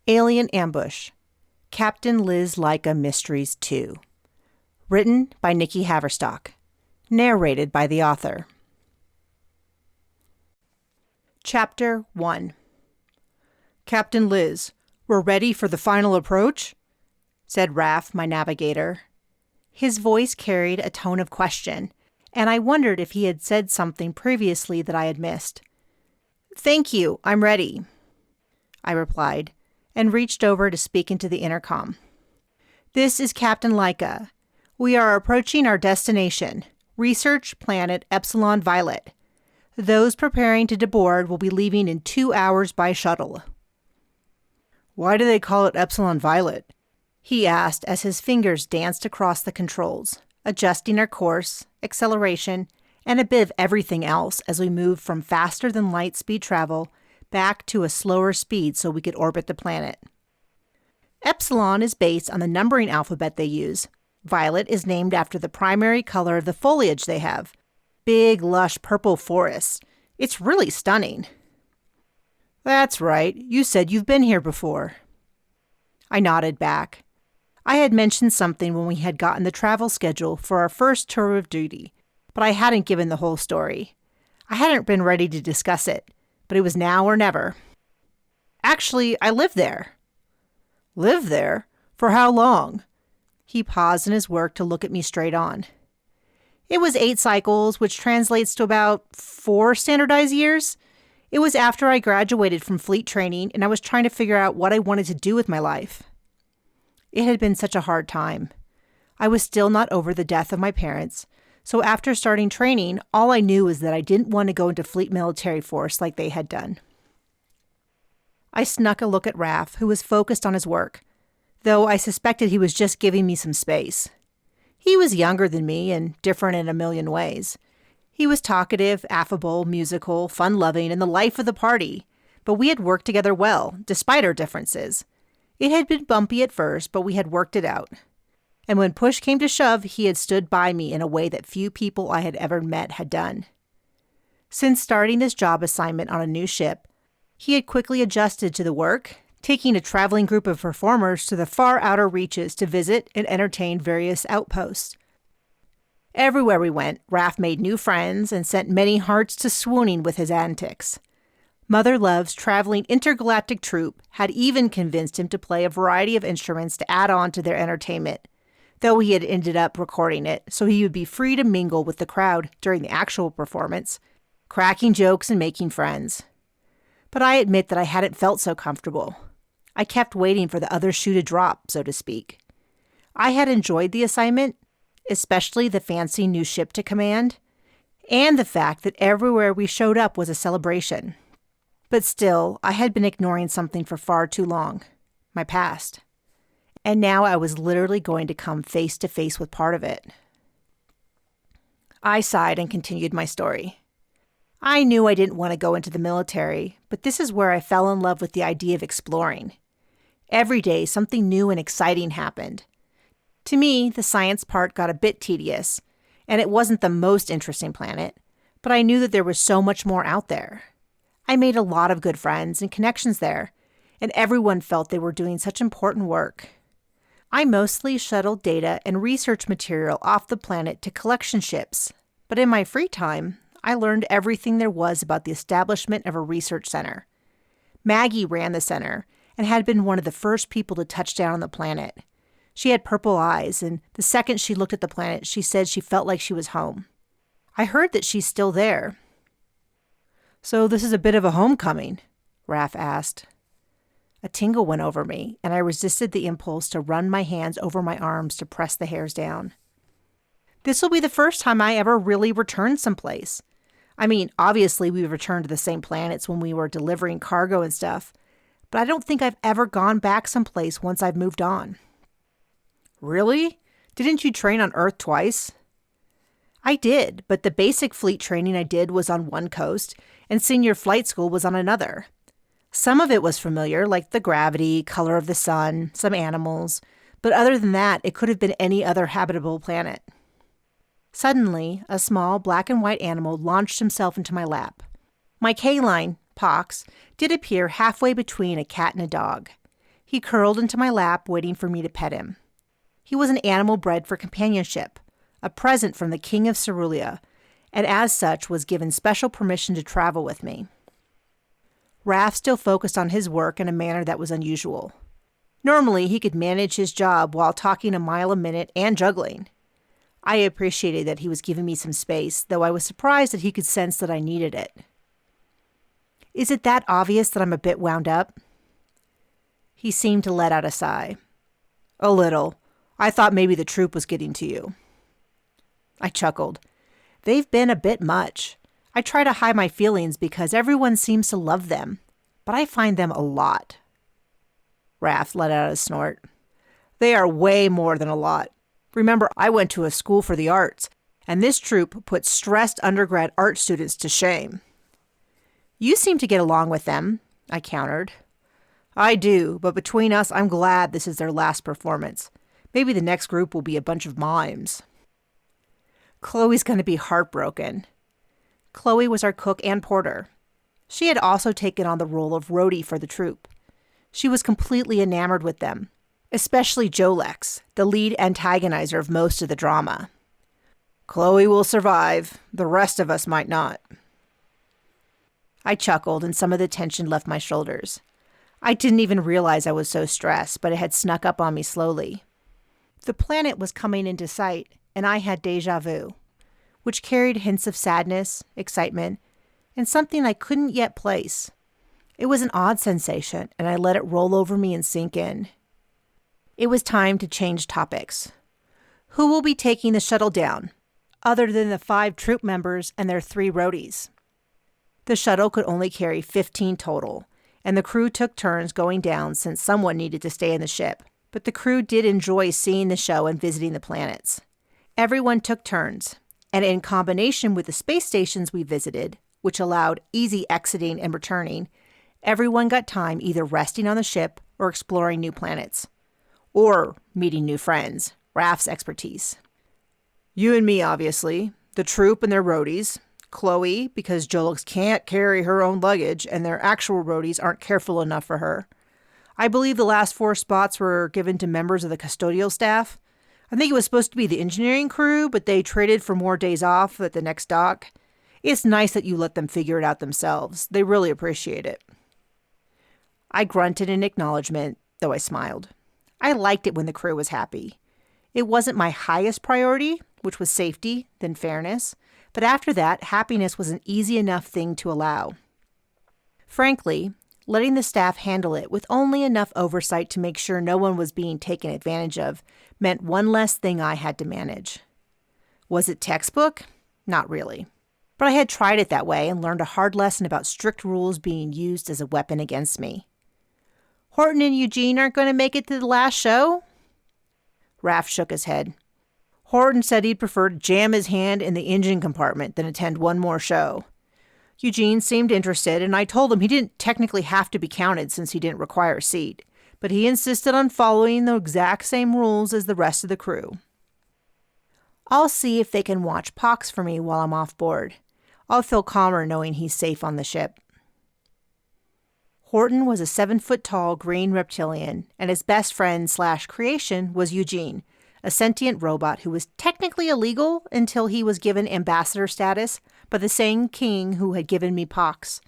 Alien Ambush, Captain Liz Laika Mysteries 2. Written by Nikki Haverstock. Narrated by the author. Chapter 1. Captain Liz, we're ready for the final approach? Said Raph, my navigator. His voice carried a tone of question, and I wondered if he had said something previously that I had missed. Thank you, I'm ready, I replied, and reached over to speak into the intercom. This is Captain Laika. We are approaching our destination, research planet Epsilon Violet. Those preparing to deboard will be leaving in 2 hours by shuttle. Why do they call it Epsilon Violet? He asked as his fingers danced across the controls, adjusting our course, acceleration, and a bit of everything else as we moved from faster than light speed travel back to a slower speed so we could orbit the planet. Epsilon is based on the numbering alphabet they use. Violet is named after the primary color of the foliage they have. Big, lush purple forests. It's really stunning. That's right. You said you've been here before. I nodded back. I had mentioned something when we had gotten the travel schedule for our first tour of duty, but I hadn't given the whole story. I hadn't been ready to discuss it, but it was now or never. Actually, I live there. Live there? For how long? He paused in his work to look at me straight on. It was 8 cycles, which translates to about 4 standardized years. It was after I graduated from fleet training and I was trying to figure out what I wanted to do with my life. It had been such a hard time. I was still not over the death of my parents, so after starting training, all I knew was that I didn't want to go into fleet military force like they had done. I snuck a look at Raph, who was focused on his work, though I suspected he was just giving me some space. He was younger than me and different in a million ways. He was talkative, affable, musical, fun-loving, and the life of the party, but we had worked together well, despite our differences. It had been bumpy at first, but we had worked it out. And when push came to shove, he had stood by me in a way that few people I had ever met had done. Since starting his job assignment on a new ship, he had quickly adjusted to the work, taking a traveling group of performers to the far outer reaches to visit and entertain various outposts. Everywhere we went, Raph made new friends and sent many hearts to swooning with his antics. Mother Love's traveling intergalactic troupe had even convinced him to play a variety of instruments to add on to their entertainment, though he had ended up recording it so he would be free to mingle with the crowd during the actual performance, cracking jokes and making friends. But I admit that I hadn't felt so comfortable. I kept waiting for the other shoe to drop, so to speak. I had enjoyed the assignment, especially the fancy new ship to command, and the fact that everywhere we showed up was a celebration. But still, I had been ignoring something for far too long, my past. And now I was literally going to come face to face with part of it. I sighed and continued my story. I knew I didn't want to go into the military, but this is where I fell in love with the idea of exploring. Every day, something new and exciting happened. To me, the science part got a bit tedious, and it wasn't the most interesting planet, but I knew that there was so much more out there. I made a lot of good friends and connections there, and everyone felt they were doing such important work. I mostly shuttled data and research material off the planet to collection ships, but in my free time, I learned everything there was about the establishment of a research center. Maggie ran the center and had been one of the first people to touch down on the planet. She had purple eyes, and the second she looked at the planet, she said she felt like she was home. I heard that she's still there. So this is a bit of a homecoming, Raph asked. A tingle went over me, and I resisted the impulse to run my hands over my arms to press the hairs down. This will be the first time I ever really returned someplace. I mean, obviously we returned to the same planets when we were delivering cargo and stuff, but I don't think I've ever gone back someplace once I've moved on. Really? Didn't you train on Earth twice? I did, but the basic fleet training I did was on one coast, and senior flight school was on another. Some of it was familiar, like the gravity, color of the sun, some animals, but other than that, it could have been any other habitable planet. Suddenly, a small black and white animal launched himself into my lap. My K-line, Pox, did appear halfway between a cat and a dog. He curled into my lap, waiting for me to pet him. He was an animal bred for companionship, a present from the King of Cerulia, and as such was given special permission to travel with me. Raph still focused on his work in a manner that was unusual. Normally, he could manage his job while talking a mile a minute and juggling. I appreciated that he was giving me some space, though I was surprised that he could sense that I needed it. Is it that obvious that I'm a bit wound up? He seemed to let out a sigh. A little. I thought maybe the troupe was getting to you. I chuckled. They've been a bit much. I try to hide my feelings because everyone seems to love them, but I find them a lot. Raph let out a snort. They are way more than a lot. Remember, I went to a school for the arts, and this troupe puts stressed undergrad art students to shame. You seem to get along with them, I countered. I do, but between us, I'm glad this is their last performance. Maybe the next group will be a bunch of mimes. Chloe's going to be heartbroken. Chloe was our cook and porter. She had also taken on the role of roadie for the troupe. She was completely enamored with them, especially Jolex, the lead antagonizer of most of the drama. Chloe will survive. The rest of us might not. I chuckled, and some of the tension left my shoulders. I didn't even realize I was so stressed, but it had snuck up on me slowly. The planet was coming into sight, and I had déjà vu, which carried hints of sadness, excitement, and something I couldn't yet place. It was an odd sensation, and I let it roll over me and sink in. It was time to change topics. Who will be taking the shuttle down, other than the 5 troupe members and their 3 roadies? The shuttle could only carry 15 total, and the crew took turns going down since someone needed to stay in the ship. But the crew did enjoy seeing the show and visiting the planets. Everyone took turns, and in combination with the space stations we visited, which allowed easy exiting and returning, everyone got time either resting on the ship or exploring new planets. Or meeting new friends, Raph's expertise. You and me, obviously, the troupe and their roadies, Chloe, because Jolix can't carry her own luggage and their actual roadies aren't careful enough for her. I believe the last 4 spots were given to members of the custodial staff. I think it was supposed to be the engineering crew, but they traded for more days off at the next dock. It's nice that you let them figure it out themselves. They really appreciate it. I grunted in acknowledgement, though I smiled. I liked it when the crew was happy. It wasn't my highest priority, which was safety, then fairness, but after that, happiness was an easy enough thing to allow. Frankly, letting the staff handle it with only enough oversight to make sure no one was being taken advantage of meant one less thing I had to manage. Was it textbook? Not really. But I had tried it that way and learned a hard lesson about strict rules being used as a weapon against me. Horton and Eugene aren't going to make it to the last show? Raph shook his head. Horton said he'd prefer to jam his hand in the engine compartment than attend one more show. Eugene seemed interested, and I told him he didn't technically have to be counted since he didn't require a seat, but he insisted on following the exact same rules as the rest of the crew. I'll see if they can watch Pox for me while I'm off board. I'll feel calmer knowing he's safe on the ship. Horton was a 7-foot-tall green reptilian, and his best friend/creation was Eugene, a sentient robot who was technically illegal until he was given ambassador status by the same king who had given me Pox.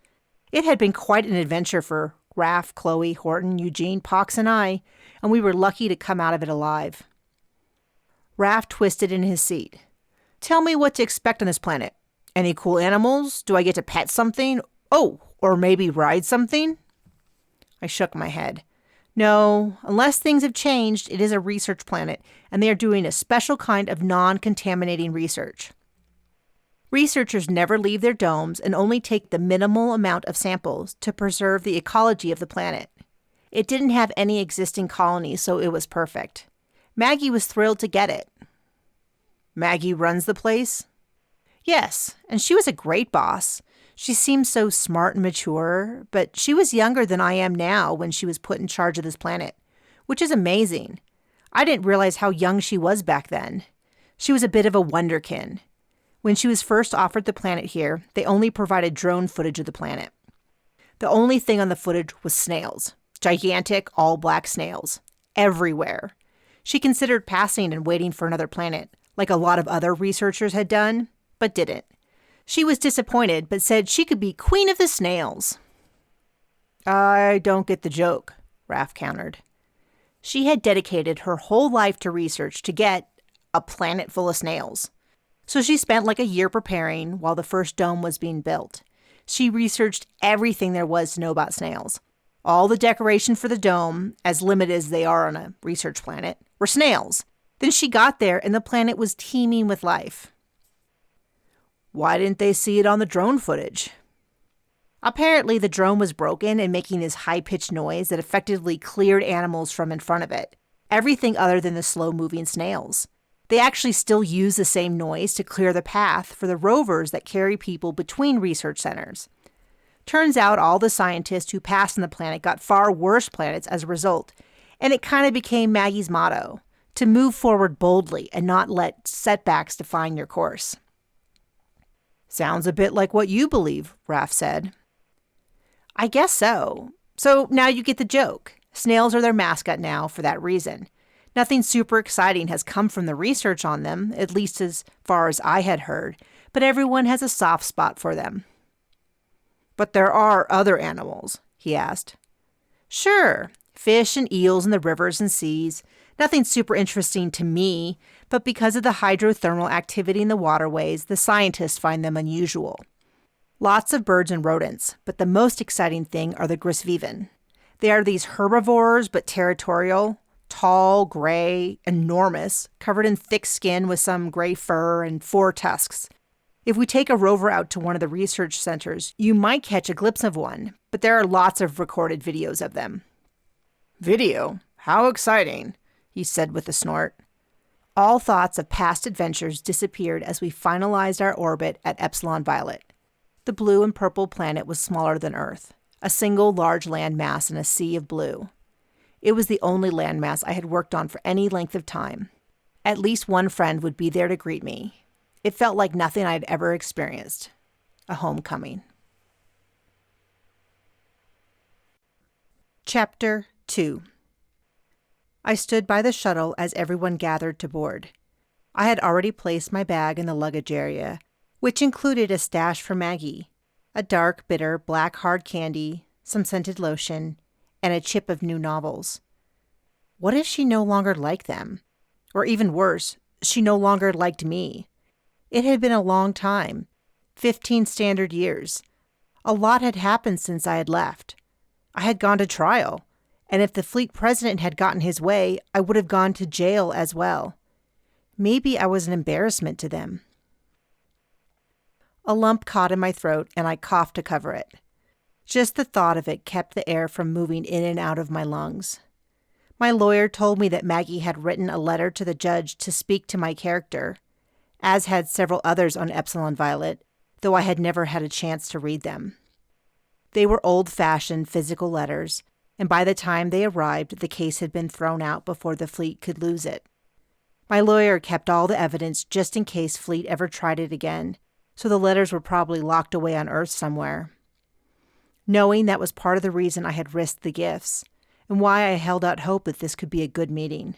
It had been quite an adventure for Raph, Chloe, Horton, Eugene, Pox, and I, and we were lucky to come out of it alive. Raph twisted in his seat. Tell me what to expect on this planet. Any cool animals? Do I get to pet something? Oh, or maybe ride something? I shook my head. No, unless things have changed, it is a research planet, and they are doing a special kind of non-contaminating research. Researchers never leave their domes and only take the minimal amount of samples to preserve the ecology of the planet. It didn't have any existing colonies, so it was perfect. Maggie was thrilled to get it. Maggie runs the place? Yes, and she was a great boss. She seemed so smart and mature, but she was younger than I am now when she was put in charge of this planet, which is amazing. I didn't realize how young she was back then. She was a bit of a wonderkin. When she was first offered the planet here, they only provided drone footage of the planet. The only thing on the footage was snails, Gigantic, all-black snails. Everywhere. She considered passing and waiting for another planet, like a lot of other researchers had done, but didn't. She was disappointed, but said she could be queen of the snails. I don't get the joke, Raph countered. She had dedicated her whole life to research to get a planet full of snails. So she spent like a year preparing while the first dome was being built. She researched everything there was to know about snails. All the decoration for the dome, as limited as they are on a research planet, were snails. Then she got there and the planet was teeming with life. Why didn't they see it on the drone footage? Apparently, the drone was broken and making this high-pitched noise that effectively cleared animals from in front of it. Everything other than the slow-moving snails. They actually still use the same noise to clear the path for the rovers that carry people between research centers. Turns out all the scientists who passed on the planet got far worse planets as a result, and it kind of became Maggie's motto, to move forward boldly and not let setbacks define your course. Sounds a bit like what you believe, Raph said. I guess so. So now you get the joke. Snails are their mascot now for that reason. Nothing super exciting has come from the research on them, at least as far as I had heard, but everyone has a soft spot for them. But there are other animals, he asked. Sure, fish and eels in the rivers and seas. Nothing super interesting to me, but because of the hydrothermal activity in the waterways, the scientists find them unusual. Lots of birds and rodents, but the most exciting thing are the grisviven. They are these herbivores, but territorial, tall, gray, enormous, covered in thick skin with some gray fur and 4 tusks. If we take a rover out to one of the research centers, you might catch a glimpse of one, but there are lots of recorded videos of them. Video? How exciting, he said with a snort. All thoughts of past adventures disappeared as we finalized our orbit at Epsilon Violet. The blue and purple planet was smaller than Earth, a single large landmass in a sea of blue. It was the only landmass I had worked on for any length of time. At least one friend would be there to greet me. It felt like nothing I had ever experienced. A homecoming. Chapter 2. I stood by the shuttle as everyone gathered to board. I had already placed my bag in the luggage area, which included a stash for Maggie, a dark, bitter, black hard candy, some scented lotion, and a chip of new novels. What if she no longer liked them? Or even worse, she no longer liked me. It had been a long time, 15 standard years. A lot had happened since I had left. I had gone to trial, and if the fleet president had gotten his way, I would have gone to jail as well. Maybe I was an embarrassment to them. A lump caught in my throat, and I coughed to cover it. Just the thought of it kept the air from moving in and out of my lungs. My lawyer told me that Maggie had written a letter to the judge to speak to my character, as had several others on Epsilon Violet, though I had never had a chance to read them. They were old-fashioned physical letters, and by the time they arrived, the case had been thrown out before the fleet could lose it. My lawyer kept all the evidence just in case fleet ever tried it again, so the letters were probably locked away on Earth somewhere. Knowing that was part of the reason I had risked the gifts, and why I held out hope that this could be a good meeting.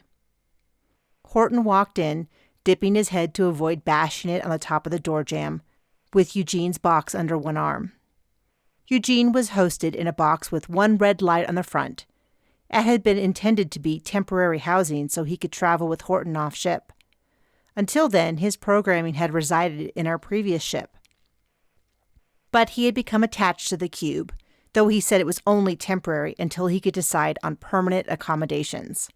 Horton walked in, dipping his head to avoid bashing it on the top of the door jamb, with Eugene's box under one arm. Eugene was hosted in a box with one red light on the front. It had been intended to be temporary housing so he could travel with Horton off ship. Until then, his programming had resided in our previous ship. But he had become attached to the cube, though he said it was only temporary until he could decide on permanent accommodations.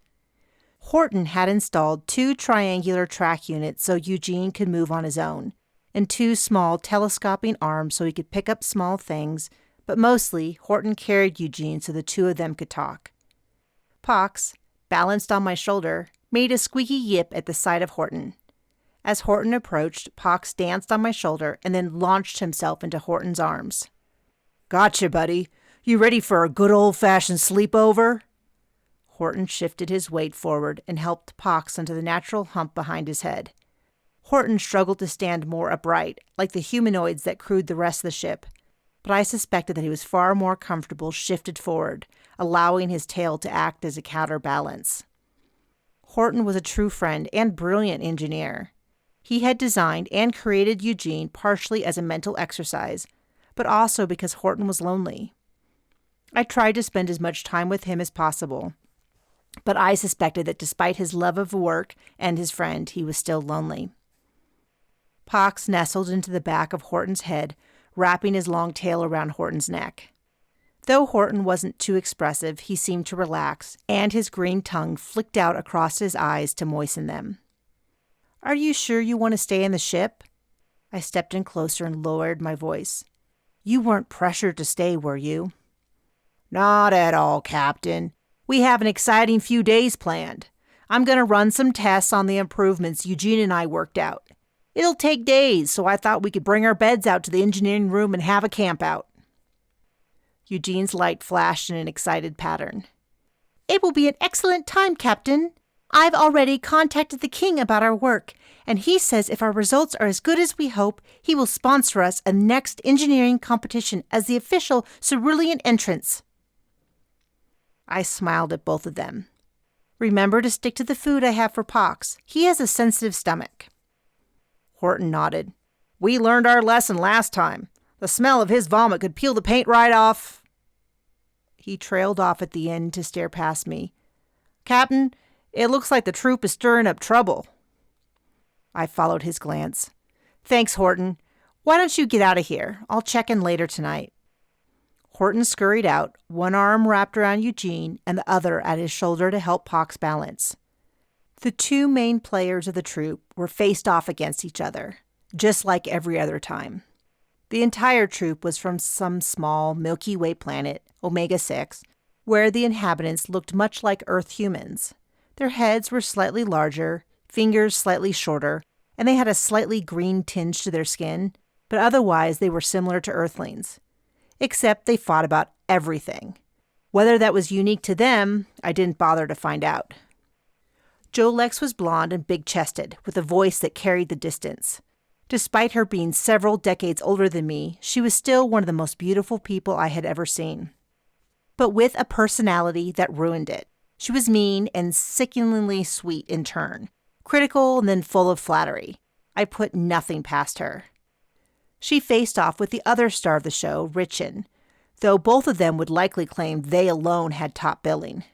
Horton had installed 2 triangular track units so Eugene could move on his own, and 2 small telescoping arms so he could pick up small things, but mostly Horton carried Eugene so the 2 of them could talk. Pox, balanced on my shoulder, made a squeaky yip at the sight of Horton. As Horton approached, Pox danced on my shoulder and then launched himself into Horton's arms. Gotcha, buddy. You ready for a good old-fashioned sleepover? Horton shifted his weight forward and helped Pox onto the natural hump behind his head. Horton struggled to stand more upright, like the humanoids that crewed the rest of the ship, but I suspected that he was far more comfortable shifted forward, allowing his tail to act as a counterbalance. Horton was a true friend and brilliant engineer. He had designed and created Eugene partially as a mental exercise, but also because Horton was lonely. I tried to spend as much time with him as possible, but I suspected that despite his love of work and his friend, he was still lonely. Pox nestled into the back of Horton's head, wrapping his long tail around Horton's neck. Though Horton wasn't too expressive, he seemed to relax, and his green tongue flicked out across his eyes to moisten them. "Are you sure you want to stay in the ship?" I stepped in closer and lowered my voice. "You weren't pressured to stay, were you?" "Not at all, Captain. We have an exciting few days planned. I'm going to run some tests on the improvements Eugene and I worked out. It'll take days, so I thought we could bring our beds out to the engineering room and have a camp out." Eugene's light flashed in an excited pattern. "It will be an excellent time, Captain. I've already contacted the king about our work, and he says if our results are as good as we hope, he will sponsor us a next engineering competition as the official cerulean entrance." I smiled at both of them. "Remember to stick to the food I have for Pox. He has a sensitive stomach." Horton nodded. "We learned our lesson last time. The smell of his vomit could peel the paint right off." He trailed off at the end to stare past me. "Captain, it looks like the Troupe is stirring up trouble." I followed his glance. "Thanks, Horton. Why don't you get out of here? I'll check in later tonight." Horton scurried out, one arm wrapped around Eugene and the other at his shoulder to help Pox balance. The two main players of the troupe were faced off against each other, just like every other time. The entire troupe was from some small Milky Way planet, Omega-6, where the inhabitants looked much like Earth humans. Their heads were slightly larger, fingers slightly shorter, and they had a slightly green tinge to their skin, but otherwise they were similar to Earthlings. Except they fought about everything. Whether that was unique to them, I didn't bother to find out. Jolex was blonde and big-chested, with a voice that carried the distance. Despite her being several decades older than me, she was still one of the most beautiful people I had ever seen. But with a personality that ruined it. She was mean and sickeningly sweet in turn, critical and then full of flattery. I put nothing past her. She faced off with the other star of the show, Richin, though both of them would likely claim they alone had top billing.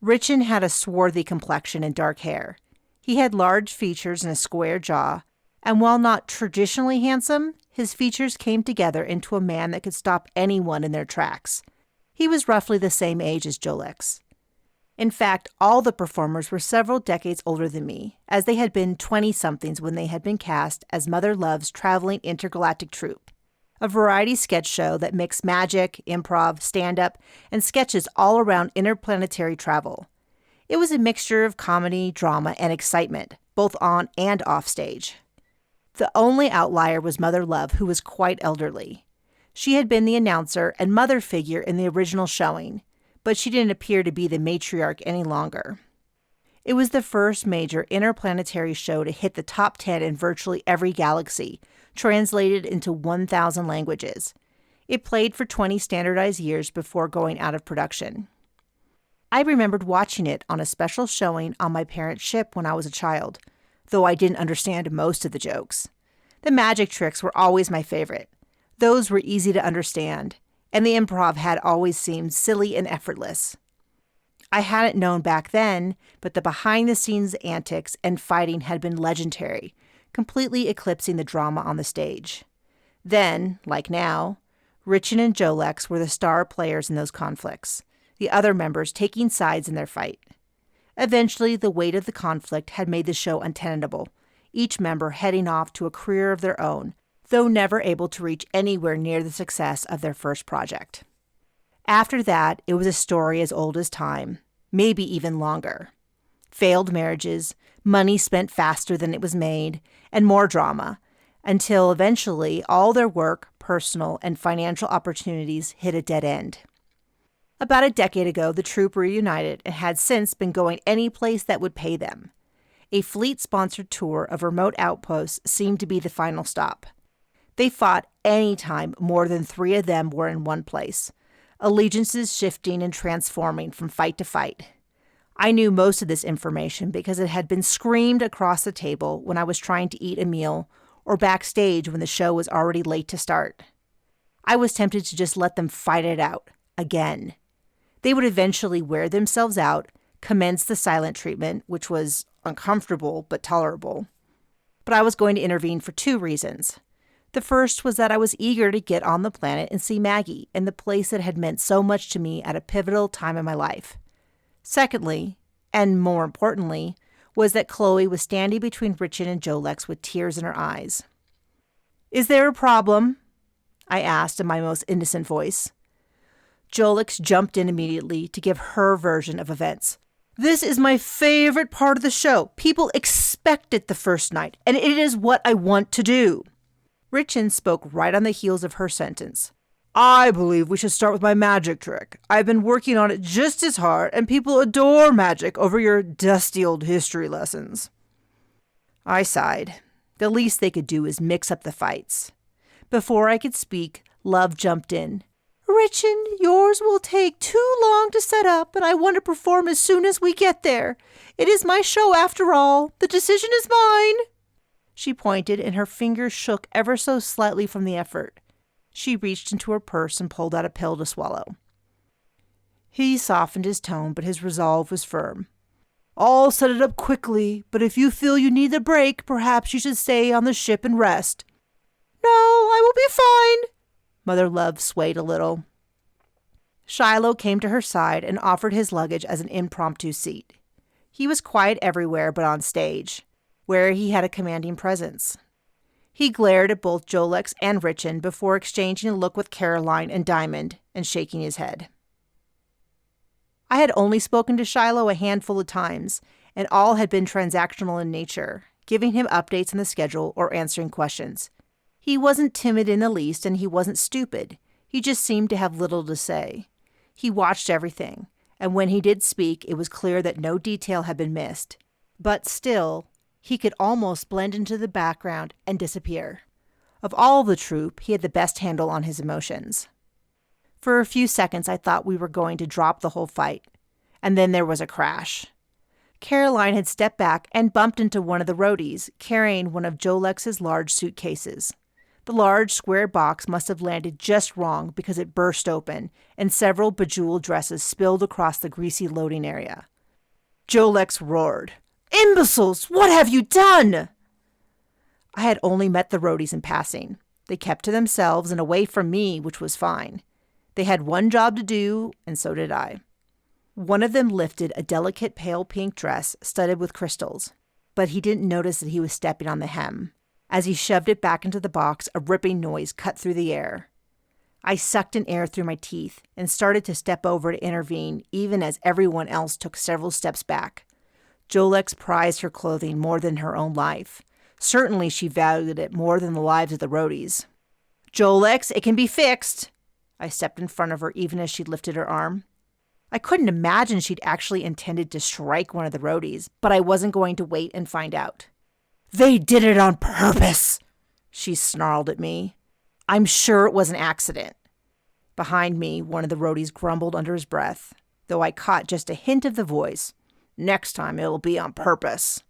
Richin had a swarthy complexion and dark hair. He had large features and a square jaw, and while not traditionally handsome, his features came together into a man that could stop anyone in their tracks. He was roughly the same age as Jolex. In fact, all the performers were several decades older than me, as they had been 20-somethings when they had been cast as Mother Love's traveling intergalactic troupe, a variety sketch show that mixed magic, improv, stand-up, and sketches all around interplanetary travel. It was a mixture of comedy, drama, and excitement, both on and off stage. The only outlier was Mother Love, who was quite elderly. She had been the announcer and mother figure in the original showing, but she didn't appear to be the matriarch any longer. It was the first major interplanetary show to hit the top 10 in virtually every galaxy, translated into 1,000 languages. It played for 20 standardized years before going out of production. I remembered watching it on a special showing on my parents' ship when I was a child, though I didn't understand most of the jokes. The magic tricks were always my favorite. Those were easy to understand, and the improv had always seemed silly and effortless. I hadn't known back then, but the behind-the-scenes antics and fighting had been legendary, completely eclipsing the drama on the stage. Then, like now, Richin and Jolex were the star players in those conflicts, the other members taking sides in their fight. Eventually, the weight of the conflict had made the show untenable, each member heading off to a career of their own, though never able to reach anywhere near the success of their first project. After that, it was a story as old as time, maybe even longer. Failed marriages, money spent faster than it was made, and more drama, until eventually all their work, personal, and financial opportunities hit a dead end. About a decade ago, the troupe reunited and had since been going any place that would pay them. A fleet-sponsored tour of remote outposts seemed to be the final stop. They fought any time more than 3 of them were in one place, allegiances shifting and transforming from fight to fight. I knew most of this information because it had been screamed across the table when I was trying to eat a meal or backstage when the show was already late to start. I was tempted to just let them fight it out, again. They would eventually wear themselves out, commence the silent treatment, which was uncomfortable but tolerable. But I was going to intervene for 2 reasons. The first was that I was eager to get on the planet and see Maggie in the place that had meant so much to me at a pivotal time in my life. Secondly, and more importantly, was that Chloe was standing between Richard and Jolex with tears in her eyes. "Is there a problem?" I asked in my most innocent voice. Jolex jumped in immediately to give her version of events. "This is my favorite part of the show. People expect it the first night, and it is what I want to do." Richin spoke right on the heels of her sentence. "I believe we should start with my magic trick. I've been working on it just as hard, and people adore magic over your dusty old history lessons." I sighed. The least they could do is mix up the fights. Before I could speak, Love jumped in. "Richin, yours will take too long to set up, and I want to perform as soon as we get there. It is my show after all. The decision is mine." She pointed, and her fingers shook ever so slightly from the effort. She reached into her purse and pulled out a pill to swallow. He softened his tone, but his resolve was firm. "I'll set it up quickly, but if you feel you need a break, perhaps you should stay on the ship and rest." "No, I will be fine." Mother Love swayed a little. Shiloh came to her side and offered his luggage as an impromptu seat. He was quiet everywhere but on stage, where he had a commanding presence. He glared at both Jolex and Richin before exchanging a look with Caroline and Diamond and shaking his head. I had only spoken to Shiloh a handful of times, and all had been transactional in nature, giving him updates on the schedule or answering questions. He wasn't timid in the least, and he wasn't stupid. He just seemed to have little to say. He watched everything, and when he did speak, it was clear that no detail had been missed. But still, he could almost blend into the background and disappear. Of all the troupe, he had the best handle on his emotions. For a few seconds, I thought we were going to drop the whole fight, and then there was a crash. Caroline had stepped back and bumped into one of the roadies, carrying one of Jolex's large suitcases. The large square box must have landed just wrong because it burst open, and several bejeweled dresses spilled across the greasy loading area. Jolex roared, "Imbeciles, what have you done?" I had only met the roadies in passing. They kept to themselves and away from me, which was fine. They had one job to do, and so did I. One of them lifted a delicate pale pink dress studded with crystals, but he didn't notice that he was stepping on the hem. As he shoved it back into the box, a ripping noise cut through the air. I sucked in air through my teeth and started to step over to intervene, even as everyone else took several steps back. Jolex prized her clothing more than her own life. Certainly she valued it more than the lives of the roadies. "Jolex, it can be fixed." I stepped in front of her even as she lifted her arm. I couldn't imagine she'd actually intended to strike one of the roadies, but I wasn't going to wait and find out. "They did it on purpose," she snarled at me. "I'm sure it was an accident." Behind me, one of the roadies grumbled under his breath, though I caught just a hint of the voice. "Next time it'll be on purpose."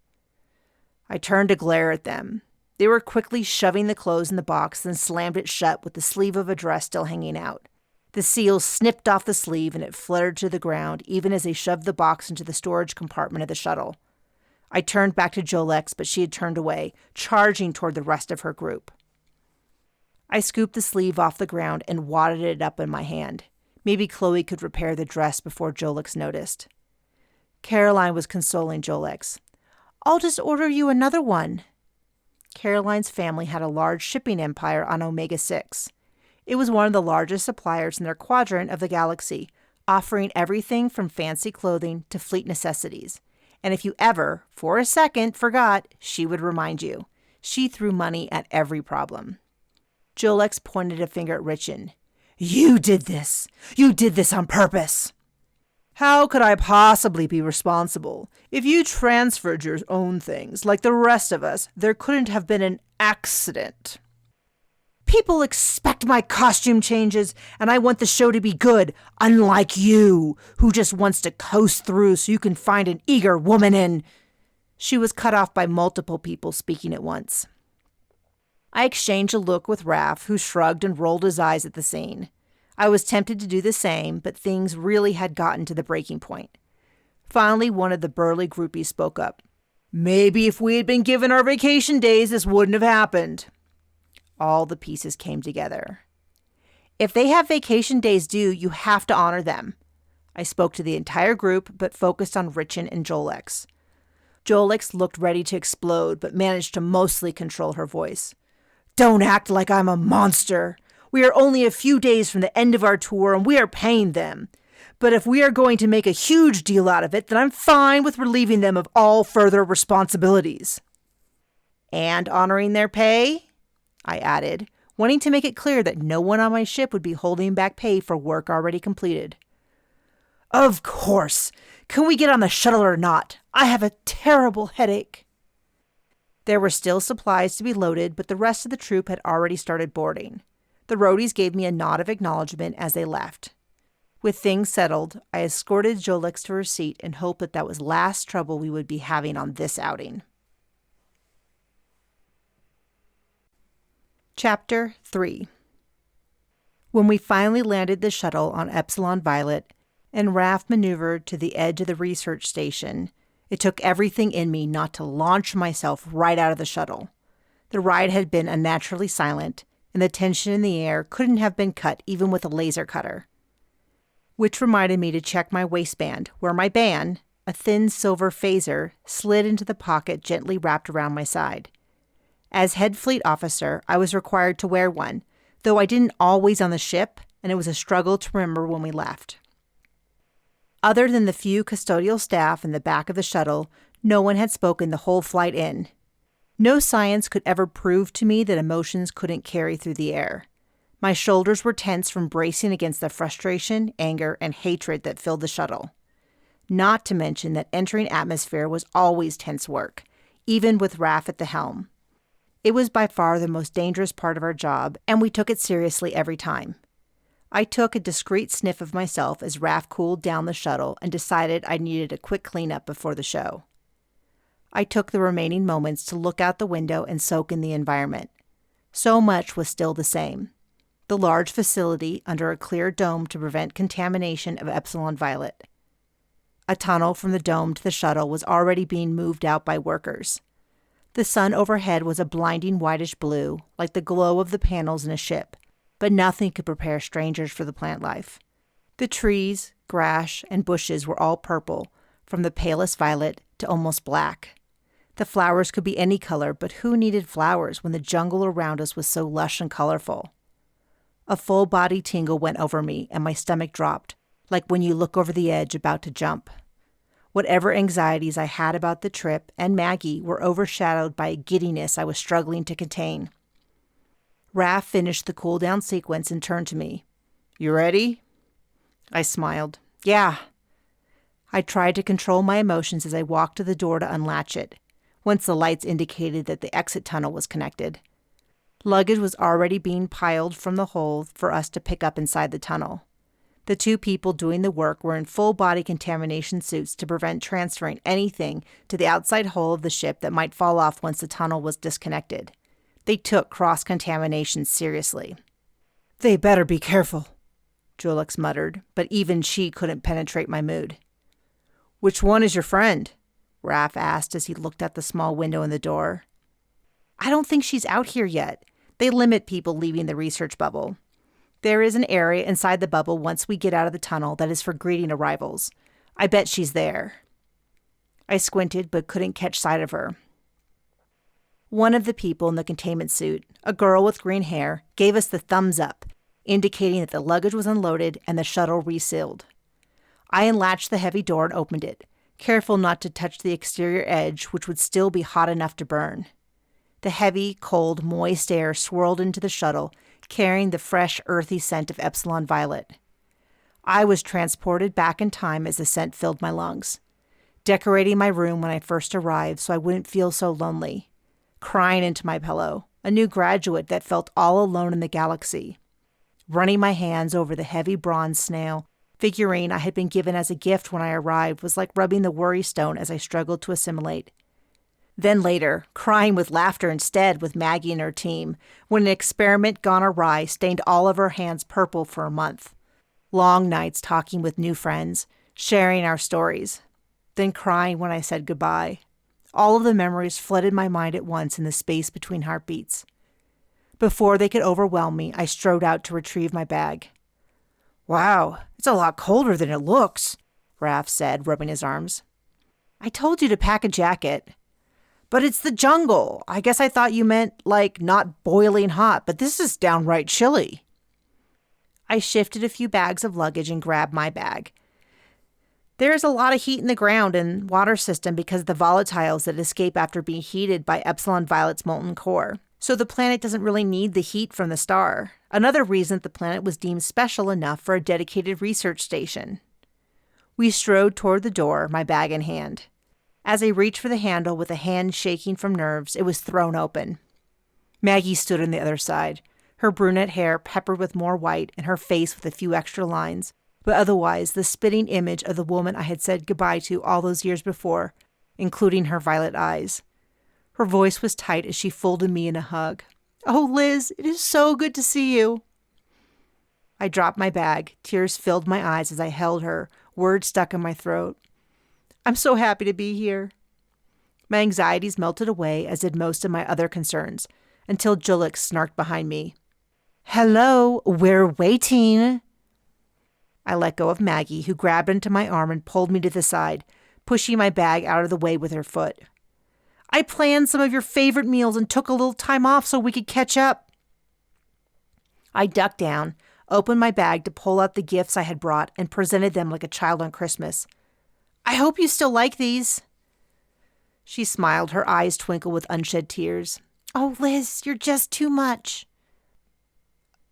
I turned to glare at them. They were quickly shoving the clothes in the box, then slammed it shut with the sleeve of a dress still hanging out. The seal snipped off the sleeve and it fluttered to the ground even as they shoved the box into the storage compartment of the shuttle. I turned back to Jolex, but she had turned away, charging toward the rest of her group. I scooped the sleeve off the ground and wadded it up in my hand. Maybe Chloe could repair the dress before Jolex noticed. Caroline was consoling Jolex. "I'll just order you another one." Caroline's family had a large shipping empire on Omega 6. It was one of the largest suppliers in their quadrant of the galaxy, offering everything from fancy clothing to fleet necessities. And if you ever, for a second, forgot, she would remind you. She threw money at every problem. Jolex pointed a finger at Richin. "You did this! You did this on purpose!" "How could I possibly be responsible? If you transferred your own things, like the rest of us, there couldn't have been an accident." People expect my costume changes, and I want the show to be good, unlike you, who just wants to coast through so you can find an eager woman in. She was cut off by multiple people speaking at once. I exchanged a look with Raph, who shrugged and rolled his eyes at the scene. I was tempted to do the same, but things really had gotten to the breaking point. Finally, one of the burly groupies spoke up. Maybe if we had been given our vacation days, this wouldn't have happened. All the pieces came together. If they have vacation days due, you have to honor them. I spoke to the entire group, but focused on Richin and Jolex. Jolex looked ready to explode, but managed to mostly control her voice. Don't act like I'm a monster. We are only a few days from the end of our tour, and we are paying them. But if we are going to make a huge deal out of it, then I'm fine with relieving them of all further responsibilities. And honoring their pay? I added, wanting to make it clear that no one on my ship would be holding back pay for work already completed. Of course. Can we get on the shuttle or not? I have a terrible headache. There were still supplies to be loaded, but the rest of the troupe had already started boarding. The roadies gave me a nod of acknowledgement as they left. With things settled, I escorted Jolex to her seat and hoped that was last trouble we would be having on this outing. Chapter 3. When we finally landed the shuttle on Epsilon Violet and Raph maneuvered to the edge of the research station, it took everything in me not to launch myself right out of the shuttle. The ride had been unnaturally silent, and the tension in the air couldn't have been cut even with a laser cutter. Which reminded me to check my waistband, where my band, a thin silver phaser, slid into the pocket gently wrapped around my side. As head fleet officer, I was required to wear one, though I didn't always on the ship, and it was a struggle to remember when we left. Other than the few custodial staff in the back of the shuttle, no one had spoken the whole flight in. No science could ever prove to me that emotions couldn't carry through the air. My shoulders were tense from bracing against the frustration, anger, and hatred that filled the shuttle. Not to mention that entering atmosphere was always tense work, even with Raph at the helm. It was by far the most dangerous part of our job, and we took it seriously every time. I took a discreet sniff of myself as Raph cooled down the shuttle and decided I needed a quick cleanup before the show. I took the remaining moments to look out the window and soak in the environment. So much was still the same. The large facility under a clear dome to prevent contamination of Epsilon Violet. A tunnel from the dome to the shuttle was already being moved out by workers. The sun overhead was a blinding whitish blue, like the glow of the panels in a ship, but nothing could prepare strangers for the plant life. The trees, grass, and bushes were all purple, from the palest violet to almost black. The flowers could be any color, but who needed flowers when the jungle around us was so lush and colorful? A full body tingle went over me, and my stomach dropped, like when you look over the edge about to jump. Whatever anxieties I had about the trip and Maggie were overshadowed by a giddiness I was struggling to contain. Raph finished the cool-down sequence and turned to me. You ready? I smiled. Yeah. I tried to control my emotions as I walked to the door to unlatch it, once the lights indicated that the exit tunnel was connected. Luggage was already being piled from the hold for us to pick up inside the tunnel. The two people doing the work were in full-body contamination suits to prevent transferring anything to the outside hull of the ship that might fall off once the tunnel was disconnected. They took cross-contamination seriously. They better be careful, Jolex muttered, but even she couldn't penetrate my mood. Which one is your friend? Raph asked as he looked at the small window in the door. I don't think she's out here yet. They limit people leaving the research bubble. There is an area inside the bubble once we get out of the tunnel that is for greeting arrivals. I bet she's there. I squinted but couldn't catch sight of her. One of the people in the containment suit, a girl with green hair, gave us the thumbs up, indicating that the luggage was unloaded and the shuttle resealed. I unlatched the heavy door and opened it, careful not to touch the exterior edge, which would still be hot enough to burn. The heavy, cold, moist air swirled into the shuttle, carrying the fresh, earthy scent of Epsilon Violet. I was transported back in time as the scent filled my lungs, decorating my room when I first arrived so I wouldn't feel so lonely, crying into my pillow, a new graduate that felt all alone in the galaxy. Running my hands over the heavy bronze snail, figurine I had been given as a gift when I arrived, was like rubbing the worry stone as I struggled to assimilate. Then later, crying with laughter instead with Maggie and her team, when an experiment gone awry stained all of our hands purple for a month. Long nights talking with new friends, sharing our stories. Then crying when I said goodbye. All of the memories flooded my mind at once in the space between heartbeats. Before they could overwhelm me, I strode out to retrieve my bag. "Wow, it's a lot colder than it looks," Raph said, rubbing his arms. "I told you to pack a jacket." "But it's the jungle. I guess I thought you meant, like, not boiling hot, but this is downright chilly." I shifted a few bags of luggage and grabbed my bag. There is a lot of heat in the ground and water system because of the volatiles that escape after being heated by Epsilon Violet's molten core. So the planet doesn't really need the heat from the star. Another reason that the planet was deemed special enough for a dedicated research station. We strode toward the door, my bag in hand. As I reached for the handle with a hand shaking from nerves, it was thrown open. Maggie stood on the other side, her brunette hair peppered with more white and her face with a few extra lines, but otherwise the spitting image of the woman I had said goodbye to all those years before, including her violet eyes. Her voice was tight as she folded me in a hug. "Oh, Liz, it is so good to see you." I dropped my bag. Tears filled my eyes as I held her, words stuck in my throat. "I'm so happy to be here." My anxieties melted away, as did most of my other concerns, until Julek snarked behind me. "Hello, we're waiting." I let go of Maggie, who grabbed into my arm and pulled me to the side, pushing my bag out of the way with her foot. "I planned some of your favorite meals and took a little time off so we could catch up." I ducked down, opened my bag to pull out the gifts I had brought, and presented them like a child on Christmas. "I hope you still like these." She smiled, her eyes twinkled with unshed tears. "Oh, Liz, you're just too much."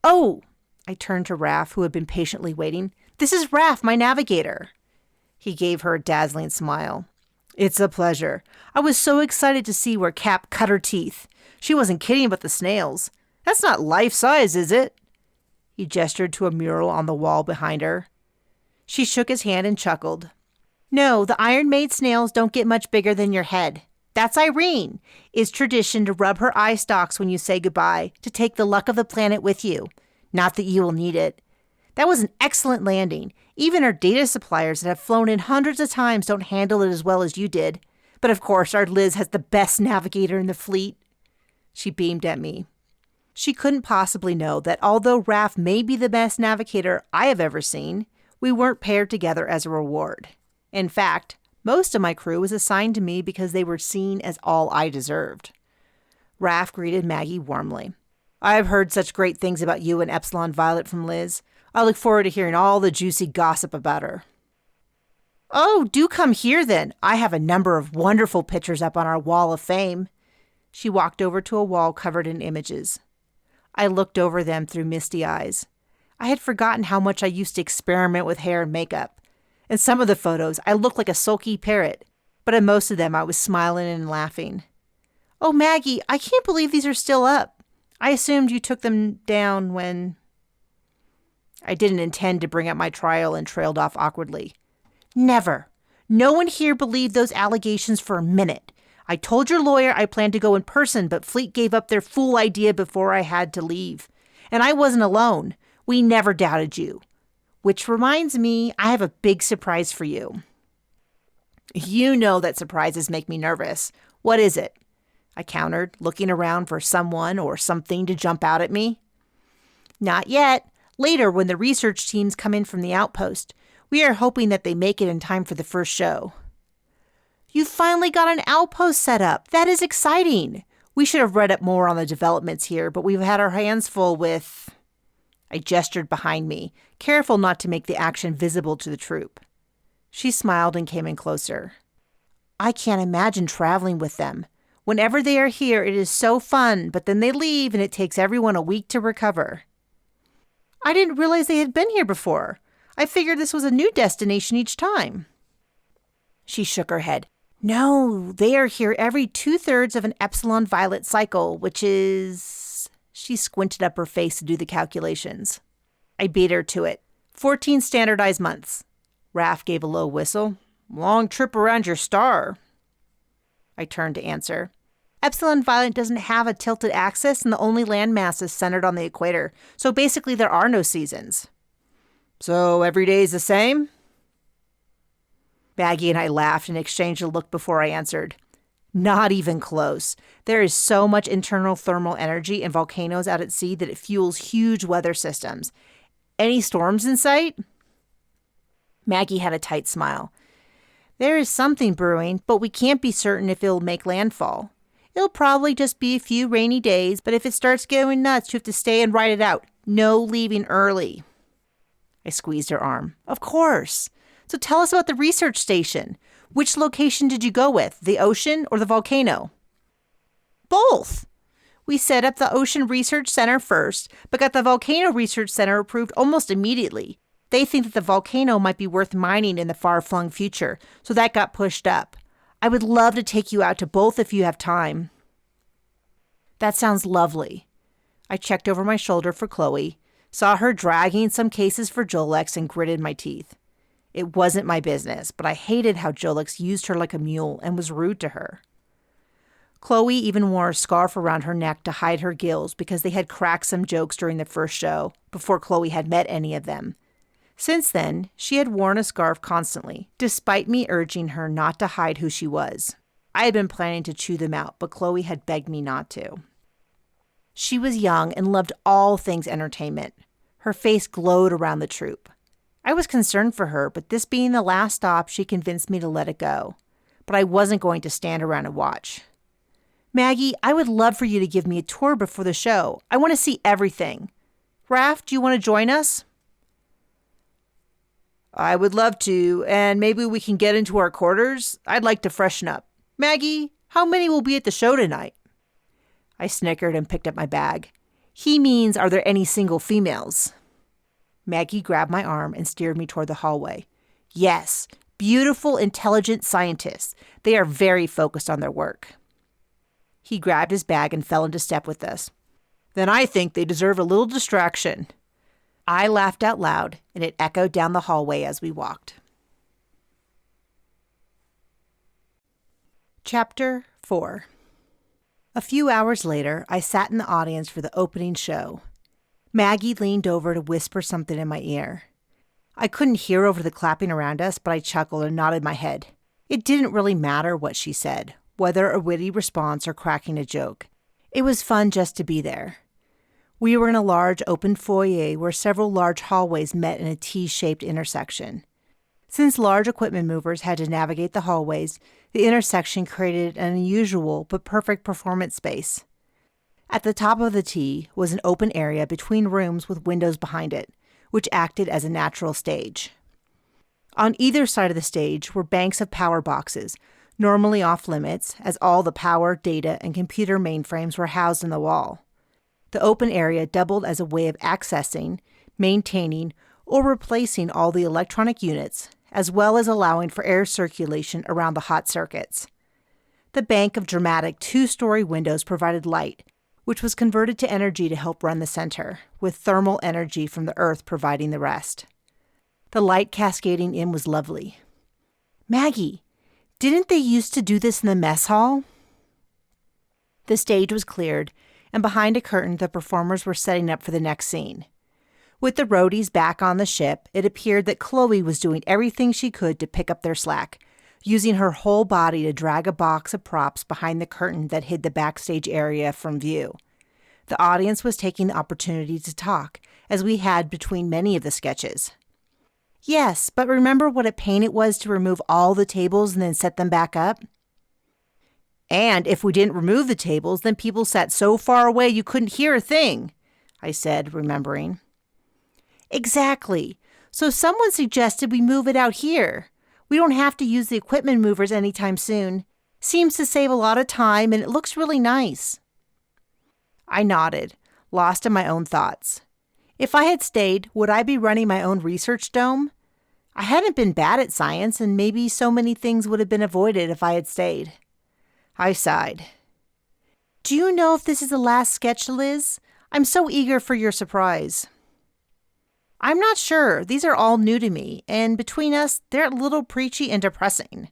"Oh," I turned to Raph, who had been patiently waiting. "This is Raph, my navigator." He gave her a dazzling smile. "It's a pleasure. I was so excited to see where Cap cut her teeth. She wasn't kidding about the snails. That's not life-size, is it?" He gestured to a mural on the wall behind her. She shook his hand and chuckled. "No, the Iron Maid snails don't get much bigger than your head. That's Irene. It's tradition to rub her eye stalks when you say goodbye, to take the luck of the planet with you. Not that you will need it. That was an excellent landing. Even our data suppliers that have flown in hundreds of times don't handle it as well as you did. But of course, our Liz has the best navigator in the fleet." She beamed at me. She couldn't possibly know that although Raph may be the best navigator I have ever seen, we weren't paired together as a reward. In fact, most of my crew was assigned to me because they were seen as all I deserved. Raph greeted Maggie warmly. "I have heard such great things about you and Epsilon Violet from Liz. I look forward to hearing all the juicy gossip about her." "Oh, do come here then. I have a number of wonderful pictures up on our wall of fame." She walked over to a wall covered in images. I looked over them through misty eyes. I had forgotten how much I used to experiment with hair and makeup. In some of the photos, I looked like a sulky parrot, but in most of them, I was smiling and laughing. "Oh, Maggie, I can't believe these are still up. I assumed you took them down when..." I didn't intend to bring up my trial and trailed off awkwardly. "Never. No one here believed those allegations for a minute. I told your lawyer I planned to go in person, but Fleet gave up their fool idea before I had to leave. And I wasn't alone. We never doubted you. Which reminds me, I have a big surprise for you." "You know that surprises make me nervous. What is it?" I countered, looking around for someone or something to jump out at me. "Not yet. Later, when the research teams come in from the outpost, we are hoping that they make it in time for the first show." "You finally got an outpost set up. That is exciting. We should have read up more on the developments here, but we've had our hands full with..." I gestured behind me, careful not to make the action visible to the troupe. She smiled and came in closer. "I can't imagine traveling with them. Whenever they are here, it is so fun, but then they leave and it takes everyone a week to recover." "I didn't realize they had been here before. I figured this was a new destination each time." She shook her head. No, they are here every 2/3 of an Epsilon Violet cycle, which is... She squinted up her face to do the calculations. I beat her to it. 14 standardized months. Raph gave a low whistle. Long trip around your star. I turned to answer. Epsilon Violet doesn't have a tilted axis, and the only landmass is centered on the equator, so basically there are no seasons. So every day is the same? Maggie and I laughed and exchanged a look before I answered. Not even close. There is so much internal thermal energy in volcanoes out at sea that it fuels huge weather systems. Any storms in sight? Maggie had a tight smile. There is something brewing, but we can't be certain if it'll make landfall. It'll probably just be a few rainy days, but if it starts going nuts, you have to stay and ride it out. No leaving early. I squeezed her arm. Of course. So tell us about the research station. Which location did you go with, the ocean or the volcano? Both. We set up the Ocean Research Center first, but got the Volcano Research Center approved almost immediately. They think that the volcano might be worth mining in the far-flung future, so that got pushed up. I would love to take you out to both if you have time. That sounds lovely. I checked over my shoulder for Chloe, saw her dragging some cases for Jolex, and gritted my teeth. It wasn't my business, but I hated how Jolex used her like a mule and was rude to her. Chloe even wore a scarf around her neck to hide her gills because they had cracked some jokes during the first show, before Chloe had met any of them. Since then, she had worn a scarf constantly, despite me urging her not to hide who she was. I had been planning to chew them out, but Chloe had begged me not to. She was young and loved all things entertainment. Her face glowed around the troupe. I was concerned for her, but this being the last stop, she convinced me to let it go. But I wasn't going to stand around and watch. Maggie, I would love for you to give me a tour before the show. I want to see everything. Raph, do you want to join us? I would love to, and maybe we can get into our quarters. I'd like to freshen up. Maggie, how many will be at the show tonight? I snickered and picked up my bag. He means, are there any single females? Maggie grabbed my arm and steered me toward the hallway. Yes, beautiful, intelligent scientists. They are very focused on their work. He grabbed his bag and fell into step with us. Then I think they deserve a little distraction. I laughed out loud, and it echoed down the hallway as we walked. Chapter 4. A few hours later, I sat in the audience for the opening show. Maggie leaned over to whisper something in my ear. I couldn't hear over the clapping around us, but I chuckled and nodded my head. It didn't really matter what she said, whether a witty response or cracking a joke. It was fun just to be there. We were in a large open foyer where several large hallways met in a T-shaped intersection. Since large equipment movers had to navigate the hallways, the intersection created an unusual but perfect performance space. At the top of the T was an open area between rooms with windows behind it, which acted as a natural stage. On either side of the stage were banks of power boxes, normally off limits, as all the power, data, and computer mainframes were housed in the wall. The open area doubled as a way of accessing, maintaining, or replacing all the electronic units, as well as allowing for air circulation around the hot circuits. The bank of dramatic 2-story windows provided light, which was converted to energy to help run the center, with thermal energy from the earth providing the rest. The light cascading in was lovely. Maggie, didn't they used to do this in the mess hall? The stage was cleared, and behind a curtain the performers were setting up for the next scene. With the roadies back on the ship, it appeared that Chloe was doing everything she could to pick up their slack, using her whole body to drag a box of props behind the curtain that hid the backstage area from view. The audience was taking the opportunity to talk, as we had between many of the sketches. Yes, but remember what a pain it was to remove all the tables and then set them back up? And if we didn't remove the tables, then people sat so far away you couldn't hear a thing, I said, remembering. Exactly. So someone suggested we move it out here. We don't have to use the equipment movers anytime soon. Seems to save a lot of time, and it looks really nice. I nodded, lost in my own thoughts. If I had stayed, would I be running my own research dome? I hadn't been bad at science, and maybe so many things would have been avoided if I had stayed. I sighed. Do you know if this is the last sketch, Liz? I'm so eager for your surprise. I'm not sure. These are all new to me, and between us, they're a little preachy and depressing.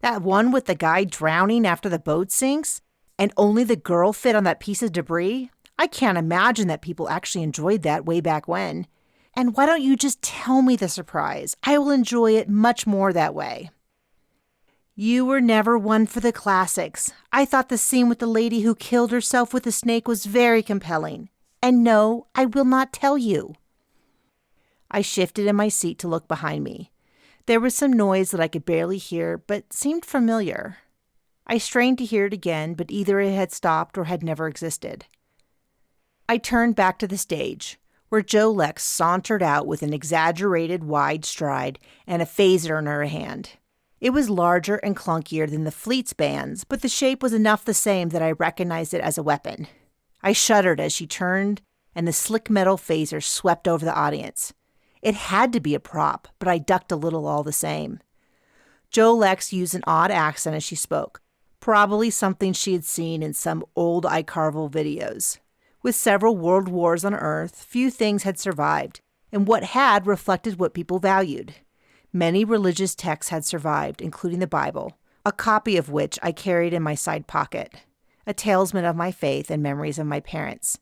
That one with the guy drowning after the boat sinks, and only the girl fit on that piece of debris? I can't imagine that people actually enjoyed that way back when. And why don't you just tell me the surprise? I will enjoy it much more that way. You were never one for the classics. I thought the scene with the lady who killed herself with a snake was very compelling. And no, I will not tell you. I shifted in my seat to look behind me. There was some noise that I could barely hear, but seemed familiar. I strained to hear it again, but either it had stopped or had never existed. I turned back to the stage, where Joe Lex sauntered out with an exaggerated wide stride and a phaser in her hand. It was larger and clunkier than the Fleet's bands, but the shape was enough the same that I recognized it as a weapon. I shuddered as she turned, and the slick metal phaser swept over the audience. It had to be a prop, but I ducked a little all the same. Joe Lex used an odd accent as she spoke, probably something she had seen in some old iCarvel videos. With several world wars on Earth, few things had survived, and what had reflected what people valued. Many religious texts had survived, including the Bible, a copy of which I carried in my side pocket, a talisman of my faith and memories of my parents.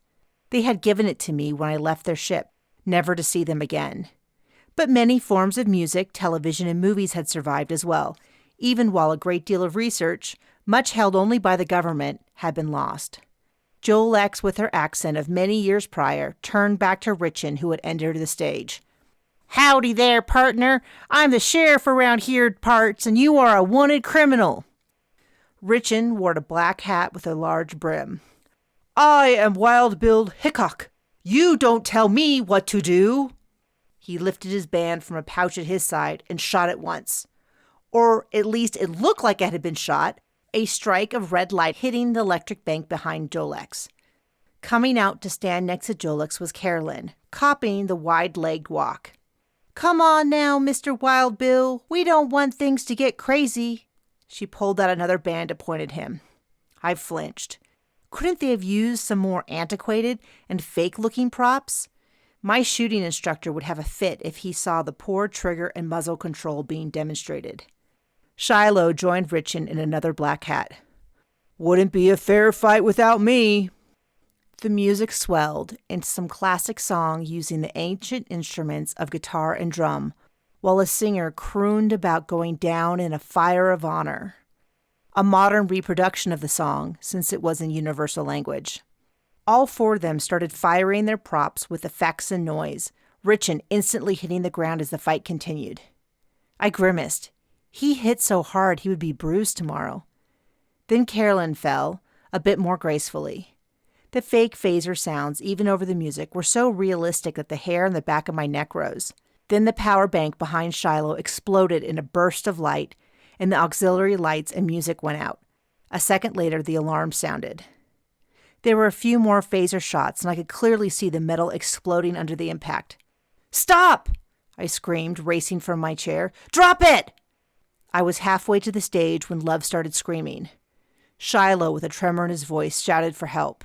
They had given it to me when I left their ship, never to see them again. But many forms of music, television, and movies had survived as well, even while a great deal of research, much held only by the government, had been lost. Joe Lex, with her accent of many years prior, turned back to Richin, who had entered the stage. Howdy there, partner. I'm the sheriff around here parts, and you are a wanted criminal. Richin wore a black hat with a large brim. I am Wild Bill Hickok. You don't tell me what to do. He lifted his band from a pouch at his side and shot it once. Or at least it looked like it had been shot, a strike of red light hitting the electric bank behind Jolex. Coming out to stand next to Jolex was Carolyn, copying the wide-legged walk. Come on now, Mr. Wild Bill. We don't want things to get crazy. She pulled out another band and pointed him. I flinched. Couldn't they have used some more antiquated and fake-looking props? My shooting instructor would have a fit if he saw the poor trigger and muzzle control being demonstrated. Shiloh joined Richin in another black hat. Wouldn't be a fair fight without me. The music swelled into some classic song using the ancient instruments of guitar and drum, while a singer crooned about going down in a fire of honor. A modern reproduction of the song, since it was in universal language. All four of them started firing their props with effects and noise, Richin instantly hitting the ground as the fight continued. I grimaced. He hit so hard he would be bruised tomorrow. Then Carolyn fell, a bit more gracefully. The fake phaser sounds, even over the music, were so realistic that the hair on the back of my neck rose. Then the power bank behind Shiloh exploded in a burst of light, and the auxiliary lights and music went out. A second later, the alarm sounded. There were a few more phaser shots, and I could clearly see the metal exploding under the impact. Stop! I screamed, racing from my chair. Drop it! I was halfway to the stage when Love started screaming. Shiloh, with a tremor in his voice, shouted for help.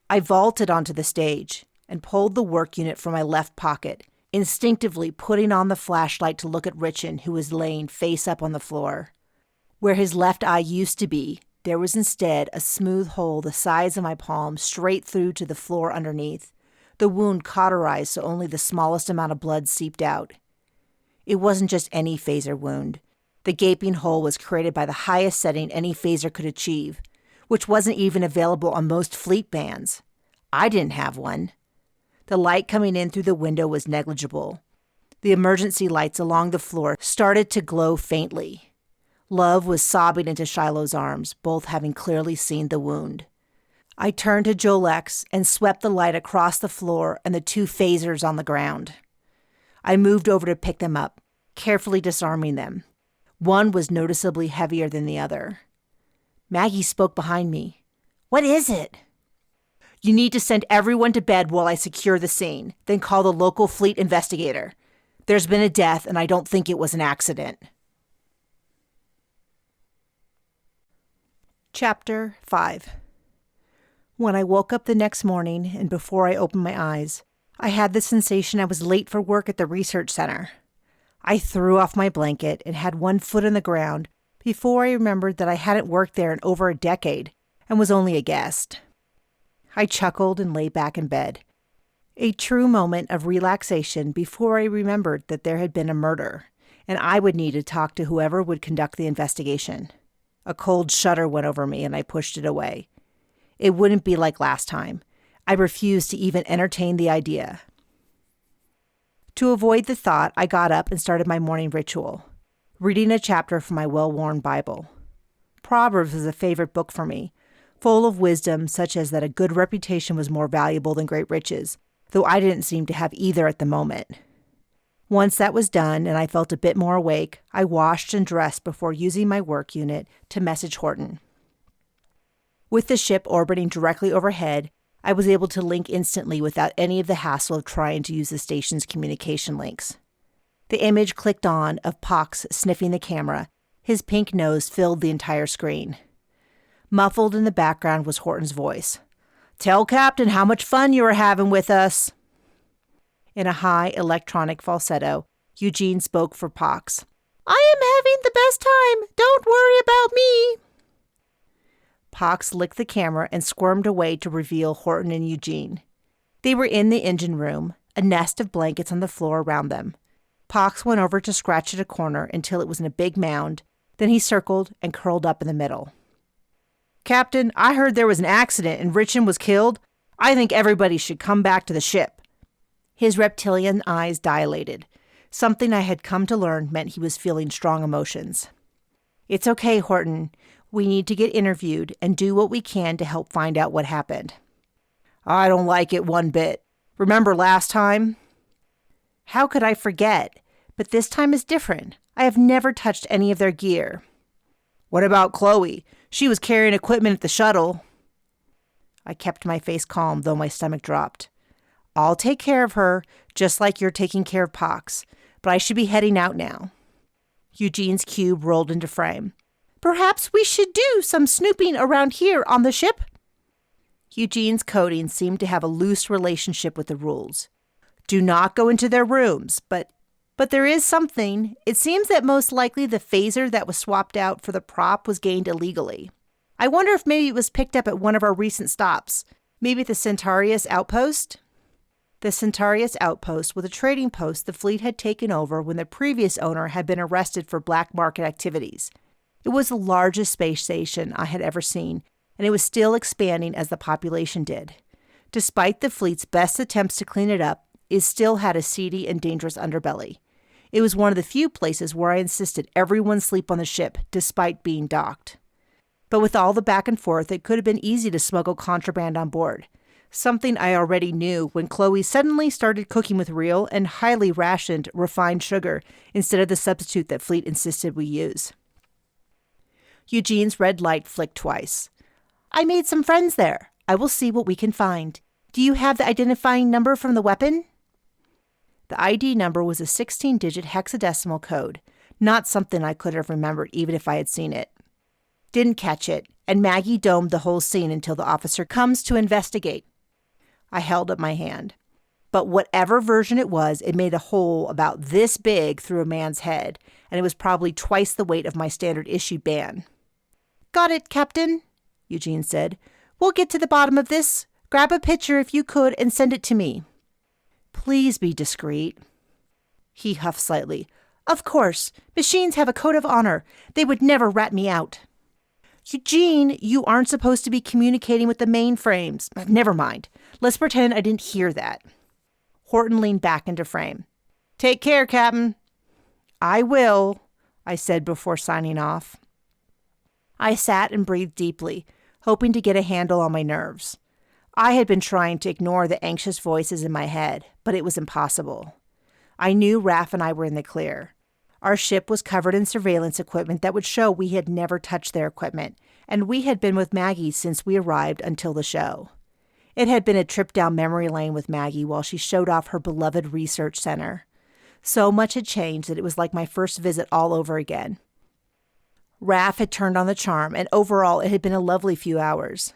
I vaulted onto the stage and pulled the work unit from my left pocket, instinctively putting on the flashlight to look at Richin, who was laying face up on the floor. Where his left eye used to be, there was instead a smooth hole the size of my palm straight through to the floor underneath, the wound cauterized so only the smallest amount of blood seeped out. It wasn't just any phaser wound. The gaping hole was created by the highest setting any phaser could achieve, which wasn't even available on most Fleet bands. I didn't have one. The light coming in through the window was negligible. The emergency lights along the floor started to glow faintly. Love was sobbing into Shiloh's arms, both having clearly seen the wound. I turned to Jolex and swept the light across the floor and the two phasers on the ground. I moved over to pick them up, carefully disarming them. One was noticeably heavier than the other. Maggie spoke behind me. What is it? You need to send everyone to bed while I secure the scene, then call the local Fleet investigator. There's been a death, and I don't think it was an accident. Chapter 5. When I woke up the next morning, and before I opened my eyes, I had the sensation I was late for work at the research center. I threw off my blanket and had one foot on the ground before I remembered that I hadn't worked there in over a decade and was only a guest. I chuckled and lay back in bed. A true moment of relaxation before I remembered that there had been a murder, and I would need to talk to whoever would conduct the investigation. A cold shudder went over me, and I pushed it away. It wouldn't be like last time. I refused to even entertain the idea. To avoid the thought, I got up and started my morning ritual, reading a chapter from my well-worn Bible. Proverbs is a favorite book for me, full of wisdom such as that a good reputation was more valuable than great riches, though I didn't seem to have either at the moment. Once that was done and I felt a bit more awake, I washed and dressed before using my work unit to message Horton. With the ship orbiting directly overhead, I was able to link instantly without any of the hassle of trying to use the station's communication links. The image clicked on of Pox sniffing the camera. His pink nose filled the entire screen. Muffled in the background was Horton's voice. "Tell Captain how much fun you are having with us." In a high electronic falsetto, Eugene spoke for Pox. "I am having the best time. Don't worry about me." Pox licked the camera and squirmed away to reveal Horton and Eugene. They were in the engine room, a nest of blankets on the floor around them. Pox went over to scratch at a corner until it was in a big mound, then he circled and curled up in the middle. "Captain, I heard there was an accident and Richard was killed. I think everybody should come back to the ship." His reptilian eyes dilated. Something I had come to learn meant he was feeling strong emotions. "It's okay, Horton. We need to get interviewed and do what we can to help find out what happened." "I don't like it one bit. Remember last time?" "How could I forget? But this time is different. I have never touched any of their gear." "What about Chloe? She was carrying equipment at the shuttle." I kept my face calm, though my stomach dropped. "I'll take care of her, just like you're taking care of Pox, but I should be heading out now." Eugene's cube rolled into frame. "Perhaps we should do some snooping around here on the ship?" Eugene's coding seemed to have a loose relationship with the rules. Do not go into their rooms, but there is something. It seems that most likely the phaser that was swapped out for the prop was gained illegally. I wonder if maybe it was picked up at one of our recent stops, maybe at the Centaurus outpost? The Centaurus outpost was a trading post the fleet had taken over when the previous owner had been arrested for black market activities. It was the largest space station I had ever seen, and it was still expanding as the population did. Despite the fleet's best attempts to clean it up, it still had a seedy and dangerous underbelly. It was one of the few places where I insisted everyone sleep on the ship, despite being docked. But with all the back and forth, it could have been easy to smuggle contraband on board. Something I already knew when Chloe suddenly started cooking with real and highly rationed refined sugar instead of the substitute that Fleet insisted we use. Eugene's red light flicked twice. "I made some friends there. I will see what we can find. Do you have the identifying number from the weapon?" The ID number was a 16-digit hexadecimal code, not something I could have remembered even if I had seen it. Didn't catch it, and Maggie domed the whole scene until the officer comes to investigate. I held up my hand. But whatever version it was, it made a hole about this big through a man's head, and it was probably twice the weight of my standard issue band. "Got it, Captain," Eugene said. "We'll get to the bottom of this. Grab a picture if you could and send it to me." "Please be discreet." He huffed slightly. "Of course. Machines have a code of honor. They would never rat me out." "Eugene, you aren't supposed to be communicating with the mainframes." "Never mind. Let's pretend I didn't hear that." Horton leaned back into frame. "Take care, Captain." "I will," I said before signing off. I sat and breathed deeply, hoping to get a handle on my nerves. I had been trying to ignore the anxious voices in my head, but it was impossible. I knew Raph and I were in the clear. Our ship was covered in surveillance equipment that would show we had never touched their equipment, and we had been with Maggie since we arrived until the show. It had been a trip down memory lane with Maggie while she showed off her beloved research center. So much had changed that it was like my first visit all over again. Raph had turned on the charm, and overall it had been a lovely few hours.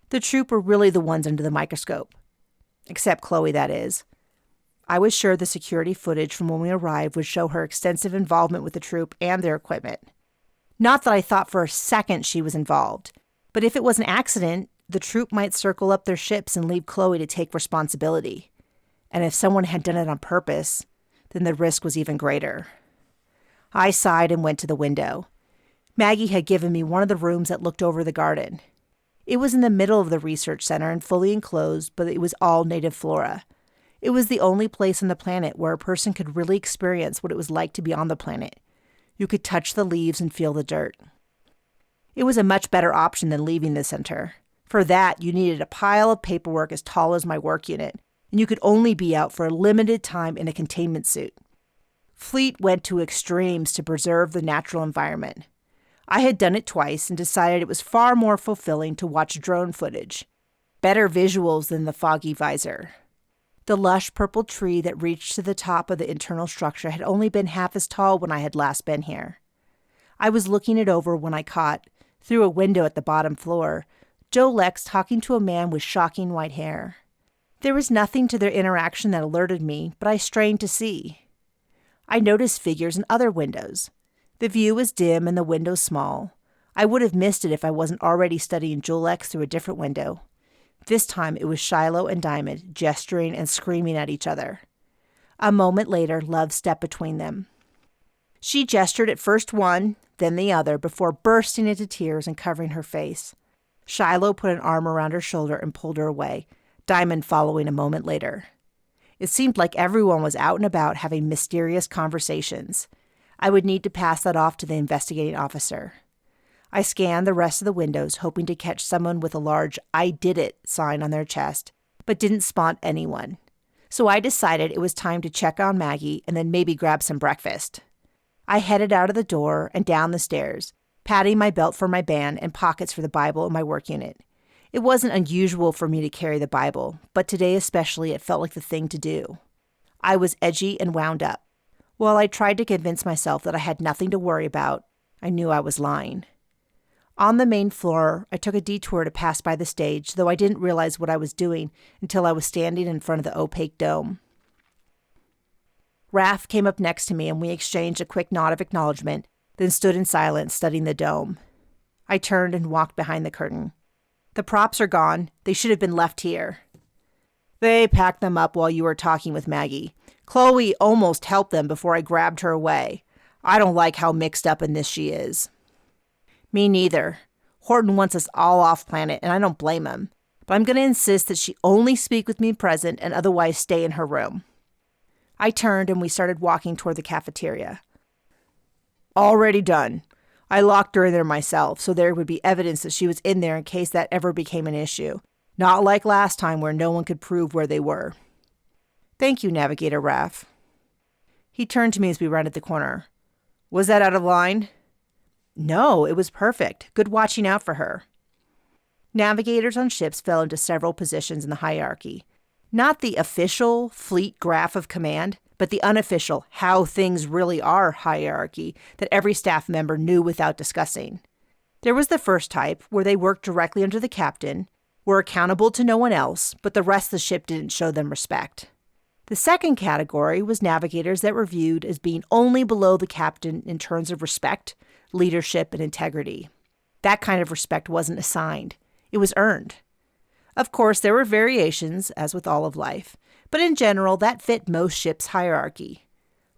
The Troupe were really the ones under the microscope. Except Chloe, that is. I was sure the security footage from when we arrived would show her extensive involvement with the Troupe and their equipment. Not that I thought for a second she was involved, but if it was an accident, the Troupe might circle up their ships and leave Chloe to take responsibility. And if someone had done it on purpose, then the risk was even greater. I sighed and went to the window. Maggie had given me one of the rooms that looked over the garden. It was in the middle of the research center and fully enclosed, but it was all native flora. It was the only place on the planet where a person could really experience what it was like to be on the planet. You could touch the leaves and feel the dirt. It was a much better option than leaving the center. For that, you needed a pile of paperwork as tall as my work unit, and you could only be out for a limited time in a containment suit. Fleet went to extremes to preserve the natural environment. I had done it twice and decided it was far more fulfilling to watch drone footage. Better visuals than the foggy visor. The lush purple tree that reached to the top of the internal structure had only been half as tall when I had last been here. I was looking it over when I caught, through a window at the bottom floor, Joe Lex talking to a man with shocking white hair. There was nothing to their interaction that alerted me, but I strained to see. I noticed figures in other windows. The view was dim and the window small. I would have missed it if I wasn't already studying Joe Lex through a different window. This time it was Shiloh and Diamond, gesturing and screaming at each other. A moment later, Love stepped between them. She gestured at first one, then the other, before bursting into tears and covering her face. Shiloh put an arm around her shoulder and pulled her away, Diamond following a moment later. It seemed like everyone was out and about having mysterious conversations. I would need to pass that off to the investigating officer. I scanned the rest of the windows, hoping to catch someone with a large "I did it" sign on their chest, but didn't spot anyone. So I decided it was time to check on Maggie and then maybe grab some breakfast. I headed out of the door and down the stairs, patting my belt for my band and pockets for the Bible in my work unit. It wasn't unusual for me to carry the Bible, but today especially it felt like the thing to do. I was edgy and wound up. While I tried to convince myself that I had nothing to worry about, I knew I was lying. On the main floor, I took a detour to pass by the stage, though I didn't realize what I was doing until I was standing in front of the opaque dome. Raph came up next to me and we exchanged a quick nod of acknowledgement, then stood in silence studying the dome. I turned and walked behind the curtain. The props are gone. They should have been left here. They packed them up while you were talking with Maggie. Chloe almost helped them before I grabbed her away. I don't like how mixed up in this she is. Me neither. Horton wants us all off planet, and I don't blame him. But I'm going to insist that she only speak with me present and otherwise stay in her room. I turned and we started walking toward the cafeteria. Already done. I locked her in there myself, so there would be evidence that she was in there in case that ever became an issue. Not like last time where no one could prove where they were. Thank you, Navigator Raph. He turned to me as we rounded the corner. Was that out of line? No, it was perfect. Good watching out for her. Navigators on ships fell into several positions in the hierarchy. Not the official fleet graph of command, but the unofficial how things really are hierarchy that every staff member knew without discussing. There was the first type, where they worked directly under the captain, were accountable to no one else, but the rest of the ship didn't show them respect. The second category was navigators that were viewed as being only below the captain in terms of respect, leadership, and integrity. That kind of respect wasn't assigned. It was earned. Of course, there were variations, as with all of life, but in general, that fit most ships' hierarchy.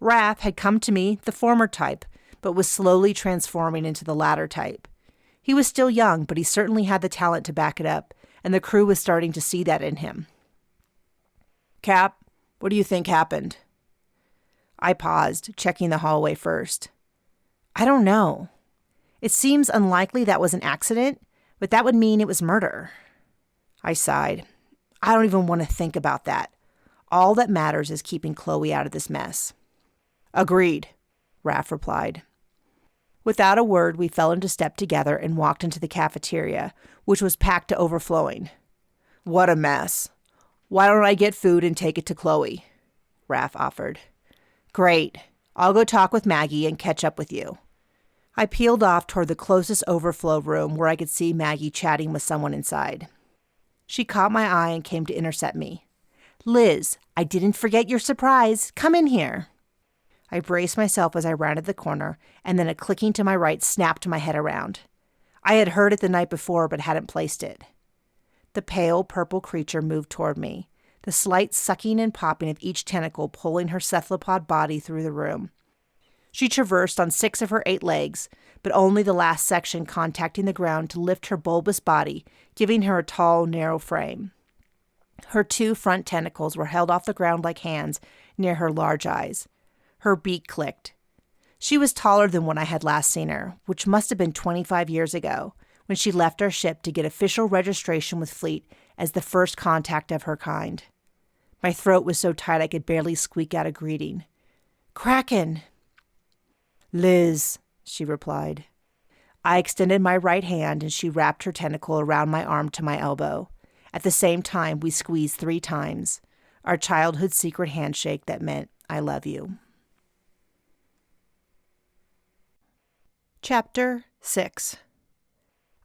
Raph had come to me, the former type, but was slowly transforming into the latter type. He was still young, but he certainly had the talent to back it up, and the crew was starting to see that in him. Cap, what do you think happened? I paused, checking the hallway first. I don't know. It seems unlikely that was an accident, but that would mean it was murder. I sighed. I don't even want to think about that. All that matters is keeping Chloe out of this mess. Agreed, Raph replied. Without a word, we fell into step together and walked into the cafeteria, which was packed to overflowing. What a mess. Why don't I get food and take it to Chloe? Raph offered. Great. I'll go talk with Maggie and catch up with you. I peeled off toward the closest overflow room where I could see Maggie chatting with someone inside. She caught my eye and came to intercept me. Liz, I didn't forget your surprise. Come in here. I braced myself as I rounded the corner, and then a clicking to my right snapped my head around. I had heard it the night before but hadn't placed it. The pale purple creature moved toward me, the slight sucking and popping of each tentacle pulling her cephalopod body through the room. She traversed on 6 of her 8 legs, but only the last section contacting the ground to lift her bulbous body, giving her a tall, narrow frame. Her 2 front tentacles were held off the ground like hands near her large eyes. Her beak clicked. She was taller than when I had last seen her, which must have been 25 years ago, when she left our ship to get official registration with Fleet as the first contact of her kind. My throat was so tight I could barely squeak out a greeting. Kraken! Liz, she replied. I extended my right hand and she wrapped her tentacle around my arm to my elbow. At the same time, we squeezed 3 times, our childhood secret handshake that meant, I love you. Chapter 6.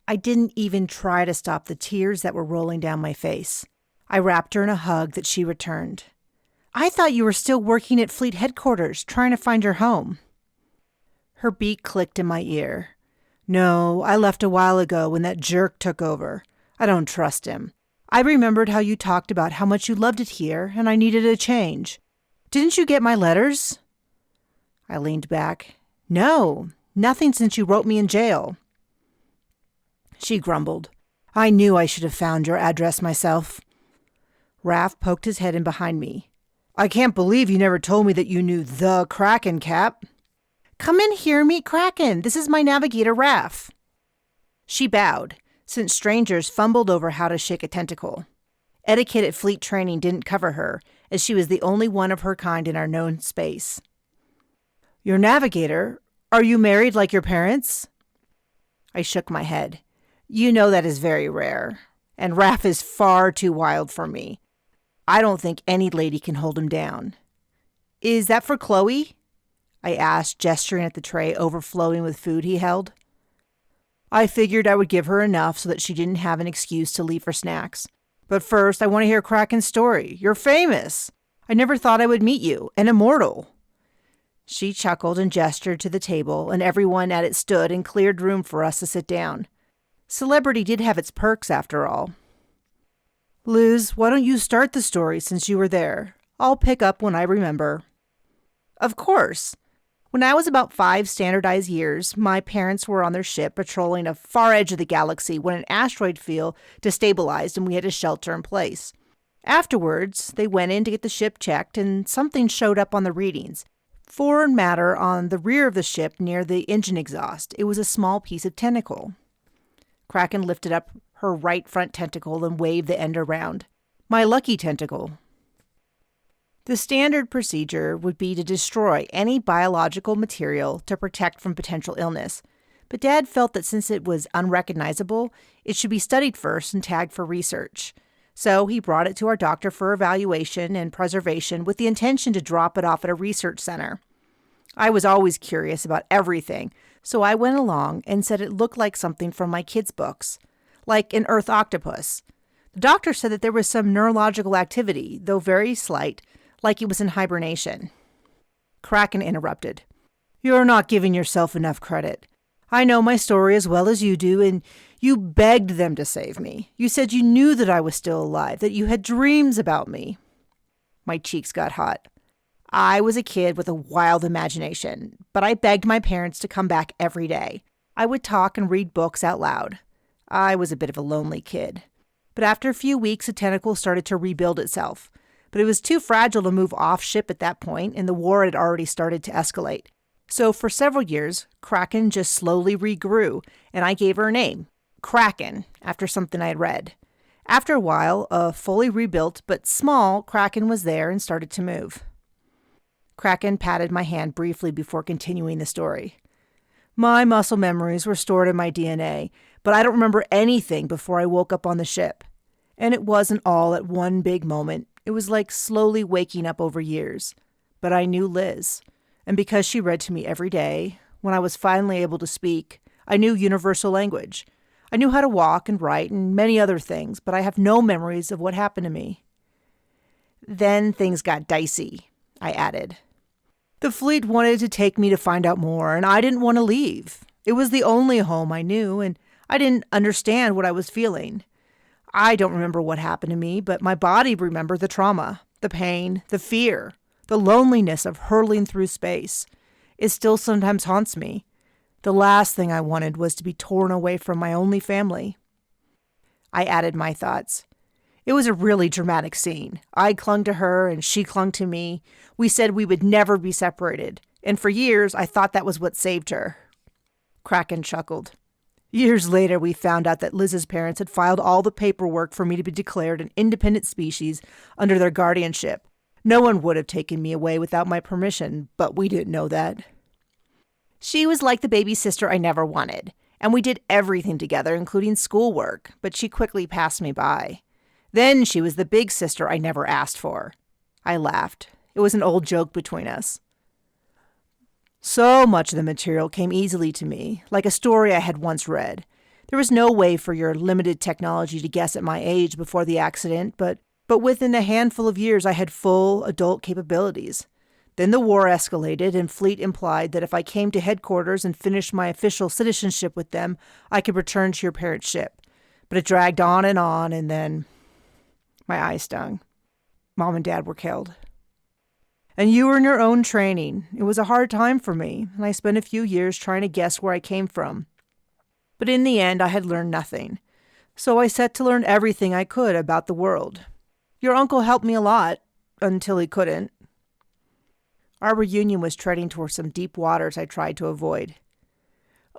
I didn't even try to stop the tears that were rolling down my face. I wrapped her in a hug that she returned. I thought you were still working at Fleet headquarters, trying to find your home. Her beak clicked in my ear. No, I left a while ago when that jerk took over. I don't trust him. I remembered how you talked about how much you loved it here, and I needed a change. Didn't you get my letters? I leaned back. No, nothing since you wrote me in jail. She grumbled. I knew I should have found your address myself. Raph poked his head in behind me. I can't believe you never told me that you knew the Kraken, Cap. Come in here, meet Kraken. This is my navigator, Raph. She bowed, since strangers fumbled over how to shake a tentacle. Etiquette at Fleet training didn't cover her, as she was the only one of her kind in our known space. Your navigator? Are you married like your parents? I shook my head. You know that is very rare, and Raph is far too wild for me. I don't think any lady can hold him down. Is that for Chloe? I asked, gesturing at the tray overflowing with food he held. I figured I would give her enough so that she didn't have an excuse to leave for snacks. But first, I want to hear Kraken's story. You're famous. I never thought I would meet you, an immortal. She chuckled and gestured to the table, and everyone at it stood and cleared room for us to sit down. Celebrity did have its perks, after all. Liz, why don't you start the story since you were there? I'll pick up when I remember. Of course. When I was about 5 standardized years, my parents were on their ship patrolling a far edge of the galaxy when an asteroid field destabilized and we had to shelter in place. Afterwards, they went in to get the ship checked and something showed up on the readings. Foreign matter on the rear of the ship near the engine exhaust. It was a small piece of tentacle. Kraken lifted up her right front tentacle and waved the end around. My lucky tentacle. The standard procedure would be to destroy any biological material to protect from potential illness, but Dad felt that since it was unrecognizable, it should be studied first and tagged for research. So he brought it to our doctor for evaluation and preservation with the intention to drop it off at a research center. I was always curious about everything, so I went along and said it looked like something from my kids' books, like an earth octopus. The doctor said that there was some neurological activity, though very slight, like it was in hibernation. Kraken interrupted. You're not giving yourself enough credit. I know my story as well as you do, and you begged them to save me. You said you knew that I was still alive, that you had dreams about me. My cheeks got hot. I was a kid with a wild imagination, but I begged my parents to come back every day. I would talk and read books out loud. I was a bit of a lonely kid. But after a few weeks, the tentacle started to rebuild itself. But it was too fragile to move off ship at that point, and the war had already started to escalate. So for several years, Kraken just slowly regrew, and I gave her a name, Kraken, after something I had read. After a while, a fully rebuilt but small Kraken was there and started to move. Kraken patted my hand briefly before continuing the story. My muscle memories were stored in my DNA, but I don't remember anything before I woke up on the ship. And it wasn't all at one big moment. It was like slowly waking up over years. But I knew Liz, and because she read to me every day, when I was finally able to speak, I knew universal language. I knew how to walk and write and many other things, but I have no memories of what happened to me. Then things got dicey, I added. The fleet wanted to take me to find out more, and I didn't want to leave. It was the only home I knew, and I didn't understand what I was feeling. I don't remember what happened to me, but my body remembered the trauma, the pain, the fear, the loneliness of hurtling through space. It still sometimes haunts me. The last thing I wanted was to be torn away from my only family. I added my thoughts. It was a really dramatic scene. I clung to her and she clung to me. We said we would never be separated, and for years I thought that was what saved her. Kraken chuckled. Years later, we found out that Liz's parents had filed all the paperwork for me to be declared an independent species under their guardianship. No one would have taken me away without my permission, but we didn't know that. She was like the baby sister I never wanted, and we did everything together, including schoolwork, but she quickly passed me by. Then she was the big sister I never asked for. I laughed. It was an old joke between us. So much of the material came easily to me, like a story I had once read. There was no way for your limited technology to guess at my age before the accident, but within a handful of years I had full adult capabilities. Then the war escalated, and Fleet implied that if I came to headquarters and finished my official citizenship with them, I could return to your parents' ship. But it dragged on, and then my eye stung. Mom and Dad were killed. And you were in your own training. It was a hard time for me, and I spent a few years trying to guess where I came from. But in the end, I had learned nothing. So I set to learn everything I could about the world. Your uncle helped me a lot, until he couldn't. Our reunion was treading toward some deep waters I tried to avoid.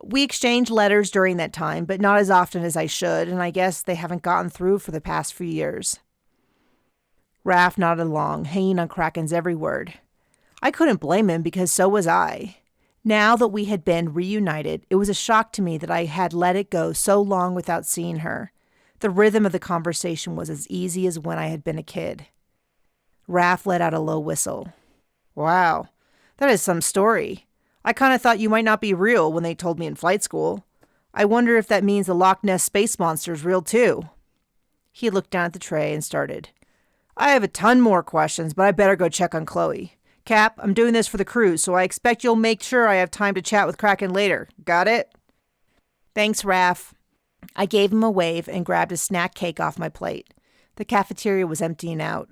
We exchanged letters during that time, but not as often as I should, and I guess they haven't gotten through for the past few years. Raph nodded along, hanging on Kraken's every word. I couldn't blame him because so was I. Now that we had been reunited, it was a shock to me that I had let it go so long without seeing her. The rhythm of the conversation was as easy as when I had been a kid. Raph let out a low whistle. Wow, that is some story. I kind of thought you might not be real when they told me in flight school. I wonder if that means the Loch Ness space monster is real too. He looked down at the tray and started. I have a ton more questions, but I better go check on Chloe. Cap, I'm doing this for the cruise, so I expect you'll make sure I have time to chat with Kraken later. Got it? Thanks, Raph. I gave him a wave and grabbed a snack cake off my plate. The cafeteria was emptying out.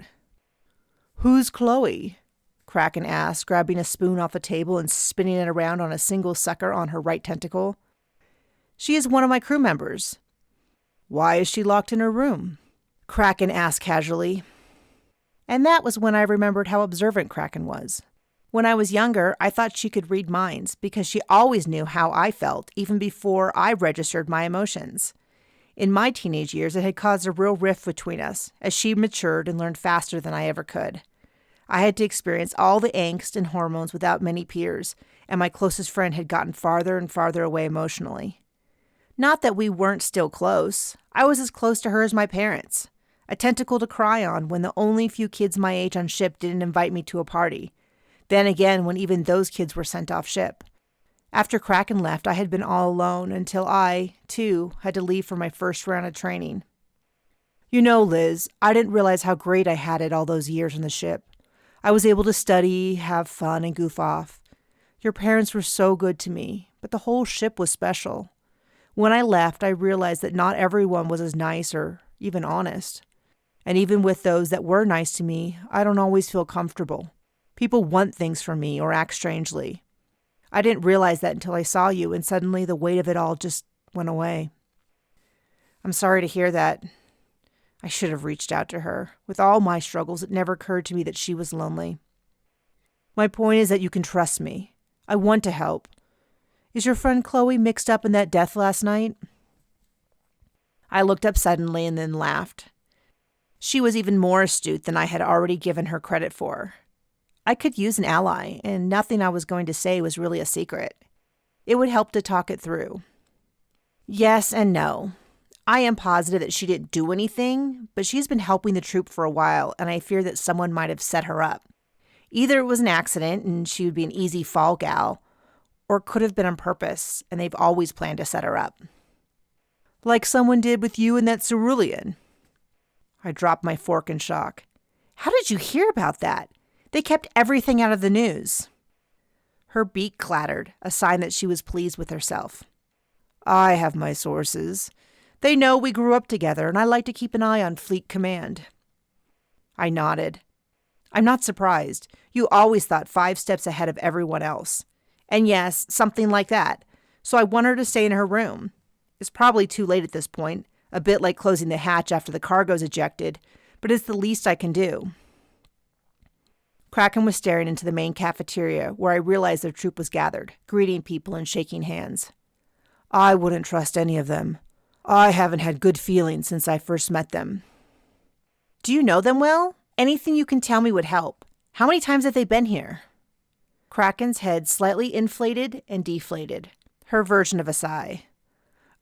Who's Chloe? Kraken asked, grabbing a spoon off a table and spinning it around on a single sucker on her right tentacle. She is one of my crew members. Why is she locked in her room? Kraken asked casually. And that was when I remembered how observant Kraken was. When I was younger, I thought she could read minds because she always knew how I felt, even before I registered my emotions. In my teenage years, it had caused a real rift between us, as she matured and learned faster than I ever could. I had to experience all the angst and hormones without many peers, and my closest friend had gotten farther and farther away emotionally. Not that we weren't still close. I was as close to her as my parents. A tentacle to cry on when the only few kids my age on ship didn't invite me to a party. Then again when even those kids were sent off ship. After Kraken left, I had been all alone until I, too, had to leave for my first round of training. You know, Liz, I didn't realize how great I had it all those years on the ship. I was able to study, have fun, and goof off. Your parents were so good to me, but the whole ship was special. When I left, I realized that not everyone was as nice or even honest. And even with those that were nice to me, I don't always feel comfortable. People want things from me or act strangely. I didn't realize that until I saw you, and suddenly the weight of it all just went away. I'm sorry to hear that. I should have reached out to her. With all my struggles, it never occurred to me that she was lonely. My point is that you can trust me. I want to help. Is your friend Chloe mixed up in that death last night? I looked up suddenly and then laughed. She was even more astute than I had already given her credit for. I could use an ally, and nothing I was going to say was really a secret. It would help to talk it through. Yes and no. I am positive that she didn't do anything, but she's been helping the troupe for a while, and I fear that someone might have set her up. Either it was an accident and she would be an easy fall gal, or it could have been on purpose, and they've always planned to set her up. Like someone did with you and that cerulean. I dropped my fork in shock. How did you hear about that? They kept everything out of the news. Her beak clattered, a sign that she was pleased with herself. I have my sources. They know we grew up together, and I like to keep an eye on Fleet Command. I nodded. I'm not surprised. You always thought 5 steps ahead of everyone else. And yes, something like that. So I want her to stay in her room. It's probably too late at this point, a bit like closing the hatch after the cargo's ejected, but it's the least I can do. Kraken was staring into the main cafeteria, where I realized their troop was gathered, greeting people and shaking hands. I wouldn't trust any of them. I haven't had good feelings since I first met them. Do you know them well? Anything you can tell me would help. How many times have they been here? Kraken's head slightly inflated and deflated, her version of a sigh.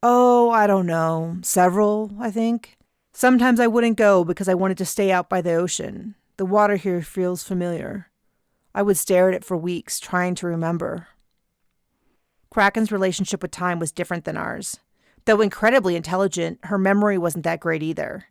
Oh, I don't know. Several, I think. Sometimes I wouldn't go because I wanted to stay out by the ocean. The water here feels familiar. I would stare at it for weeks, trying to remember. Kraken's relationship with time was different than ours. Though incredibly intelligent, her memory wasn't that great either.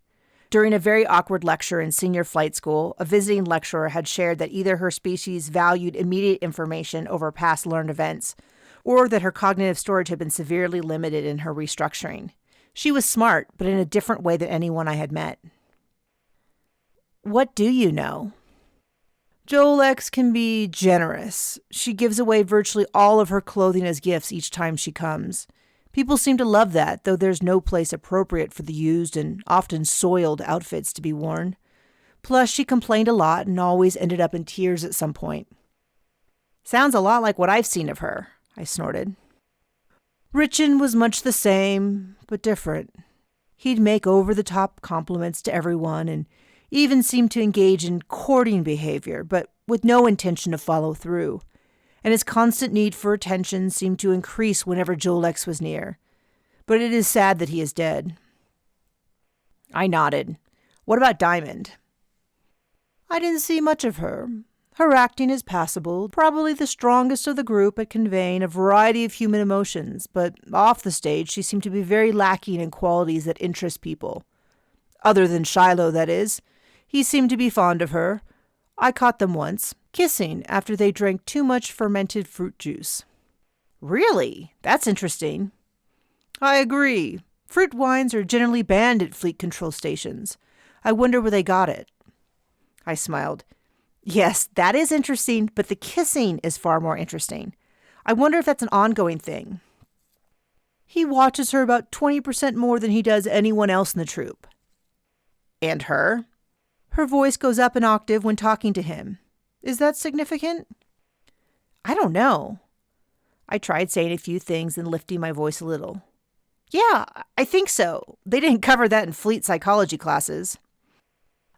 During a very awkward lecture in senior flight school, a visiting lecturer had shared that either her species valued immediate information over past learned events, or that her cognitive storage had been severely limited in her restructuring. She was smart, but in a different way than anyone I had met. What do you know? Jolex can be generous. She gives away virtually all of her clothing as gifts each time she comes. People seem to love that, though there's no place appropriate for the used and often soiled outfits to be worn. Plus, she complained a lot and always ended up in tears at some point. Sounds a lot like what I've seen of her, I snorted. Richin was much the same, but different. He'd make over-the-top compliments to everyone and even seemed to engage in courting behavior, but with no intention to follow through. And his constant need for attention seemed to increase whenever Jolex was near. But it is sad that he is dead. I nodded. What about Diamond? I didn't see much of her. Her acting is passable, probably the strongest of the group at conveying a variety of human emotions, but off the stage she seemed to be very lacking in qualities that interest people. Other than Shiloh, that is. He seemed to be fond of her. I caught them once, kissing after they drank too much fermented fruit juice. Really? That's interesting. I agree. Fruit wines are generally banned at fleet control stations. I wonder where they got it. I smiled. Yes, that is interesting, but the kissing is far more interesting. I wonder if that's an ongoing thing. He watches her about 20% more than he does anyone else in the troupe. And her? Her voice goes up an octave when talking to him. Is that significant? I don't know. I tried saying a few things and lifting my voice a little. Yeah, I think so. They didn't cover that in fleet psychology classes.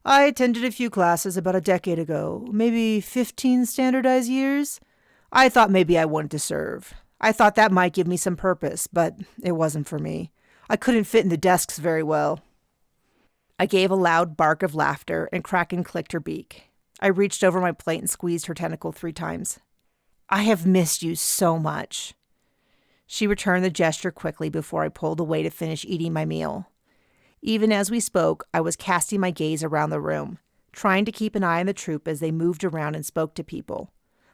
I attended a few classes about a decade ago, maybe 15 standardized years. I thought maybe I wanted to serve. I thought that might give me some purpose, but it wasn't for me. I couldn't fit in the desks very well. I gave a loud bark of laughter, and Kraken clicked her beak. I reached over my plate and squeezed her tentacle 3 times. I have missed you so much. She returned the gesture quickly before I pulled away to finish eating my meal. Even as we spoke, I was casting my gaze around the room, trying to keep an eye on the troupe as they moved around and spoke to people.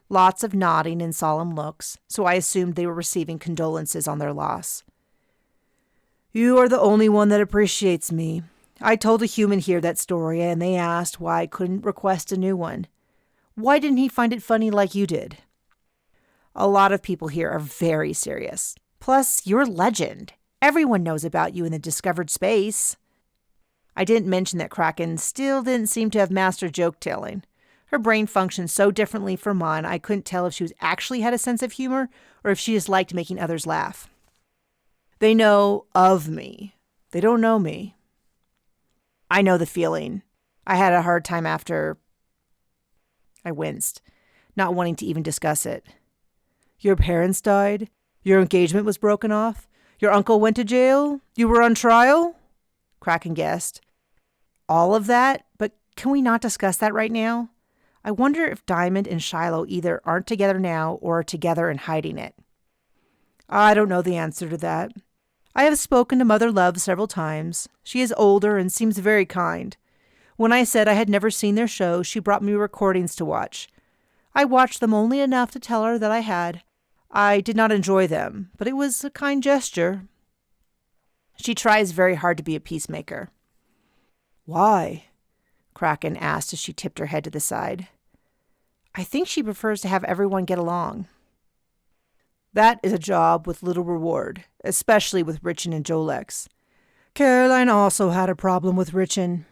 Lots of nodding and solemn looks, so I assumed they were receiving condolences on their loss. You are the only one that appreciates me. I told a human here that story, and they asked why I couldn't request a new one. Why didn't he find it funny like you did? A lot of people here are very serious. Plus, you're a legend. Everyone knows about you in the discovered space. I didn't mention that Kraken still didn't seem to have mastered joke-telling. Her brain functioned so differently from mine, I couldn't tell if she actually had a sense of humor or if she just liked making others laugh. They know of me. They don't know me. I know the feeling. I had a hard time after... I winced, not wanting to even discuss it. Your parents died? Your engagement was broken off? Your uncle went to jail? You were on trial? Kraken guessed. All of that? But can we not discuss that right now? I wonder if Diamond and Shiloh either aren't together now or are together and hiding it. I don't know the answer to that. I have spoken to Mother Love several times. She is older and seems very kind. When I said I had never seen their show, she brought me recordings to watch. I watched them only enough to tell her that I had. I did not enjoy them, but it was a kind gesture. She tries very hard to be a peacemaker. Why? Kraken asked as she tipped her head to the side. I think she prefers to have everyone get along. That is a job with little reward, especially with Richin and Jolex. Caroline also had a problem with Richin.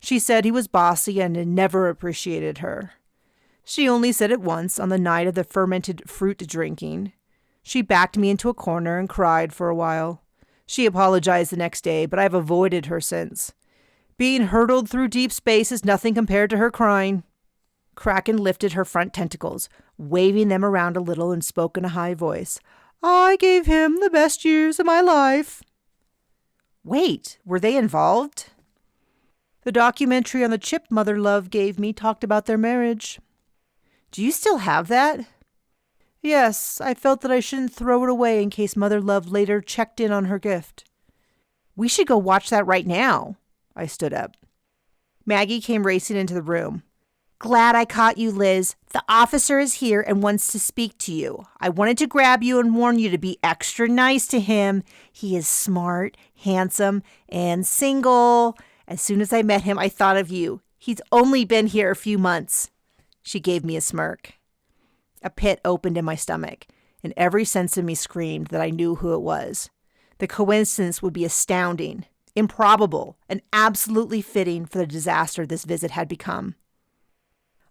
She said he was bossy and had never appreciated her. She only said it once on the night of the fermented fruit drinking. She backed me into a corner and cried for a while. She apologized the next day, but I've avoided her since. Being hurtled through deep space is nothing compared to her crying. Kraken lifted her front tentacles, waving them around a little, and spoke in a high voice. I gave him the best years of my life. Wait, were they involved? The documentary on the chip Mother Love gave me talked about their marriage. Do you still have that? Yes, I felt that I shouldn't throw it away in case Mother Love later checked in on her gift. We should go watch that right now. I stood up. Maggie came racing into the room. Glad I caught you, Liz. The officer is here and wants to speak to you. I wanted to grab you and warn you to be extra nice to him. He is smart, handsome, and single. As soon as I met him, I thought of you. He's only been here a few months. She gave me a smirk. A pit opened in my stomach, and every sense of me screamed that I knew who it was. The coincidence would be astounding, improbable, and absolutely fitting for the disaster this visit had become.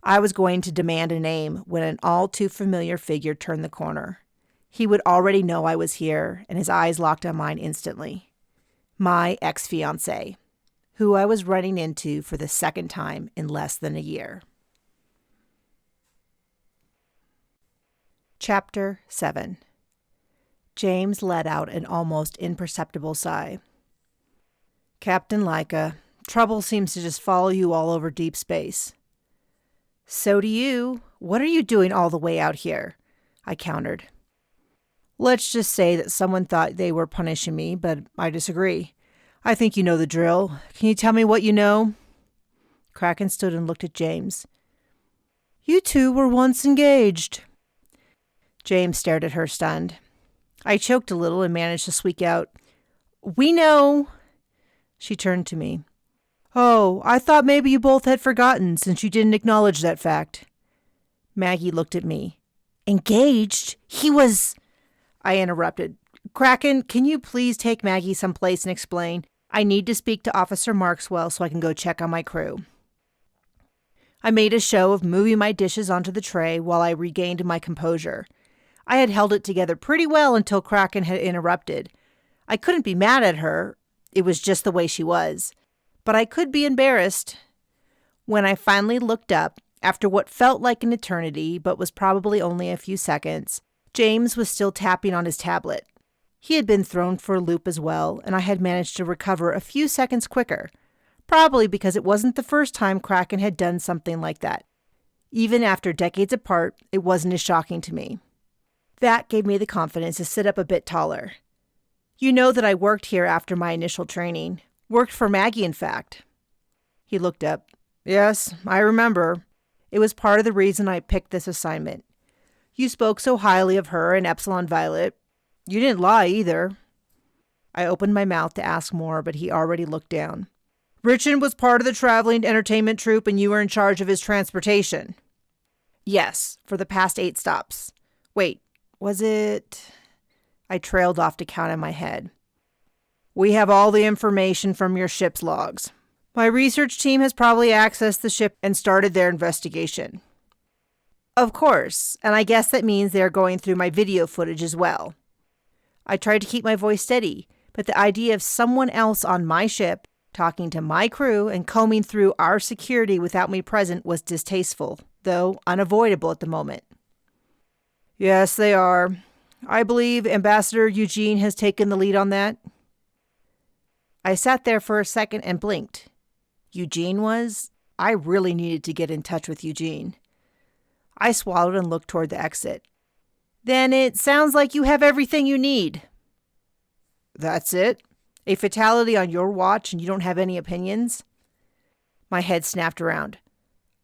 I was going to demand a name when an all-too-familiar figure turned the corner. He would already know I was here, and his eyes locked on mine instantly. My ex-fiancé, who I was running into for the second time in less than a year. Chapter 7. James let out an almost imperceptible sigh. Captain Laika, trouble seems to just follow you all over deep space. So do you. What are you doing all the way out here? I countered. Let's just say that someone thought they were punishing me, but I disagree. I think you know the drill. Can you tell me what you know? Kraken stood and looked at James. You two were once engaged. James stared at her, stunned. I choked a little and managed to squeak out, We know. She turned to me. Oh, I thought maybe you both had forgotten since you didn't acknowledge that fact. Maggie looked at me. Engaged? He was... I interrupted. Kraken, can you please take Maggie someplace and explain? I need to speak to Officer Markswell so I can go check on my crew. I made a show of moving my dishes onto the tray while I regained my composure. I had held it together pretty well until Kraken had interrupted. I couldn't be mad at her. It was just the way she was. But I could be embarrassed. When I finally looked up, after what felt like an eternity, but was probably only a few seconds, James was still tapping on his tablet. He had been thrown for a loop as well, and I had managed to recover a few seconds quicker, probably because it wasn't the first time Kraken had done something like that. Even after decades apart, it wasn't as shocking to me. That gave me the confidence to sit up a bit taller. You know that I worked here after my initial training. Worked for Maggie, in fact. He looked up. Yes, I remember. It was part of the reason I picked this assignment. You spoke so highly of her and Epsilon Violet. You didn't lie either. I opened my mouth to ask more, but he already looked down. Richin was part of the traveling entertainment troupe and you were in charge of his transportation. Yes, for the past 8 stops. Wait, was it... I trailed off to count in my head. We have all the information from your ship's logs. My research team has probably accessed the ship and started their investigation. Of course, and I guess that means they're going through my video footage as well. I tried to keep my voice steady, but the idea of someone else on my ship, talking to my crew and combing through our security without me present was distasteful, though unavoidable at the moment. Yes, they are. I believe Ambassador Eugene has taken the lead on that. I sat there for a second and blinked. Eugene was? I really needed to get in touch with Eugene. I swallowed and looked toward the exit. Then it sounds like you have everything you need. That's it? A fatality on your watch and you don't have any opinions? My head snapped around.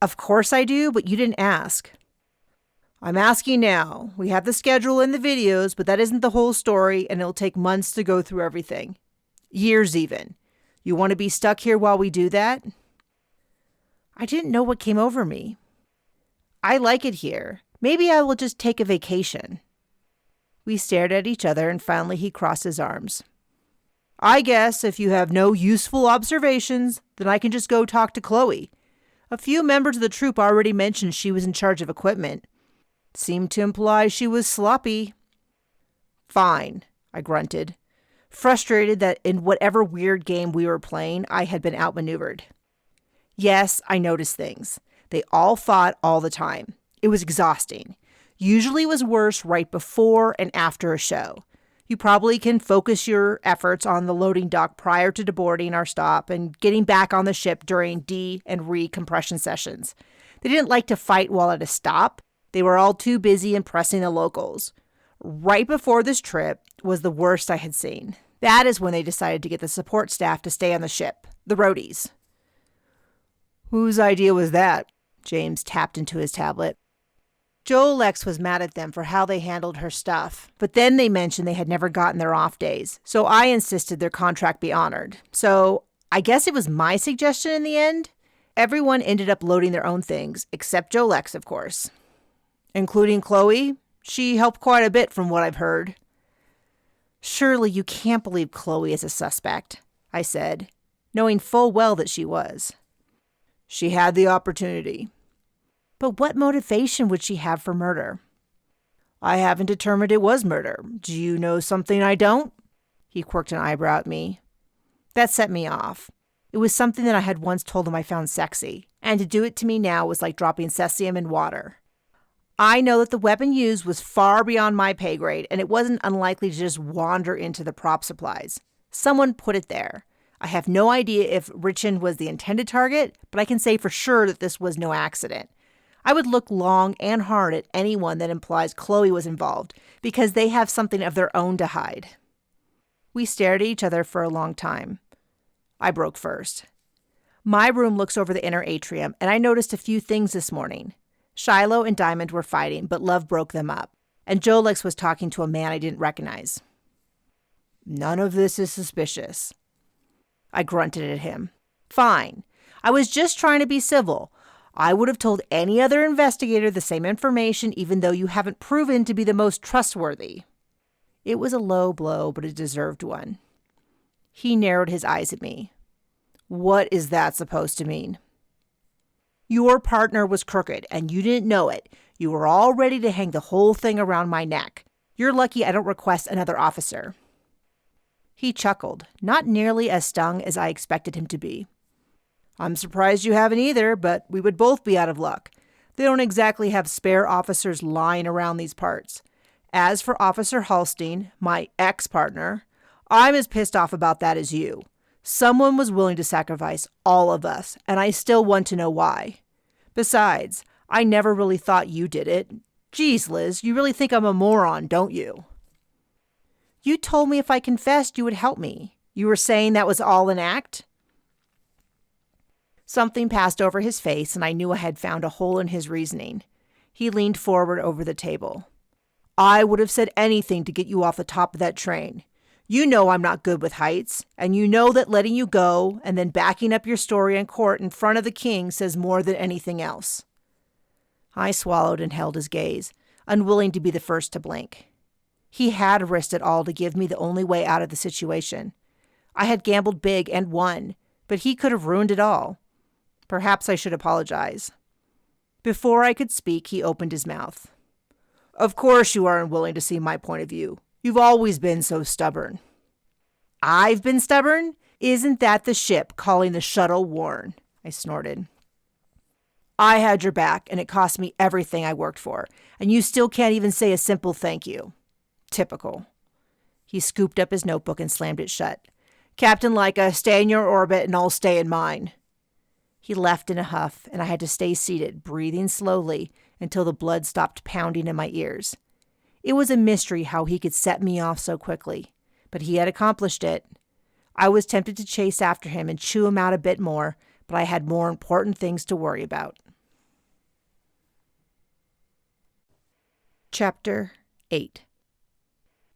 Of course I do, but you didn't ask. I'm asking now. We have the schedule and the videos, but that isn't the whole story, and it'll take months to go through everything. Years even. You want to be stuck here while we do that? I didn't know what came over me. I like it here. Maybe I will just take a vacation. We stared at each other, and finally he crossed his arms. I guess if you have no useful observations, then I can just go talk to Chloe. A few members of the troupe already mentioned she was in charge of equipment. Seemed to imply she was sloppy. Fine, I grunted, frustrated that in whatever weird game we were playing, I had been outmaneuvered. Yes, I noticed things. They all fought all the time. It was exhausting. Usually it was worse right before and after a show. You probably can focus your efforts on the loading dock prior to deboarding our stop and getting back on the ship during de- and recompression sessions. They didn't like to fight while at a stop. They were all too busy impressing the locals. Right before this trip was the worst I had seen. That is when they decided to get the support staff to stay on the ship, the roadies. Whose idea was that? James tapped into his tablet. Joe Lex was mad at them for how they handled her stuff, but then they mentioned they had never gotten their off days, so I insisted their contract be honored. So I guess it was my suggestion in the end. Everyone ended up loading their own things, except Joe Lex, of course. Including Chloe? She helped quite a bit from what I've heard. Surely you can't believe Chloe is a suspect, I said, knowing full well that she was. She had the opportunity. But what motivation would she have for murder? I haven't determined it was murder. Do you know something I don't? He quirked an eyebrow at me. That set me off. It was something that I had once told him I found sexy, and to do it to me now was like dropping cesium in water. I know that the weapon used was far beyond my pay grade, and it wasn't unlikely to just wander into the prop supplies. Someone put it there. I have no idea if Richin was the intended target, but I can say for sure that this was no accident. I would look long and hard at anyone that implies Chloe was involved, because they have something of their own to hide. We stared at each other for a long time. I broke first. My room looks over the inner atrium, and I noticed a few things this morning. Shiloh and Diamond were fighting, but love broke them up, and Jolex was talking to a man I didn't recognize. None of this is suspicious. I grunted at him. Fine. I was just trying to be civil. I would have told any other investigator the same information, even though you haven't proven to be the most trustworthy. It was a low blow, but a deserved one. He narrowed his eyes at me. What is that supposed to mean? Your partner was crooked, and you didn't know it. You were all ready to hang the whole thing around my neck. You're lucky I don't request another officer. He chuckled, not nearly as stung as I expected him to be. I'm surprised you haven't either, but we would both be out of luck. They don't exactly have spare officers lying around these parts. As for Officer Halstein, my ex-partner, I'm as pissed off about that as you. Someone was willing to sacrifice all of us, and I still want to know why. Besides, I never really thought you did it. Geez, Liz, you really think I'm a moron, don't you? You told me if I confessed, you would help me. You were saying that was all an act? Something passed over his face, and I knew I had found a hole in his reasoning. He leaned forward over the table. I would have said anything to get you off the top of that train. You know I'm not good with heights, and you know that letting you go and then backing up your story in court in front of the king says more than anything else. I swallowed and held his gaze, unwilling to be the first to blink. He had risked it all to give me the only way out of the situation. I had gambled big and won, but he could have ruined it all. Perhaps I should apologize. Before I could speak, he opened his mouth. Of course you are unwilling to see my point of view. You've always been so stubborn. I've been stubborn? Isn't that the ship calling the shuttle worn? I snorted. I had your back, and it cost me everything I worked for, and you still can't even say a simple thank you. Typical. He scooped up his notebook and slammed it shut. Captain Laika, stay in your orbit, and I'll stay in mine. He left in a huff, and I had to stay seated, breathing slowly, until the blood stopped pounding in my ears. It was a mystery how he could set me off so quickly, but he had accomplished it. I was tempted to chase after him and chew him out a bit more, but I had more important things to worry about. Chapter 8.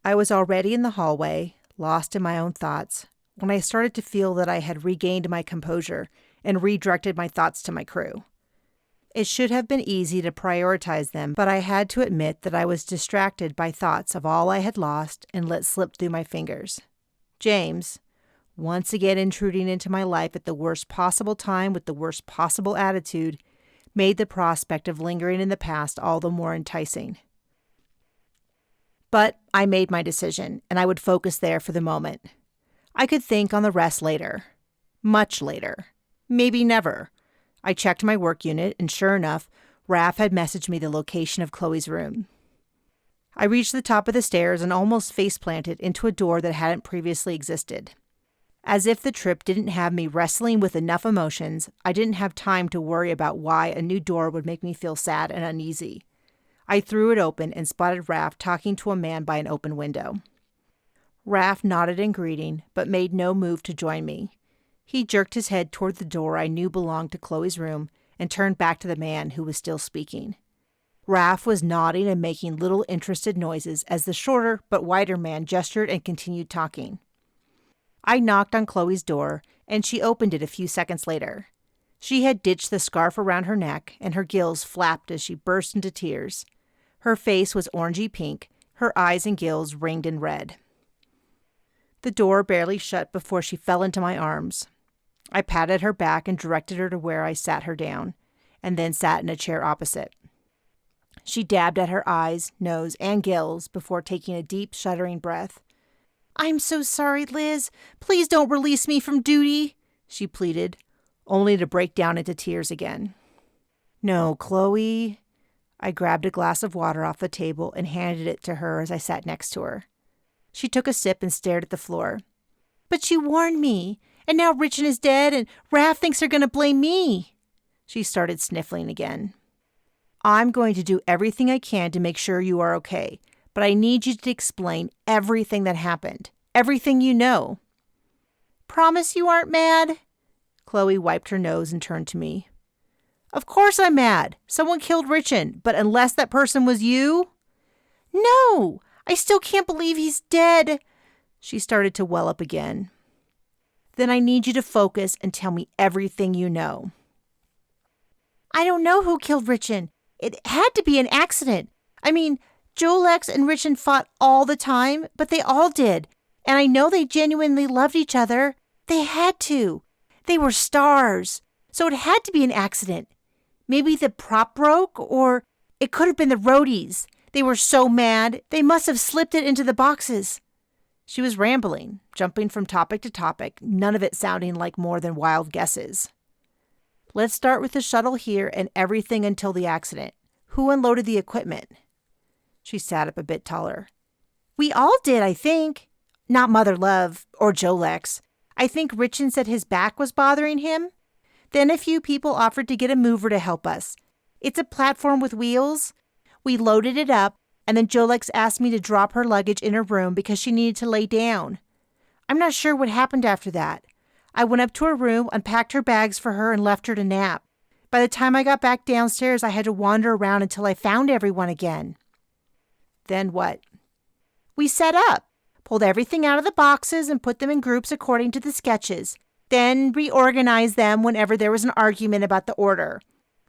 I was already in the hallway, lost in my own thoughts, when I started to feel that I had regained my composure and redirected my thoughts to my crew. It should have been easy to prioritize them, but I had to admit that I was distracted by thoughts of all I had lost and let slip through my fingers. James, once again intruding into my life at the worst possible time with the worst possible attitude, made the prospect of lingering in the past all the more enticing. But I made my decision, and I would focus there for the moment. I could think on the rest later. Much later. Maybe never. I checked my work unit, and sure enough, Raph had messaged me the location of Chloe's room. I reached the top of the stairs and almost face-planted into a door that hadn't previously existed. As if the trip didn't have me wrestling with enough emotions, I didn't have time to worry about why a new door would make me feel sad and uneasy. I threw it open and spotted Raph talking to a man by an open window. Raph nodded in greeting, but made no move to join me. He jerked his head toward the door I knew belonged to Chloe's room and turned back to the man who was still speaking. Raph was nodding and making little interested noises as the shorter but wider man gestured and continued talking. I knocked on Chloe's door, and she opened it a few seconds later. She had ditched the scarf around her neck, and her gills flapped as she burst into tears. Her face was orangey pink, her eyes and gills ringed in red. The door barely shut before she fell into my arms. I patted her back and directed her to where I sat her down, and then sat in a chair opposite. She dabbed at her eyes, nose, and gills before taking a deep, shuddering breath. "I'm so sorry, Liz. Please don't release me from duty," she pleaded, only to break down into tears again. "No, Chloe." I grabbed a glass of water off the table and handed it to her as I sat next to her. She took a sip and stared at the floor. "But you warned me, and now Richard is dead, and Raph thinks they're going to blame me." She started sniffling again. "I'm going to do everything I can to make sure you are okay, but I need you to explain everything that happened, everything you know." "Promise you aren't mad?" Chloe wiped her nose and turned to me. "Of course I'm mad. Someone killed Richard, but unless that person was you?" "No, I still can't believe he's dead." She started to well up again. "Then I need you to focus and tell me everything you know." "I don't know who killed Richard. It had to be an accident. I mean, Jolex and Richard fought all the time, but they all did. And I know they genuinely loved each other. They had to. They were stars. So it had to be an accident. Maybe the prop broke, or it could have been the roadies. They were so mad, they must have slipped it into the boxes." She was rambling, jumping from topic to topic, none of it sounding like more than wild guesses. "Let's start with the shuttle here and everything until the accident. Who unloaded the equipment?" She sat up a bit taller. "We all did, I think. Not Mother Love or Jolex. I think Richard said his back was bothering him. Then a few people offered to get a mover to help us. It's a platform with wheels. We loaded it up, and then Jolex asked me to drop her luggage in her room because she needed to lay down. I'm not sure what happened after that. I went up to her room, unpacked her bags for her, and left her to nap. By the time I got back downstairs, I had to wander around until I found everyone again." "Then what?" "We set up, pulled everything out of the boxes and put them in groups according to the sketches, then reorganized them whenever there was an argument about the order.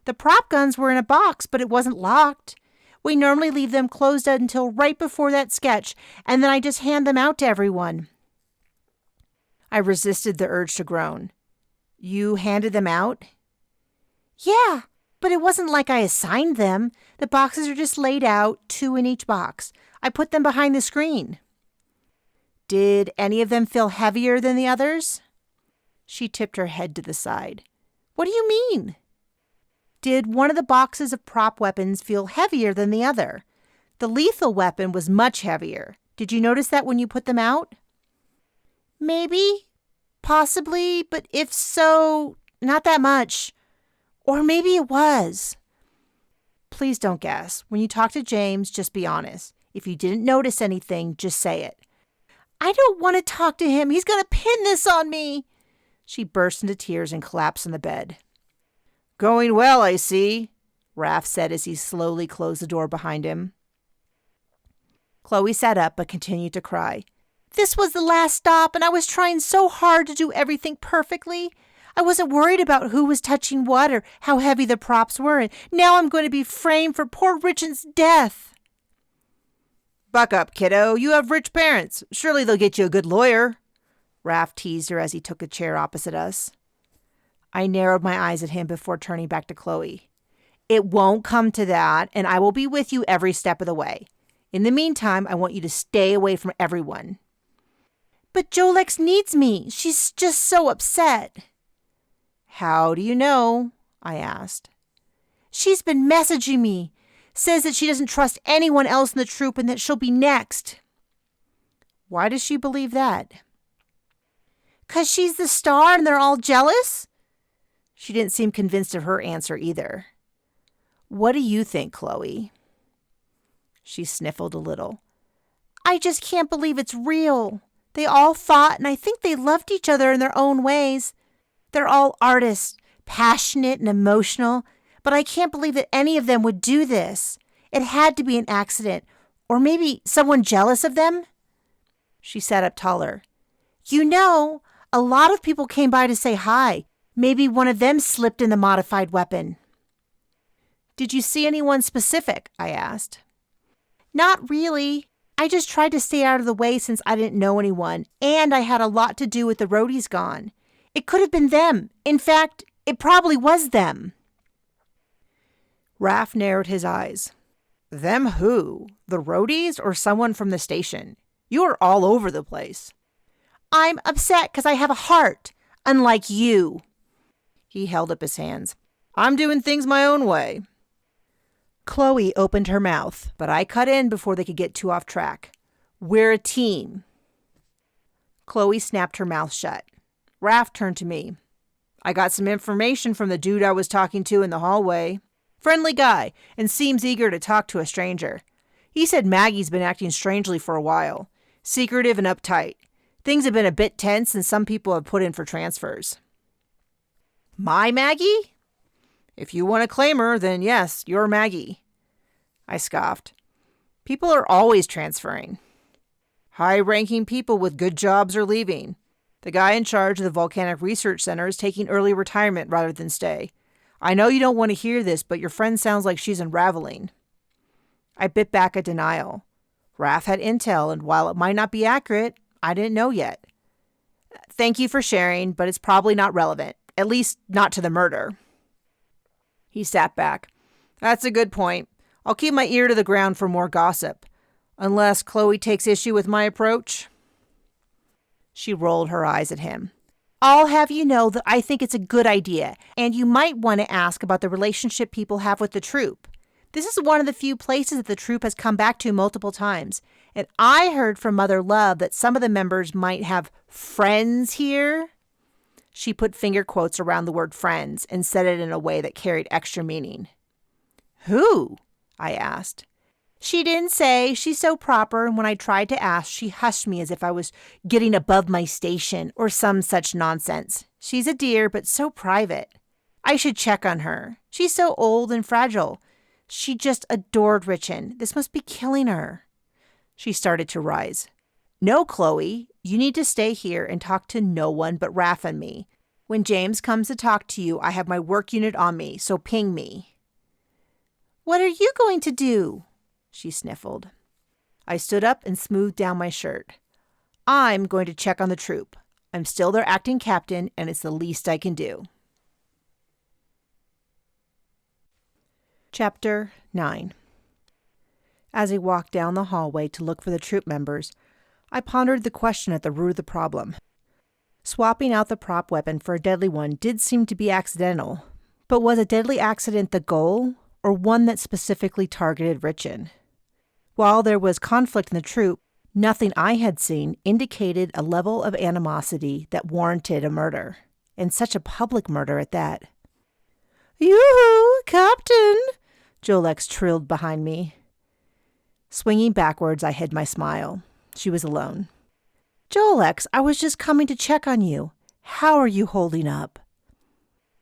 The prop guns were in a box, but it wasn't locked. We normally leave them closed until right before that sketch, and then I just hand them out to everyone." I resisted the urge to groan. "You handed them out?" "Yeah, but it wasn't like I assigned them. The boxes are just laid out, 2 in each box. I put them behind the screen." "Did any of them feel heavier than the others?" She tipped her head to the side. "What do you mean?" "Did one of the boxes of prop weapons feel heavier than the other? The lethal weapon was much heavier. Did you notice that when you put them out?" "Maybe. Possibly. But if so, not that much. Or maybe it was." Please don't guess. When you talk to James, just be honest. If you didn't notice anything, just say it. I don't want to talk to him. He's going to pin this on me. She burst into tears and collapsed on the bed. Going well, I see, Raph said as he slowly closed the door behind him. Chloe sat up but continued to cry. This was the last stop, and I was trying so hard to do everything perfectly. I wasn't worried about who was touching what or how heavy the props were, and now I'm going to be framed for poor Richard's death. Buck up, kiddo. You have rich parents. Surely they'll get you a good lawyer, Raph teased her as he took a chair opposite us. I narrowed my eyes at him before turning back to Chloe. It won't come to that, and I will be with you every step of the way. In the meantime, I want you to stay away from everyone. But Jolex needs me. She's just so upset. How do you know? I asked. She's been messaging me. Says that she doesn't trust anyone else in the troupe and that she'll be next. Why does she believe that? 'Cause she's the star and they're all jealous? She didn't seem convinced of her answer either. What do you think, Chloe? She sniffled a little. I just can't believe it's real. They all fought, and I think they loved each other in their own ways. They're all artists, passionate and emotional, but I can't believe that any of them would do this. It had to be an accident, or maybe someone jealous of them. She sat up taller. You know, a lot of people came by to say hi. Maybe one of them slipped in the modified weapon. Did you see anyone specific? I asked. Not really. I just tried to stay out of the way since I didn't know anyone, and I had a lot to do with the roadies gone. It could have been them. In fact, it probably was them. Raph narrowed his eyes. Them who? The roadies or someone from the station? You are all over the place. I'm upset because I have a heart, unlike you. He held up his hands. I'm doing things my own way. Chloe opened her mouth, but I cut in before they could get too off track. We're a team. Chloe snapped her mouth shut. Raph turned to me. I got some information from the dude I was talking to in the hallway. Friendly guy, and seems eager to talk to a stranger. He said Maggie's been acting strangely for a while. Secretive and uptight. Things have been a bit tense and some people have put in for transfers. My Maggie? If you want to claim her, then yes, you're Maggie. I scoffed. People are always transferring. High-ranking people with good jobs are leaving. The guy in charge of the Volcanic Research Center is taking early retirement rather than stay. I know you don't want to hear this, but your friend sounds like she's unraveling. I bit back a denial. Raph had intel, and while it might not be accurate, I didn't know yet. Thank you for sharing, but it's probably not relevant. At least not to the murder. He sat back. That's a good point. I'll keep my ear to the ground for more gossip. Unless Chloe takes issue with my approach. She rolled her eyes at him. I'll have you know that I think it's a good idea, and you might want to ask about the relationship people have with the troupe. This is one of the few places that the troupe has come back to multiple times, and I heard from Mother Love that some of the members might have friends here. She put finger quotes around the word friends and said it in a way that carried extra meaning. Who? I asked. She didn't say. She's so proper, and when I tried to ask, she hushed me as if I was getting above my station or some such nonsense. She's a dear, but so private. I should check on her. She's so old and fragile. She just adored Richin. This must be killing her. She started to rise. No, Chloe, you need to stay here and talk to no one but Raph and me. When James comes to talk to you, I have my work unit on me, so ping me. What are you going to do? She sniffled. I stood up and smoothed down my shirt. I'm going to check on the troupe. I'm still their acting captain, and it's the least I can do. Chapter 9. As I walked down the hallway to look for the troupe members, I pondered the question at the root of the problem. Swapping out the prop weapon for a deadly one did seem to be accidental, but was a deadly accident the goal, or one that specifically targeted Richin? While there was conflict in the troupe, nothing I had seen indicated a level of animosity that warranted a murder, and such a public murder at that. Yoo-hoo, Captain! Jolex trilled behind me. Swinging backwards, I hid my smile. She was alone. Jolex, I was just coming to check on you. How are you holding up?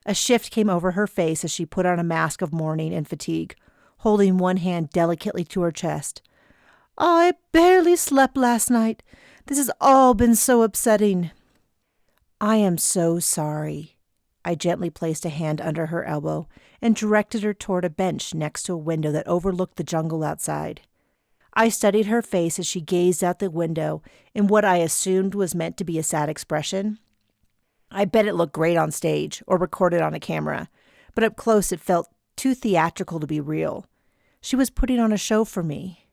A shift came over her face as she put on a mask of mourning and fatigue, holding one hand delicately to her chest. I barely slept last night. This has all been so upsetting. I am so sorry. I gently placed a hand under her elbow and directed her toward a bench next to a window that overlooked the jungle outside. I studied her face as she gazed out the window in what I assumed was meant to be a sad expression. I bet it looked great on stage or recorded on a camera, but up close it felt too theatrical to be real. She was putting on a show for me.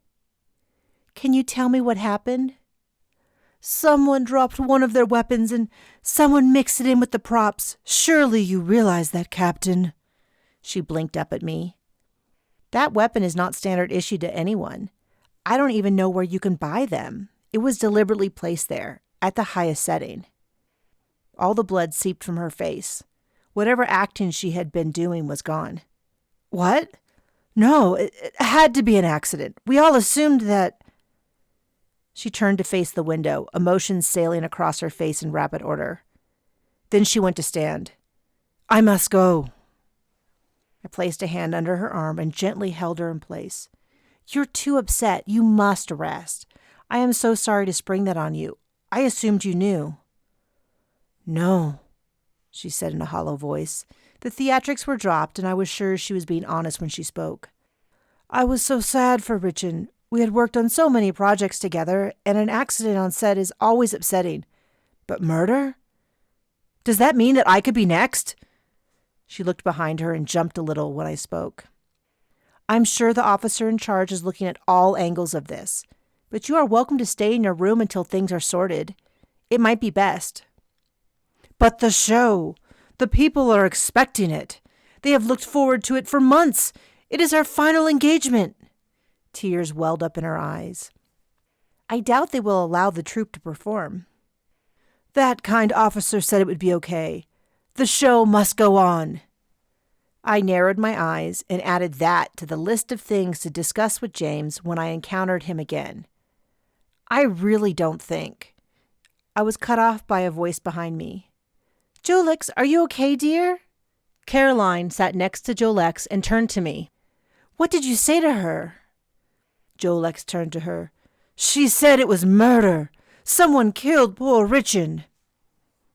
Can you tell me what happened? Someone dropped one of their weapons and someone mixed it in with the props. Surely you realize that, Captain. She blinked up at me. That weapon is not standard issue to anyone. I don't even know where you can buy them. It was deliberately placed there, at the highest setting. All the blood seeped from her face. Whatever acting she had been doing was gone. What? No, it had to be an accident. We all assumed that... She turned to face the window, emotions sailing across her face in rapid order. Then she went to stand. I must go. I placed a hand under her arm and gently held her in place. You're too upset. You must rest. I am so sorry to spring that on you. I assumed you knew. No, she said in a hollow voice. The theatrics were dropped, and I was sure she was being honest when she spoke. I was so sad for Richard. We had worked on so many projects together, and an accident on set is always upsetting. But murder? Does that mean that I could be next? She looked behind her and jumped a little when I spoke. I'm sure the officer in charge is looking at all angles of this, but you are welcome to stay in your room until things are sorted. It might be best. But the show! The people are expecting it. They have looked forward to it for months. It is our final engagement. Tears welled up in her eyes. I doubt they will allow the troupe to perform. That kind officer said it would be okay. The show must go on. I narrowed my eyes and added that to the list of things to discuss with James when I encountered him again. I really don't think. I was cut off by a voice behind me. Jolex, are you okay, dear? Caroline sat next to Jolex and turned to me. What did you say to her? Jolex turned to her. She said it was murder. Someone killed poor Richard.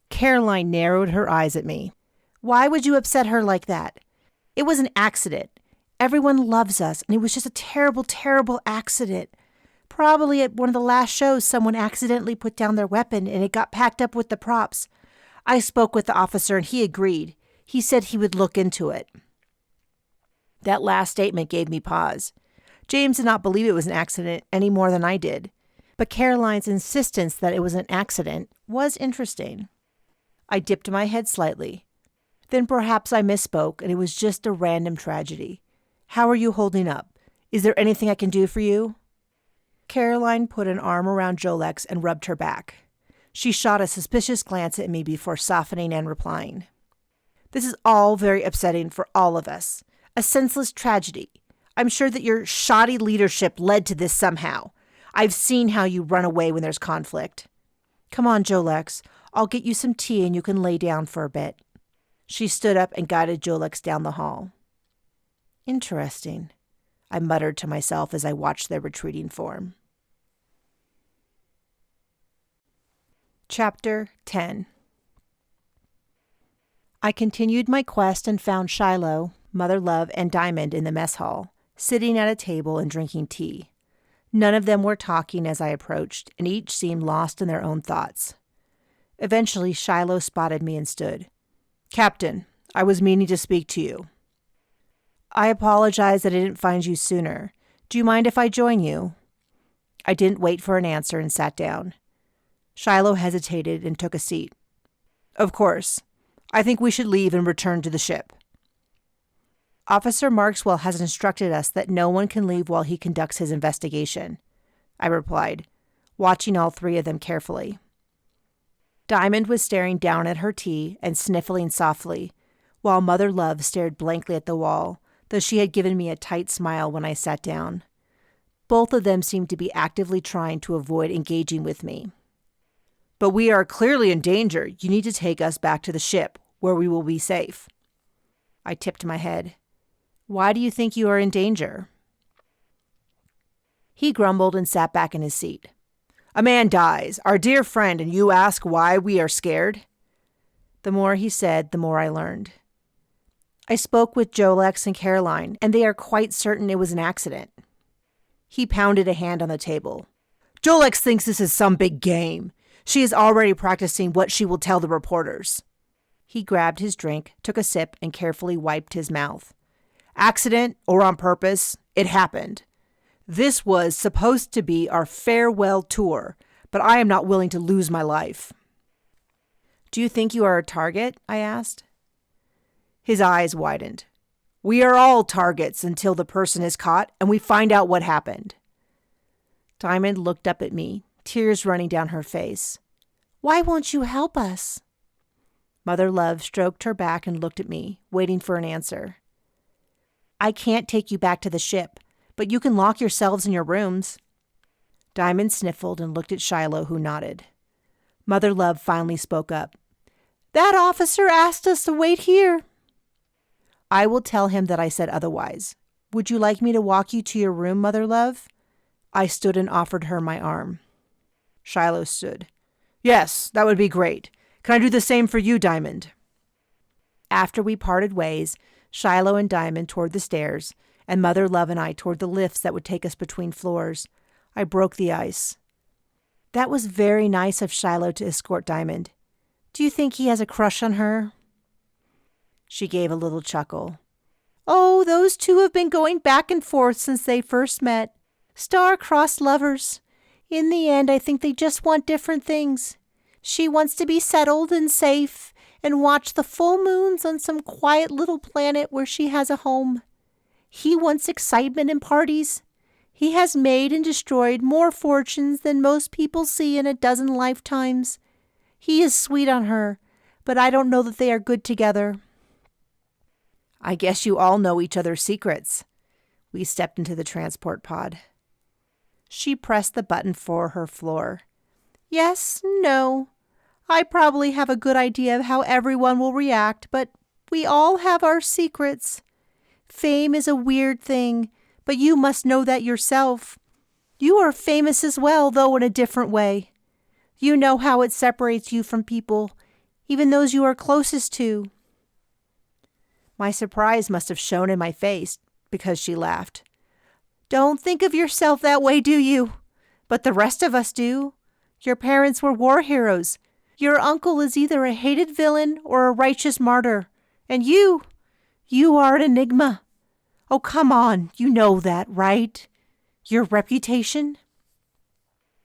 Caroline narrowed her eyes at me. Why would you upset her like that? It was an accident. Everyone loves us, and it was just a terrible, terrible accident. Probably at one of the last shows, someone accidentally put down their weapon, and it got packed up with the props. I spoke with the officer, and he agreed. He said he would look into it. That last statement gave me pause. James did not believe it was an accident any more than I did, but Caroline's insistence that it was an accident was interesting. I dipped my head slightly. Then perhaps I misspoke, and it was just a random tragedy. How are you holding up? Is there anything I can do for you? Caroline put an arm around Jolex and rubbed her back. She shot a suspicious glance at me before softening and replying. This is all very upsetting for all of us. A senseless tragedy. I'm sure that your shoddy leadership led to this somehow. I've seen how you run away when there's conflict. Come on, Jolex. I'll get you some tea and you can lay down for a bit. She stood up and guided Jolex down the hall. Interesting, I muttered to myself as I watched their retreating form. Chapter 10. I continued my quest and found Shiloh, Mother Love, and Diamond in the mess hall, sitting at a table and drinking tea. None of them were talking as I approached, and each seemed lost in their own thoughts. Eventually, Shiloh spotted me and stood. Captain, I was meaning to speak to you. I apologize that I didn't find you sooner. Do you mind if I join you? I didn't wait for an answer and sat down. Shiloh hesitated and took a seat. Of course. I think we should leave and return to the ship. Officer Markswell has instructed us that no one can leave while he conducts his investigation, I replied, watching all three of them carefully. Diamond was staring down at her tea and sniffling softly, while Mother Love stared blankly at the wall, though she had given me a tight smile when I sat down. Both of them seemed to be actively trying to avoid engaging with me. But we are clearly in danger. You need to take us back to the ship, where we will be safe. I tipped my head. Why do you think you are in danger? He grumbled and sat back in his seat. A man dies, our dear friend, and you ask why we are scared? The more he said, the more I learned. I spoke with Jolex and Caroline, and they are quite certain it was an accident. He pounded a hand on the table. Jolex thinks this is some big game. She is already practicing what she will tell the reporters. He grabbed his drink, took a sip, and carefully wiped his mouth. Accident or on purpose, it happened. This was supposed to be our farewell tour, but I am not willing to lose my life. Do you think you are a target? I asked. His eyes widened. We are all targets until the person is caught and we find out what happened. Diamond looked up at me, tears running down her face. Why won't you help us? Mother Love stroked her back and looked at me, waiting for an answer. I can't take you back to the ship, but you can lock yourselves in your rooms. Diamond sniffled and looked at Shiloh, who nodded. Mother Love finally spoke up. That officer asked us to wait here. I will tell him that I said otherwise. Would you like me to walk you to your room, Mother Love? I stood and offered her my arm. Shiloh stood. Yes, that would be great. Can I do the same for you, Diamond? After we parted ways, Shiloh and Diamond toward the stairs, and Mother Love and I toward the lifts that would take us between floors. I broke the ice. That was very nice of Shiloh to escort Diamond. Do you think he has a crush on her? She gave a little chuckle. Oh, those two have been going back and forth since they first met. Star-crossed lovers. In the end, I think they just want different things. She wants to be settled and safe and watch the full moons on some quiet little planet where she has a home. He wants excitement and parties. He has made and destroyed more fortunes than most people see in a dozen lifetimes. He is sweet on her, but I don't know that they are good together. I guess you all know each other's secrets. We stepped into the transport pod. She pressed the button for her floor. Yes, no. I probably have a good idea of how everyone will react, but we all have our secrets. Fame is a weird thing, but you must know that yourself. You are famous as well, though in a different way. You know how it separates you from people, even those you are closest to. My surprise must have shown in my face, because she laughed. Don't think of yourself that way, do you? But the rest of us do. Your parents were war heroes. Your uncle is either a hated villain or a righteous martyr. And you are an enigma. Oh, come on, you know that, right? Your reputation?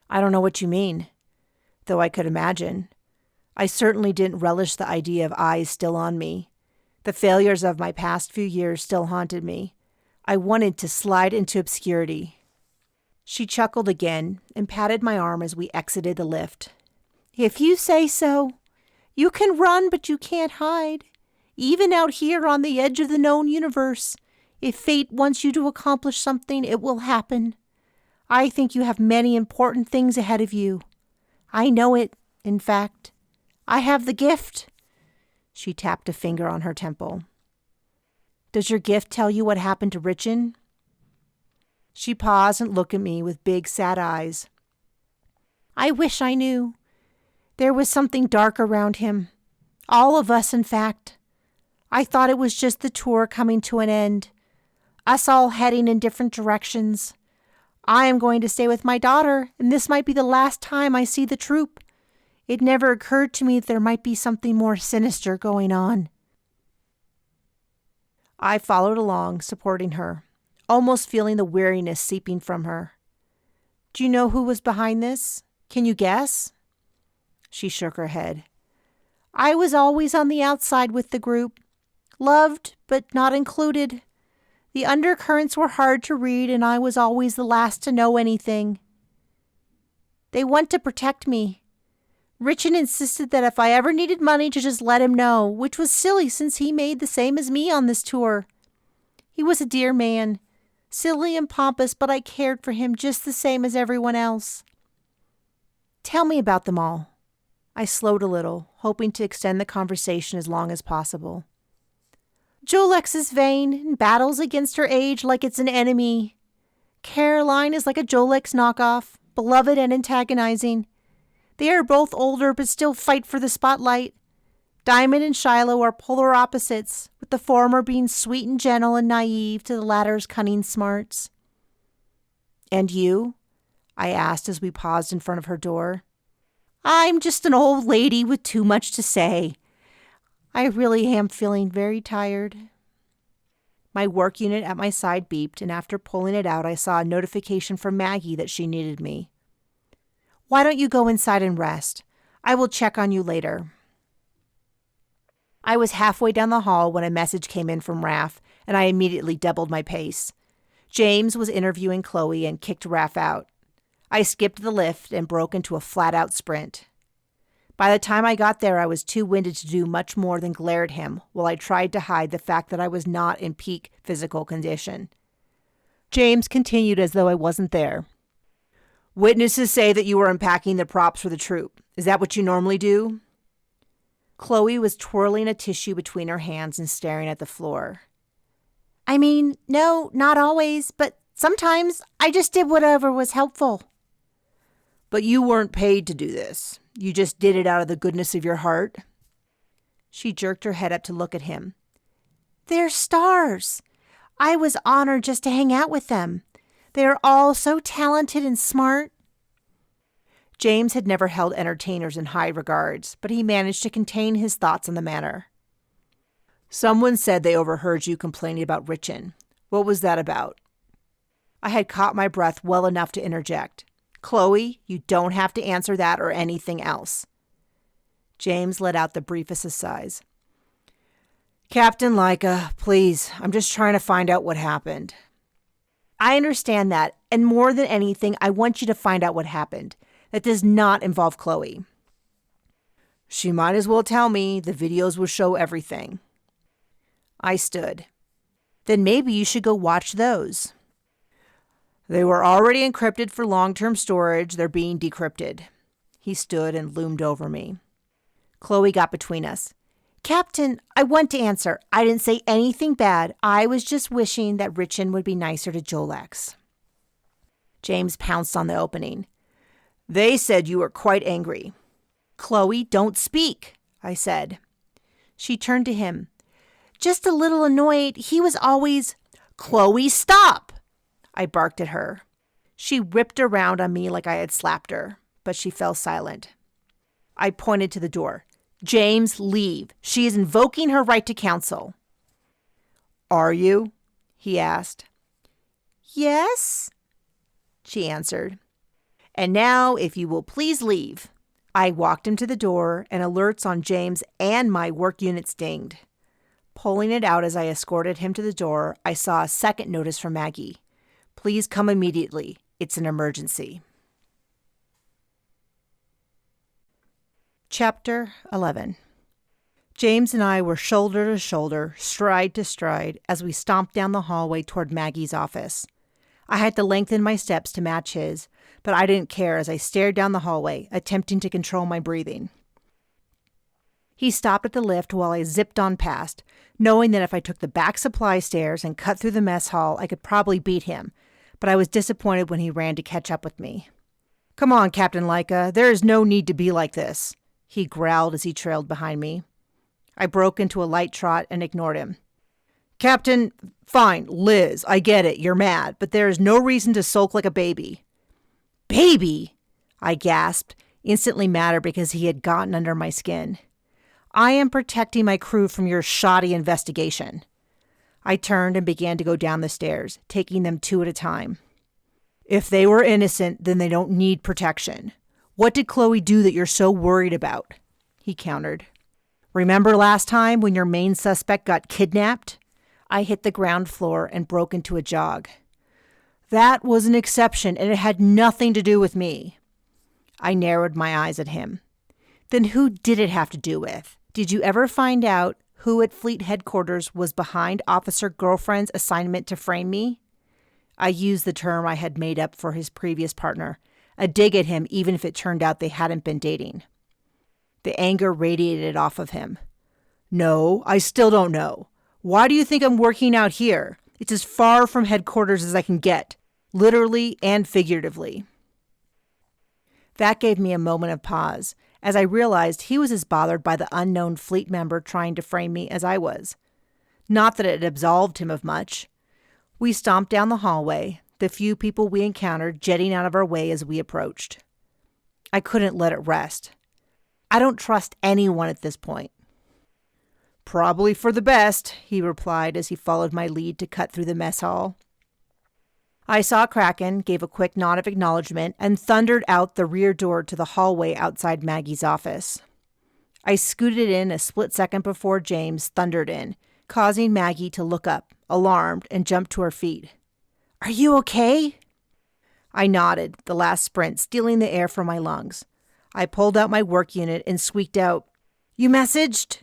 I don't know what you mean, though I could imagine. I certainly didn't relish the idea of eyes still on me. The failures of my past few years still haunted me. I wanted to slide into obscurity. She chuckled again and patted my arm as we exited the lift. If you say so. You can run, but you can't hide. Even out here on the edge of the known universe, if fate wants you to accomplish something, it will happen. I think you have many important things ahead of you. I know it, in fact. I have the gift. She tapped a finger on her temple. Does your gift tell you what happened to Richin? She paused and looked at me with big, sad eyes. I wish I knew. There was something dark around him. All of us, in fact. I thought it was just the tour coming to an end. Us all heading in different directions. I am going to stay with my daughter, and this might be the last time I see the troupe. It never occurred to me that there might be something more sinister going on. I followed along, supporting her, almost feeling the weariness seeping from her. Do you know who was behind this? Can you guess? She shook her head. I was always on the outside with the group. Loved, but not included. The undercurrents were hard to read, and I was always the last to know anything. They want to protect me. Richin insisted that if I ever needed money to just let him know, which was silly since he made the same as me on this tour. He was a dear man, silly and pompous, but I cared for him just the same as everyone else. Tell me about them all. I slowed a little, hoping to extend the conversation as long as possible. Jolex is vain and battles against her age like it's an enemy. Caroline is like a Jolex knockoff, beloved and antagonizing. They are both older but still fight for the spotlight. Diamond and Shiloh are polar opposites, with the former being sweet and gentle and naive to the latter's cunning smarts. And you? I asked as we paused in front of her door. I'm just an old lady with too much to say. I really am feeling very tired. My work unit at my side beeped, and after pulling it out, I saw a notification from Maggie that she needed me. Why don't you go inside and rest? I will check on you later. I was halfway down the hall when a message came in from Raph, and I immediately doubled my pace. James was interviewing Chloe and kicked Raph out. I skipped the lift and broke into a flat-out sprint. By the time I got there, I was too winded to do much more than glare at him while I tried to hide the fact that I was not in peak physical condition. James continued as though I wasn't there. Witnesses say that you were unpacking the props for the troupe. Is that what you normally do? Chloe was twirling a tissue between her hands and staring at the floor. I mean, no, not always, but sometimes I just did whatever was helpful. But you weren't paid to do this. You just did it out of the goodness of your heart. She jerked her head up to look at him. They're stars. I was honored just to hang out with them. They are all so talented and smart. James had never held entertainers in high regards, but he managed to contain his thoughts on the matter. Someone said they overheard you complaining about Richin. What was that about? I had caught my breath well enough to interject. Chloe, you don't have to answer that or anything else. James let out the briefest of sighs. Captain Laika, please, I'm just trying to find out what happened. I understand that, and more than anything, I want you to find out what happened. That does not involve Chloe. She might as well tell me. The videos will show everything. I stood. Then maybe you should go watch those. They were already encrypted for long-term storage. They're being decrypted. He stood and loomed over me. Chloe got between us. Captain, I want to answer. I didn't say anything bad. I was just wishing that Richin would be nicer to Jolex. James pounced on the opening. They said you were quite angry. Chloe, don't speak, I said. She turned to him. Just a little annoyed. He was always... Chloe, stop! I barked at her. She whipped around on me like I had slapped her, but she fell silent. I pointed to the door. James, leave. She is invoking her right to counsel. Are you? He asked. Yes, she answered. And now, if you will please leave. I walked him to the door, and alerts on James and my work units dinged. Pulling it out as I escorted him to the door, I saw a second notice from Maggie. Please come immediately. It's an emergency. Chapter 11. James and I were shoulder to shoulder, stride to stride, as we stomped down the hallway toward Maggie's office. I had to lengthen my steps to match his, but I didn't care as I stared down the hallway, attempting to control my breathing. He stopped at the lift while I zipped on past, knowing that if I took the back supply stairs and cut through the mess hall, I could probably beat him, but I was disappointed when he ran to catch up with me. Come on, Captain Laika, there is no need to be like this, he growled as he trailed behind me. I broke into a light trot and ignored him. Captain, fine, Liz, I get it, you're mad, but there is no reason to sulk like a baby. Baby? I gasped, instantly madder because he had gotten under my skin. I am protecting my crew from your shoddy investigation. I turned and began to go down the stairs, taking them two at a time. If they were innocent, then they don't need protection. What did Chloe do that you're so worried about? He countered. Remember last time when your main suspect got kidnapped? I hit the ground floor and broke into a jog. That was an exception, and it had nothing to do with me. I narrowed my eyes at him. Then who did it have to do with? Did you ever find out who at fleet headquarters was behind Officer Girlfriend's assignment to frame me? I used the term I had made up for his previous partner, a dig at him even if it turned out they hadn't been dating. The anger radiated off of him. No, I still don't know. Why do you think I'm working out here? It's as far from headquarters as I can get, literally and figuratively. That gave me a moment of pause, as I realized he was as bothered by the unknown fleet member trying to frame me as I was. Not that it absolved him of much. We stomped down the hallway, the few people we encountered jetting out of our way as we approached. I couldn't let it rest. I don't trust anyone at this point. Probably for the best, he replied as he followed my lead to cut through the mess hall. I saw Kraken, gave a quick nod of acknowledgement, and thundered out the rear door to the hallway outside Maggie's office. I scooted in a split second before James thundered in, causing Maggie to look up, alarmed, and jump to her feet. Are you okay? I nodded, the last sprint stealing the air from my lungs. I pulled out my work unit and squeaked out, You messaged?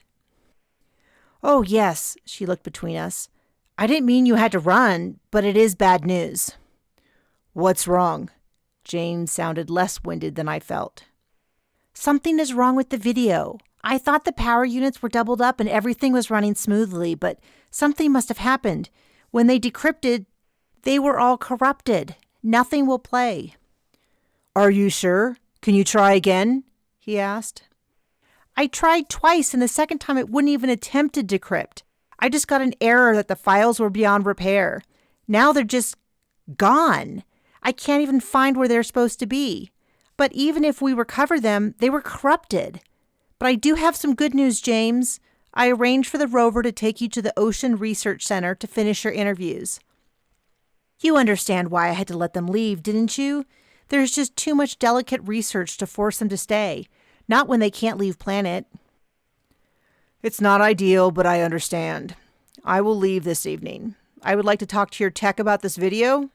Oh, yes, she looked between us. I didn't mean you had to run, but it is bad news. What's wrong? James sounded less winded than I felt. Something is wrong with the video. I thought the power units were doubled up and everything was running smoothly, but something must have happened. When they decrypted, they were all corrupted. Nothing will play. Are you sure? Can you try again? He asked. I tried twice, and the second time it wouldn't even attempt to decrypt. I just got an error that the files were beyond repair. Now they're just gone. I can't even find where they're supposed to be. But even if we recover them, they were corrupted. But I do have some good news, James. I arranged for the rover to take you to the Ocean Research Center to finish your interviews. You understand why I had to let them leave, didn't you? There's just too much delicate research to force them to stay. Not when they can't leave planet. It's not ideal, but I understand. I will leave this evening. I would like to talk to your tech about this video.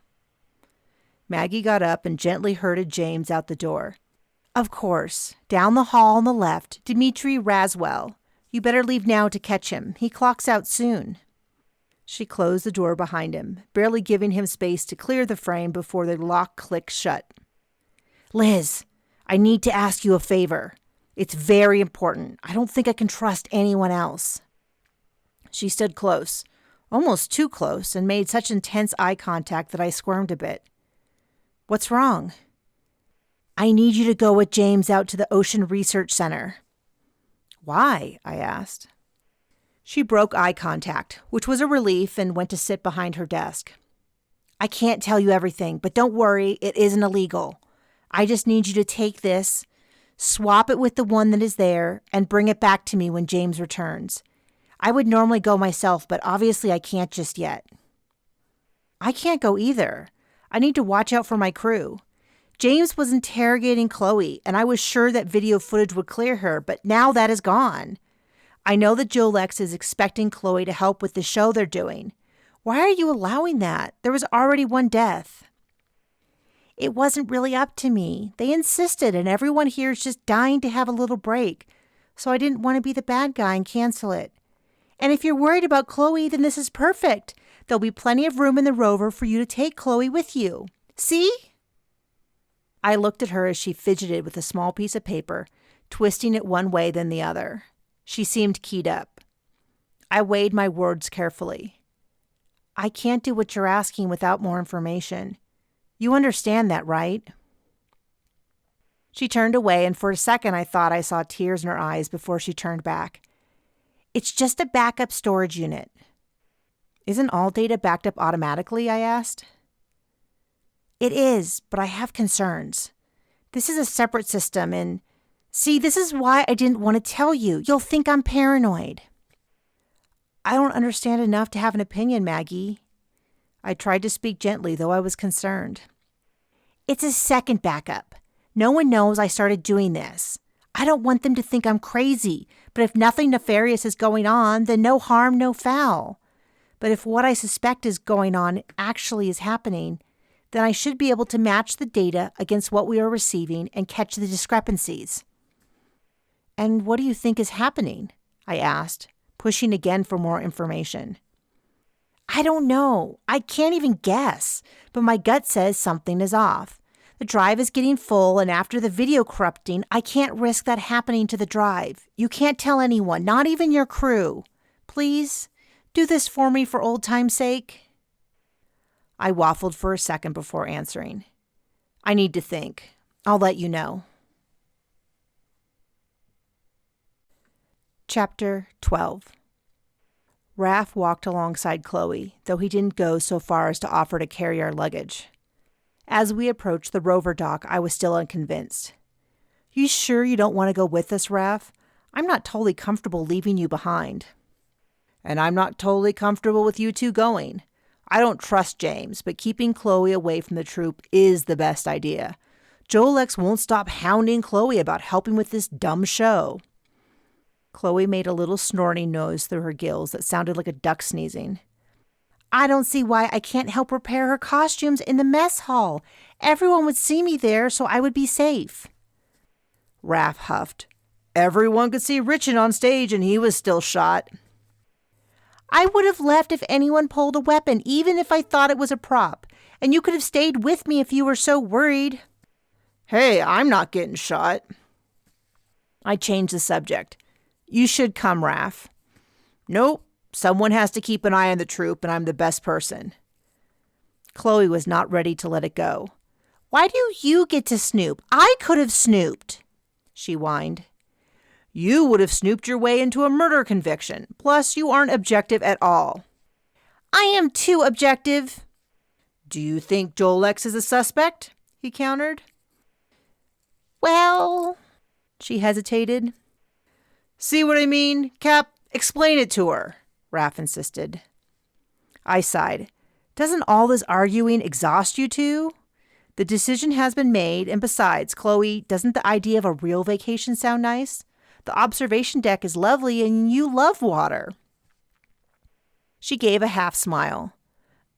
Maggie got up and gently herded James out the door. Of course. Down the hall on the left, Dmitri Raswell. You better leave now to catch him. He clocks out soon. She closed the door behind him, barely giving him space to clear the frame before the lock clicked shut. Liz, I need to ask you a favor. It's very important. I don't think I can trust anyone else. She stood close, almost too close, and made such intense eye contact that I squirmed a bit. What's wrong? I need you to go with James out to the Ocean Research Center. Why? I asked. She broke eye contact, which was a relief, and went to sit behind her desk. I can't tell you everything, but don't worry, it isn't illegal. I just need you to take this, swap it with the one that is there, and bring it back to me when James returns. I would normally go myself, but obviously I can't just yet. I can't go either. I need to watch out for my crew. James was interrogating Chloe, and I was sure that video footage would clear her, but now that is gone. I know that Jolex is expecting Chloe to help with the show they're doing. Why are you allowing that? There was already one death. It wasn't really up to me. They insisted, and everyone here is just dying to have a little break. So I didn't want to be the bad guy and cancel it. And if you're worried about Chloe, then this is perfect. There'll be plenty of room in the rover for you to take Chloe with you. See? I looked at her as she fidgeted with a small piece of paper, twisting it one way then the other. She seemed keyed up. I weighed my words carefully. I can't do what you're asking without more information. You understand that, right? She turned away, and for a second I thought I saw tears in her eyes before she turned back. It's just a backup storage unit. Isn't all data backed up automatically? I asked. It is, but I have concerns. This is a separate system, and see, this is why I didn't want to tell you. You'll think I'm paranoid. I don't understand enough to have an opinion, Maggie. I tried to speak gently, though I was concerned. It's a second backup. No one knows I started doing this. I don't want them to think I'm crazy, but if nothing nefarious is going on, then no harm, no foul. But if what I suspect is going on actually is happening, then I should be able to match the data against what we are receiving and catch the discrepancies. And what do you think is happening? I asked, pushing again for more information. I don't know. I can't even guess, but my gut says something is off. The drive is getting full, and after the video corrupting, I can't risk that happening to the drive. You can't tell anyone, not even your crew. Please, do this for me for old time's sake. I waffled for a second before answering. I need to think. I'll let you know. Chapter 12. Raph walked alongside Chloe, though he didn't go so far as to offer to carry our luggage. As we approached the rover dock, I was still unconvinced. You sure you don't want to go with us, Raph? I'm not totally comfortable leaving you behind. And I'm not totally comfortable with you two going. I don't trust James, but keeping Chloe away from the troupe is the best idea. Jolex won't stop hounding Chloe about helping with this dumb show. Chloe made a little snorting noise through her gills that sounded like a duck sneezing. I don't see why I can't help repair her costumes in the mess hall. Everyone would see me there, so I would be safe. Raph huffed. Everyone could see Richard on stage, and he was still shot. I would have left if anyone pulled a weapon, even if I thought it was a prop. And you could have stayed with me if you were so worried. Hey, I'm not getting shot. I changed the subject. You should come, Raph. Nope. Someone has to keep an eye on the troupe, and I'm the best person. Chloe was not ready to let it go. Why do you get to snoop? I could have snooped, she whined. You would have snooped your way into a murder conviction. Plus, you aren't objective at all. I am too objective. Do you think Jolex is a suspect? He countered. Well, she hesitated. See what I mean, Cap? Explain it to her, Raph insisted. I sighed. Doesn't all this arguing exhaust you two? The decision has been made, and besides, Chloe, doesn't the idea of a real vacation sound nice? The observation deck is lovely, and you love water. She gave a half smile.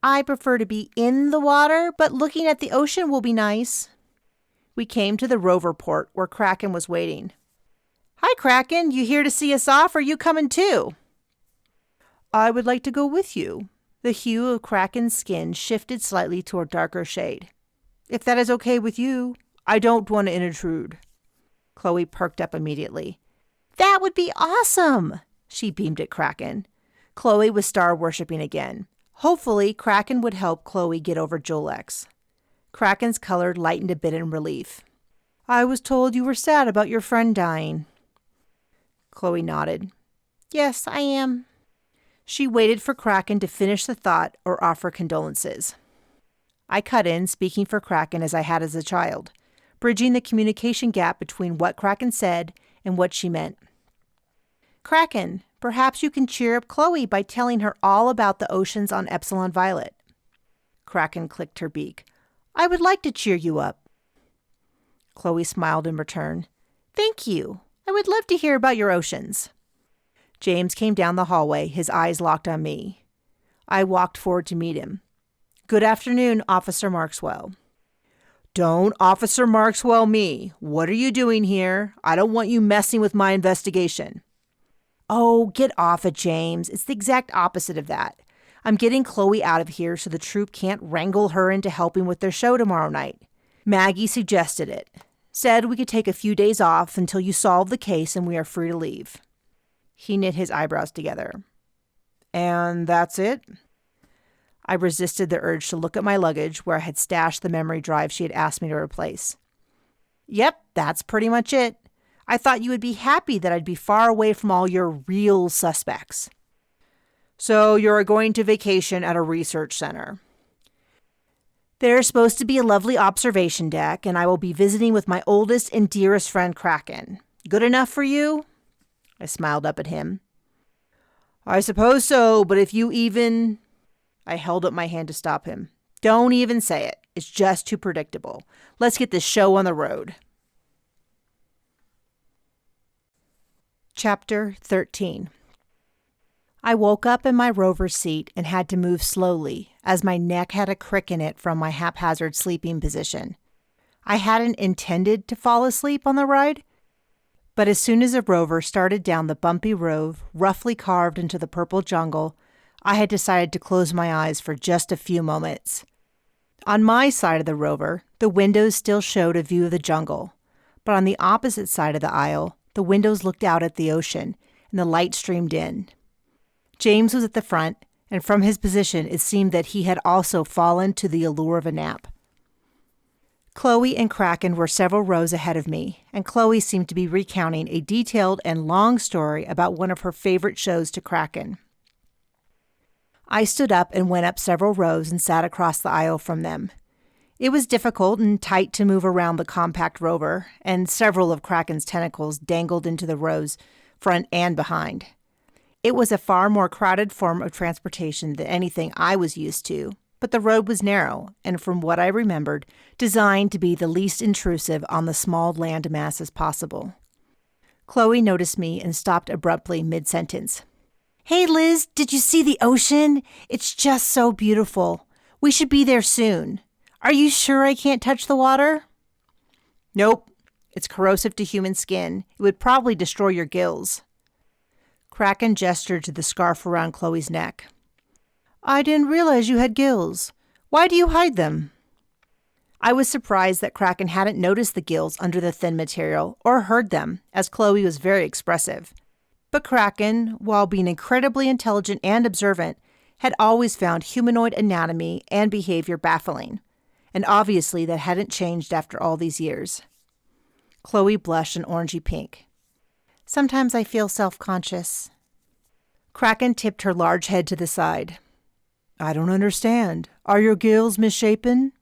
I prefer to be in the water, but looking at the ocean will be nice. We came to the rover port where Kraken was waiting. Hi, Kraken. You here to see us off, or are you coming too? I would like to go with you. The hue of Kraken's skin shifted slightly to a darker shade. If that is okay with you, I don't want to intrude. Chloe perked up immediately. That would be awesome, she beamed at Kraken. Chloe was star-worshipping again. Hopefully, Kraken would help Chloe get over Jolex. Kraken's color lightened a bit in relief. I was told you were sad about your friend dying. Chloe nodded. Yes, I am. She waited for Kraken to finish the thought or offer condolences. I cut in, speaking for Kraken as I had as a child, bridging the communication gap between what Kraken said and what she meant. Kraken, perhaps you can cheer up Chloe by telling her all about the oceans on Epsilon Violet. Kraken clicked her beak. I would like to cheer you up. Chloe smiled in return. Thank you. I would love to hear about your oceans. James came down the hallway, his eyes locked on me. I walked forward to meet him. Good afternoon, Officer Markswell. Don't Officer Markswell me. What are you doing here? I don't want you messing with my investigation. Oh, get off it, James. It's the exact opposite of that. I'm getting Chloe out of here so the troupe can't wrangle her into helping with their show tomorrow night. Maggie suggested it. Said we could take a few days off until you solve the case and we are free to leave. He knit his eyebrows together. And that's it? I resisted the urge to look at my luggage where I had stashed the memory drive she had asked me to replace. Yep, that's pretty much it. I thought you would be happy that I'd be far away from all your real suspects. So you're going to vacation at a research center. There's supposed to be a lovely observation deck, and I will be visiting with my oldest and dearest friend, Kraken. Good enough for you? I smiled up at him. I suppose so, but if you even... I held up my hand to stop him. Don't even say it. It's just too predictable. Let's get this show on the road. Chapter 13. I woke up in my rover seat and had to move slowly, as my neck had a crick in it from my haphazard sleeping position. I hadn't intended to fall asleep on the ride, But as soon as the rover started down the bumpy road, roughly carved into the purple jungle, I had decided to close my eyes for just a few moments. On my side of the rover, the windows still showed a view of the jungle, but on the opposite side of the aisle, the windows looked out at the ocean, and the light streamed in. James was at the front, and from his position it seemed that he had also fallen to the allure of a nap. Chloe and Kraken were several rows ahead of me, and Chloe seemed to be recounting a detailed and long story about one of her favorite shows to Kraken. I stood up and went up several rows and sat across the aisle from them. It was difficult and tight to move around the compact rover, and several of Kraken's tentacles dangled into the rows, front and behind. It was a far more crowded form of transportation than anything I was used to, but the road was narrow, and from what I remembered, designed to be the least intrusive on the small land masses possible. Chloe noticed me and stopped abruptly mid-sentence. "Hey, Liz, did you see the ocean? It's just so beautiful. We should be there soon. Are you sure I can't touch the water?" "Nope. It's corrosive to human skin. It would probably destroy your gills." Kraken gestured to the scarf around Chloe's neck. "I didn't realize you had gills. Why do you hide them?" I was surprised that Kraken hadn't noticed the gills under the thin material or heard them, as Chloe was very expressive. But Kraken, while being incredibly intelligent and observant, had always found humanoid anatomy and behavior baffling, and obviously that hadn't changed after all these years. Chloe blushed an orangey pink. "Sometimes I feel self-conscious." Kraken tipped her large head to the side. "I don't understand. Are your gills misshapen?"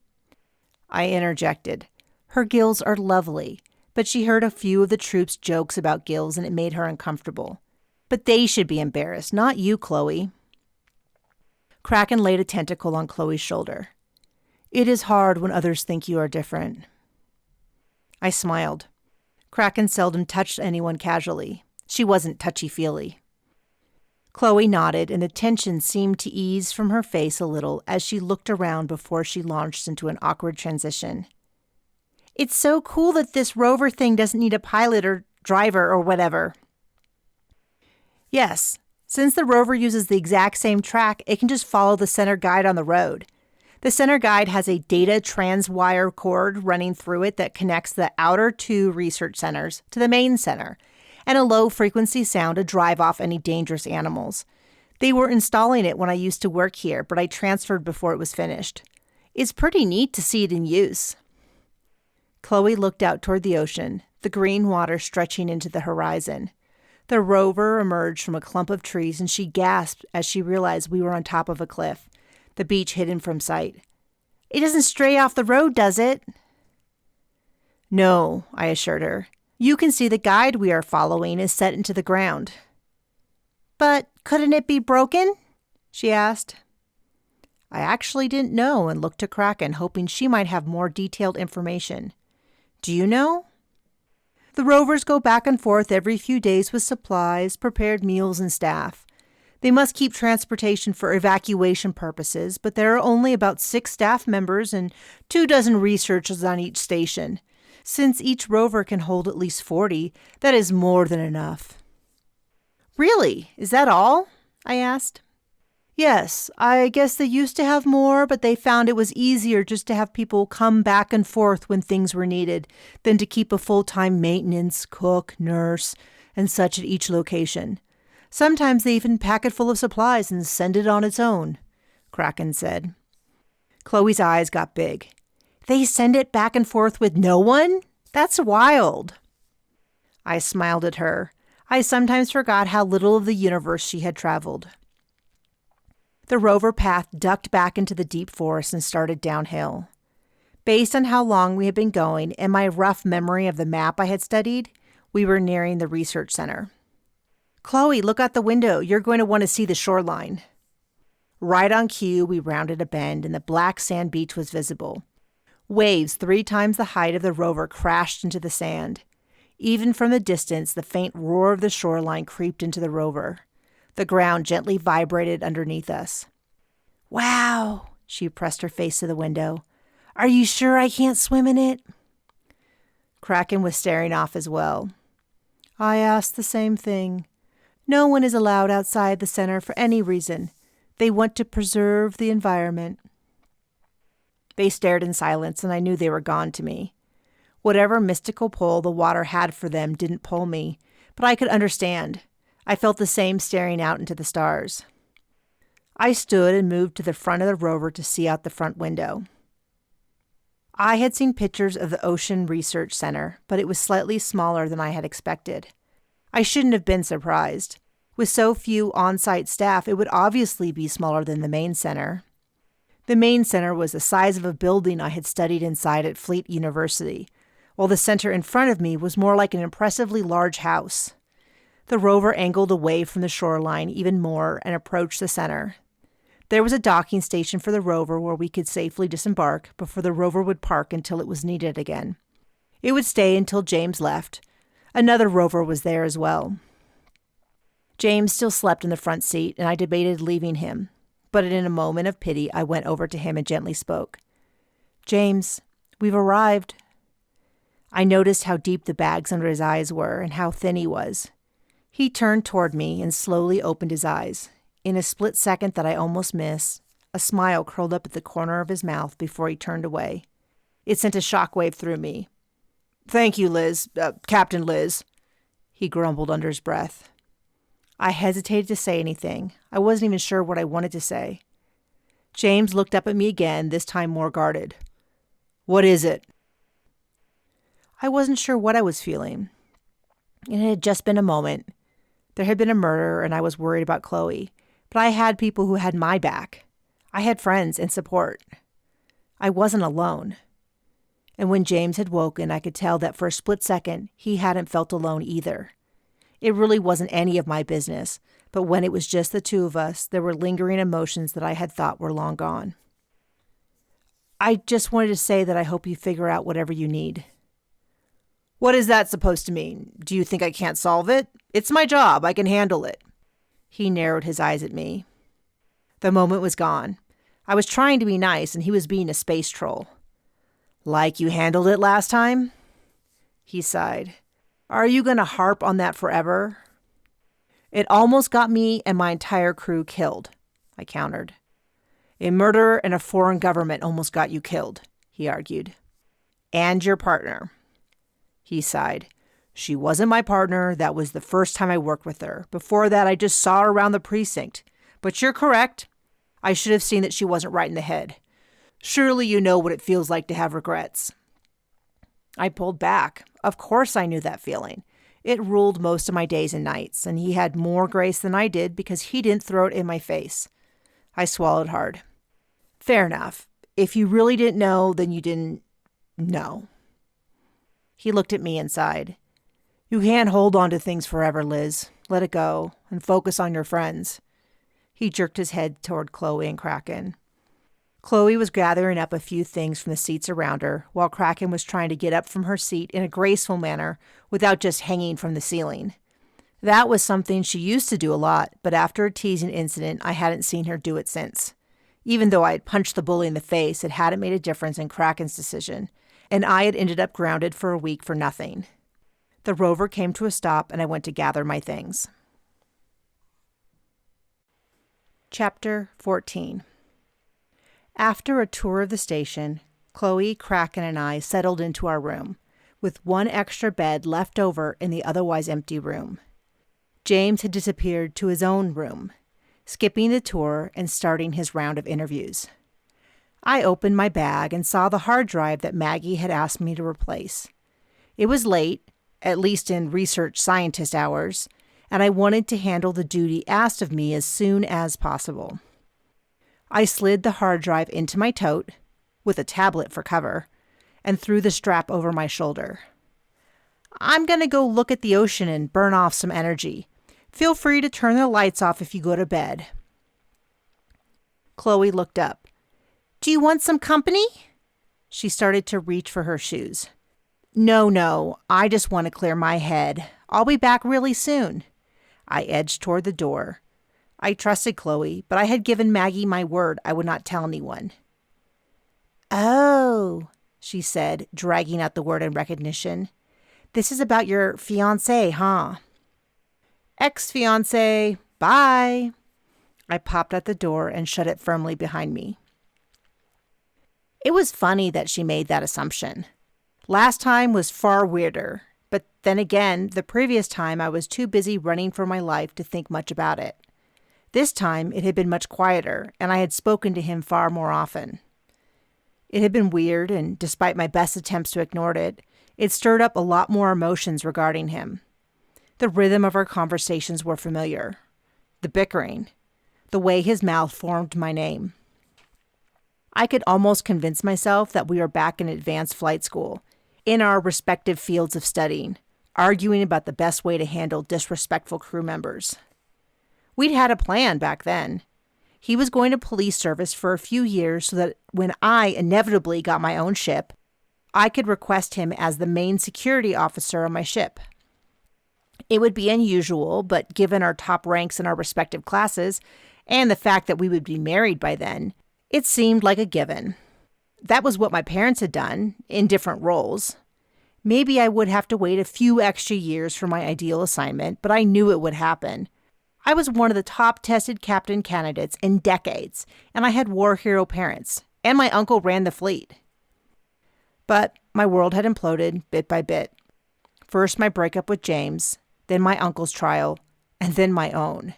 I interjected. Her gills are lovely, but she heard a few of the Troupe's jokes about gills and it made her uncomfortable. But they should be embarrassed, not you, Chloe. Kraken laid a tentacle on Chloe's shoulder. "It is hard when others think you are different." I smiled. Kraken seldom touched anyone casually. She wasn't touchy-feely. Chloe nodded, and the tension seemed to ease from her face a little as she looked around before she launched into an awkward transition. "It's so cool that this rover thing doesn't need a pilot or driver or whatever." "Yes, since the rover uses the exact same track, it can just follow the center guide on the road. The center guide has a data transwire cord running through it that connects the outer two research centers to the main center, and a low-frequency sound to drive off any dangerous animals. They were installing it when I used to work here, but I transferred before it was finished. It's pretty neat to see it in use." Chloe looked out toward the ocean, the green water stretching into the horizon. The rover emerged from a clump of trees, and she gasped as she realized we were on top of a cliff, the beach hidden from sight. "It doesn't stray off the road, does it?" "No," I assured her. "You can see the guide we are following is set into the ground." "But couldn't it be broken?" she asked. I actually didn't know and looked to Kraken, hoping she might have more detailed information. "Do you know?" "The rovers go back and forth every few days with supplies, prepared meals, and staff. They must keep transportation for evacuation purposes, but there are only about 6 staff members and 24 researchers on each station. Since each rover can hold at least 40, that is more than enough." "Really? Is that all?" I asked. "Yes, I guess they used to have more, but they found it was easier just to have people come back and forth when things were needed than to keep a full-time maintenance, cook, nurse, and such at each location. Sometimes they even pack it full of supplies and send it on its own," Kraken said. Chloe's eyes got big. "They send it back and forth with no one? That's wild." I smiled at her. I sometimes forgot how little of the universe she had traveled. The rover path ducked back into the deep forest and started downhill. Based on how long we had been going and my rough memory of the map I had studied, we were nearing the research center. "Chloe, look out the window. You're going to want to see the shoreline." Right on cue, we rounded a bend and the black sand beach was visible. Waves 3 times the height of the rover crashed into the sand. Even from the distance, the faint roar of the shoreline creeped into the rover. The ground gently vibrated underneath us. "Wow," she pressed her face to the window. "Are you sure I can't swim in it?" Kraken was staring off as well. I asked the same thing. No one is allowed outside the center for any reason. They want to preserve the environment. They stared in silence, and I knew they were gone to me. Whatever mystical pull the water had for them didn't pull me, but I could understand. I felt the same staring out into the stars. I stood and moved to the front of the rover to see out the front window. I had seen pictures of the Ocean Research Center, but it was slightly smaller than I had expected. I shouldn't have been surprised. With so few on-site staff, it would obviously be smaller than the main center. The main center was the size of a building I had studied inside at Fleet University, while the center in front of me was more like an impressively large house. The rover angled away from the shoreline even more and approached the center. There was a docking station for the rover where we could safely disembark before the rover would park until it was needed again. It would stay until James left. Another rover was there as well. James still slept in the front seat, and I debated leaving him. But in a moment of pity, I went over to him and gently spoke. "James, we've arrived." I noticed how deep the bags under his eyes were and how thin he was. He turned toward me and slowly opened his eyes. In a split second that I almost missed, a smile curled up at the corner of his mouth before he turned away. It sent a shockwave through me. "Thank you, Liz. Captain Liz," he grumbled under his breath. I hesitated to say anything. I wasn't even sure what I wanted to say. James looked up at me again, this time more guarded. "What is it?" I wasn't sure what I was feeling. It had just been a moment. There had been a murder, and I was worried about Chloe. But I had people who had my back. I had friends and support. I wasn't alone. And when James had woken, I could tell that for a split second, he hadn't felt alone either. It really wasn't any of my business, but when it was just the two of us, there were lingering emotions that I had thought were long gone. "I just wanted to say that I hope you figure out whatever you need." "What is that supposed to mean? Do you think I can't solve it? It's my job. I can handle it." He narrowed his eyes at me. The moment was gone. I was trying to be nice, and he was being a space troll. "Like you handled it last time?" He sighed. "Are you going to harp on that forever?" "It almost got me and my entire crew killed," I countered. "A murderer and a foreign government almost got you killed," he argued. "And your partner." He sighed. "She wasn't my partner. That was the first time I worked with her. Before that, I just saw her around the precinct. But you're correct. I should have seen that she wasn't right in the head. Surely you know what it feels like to have regrets." I pulled back. Of course I knew that feeling. It ruled most of my days and nights, and he had more grace than I did because he didn't throw it in my face. I swallowed hard. "Fair enough. If you really didn't know, then you didn't know." He looked at me and sighed. "You can't hold on to things forever, Liz. Let it go and focus on your friends." He jerked his head toward Chloe and Kraken. Chloe was gathering up a few things from the seats around her, while Kraken was trying to get up from her seat in a graceful manner without just hanging from the ceiling. That was something she used to do a lot, but after a teasing incident, I hadn't seen her do it since. Even though I had punched the bully in the face, it hadn't made a difference in Kraken's decision, and I had ended up grounded for a week for nothing. The rover came to a stop, and I went to gather my things. Chapter 14. After a tour of the station, Chloe, Kraken, and I settled into our room, with one extra bed left over in the otherwise empty room. James had disappeared to his own room, skipping the tour and starting his round of interviews. I opened my bag and saw the hard drive that Maggie had asked me to replace. It was late, at least in research scientist hours, and I wanted to handle the duty asked of me as soon as possible. I slid the hard drive into my tote, with a tablet for cover, and threw the strap over my shoulder. "I'm going to go look at the ocean and burn off some energy. Feel free to turn the lights off if you go to bed." Chloe looked up. "Do you want some company?" She started to reach for her shoes. No, I just want to clear my head. I'll be back really soon." I edged toward the door. I trusted Chloe, but I had given Maggie my word I would not tell anyone. "Oh," she said, dragging out the word in recognition. This is about your fiancé, huh? Ex-fiancé, bye. I popped out the door and shut it firmly behind me. It was funny that she made that assumption. Last time was far weirder, but then again, the previous time I was too busy running for my life to think much about it. This time, it had been much quieter, and I had spoken to him far more often. It had been weird, and despite my best attempts to ignore it, it stirred up a lot more emotions regarding him. The rhythm of our conversations were familiar. The bickering. The way his mouth formed my name. I could almost convince myself that we were back in advanced flight school, in our respective fields of studying, arguing about the best way to handle disrespectful crew members. We'd had a plan back then. He was going to police service for a few years so that when I inevitably got my own ship, I could request him as the main security officer on my ship. It would be unusual, but given our top ranks in our respective classes and the fact that we would be married by then, it seemed like a given. That was what my parents had done, in different roles. Maybe I would have to wait a few extra years for my ideal assignment, but I knew it would happen. I was one of the top tested captain candidates in decades, and I had war hero parents, and my uncle ran the fleet. But my world had imploded bit by bit. First my breakup with James, then my uncle's trial, and then my own.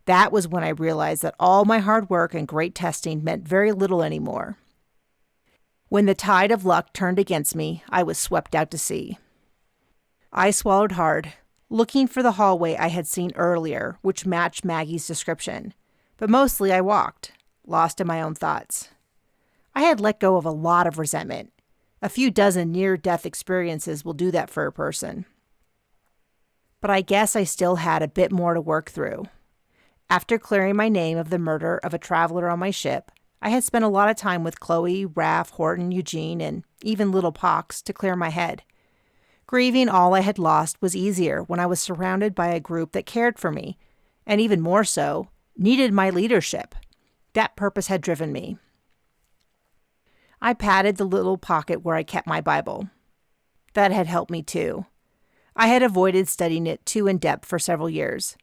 That was when I realized that all my hard work and great testing meant very little anymore. When the tide of luck turned against me, I was swept out to sea. I swallowed hard, looking for the hallway I had seen earlier, which matched Maggie's description. But mostly I walked, lost in my own thoughts. I had let go of a lot of resentment. A few dozen near-death experiences will do that for a person. But I guess I still had a bit more to work through. After clearing my name of the murder of a traveler on my ship, I had spent a lot of time with Chloe, Raph, Horton, Eugene, and even little Pox to clear my head. Grieving all I had lost was easier when I was surrounded by a group that cared for me, and even more so, needed my leadership. That purpose had driven me. I patted the little pocket where I kept my Bible. That had helped me too. I had avoided studying it too in depth for several years,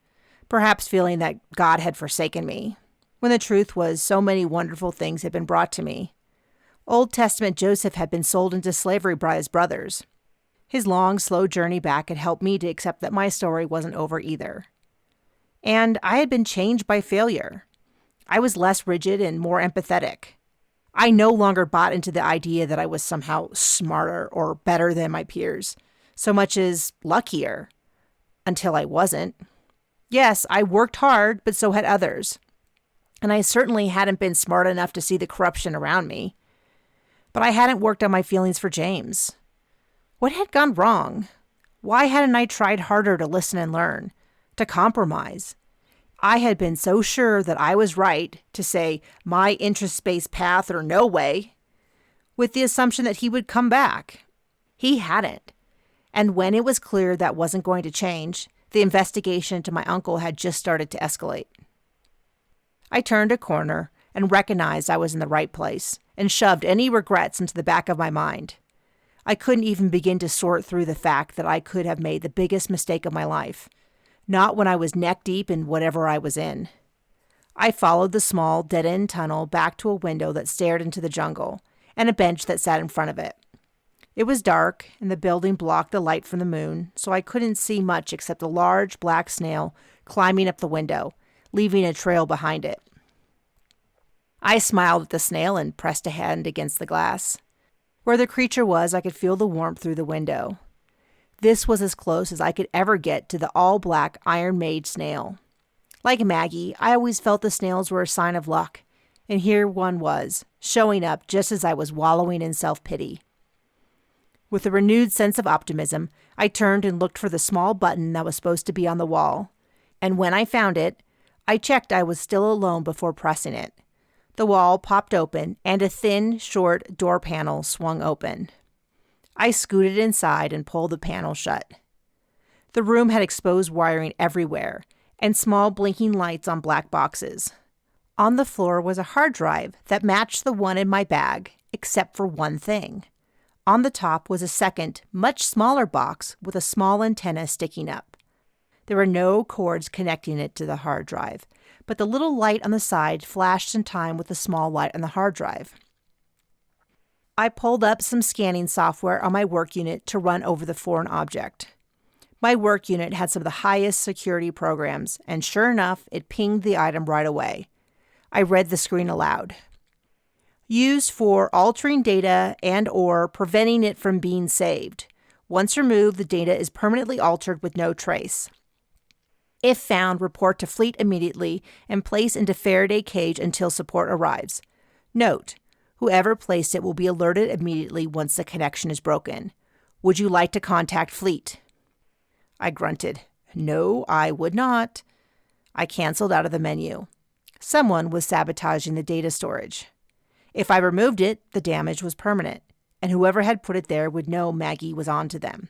perhaps feeling that God had forsaken me, when the truth was so many wonderful things had been brought to me. Old Testament Joseph had been sold into slavery by his brothers. His long, slow journey back had helped me to accept that my story wasn't over either. And I had been changed by failure. I was less rigid and more empathetic. I no longer bought into the idea that I was somehow smarter or better than my peers, so much as luckier, until I wasn't. Yes, I worked hard, but so had others. And I certainly hadn't been smart enough to see the corruption around me. But I hadn't worked on my feelings for James. What had gone wrong? Why hadn't I tried harder to listen and learn, to compromise? I had been so sure that I was right to say my interest-based path or no way, with the assumption that he would come back. He hadn't. And when it was clear that wasn't going to change, the investigation into my uncle had just started to escalate. I turned a corner and recognized I was in the right place and shoved any regrets into the back of my mind. I couldn't even begin to sort through the fact that I could have made the biggest mistake of my life, not when I was neck deep in whatever I was in. I followed the small, dead-end tunnel back to a window that stared into the jungle and a bench that sat in front of it. It was dark, and the building blocked the light from the moon, so I couldn't see much except a large black snail climbing up the window, leaving a trail behind it. I smiled at the snail and pressed a hand against the glass. Where the creature was, I could feel the warmth through the window. This was as close as I could ever get to the all-black iron-made snail. Like Maggie, I always felt the snails were a sign of luck, and here one was, showing up just as I was wallowing in self-pity. With a renewed sense of optimism, I turned and looked for the small button that was supposed to be on the wall, and when I found it, I checked I was still alone before pressing it. The wall popped open, and a thin, short door panel swung open. I scooted inside and pulled the panel shut. The room had exposed wiring everywhere, and small blinking lights on black boxes. On the floor was a hard drive that matched the one in my bag, except for one thing. On the top was a second, much smaller box with a small antenna sticking up. There were no cords connecting it to the hard drive, but the little light on the side flashed in time with the small light on the hard drive. I pulled up some scanning software on my work unit to run over the foreign object. My work unit had some of the highest security programs, and sure enough, it pinged the item right away. I read the screen aloud. Used for altering data and/or preventing it from being saved. Once removed, the data is permanently altered with no trace. If found, report to fleet immediately and place into Faraday cage until support arrives. Note, whoever placed it will be alerted immediately once the connection is broken. Would you like to contact fleet? I grunted. No, I would not. I canceled out of the menu. Someone was sabotaging the data storage. If I removed it, the damage was permanent, and whoever had put it there would know Maggie was on to them.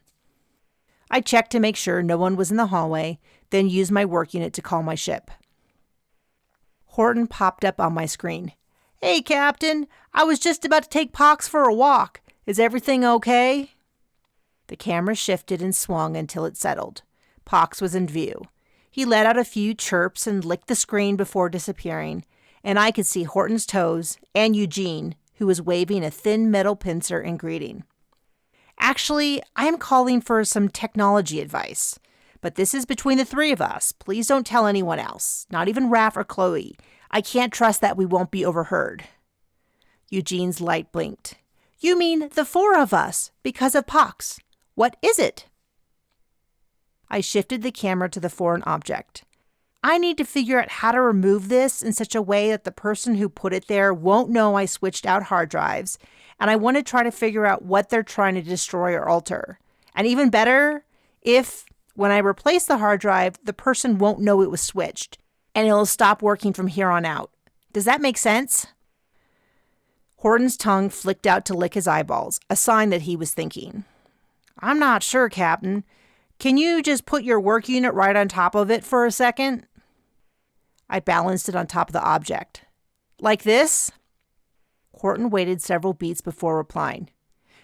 I checked to make sure no one was in the hallway, then used my work unit to call my ship. Horton popped up on my screen. Hey, Captain, I was just about to take Pox for a walk. Is everything okay? The camera shifted and swung until it settled. Pox was in view. He let out a few chirps and licked the screen before disappearing, and I could see Horton's toes and Eugene, who was waving a thin metal pincer in greeting. Actually, I am calling for some technology advice, but this is between the three of us. Please don't tell anyone else, not even Raph or Chloe. I can't trust that we won't be overheard. Eugene's light blinked. You mean the four of us, because of Pox. What is it? I shifted the camera to the foreign object. I need to figure out how to remove this in such a way that the person who put it there won't know I switched out hard drives, and I want to try to figure out what they're trying to destroy or alter. And even better, if, when I replace the hard drive, the person won't know it was switched, and it'll stop working from here on out. Does that make sense? Horton's tongue flicked out to lick his eyeballs, a sign that he was thinking. I'm not sure, Captain. Can you just put your work unit right on top of it for a second? I balanced it on top of the object. Like this? Horton waited several beats before replying.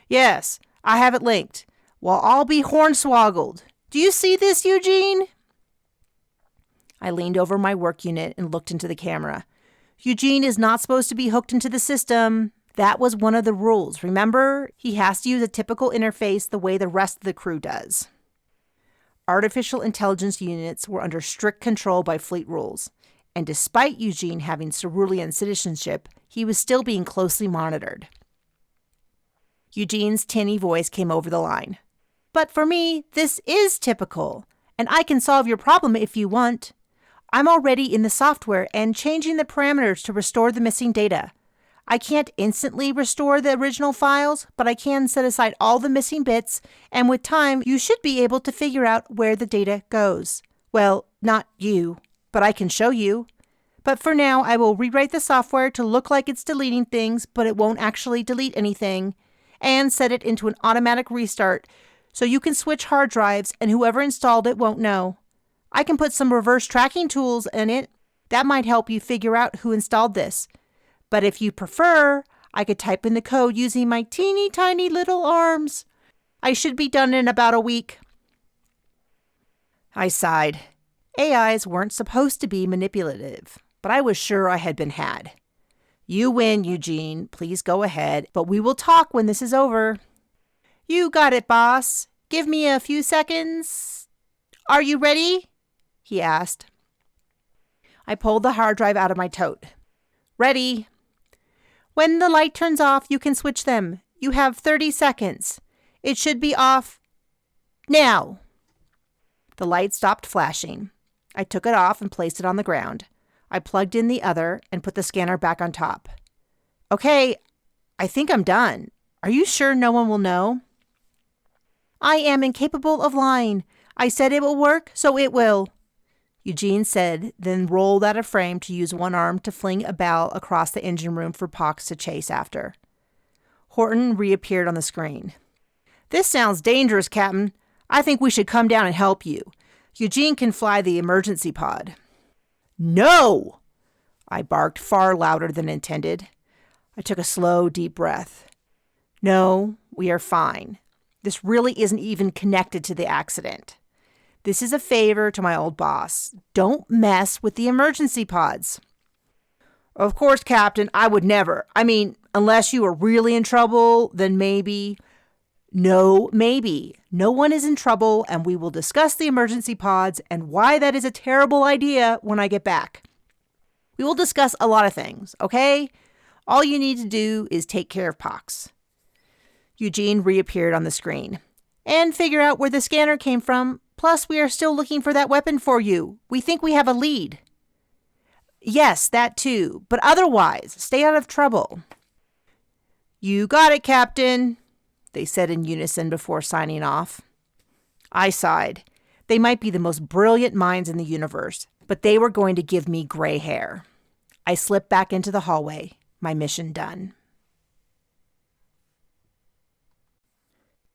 Yes, I have it linked. Well, I'll be hornswoggled. Do you see this, Eugene? I leaned over my work unit and looked into the camera. Eugene is not supposed to be hooked into the system. That was one of the rules. Remember, he has to use a typical interface the way the rest of the crew does. Artificial intelligence units were under strict control by fleet rules, and despite Eugene having cerulean citizenship, he was still being closely monitored. Eugene's tinny voice came over the line. But for me, this is typical, and I can solve your problem if you want. I'm already in the software and changing the parameters to restore the missing data. I can't instantly restore the original files, but I can set aside all the missing bits, and with time, you should be able to figure out where the data goes. Well, not you, but I can show you. But for now, I will rewrite the software to look like it's deleting things, but it won't actually delete anything, and set it into an automatic restart so you can switch hard drives and whoever installed it won't know. I can put some reverse tracking tools in it. That might help you figure out who installed this. But if you prefer, I could type in the code using my teeny tiny little arms. I should be done in about a week. I sighed. AIs weren't supposed to be manipulative, but I was sure I had been had. You win, Eugene. Please go ahead, but we will talk when this is over. You got it, boss. Give me a few seconds. Are you ready? He asked. I pulled the hard drive out of my tote. Ready. When the light turns off, you can switch them. You have 30 seconds. It should be off now. The light stopped flashing. I took it off and placed it on the ground. I plugged in the other and put the scanner back on top. Okay, I think I'm done. Are you sure no one will know? I am incapable of lying. I said it will work, so it will. Eugene said, then rolled out of frame to use one arm to fling a bell across the engine room for Pox to chase after. Horton reappeared on the screen. This sounds dangerous, Captain. I think we should come down and help you. Eugene can fly the emergency pod. No! I barked far louder than intended. I took a slow, deep breath. No, we are fine. This really isn't even connected to the accident. This is a favor to my old boss. Don't mess with the emergency pods. Of course, Captain, I would never. I mean, unless you were really in trouble, then maybe. No, maybe. No one is in trouble, and we will discuss the emergency pods and why that is a terrible idea when I get back. We will discuss a lot of things, okay? All you need to do is take care of Pox. Eugene reappeared on the screen. And figure out where the scanner came from. Plus, we are still looking for that weapon for you. We think we have a lead. Yes, that too. But otherwise, stay out of trouble. You got it, Captain, they said in unison before signing off. I sighed. They might be the most brilliant minds in the universe, but they were going to give me gray hair. I slipped back into the hallway, my mission done.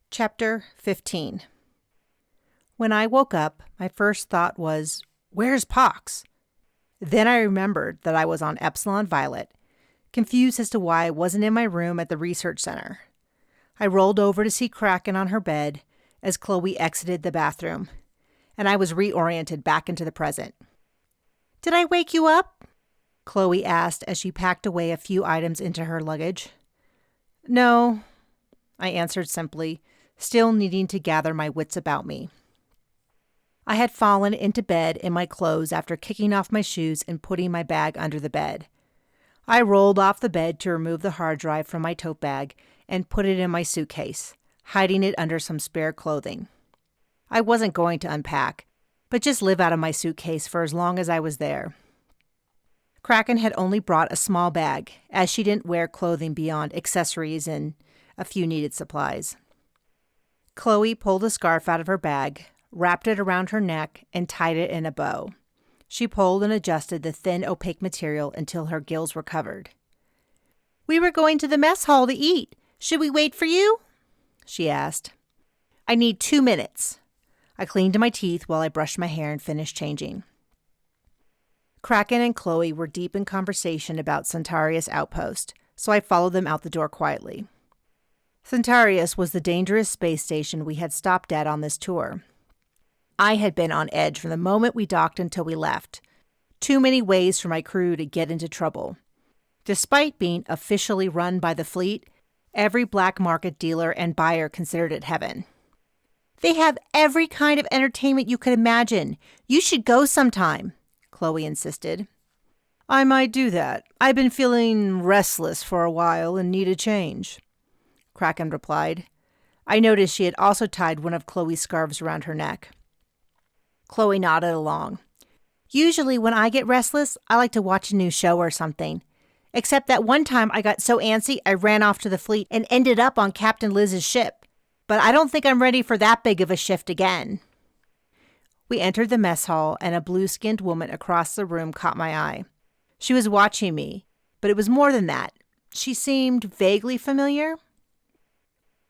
Chapter 15. When I woke up, my first thought was, where's Pox? Then I remembered that I was on Epsilon Violet, confused as to why I wasn't in my room at the research center. I rolled over to see Kraken on her bed as Chloe exited the bathroom, and I was reoriented back into the present. Did I wake you up? Chloe asked as she packed away a few items into her luggage. No, I answered simply, still needing to gather my wits about me. I had fallen into bed in my clothes after kicking off my shoes and putting my bag under the bed. I rolled off the bed to remove the hard drive from my tote bag and put it in my suitcase, hiding it under some spare clothing. I wasn't going to unpack, but just live out of my suitcase for as long as I was there. Kraken had only brought a small bag, as she didn't wear clothing beyond accessories and a few needed supplies. Chloe pulled a scarf out of her bag, wrapped it around her neck, and tied it in a bow. She pulled and adjusted the thin, opaque material until her gills were covered. We were going to the mess hall to eat. Should we wait for you? She asked. I need 2 minutes. I cleaned my teeth while I brushed my hair and finished changing. Kraken and Chloe were deep in conversation about Centaurus Outpost, so I followed them out the door quietly. Centaurus was the dangerous space station we had stopped at on this tour. I had been on edge from the moment we docked until we left. Too many ways for my crew to get into trouble. Despite being officially run by the fleet, every black market dealer and buyer considered it heaven. They have every kind of entertainment you could imagine. You should go sometime, Chloe insisted. I might do that. I've been feeling restless for a while and need a change, Kraken replied. I noticed she had also tied one of Chloe's scarves around her neck. Chloe nodded along. Usually when I get restless, I like to watch a new show or something. Except that one time I got so antsy I ran off to the fleet and ended up on Captain Liz's ship. But I don't think I'm ready for that big of a shift again. We entered the mess hall and a blue-skinned woman across the room caught my eye. She was watching me, but it was more than that. She seemed vaguely familiar.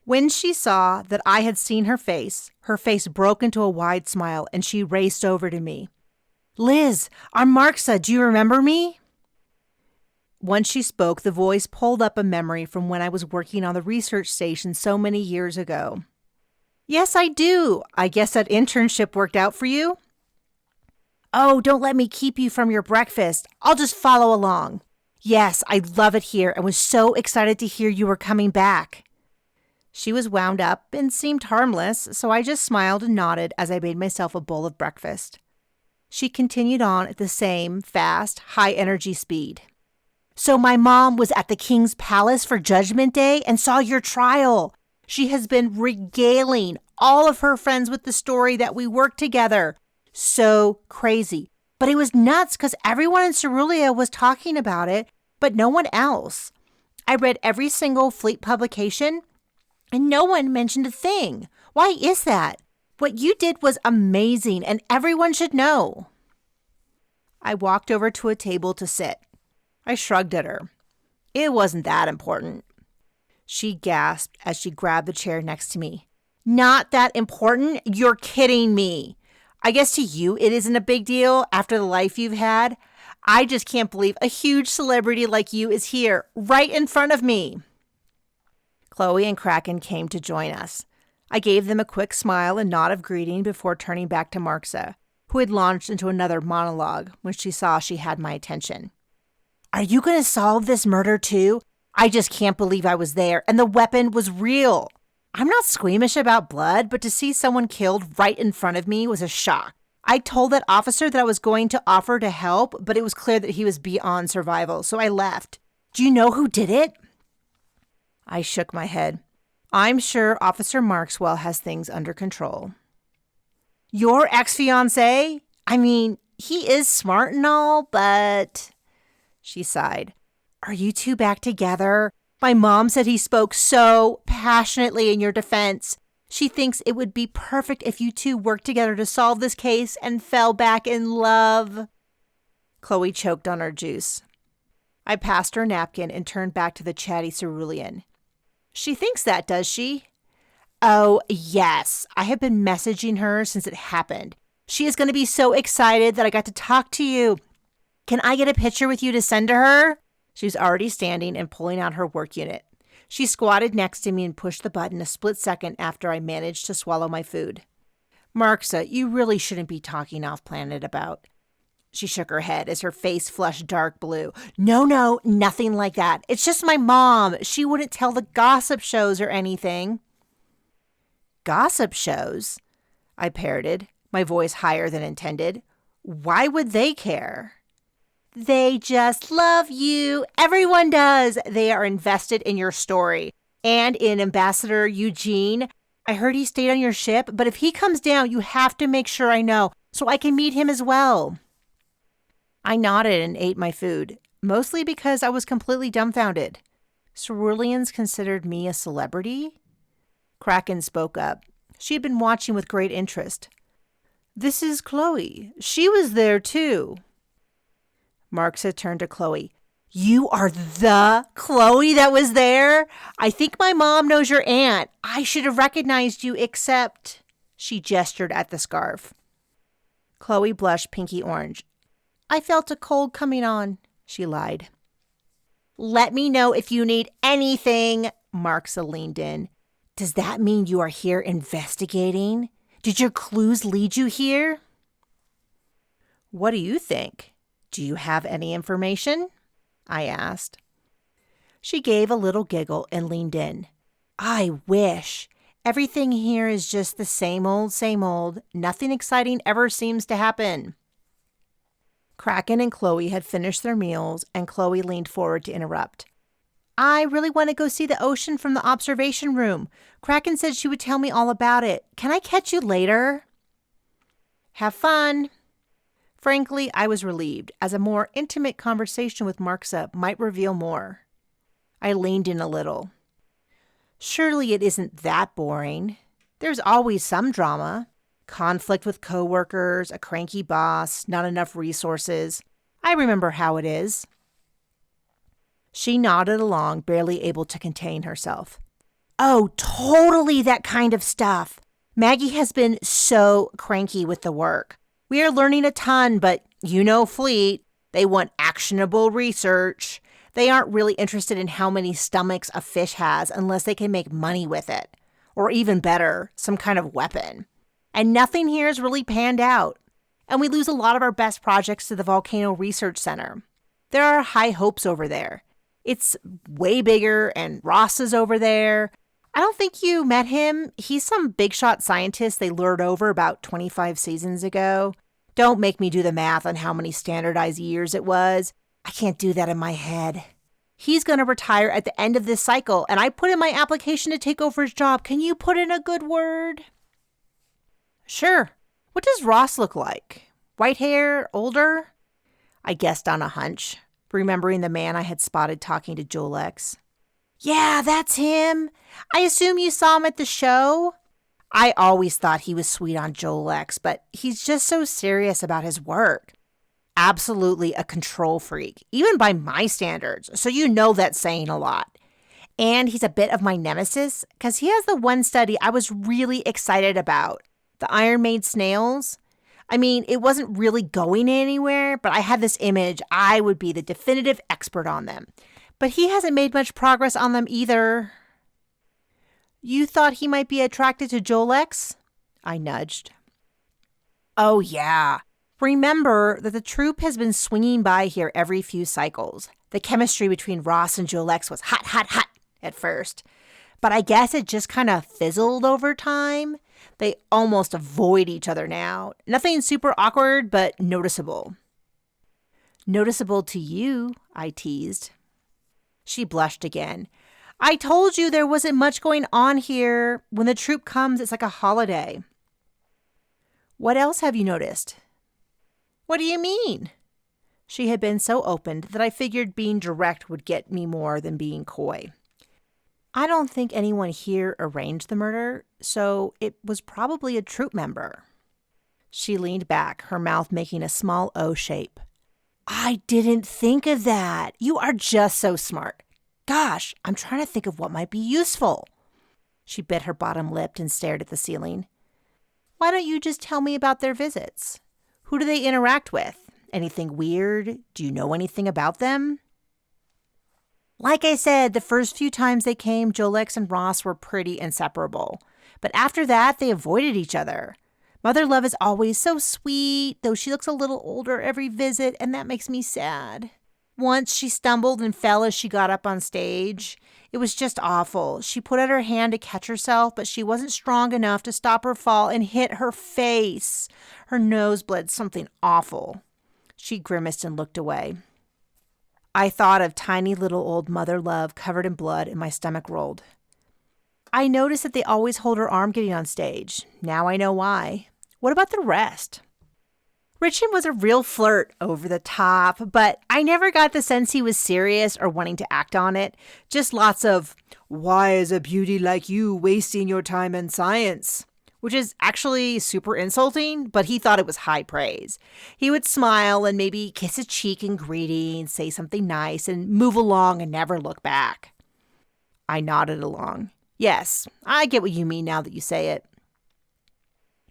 When she saw that I had seen her face broke into a wide smile and she raced over to me. Liz, I'm Marksa. Do you remember me? Once she spoke, the voice pulled up a memory from when I was working on the research station so many years ago. Yes, I do. I guess that internship worked out for you? Oh, don't let me keep you from your breakfast. I'll just follow along. Yes, I love it here and was so excited to hear you were coming back. She was wound up and seemed harmless, so I just smiled and nodded as I made myself a bowl of breakfast. She continued on at the same fast, high-energy speed. So my mom was at the King's Palace for Judgment Day and saw your trial. She has been regaling all of her friends with the story that we worked together. So crazy. But it was nuts because everyone in Cerulean was talking about it, but no one else. I read every single fleet publication, and no one mentioned a thing. Why is that? What you did was amazing, and everyone should know. I walked over to a table to sit. I shrugged at her. It wasn't that important. She gasped as she grabbed the chair next to me. Not that important? You're kidding me. I guess to you it isn't a big deal after the life you've had. I just can't believe a huge celebrity like you is here, right in front of me. Chloe and Kraken came to join us. I gave them a quick smile and nod of greeting before turning back to Marxa, who had launched into another monologue when she saw she had my attention. Are you going to solve this murder too? I just can't believe I was there, and the weapon was real. I'm not squeamish about blood, but to see someone killed right in front of me was a shock. I told that officer that I was going to offer to help, but it was clear that he was beyond survival, so I left. Do you know who did it? I shook my head. I'm sure Officer Markswell has things under control. Your ex-fiancé? I mean, he is smart and all, but... She sighed. Are you two back together? My mom said he spoke so passionately in your defense. She thinks it would be perfect if you two worked together to solve this case and fell back in love. Chloe choked on her juice. I passed her a napkin and turned back to the chatty cerulean. She thinks that, does she? Oh, yes. I have been messaging her since it happened. She is going to be so excited that I got to talk to you. Can I get a picture with you to send to her? She was already standing and pulling out her work unit. She squatted next to me and pushed the button a split second after I managed to swallow my food. Marxa, you really shouldn't be talking off-planet about. She shook her head as her face flushed dark blue. No, nothing like that. It's just my mom. She wouldn't tell the gossip shows or anything. Gossip shows? I parroted, my voice higher than intended. Why would they care? They just love you. Everyone does. They are invested in your story. And in Ambassador Eugene. I heard he stayed on your ship, but if he comes down, you have to make sure I know so I can meet him as well. I nodded and ate my food, mostly because I was completely dumbfounded. Ceruleans considered me a celebrity? Kraken spoke up. She had been watching with great interest. This is Chloe. She was there too. Marxa turned to Chloe. You are the Chloe that was there? I think my mom knows your aunt. I should have recognized you except... She gestured at the scarf. Chloe blushed pinky orange. I felt a cold coming on, she lied. Let me know if you need anything, Marxa leaned in. Does that mean you are here investigating? Did your clues lead you here? What do you think? Do you have any information? I asked. She gave a little giggle and leaned in. I wish. Everything here is just the same old, same old. Nothing exciting ever seems to happen. Kraken and Chloe had finished their meals, and Chloe leaned forward to interrupt. I really want to go see the ocean from the observation room. Kraken said she would tell me all about it. Can I catch you later? Have fun. Frankly, I was relieved, as a more intimate conversation with Marxa might reveal more. I leaned in a little. Surely it isn't that boring. There's always some drama. Conflict with coworkers, a cranky boss, not enough resources. I remember how it is. She nodded along, barely able to contain herself. Oh, totally that kind of stuff. Maggie has been so cranky with the work. We are learning a ton, but you know Fleet. They want actionable research. They aren't really interested in how many stomachs a fish has unless they can make money with it. Or even better, some kind of weapon. And nothing here is really panned out. And we lose a lot of our best projects to the Volcano Research Center. There are high hopes over there. It's way bigger, and Ross is over there. I don't think you met him. He's some big shot scientist they lured over about 25 seasons ago. Don't make me do the math on how many standardized years it was. I can't do that in my head. He's going to retire at the end of this cycle, and I put in my application to take over his job. Can you put in a good word? Sure. What does Ross look like? White hair, older? I guessed on a hunch, remembering the man I had spotted talking to Jolex. Yeah, that's him. I assume you saw him at the show? I always thought he was sweet on Jolex, but he's just so serious about his work. Absolutely a control freak, even by my standards, so you know that's saying a lot. And he's a bit of my nemesis, because he has the one study I was really excited about. The Iron Maid snails. I mean, it wasn't really going anywhere, but I had this image I would be the definitive expert on them. But he hasn't made much progress on them either. You thought he might be attracted to Jolex? I nudged. Oh, yeah. Remember that the troupe has been swinging by here every few cycles. The chemistry between Ross and Jolex was hot, hot, hot at first. But I guess it just kind of fizzled over time. They almost avoid each other now. Nothing super awkward, but noticeable. Noticeable to you, I teased. She blushed again. I told you there wasn't much going on here. When the troupe comes, it's like a holiday. What else have you noticed? What do you mean? She had been so open that I figured being direct would get me more than being coy. I don't think anyone here arranged the murder, so it was probably a troupe member. She leaned back, her mouth making a small O shape. I didn't think of that. You are just so smart. Gosh, I'm trying to think of what might be useful. She bit her bottom lip and stared at the ceiling. Why don't you just tell me about their visits? Who do they interact with? Anything weird? Do you know anything about them? Like I said, the first few times they came, Jolex and Ross were pretty inseparable. But after that, they avoided each other. Mother Love is always so sweet, though she looks a little older every visit, and that makes me sad. Once she stumbled and fell as she got up on stage. It was just awful. She put out her hand to catch herself, but she wasn't strong enough to stop her fall and hit her face. Her nose bled something awful. She grimaced and looked away. I thought of tiny little old Mother Love covered in blood, and my stomach rolled. I noticed that they always hold her arm getting on stage. Now I know why. What about the rest? Richard was a real flirt, over the top, but I never got the sense he was serious or wanting to act on it. Just lots of, why is a beauty like you wasting your time in science? Which is actually super insulting, but he thought it was high praise. He would smile and maybe kiss a cheek in greeting, say something nice, and move along and never look back. I nodded along. Yes, I get what you mean now that you say it.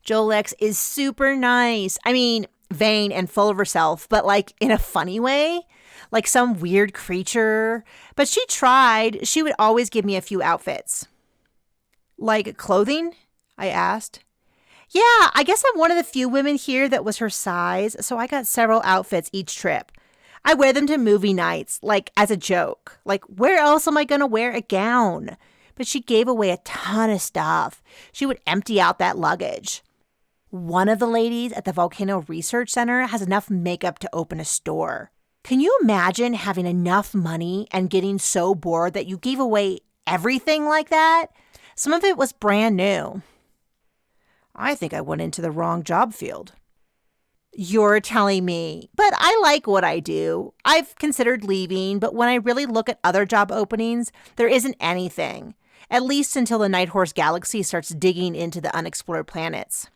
Jolex is super nice. I mean, vain and full of herself, but like in a funny way, like some weird creature. But she tried. She would always give me a few outfits. Like clothing? I asked. Yeah, I guess I'm one of the few women here that was her size, so I got several outfits each trip. I wear them to movie nights, like as a joke. Like, where else am I going to wear a gown? But she gave away a ton of stuff. She would empty out that luggage. One of the ladies at the Volcano Research Center has enough makeup to open a store. Can you imagine having enough money and getting so bored that you gave away everything like that? Some of it was brand new. I think I went into the wrong job field. You're telling me, but I like what I do. I've considered leaving, but when I really look at other job openings, there isn't anything. At least until the Nighthorse Galaxy starts digging into the unexplored planets.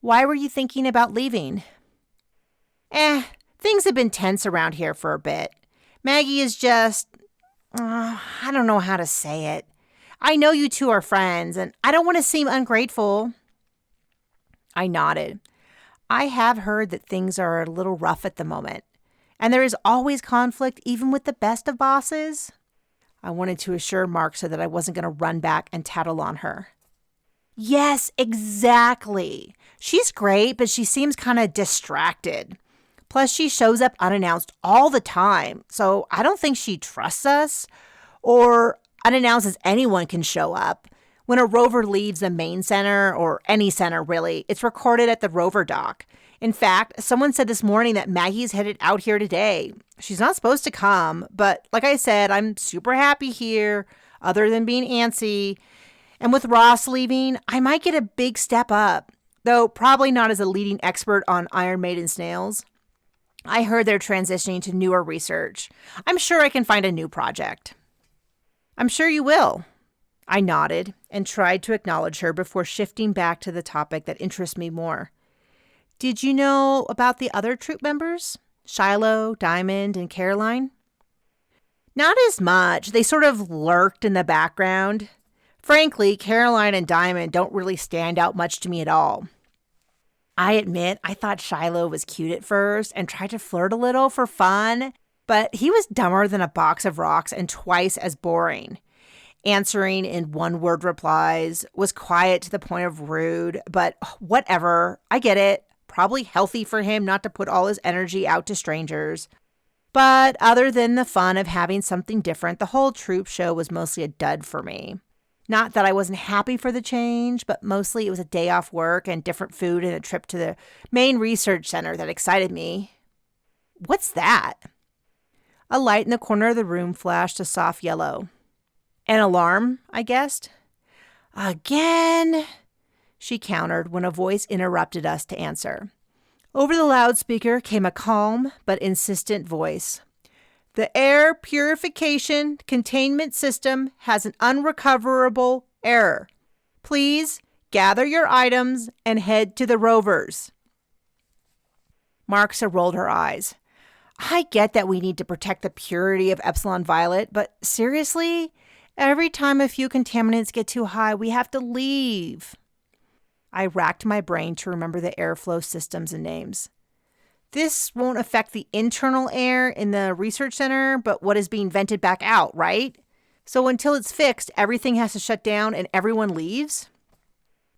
Why were you thinking about leaving? Things have been tense around here for a bit. Maggie is just, I don't know how to say it. I know you two are friends, and I don't want to seem ungrateful. I nodded. I have heard that things are a little rough at the moment, and there is always conflict even with the best of bosses. I wanted to assure Mark so that I wasn't going to run back and tattle on her. Yes, exactly. She's great, but she seems kind of distracted. Plus, she shows up unannounced all the time, so I don't think she trusts us, or unannounced as anyone can show up. When a rover leaves the main center, or any center really, it's recorded at the rover dock. In fact, someone said this morning that Maggie's headed out here today. She's not supposed to come, but like I said, I'm super happy here, other than being antsy. And with Ross leaving, I might get a big step up, though probably not as a leading expert on Iron Maiden snails. I heard they're transitioning to newer research. I'm sure I can find a new project. I'm sure you will. I nodded and tried to acknowledge her before shifting back to the topic that interests me more. Did you know about the other troupe members? Shiloh, Diamond, and Caroline? Not as much. They sort of lurked in the background. Frankly, Caroline and Diamond don't really stand out much to me at all. I admit I thought Shiloh was cute at first and tried to flirt a little for fun, but he was dumber than a box of rocks and twice as boring. answering in one-word replies, was quiet to the point of rude, but whatever, I get it. Probably healthy for him not to put all his energy out to strangers. But other than the fun of having something different, the whole Troupe show was mostly a dud for me. Not that I wasn't happy for the change, but mostly it was a day off work and different food and a trip to the main research center that excited me. What's that? A light in the corner of the room flashed a soft yellow. An alarm, I guessed. Again, she countered when a voice interrupted us to answer. Over the loudspeaker came a calm but insistent voice. The air purification containment system has an unrecoverable error. Please gather your items and head to the rovers. Marxa rolled her eyes. I get that we need to protect the purity of Epsilon Violet, but seriously? Every time a few contaminants get too high, we have to leave. I racked my brain to remember the airflow systems and names. This won't affect the internal air in the research center, but what is being vented back out, right? So until it's fixed, everything has to shut down and everyone leaves?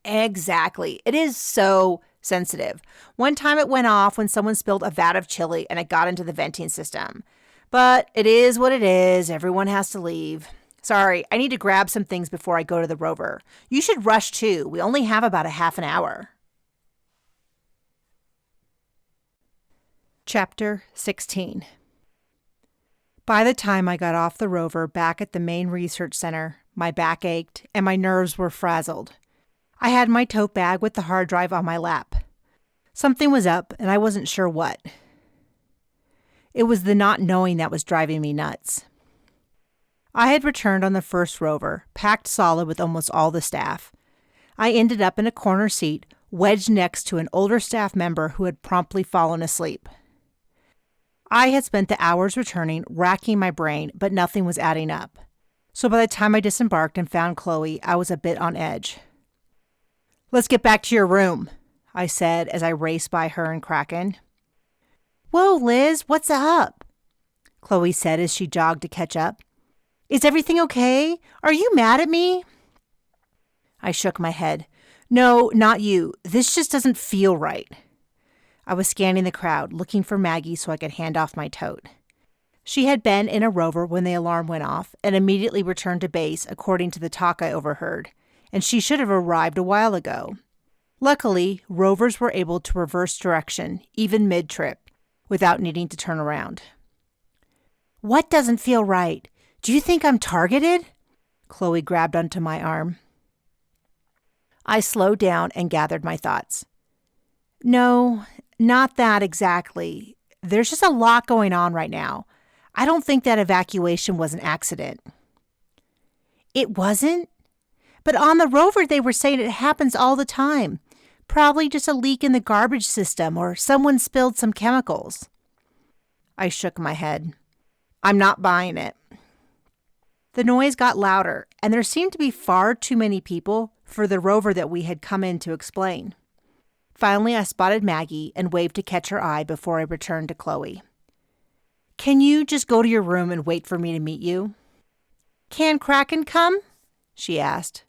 Exactly. It is so sensitive. One time it went off when someone spilled a vat of chili and it got into the venting system. But it is what it is. Everyone has to leave. Sorry, I need to grab some things before I go to the rover. You should rush too. We only have about a half an hour. Chapter 16. By the time I got off the rover back at the main research center, my back ached and my nerves were frazzled. I had my tote bag with the hard drive on my lap. Something was up and I wasn't sure what. It was the not knowing that was driving me nuts. I had returned on the first rover, packed solid with almost all the staff. I ended up in a corner seat, wedged next to an older staff member who had promptly fallen asleep. I had spent the hours returning, racking my brain, but nothing was adding up. So by the time I disembarked and found Chloe, I was a bit on edge. Let's get back to your room, I said as I raced by her and Kraken. Whoa, Liz, what's up? Chloe said as she jogged to catch up. Is everything okay? Are you mad at me? I shook my head. No, not you. This just doesn't feel right. I was scanning the crowd, looking for Maggie so I could hand off my tote. She had been in a rover when the alarm went off and immediately returned to base, according to the talk I overheard, and she should have arrived a while ago. Luckily, rovers were able to reverse direction, even mid-trip, without needing to turn around. What doesn't feel right? Do you think I'm targeted? Chloe grabbed onto my arm. I slowed down and gathered my thoughts. No, not that exactly. There's just a lot going on right now. I don't think that evacuation was an accident. It wasn't? But on the rover they were saying it happens all the time. Probably just a leak in the garbage system or someone spilled some chemicals. I shook my head. I'm not buying it. The noise got louder, and there seemed to be far too many people for the rover that we had come in to explain. Finally, I spotted Maggie and waved to catch her eye before I returned to Chloe. Can you just go to your room and wait for me to meet you? Can Kraken come? She asked.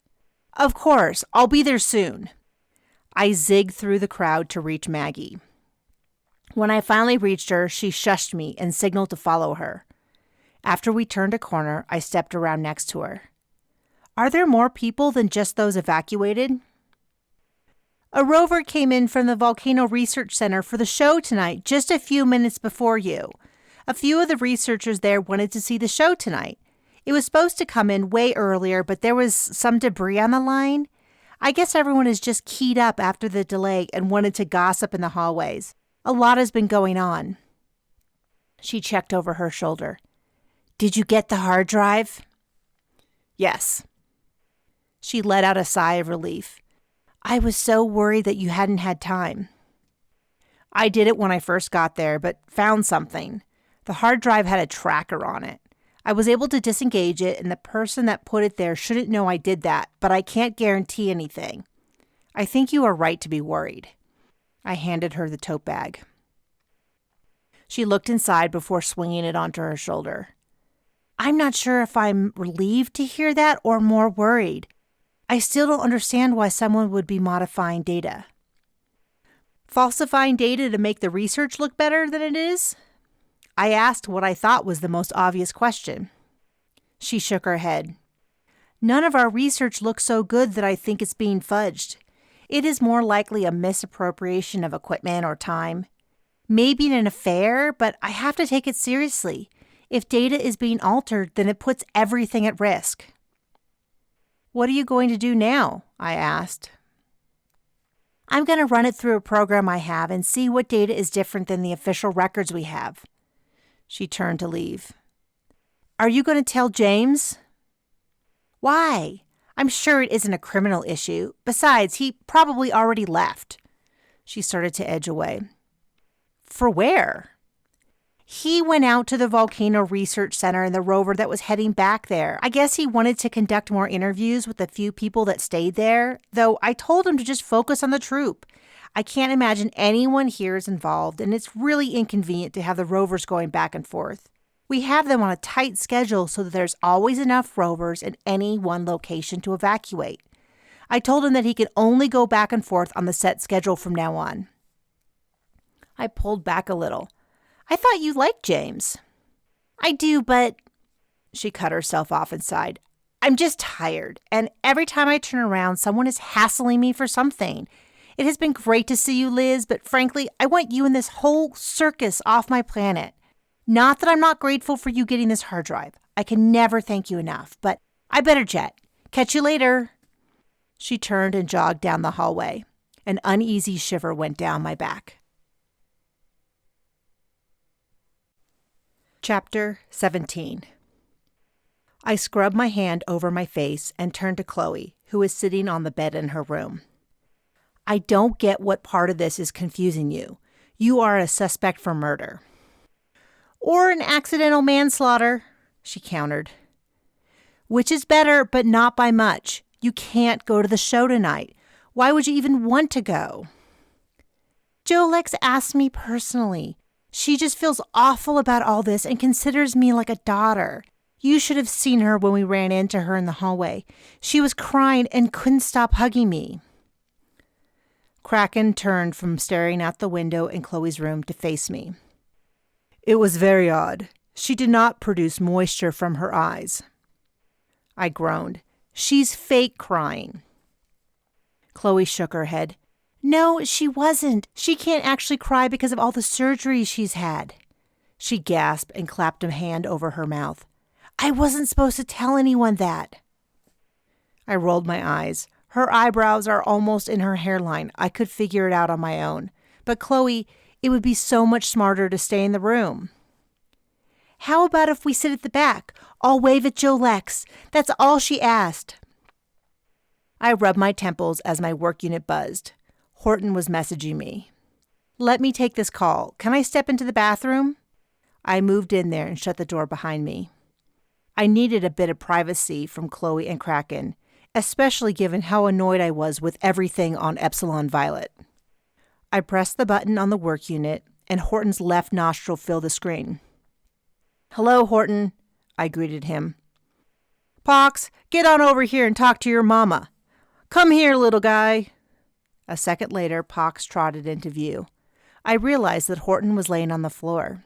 Of course, I'll be there soon. I zigged through the crowd to reach Maggie. When I finally reached her, she shushed me and signaled to follow her. After we turned a corner, I stepped around next to her. Are there more people than just those evacuated? A rover came in from the Volcano Research Center for the show tonight, just a few minutes before you. A few of the researchers there wanted to see the show tonight. It was supposed to come in way earlier, but there was some debris on the line. I guess everyone is just keyed up after the delay and wanted to gossip in the hallways. A lot has been going on. She checked over her shoulder. Did you get the hard drive? Yes. She let out a sigh of relief. I was so worried that you hadn't had time. I did it when I first got there, but found something. The hard drive had a tracker on it. I was able to disengage it, and the person that put it there shouldn't know I did that, but I can't guarantee anything. I think you are right to be worried. I handed her the tote bag. She looked inside before swinging it onto her shoulder. I'm not sure if I'm relieved to hear that or more worried. I still don't understand why someone would be modifying data. Falsifying data to make the research look better than it is? I asked what I thought was the most obvious question. She shook her head. None of our research looks so good that I think it's being fudged. It is more likely a misappropriation of equipment or time. Maybe an affair, but I have to take it seriously. If data is being altered, then it puts everything at risk. What are you going to do now? I asked. I'm going to run it through a program I have and see what data is different than the official records we have. She turned to leave. Are you going to tell James? Why? I'm sure it isn't a criminal issue. Besides, he probably already left. She started to edge away. For where? He went out to the Volcano Research Center in the rover that was heading back there. I guess he wanted to conduct more interviews with the few people that stayed there, though I told him to just focus on the Troupe. I can't imagine anyone here is involved, and it's really inconvenient to have the rovers going back and forth. We have them on a tight schedule so that there's always enough rovers in any one location to evacuate. I told him that he could only go back and forth on the set schedule from now on. I pulled back a little. I thought you liked James. I do, but... She cut herself off and sighed. I'm just tired, and every time I turn around, someone is hassling me for something. It has been great to see you, Liz, but frankly, I want you and this whole circus off my planet. Not that I'm not grateful for you getting this hard drive. I can never thank you enough, but I better jet. Catch you later. She turned and jogged down the hallway. An uneasy shiver went down my back. Chapter 17. I scrubbed my hand over my face and turned to Chloe, who was sitting on the bed in her room. I don't get what part of this is confusing you. You are a suspect for murder. Or an accidental manslaughter, she countered. Which is better, but not by much. You can't go to the show tonight. Why would you even want to go? Jolex asked me personally. She just feels awful about all this and considers me like a daughter. You should have seen her when we ran into her in the hallway. She was crying and couldn't stop hugging me. Kraken turned from staring out the window in Chloe's room to face me. It was very odd. She did not produce moisture from her eyes. I groaned. She's fake crying. Chloe shook her head. No, she wasn't. She can't actually cry because of all the surgeries she's had. She gasped and clapped a hand over her mouth. I wasn't supposed to tell anyone that. I rolled my eyes. Her eyebrows are almost in her hairline. I could figure it out on my own. But Chloe, it would be so much smarter to stay in the room. How about if we sit at the back? I'll wave at Jolex. That's all she asked. I rubbed my temples as my work unit buzzed. Horton was messaging me. Let me take this call. Can I step into the bathroom? I moved in there and shut the door behind me. I needed a bit of privacy from Chloe and Kraken, especially given how annoyed I was with everything on Epsilon Violet. I pressed the button on the work unit, and Horton's left nostril filled the screen. Hello, Horton, I greeted him. Pox, get on over here and talk to your mama. Come here, little guy. A second later, Pox trotted into view. I realized that Horton was laying on the floor.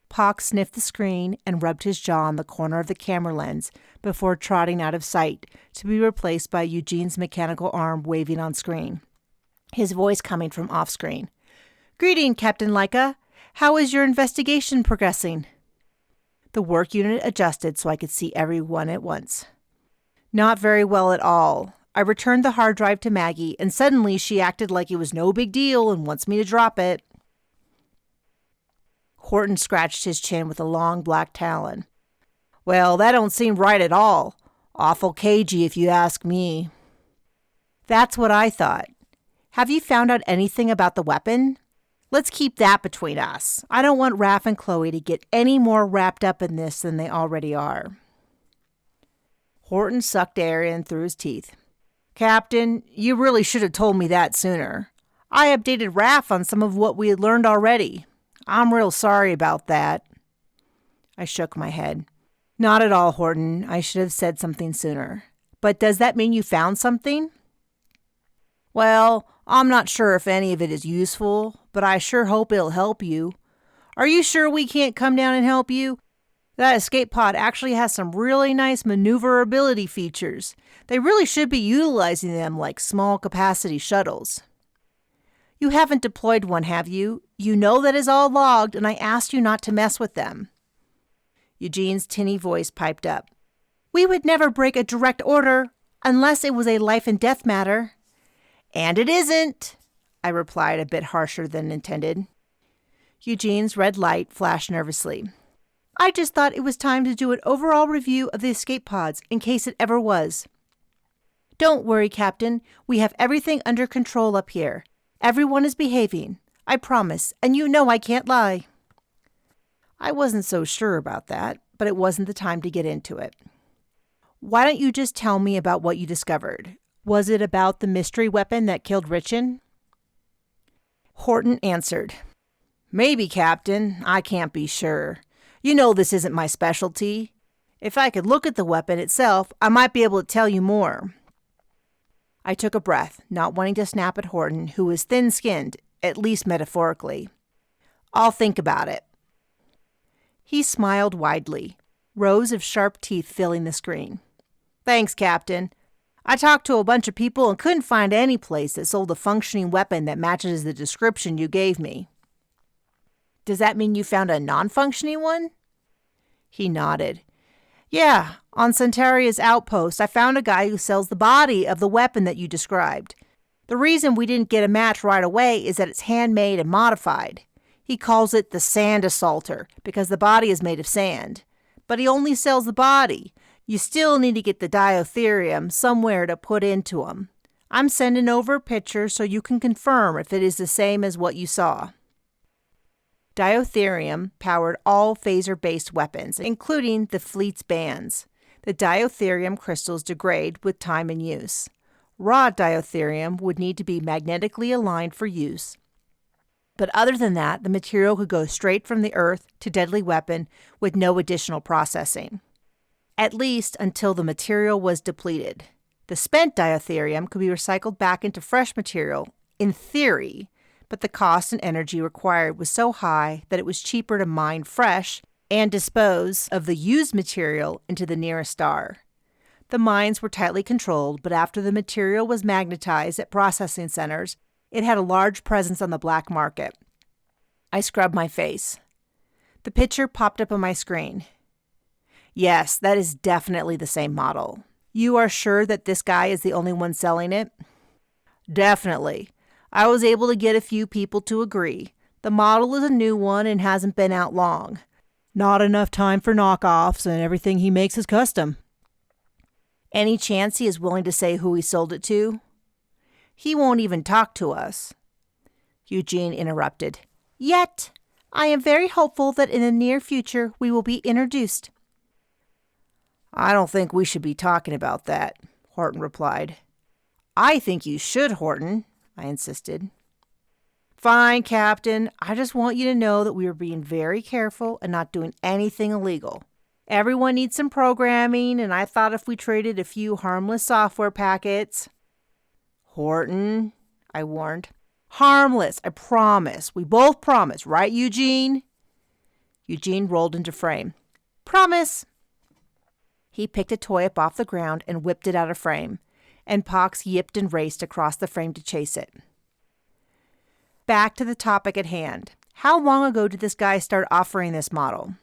Pox sniffed the screen and rubbed his jaw on the corner of the camera lens before trotting out of sight to be replaced by Eugene's mechanical arm waving on screen, his voice coming from off-screen. Greeting, Captain Laika. How is your investigation progressing? The work unit adjusted so I could see everyone at once. Not very well at all. I returned the hard drive to Maggie, and suddenly she acted like it was no big deal and wants me to drop it. Horton scratched his chin with a long black talon. Well, that don't seem right at all. Awful cagey if you ask me. That's what I thought. Have you found out anything about the weapon? Let's keep that between us. I don't want Raph and Chloe to get any more wrapped up in this than they already are. Horton sucked air in through his teeth. Captain, you really should have told me that sooner. I updated Raph on some of what we had learned already. I'm real sorry about that. I shook my head. Not at all, Horton. I should have said something sooner. But does that mean you found something? Well, I'm not sure if any of it is useful, but I sure hope it'll help you. Are you sure we can't come down and help you? That escape pod actually has some really nice maneuverability features. They really should be utilizing them like small capacity shuttles. You haven't deployed one, have you? You know that is all logged, and I asked you not to mess with them. Eugene's tinny voice piped up. We would never break a direct order unless it was a life and death matter. And it isn't, I replied a bit harsher than intended. Eugene's red light flashed nervously. I just thought it was time to do an overall review of the escape pods in case it ever was. Don't worry, Captain. We have everything under control up here. Everyone is behaving. I promise, and you know I can't lie. I wasn't so sure about that, but it wasn't the time to get into it. Why don't you just tell me about what you discovered? Was it about the mystery weapon that killed Richin? Horton answered. Maybe, Captain. I can't be sure. You know this isn't my specialty. If I could look at the weapon itself, I might be able to tell you more. I took a breath, not wanting to snap at Horton, who was thin-skinned, at least metaphorically. I'll think about it. He smiled widely, rows of sharp teeth filling the screen. Thanks, Captain. I talked to a bunch of people and couldn't find any place that sold a functioning weapon that matches the description you gave me. Does that mean you found a non-functioning one? He nodded. Yeah, on Centaria's outpost, I found a guy who sells the body of the weapon that you described. The reason we didn't get a match right away is that it's handmade and modified. He calls it the sand assaulter because the body is made of sand. But he only sells the body. You still need to get the diotherium somewhere to put into him. I'm sending over a picture so you can confirm if it is the same as what you saw. Diotherium powered all phaser-based weapons, including the fleet's bands. The diotherium crystals degrade with time and use. Raw diotherium would need to be magnetically aligned for use. But other than that, the material could go straight from the Earth to deadly weapon with no additional processing. At least until the material was depleted. The spent diotherium could be recycled back into fresh material, in theory, but the cost and energy required was so high that it was cheaper to mine fresh and dispose of the used material into the nearest star. The mines were tightly controlled, but after the material was magnetized at processing centers, it had a large presence on the black market. I scrubbed my face. The picture popped up on my screen. Yes, that is definitely the same model. You are sure that this guy is the only one selling it? Definitely. I was able to get a few people to agree. The model is a new one and hasn't been out long. Not enough time for knockoffs, and everything he makes is custom. Any chance he is willing to say who he sold it to? He won't even talk to us. Eugene interrupted. Yet, I am very hopeful that in the near future we will be introduced. I don't think we should be talking about that, Horton replied. I think you should, Horton, I insisted. Fine, Captain. I just want you to know that we are being very careful and not doing anything illegal. Everyone needs some programming, and I thought if we traded a few harmless software packets... Horton, I warned. Harmless, I promise. We both promise, right, Eugene? Eugene rolled into frame. Promise. He picked a toy up off the ground and whipped it out of frame, and Pox yipped and raced across the frame to chase it. Back to the topic at hand. How long ago did this guy start offering this model?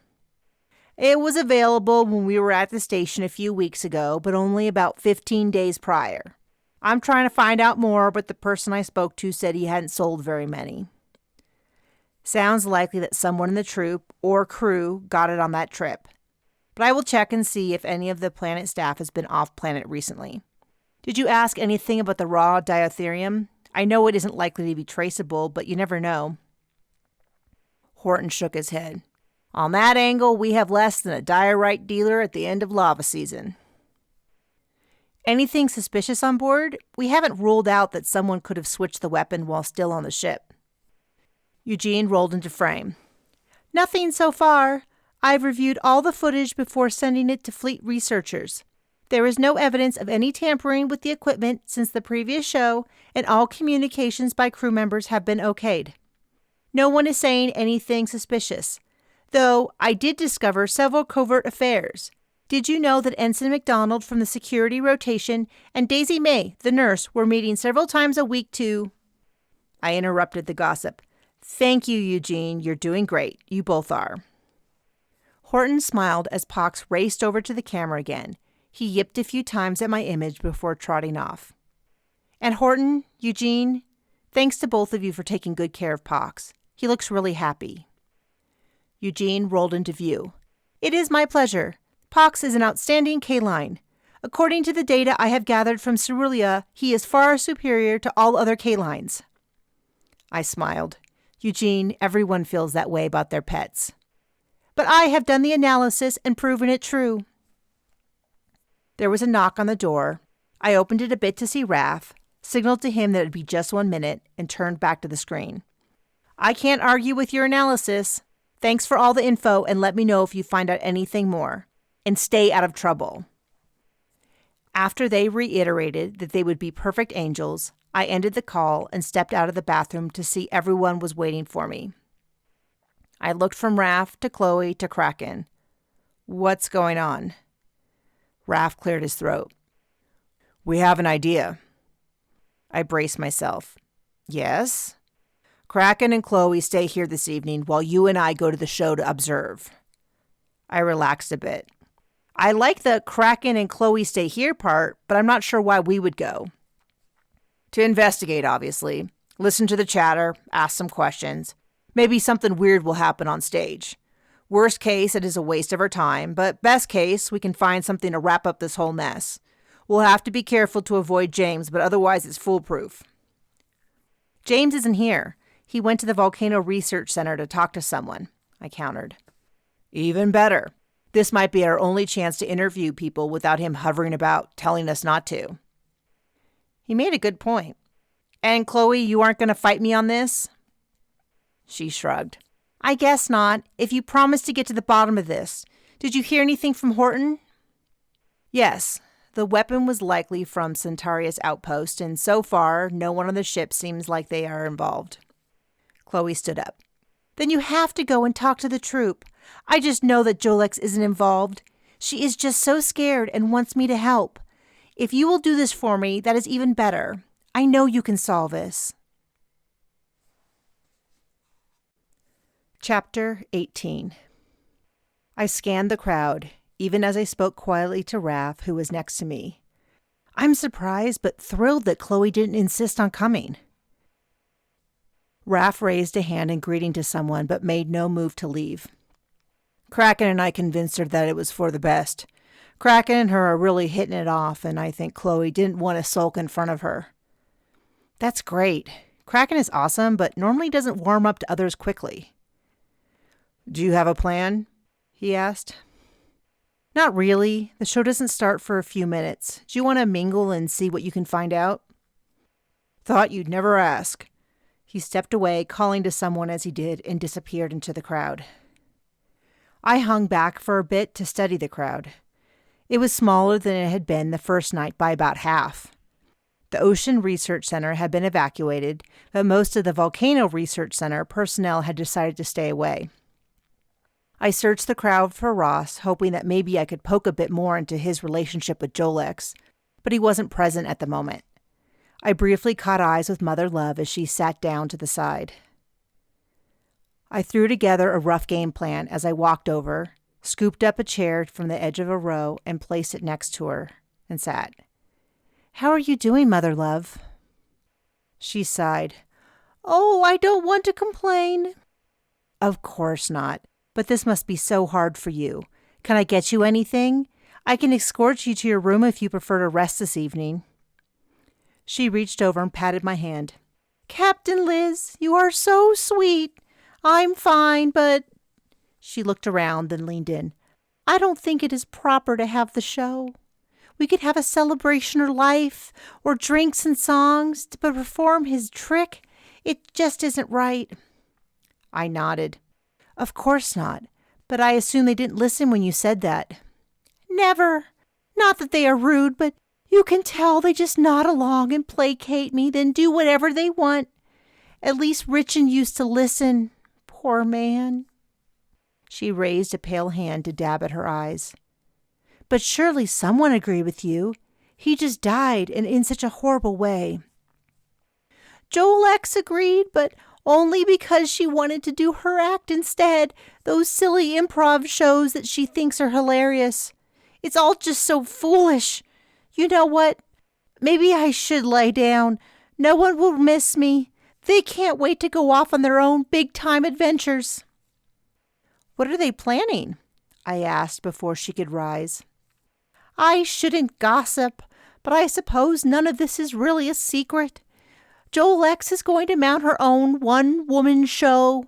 It was available when we were at the station a few weeks ago, but only about 15 days prior. I'm trying to find out more, but the person I spoke to said he hadn't sold very many. Sounds likely that someone in the troupe or crew got it on that trip. But I will check and see if any of the planet staff has been off-planet recently. Did you ask anything about the raw diotherium? I know it isn't likely to be traceable, but you never know. Horton shook his head. On that angle, we have less than a diorite dealer at the end of lava season. Anything suspicious on board? We haven't ruled out that someone could have switched the weapon while still on the ship. Eugene rolled into frame. Nothing so far. I've reviewed all the footage before sending it to fleet researchers. There is no evidence of any tampering with the equipment since the previous show, and all communications by crew members have been okayed. No one is saying anything suspicious, though I did discover several covert affairs. Did you know that Ensign McDonald from the security rotation and Daisy May, the nurse, were meeting several times a week to... I interrupted the gossip. Thank you, Eugene. You're doing great. You both are. Horton smiled as Pox raced over to the camera again. He yipped a few times at my image before trotting off. And Horton, Eugene, thanks to both of you for taking good care of Pox. He looks really happy. Eugene rolled into view. It is my pleasure. Pox is an outstanding K-line. According to the data I have gathered from Cerulia, he is far superior to all other K-lines. I smiled. Eugene, everyone feels that way about their pets. But I have done the analysis and proven it true. There was a knock on the door. I opened it a bit to see Raph, signaled to him that it would be just 1 minute, and turned back to the screen. I can't argue with your analysis. Thanks for all the info, and let me know if you find out anything more. And stay out of trouble. After they reiterated that they would be perfect angels, I ended the call and stepped out of the bathroom to see everyone was waiting for me. I looked from Raph to Chloe to Kraken. What's going on? Raph cleared his throat. We have an idea. I braced myself. Yes? Kraken and Chloe stay here this evening while you and I go to the show to observe. I relaxed a bit. I like the Kraken and Chloe stay here part, but I'm not sure why we would go. To investigate, obviously. Listen to the chatter, ask some questions. Maybe something weird will happen on stage. Worst case, it is a waste of our time, but best case, we can find something to wrap up this whole mess. We'll have to be careful to avoid James, but otherwise it's foolproof. James isn't here. He went to the Volcano Research Center to talk to someone, I countered. Even better. This might be our only chance to interview people without him hovering about, telling us not to. He made a good point. And Chloe, you aren't going to fight me on this? She shrugged. I guess not, if you promise to get to the bottom of this. Did you hear anything from Horton? Yes. The weapon was likely from Centauria's outpost, and so far, no one on the ship seems like they are involved. Chloe stood up. Then you have to go and talk to the Troupe. I just know that Jolex isn't involved. She is just so scared and wants me to help. If you will do this for me, that is even better. I know you can solve this. Chapter 18. I scanned the crowd, even as I spoke quietly to Raph, who was next to me. I'm surprised but thrilled that Chloe didn't insist on coming. Raph raised a hand in greeting to someone, but made no move to leave. Kraken and I convinced her that it was for the best. Kraken and her are really hitting it off, and I think Chloe didn't want to sulk in front of her. That's great. Kraken is awesome, but normally doesn't warm up to others quickly. Do you have a plan? He asked. Not really. The show doesn't start for a few minutes. Do you want to mingle and see what you can find out? Thought you'd never ask. He stepped away, calling to someone as he did, and disappeared into the crowd. I hung back for a bit to study the crowd. It was smaller than it had been the first night by about half. The Ocean Research Center had been evacuated, but most of the Volcano Research Center personnel had decided to stay away. I searched the crowd for Ross, hoping that maybe I could poke a bit more into his relationship with Jolex, but he wasn't present at the moment. I briefly caught eyes with Mother Love as she sat down to the side. I threw together a rough game plan as I walked over, scooped up a chair from the edge of a row, and placed it next to her, and sat. How are you doing, Mother Love? She sighed. Oh, I don't want to complain. Of course not, but this must be so hard for you. Can I get you anything? I can escort you to your room if you prefer to rest this evening. She reached over and patted my hand. Captain Liz, you are so sweet. I'm fine, but... She looked around, then leaned in. I don't think it is proper to have the show. We could have a celebration or life, or drinks and songs, but perform his trick, it just isn't right. I nodded. Of course not. but I assume they didn't listen when you said that. Never. Not that they are rude, but you can tell they just nod along and placate me, then do whatever they want. At least Richard used to listen. Poor man. She raised a pale hand to dab at her eyes. But surely someone agreed with you. He just died, and in such a horrible way. Joel X agreed, but only because she wanted to do her act instead. Those silly improv shows that she thinks are hilarious. It's all just so foolish. You know what? Maybe I should lie down. No one will miss me. They can't wait to go off on their own big-time adventures. What are they planning? I asked before she could rise. I shouldn't gossip, but I suppose none of this is really a secret. Joel X is going to mount her own one-woman show.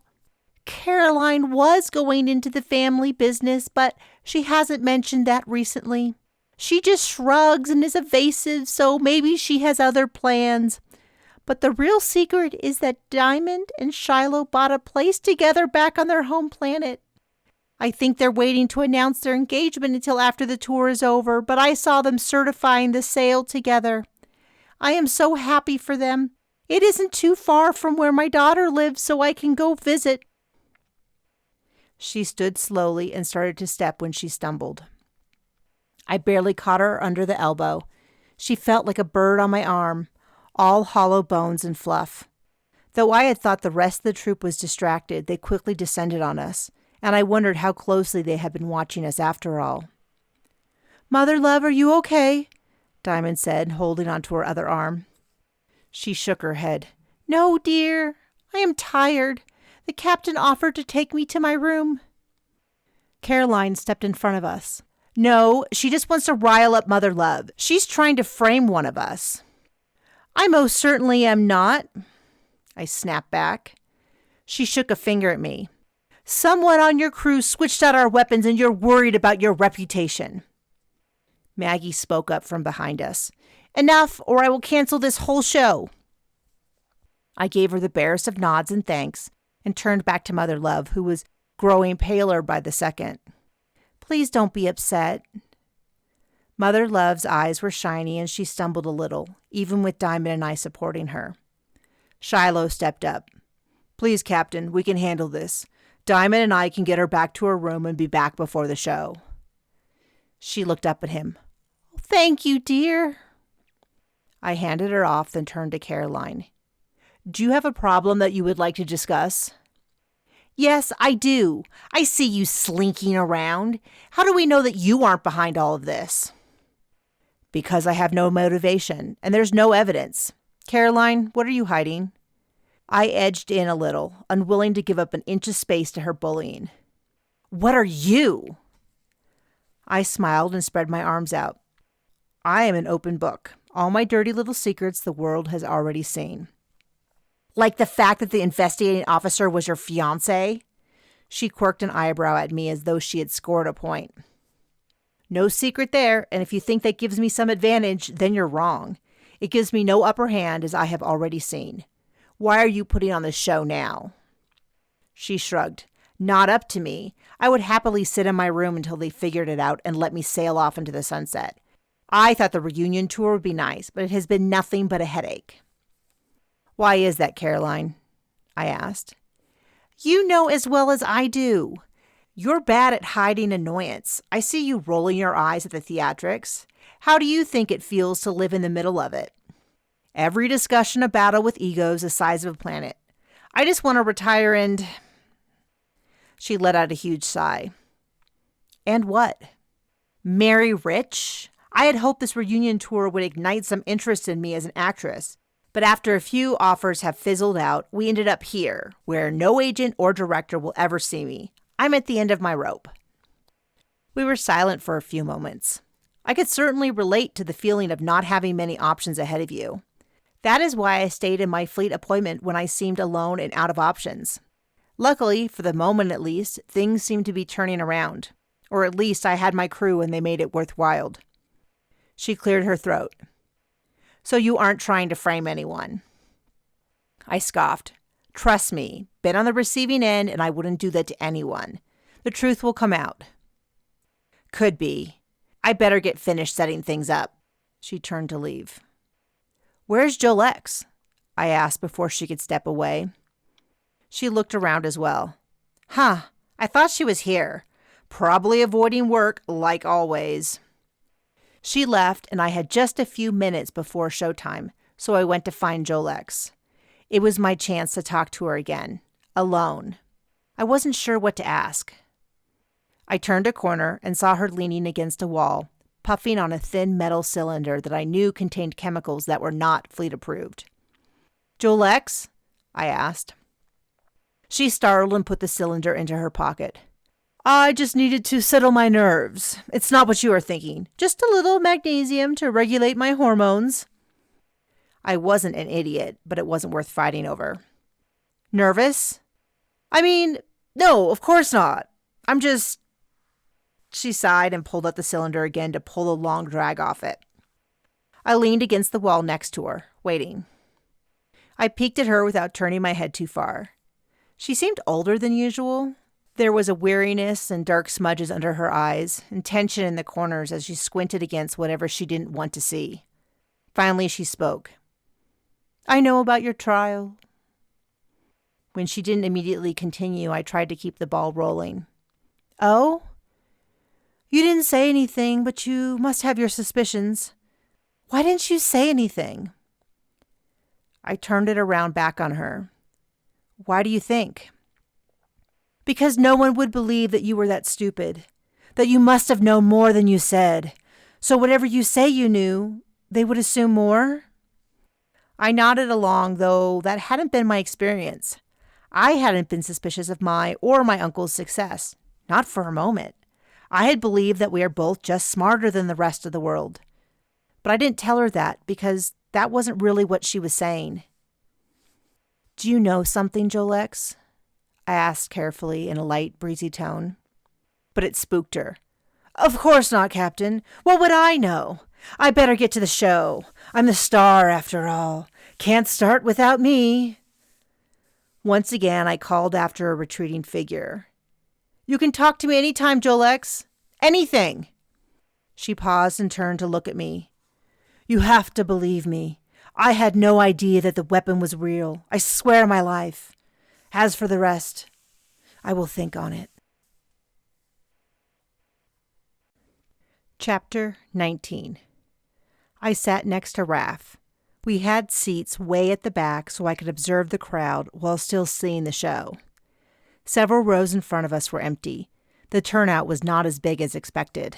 Caroline was going into the family business, but she hasn't mentioned that recently. She just shrugs and is evasive, so maybe she has other plans. But the real secret is that Diamond and Shiloh bought a place together back on their home planet. I think they're waiting to announce their engagement until after the tour is over, but I saw them certifying the sale together. I am so happy for them. It isn't too far from where my daughter lives, so I can go visit. She stood slowly and started to step when she stumbled. I barely caught her under the elbow. She felt like a bird on my arm, all hollow bones and fluff. Though I had thought the rest of the troupe was distracted, they quickly descended on us, and I wondered how closely they had been watching us after all. Mother love, are you okay? Diamond said, holding onto her other arm. She shook her head. No, dear. I am tired. The captain offered to take me to my room. Caroline stepped in front of us. No, she just wants to rile up Mother Love. She's trying to frame one of us. I most certainly am not. I snapped back. She shook a finger at me. Someone on your crew switched out our weapons and you're worried about your reputation. Maggie spoke up from behind us. Enough, or I will cancel this whole show. I gave her the barest of nods and thanks and turned back to Mother Love, who was growing paler by the second. Please don't be upset. Mother Love's eyes were shiny and she stumbled a little, even with Diamond and I supporting her. Shiloh stepped up. Please, Captain, we can handle this. Diamond and I can get her back to her room and be back before the show. She looked up at him. Thank you, dear. I handed her off, then turned to Caroline. Do you have a problem that you would like to discuss? Yes, I do. I see you slinking around. How do we know that you aren't behind all of this? Because I have no motivation, and there's no evidence. Caroline, what are you hiding? I edged in a little, unwilling to give up an inch of space to her bullying. What are you? I smiled and spread my arms out. I am an open book. All my dirty little secrets the world has already seen. Like the fact that the investigating officer was your fiancé? She quirked an eyebrow at me as though she had scored a point. No secret there, and if you think that gives me some advantage, then you're wrong. It gives me no upper hand, as I have already seen. Why are you putting on this show now? She shrugged. Not up to me. I would happily sit in my room until they figured it out and let me sail off into the sunset. I thought the reunion tour would be nice, but it has been nothing but a headache. Why is that, Caroline? I asked. You know as well as I do. You're bad at hiding annoyance. I see you rolling your eyes at the theatrics. How do you think it feels to live in the middle of it? Every discussion a battle with egos the size of a planet. I just want to retire and... She let out a huge sigh. And what? Marry rich? I had hoped this reunion tour would ignite some interest in me as an actress. But after a few offers have fizzled out, we ended up here, where no agent or director will ever see me. I'm at the end of my rope. We were silent for a few moments. I could certainly relate to the feeling of not having many options ahead of you. That is why I stayed in my fleet appointment when I seemed alone and out of options. Luckily, for the moment at least, things seemed to be turning around. Or at least I had my crew and they made it worthwhile. She cleared her throat. So you aren't trying to frame anyone. I scoffed. Trust me, been on the receiving end and I wouldn't do that to anyone. The truth will come out. Could be. I better get finished setting things up. She turned to leave. Where's Jolex? I asked before she could step away. She looked around as well. Huh, I thought she was here. Probably avoiding work, like always. She left, and I had just a few minutes before showtime, so I went to find Jolex. It was my chance to talk to her again, alone. I wasn't sure what to ask. I turned a corner and saw her leaning against a wall, puffing on a thin metal cylinder that I knew contained chemicals that were not fleet approved. Jolex? I asked. She startled and put the cylinder into her pocket. I just needed to settle my nerves. It's not what you are thinking. Just a little magnesium to regulate my hormones. I wasn't an idiot, but it wasn't worth fighting over. Nervous? I mean, no, of course not. I'm just... She sighed and pulled out the cylinder again to pull the long drag off it. I leaned against the wall next to her, waiting. I peeked at her without turning my head too far. She seemed older than usual. There was a weariness and dark smudges under her eyes, and tension in the corners as she squinted against whatever she didn't want to see. Finally, she spoke. I know about your trial. When she didn't immediately continue, I tried to keep the ball rolling. Oh? You didn't say anything, but you must have your suspicions. Why didn't you say anything? I turned it around back on her. Why do you think? Because no one would believe that you were that stupid, that you must have known more than you said. So whatever you say you knew, they would assume more? I nodded along, though that hadn't been my experience. I hadn't been suspicious of my or my uncle's success, not for a moment. I had believed that we are both just smarter than the rest of the world. But I didn't tell her that because that wasn't really what she was saying. Do you know something, Jolex? I asked carefully in a light, breezy tone. But it spooked her. Of course not, Captain. What would I know? I better get to the show. I'm the star, after all. Can't start without me. Once again, I called after a retreating figure. You can talk to me anytime, Jolex. Anything. She paused and turned to look at me. You have to believe me. I had no idea that the weapon was real. I swear my life. As for the rest, I will think on it. Chapter 19. I sat next to Raph. We had seats way at the back so I could observe the crowd while still seeing the show. Several rows in front of us were empty. The turnout was not as big as expected.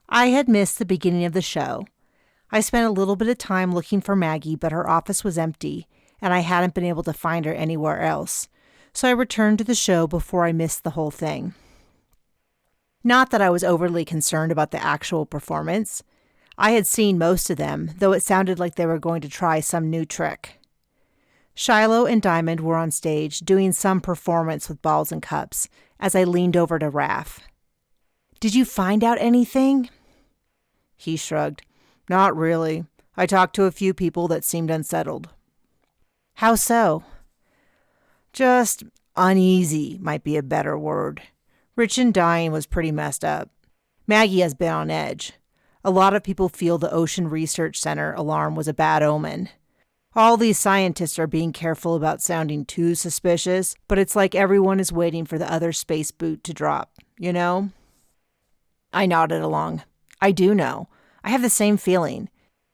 I had missed the beginning of the show. I spent a little bit of time looking for Maggie, but her office was empty, and I hadn't been able to find her anywhere else, so I returned to the show before I missed the whole thing. Not that I was overly concerned about the actual performance. I had seen most of them, though it sounded like they were going to try some new trick. Shiloh and Diamond were on stage doing some performance with balls and cups as I leaned over to Raph. Did you find out anything? He shrugged. Not really. I talked to a few people that seemed unsettled. How so? Just uneasy might be a better word. Rich and dying was pretty messed up. Maggie has been on edge. A lot of people feel the Ocean Research Center alarm was a bad omen. All these scientists are being careful about sounding too suspicious, but it's like everyone is waiting for the other space boot to drop, you know? I nodded along. I do know. I have the same feeling.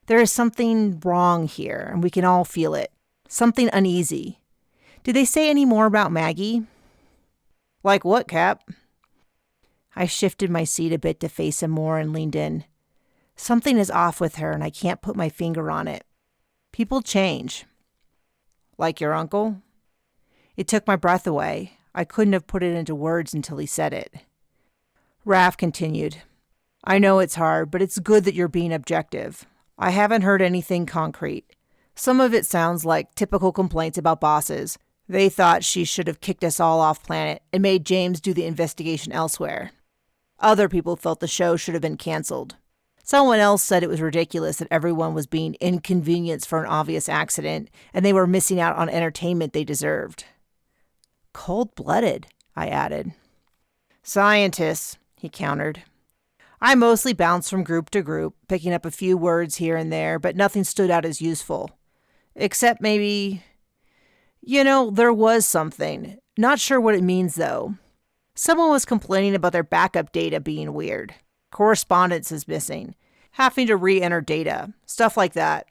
There is something wrong here, and we can all feel it. Something uneasy. Did they say any more about Maggie? Like what, Cap? I shifted my seat a bit to face him more and leaned in. Something is off with her, and I can't put my finger on it. People change. Like your uncle? It took my breath away. I couldn't have put it into words until he said it. Raph continued. I know it's hard, but it's good that you're being objective. I haven't heard anything concrete. Some of it sounds like typical complaints about bosses. They thought she should have kicked us all off planet and made James do the investigation elsewhere. Other people felt the show should have been canceled. Someone else said it was ridiculous that everyone was being inconvenienced for an obvious accident, and they were missing out on entertainment they deserved. Cold-blooded, I added. Scientists, he countered. I mostly bounced from group to group, picking up a few words here and there, but nothing stood out as useful. Except maybe... there was something. Not sure what it means, though. Someone was complaining about their backup data being weird. Correspondence is missing. Having to re-enter data. Stuff like that.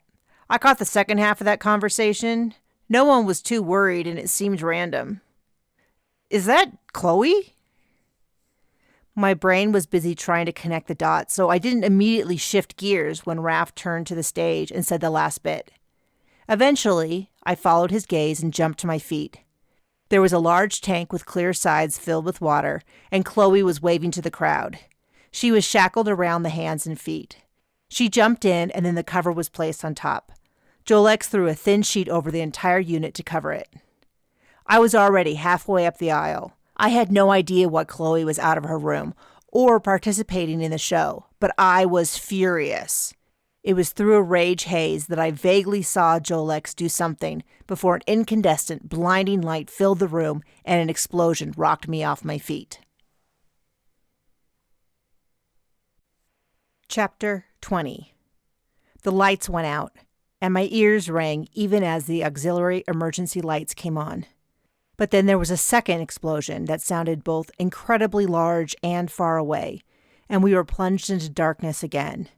I caught the second half of that conversation. No one was too worried, and it seemed random. Is that Chloe? My brain was busy trying to connect the dots, so I didn't immediately shift gears when Raph turned to the stage and said the last bit. Eventually, I followed his gaze and jumped to my feet. There was a large tank with clear sides filled with water, and Chloe was waving to the crowd. She was shackled around the hands and feet. She jumped in, and then the cover was placed on top. Jolex threw a thin sheet over the entire unit to cover it. I was already halfway up the aisle. I had no idea what Chloe was out of her room or participating in the show, but I was furious. It was through a rage haze that I vaguely saw Jolex do something before an incandescent, blinding light filled the room and an explosion rocked me off my feet. Chapter 20. The lights went out, and my ears rang even as the auxiliary emergency lights came on. But then there was a second explosion that sounded both incredibly large and far away, and we were plunged into darkness again.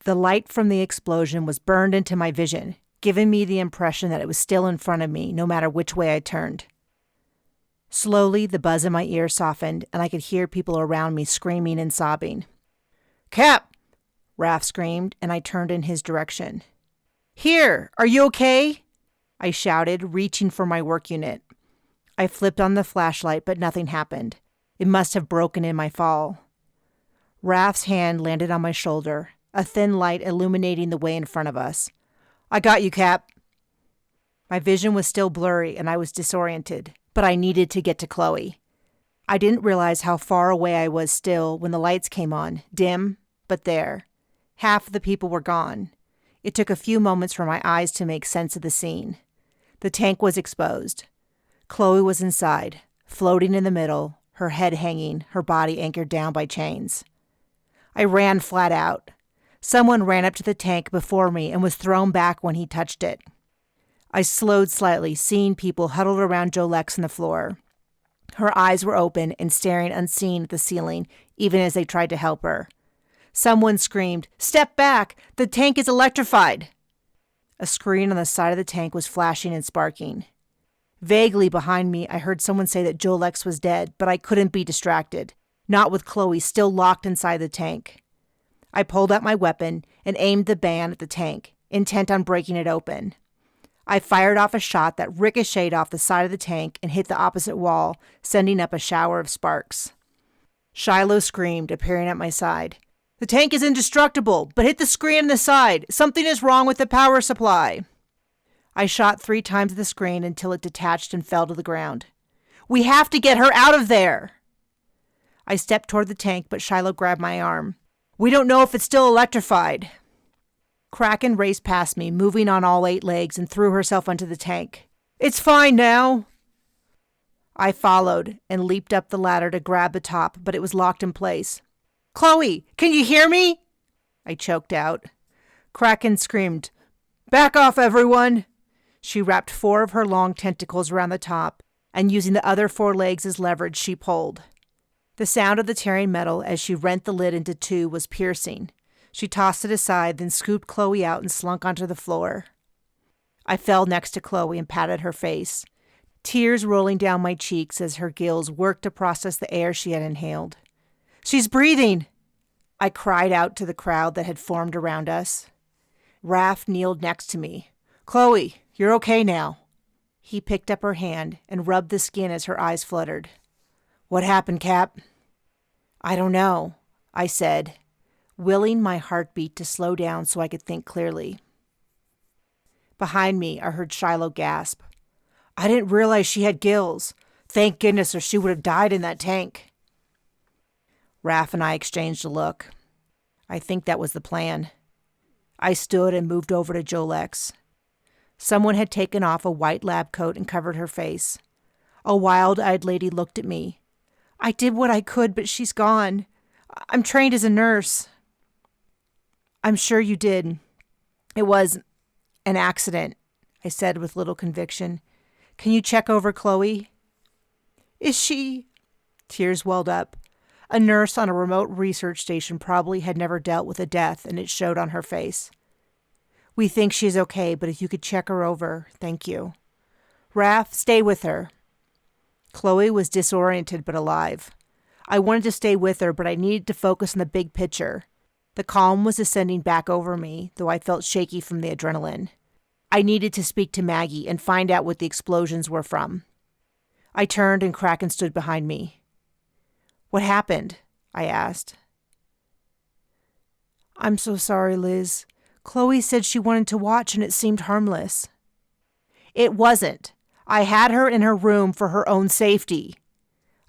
The light from the explosion was burned into my vision, giving me the impression that it was still in front of me no matter which way I turned. Slowly, the buzz in my ear softened, and I could hear people around me screaming and sobbing. "Cap!" Raph screamed, and I turned in his direction. "Here! Are you okay?" I shouted, reaching for my work unit. I flipped on the flashlight, but nothing happened. It must have broken in my fall. Raph's hand landed on my shoulder, a thin light illuminating the way in front of us. "I got you, Cap." My vision was still blurry, and I was disoriented, but I needed to get to Chloe. I didn't realize how far away I was still when the lights came on, dim, but there. Half of the people were gone. It took a few moments for my eyes to make sense of the scene. The tank was exposed. Chloe was inside, floating in the middle, her head hanging, her body anchored down by chains. I ran flat out. Someone ran up to the tank before me and was thrown back when he touched it. I slowed slightly, seeing people huddled around Jolex on the floor. Her eyes were open and staring unseen at the ceiling, even as they tried to help her. Someone screamed, "Step back! The tank is electrified!" A screen on the side of the tank was flashing and sparking. Vaguely behind me, I heard someone say that Jolex was dead, but I couldn't be distracted, not with Chloe still locked inside the tank. I pulled out my weapon and aimed the band at the tank, intent on breaking it open. I fired off a shot that ricocheted off the side of the tank and hit the opposite wall, sending up a shower of sparks. Shiloh screamed, appearing at my side. "The tank is indestructible, but hit the screen on the side. Something is wrong with the power supply." I shot 3 times at the screen until it detached and fell to the ground. "We have to get her out of there!" I stepped toward the tank, but Shiloh grabbed my arm. "We don't know if it's still electrified." Kraken raced past me, moving on all 8 legs, and threw herself onto the tank. "It's fine now." I followed and leaped up the ladder to grab the top, but it was locked in place. "Chloe, can you hear me?" I choked out. Kraken screamed, "Back off, everyone!" She wrapped 4 of her long tentacles around the top, and using the other 4 legs as leverage, she pulled. The sound of the tearing metal as she rent the lid into 2 was piercing. She tossed it aside, then scooped Chloe out and slunk onto the floor. I fell next to Chloe and patted her face, tears rolling down my cheeks as her gills worked to process the air she had inhaled. "She's breathing!" I cried out to the crowd that had formed around us. Raph kneeled next to me. "Chloe, you're okay now." He picked up her hand and rubbed the skin as her eyes fluttered. "What happened, Cap?" "I don't know," I said, willing my heartbeat to slow down so I could think clearly. Behind me, I heard Shiloh gasp. "I didn't realize she had gills. Thank goodness, or she would have died in that tank." Raph and I exchanged a look. I think that was the plan. I stood and moved over to Jolex. Someone had taken off a white lab coat and covered her face. A wild-eyed lady looked at me. I did what I could, but she's gone. I'm trained as a nurse. I'm sure you did. It was an accident, I said with little conviction. Can you check over Chloe? Is she... Tears welled up. A nurse on a remote research station probably had never dealt with a death, and it showed on her face. We think she's okay, but if you could check her over, thank you. Raph, stay with her. Chloe was disoriented but alive. I wanted to stay with her, but I needed to focus on the big picture. The calm was descending back over me, though I felt shaky from the adrenaline. I needed to speak to Maggie and find out what the explosions were from. I turned and Kraken stood behind me. What happened? I asked. I'm so sorry, Liz. Chloe said she wanted to watch and it seemed harmless. It wasn't. I had her in her room for her own safety.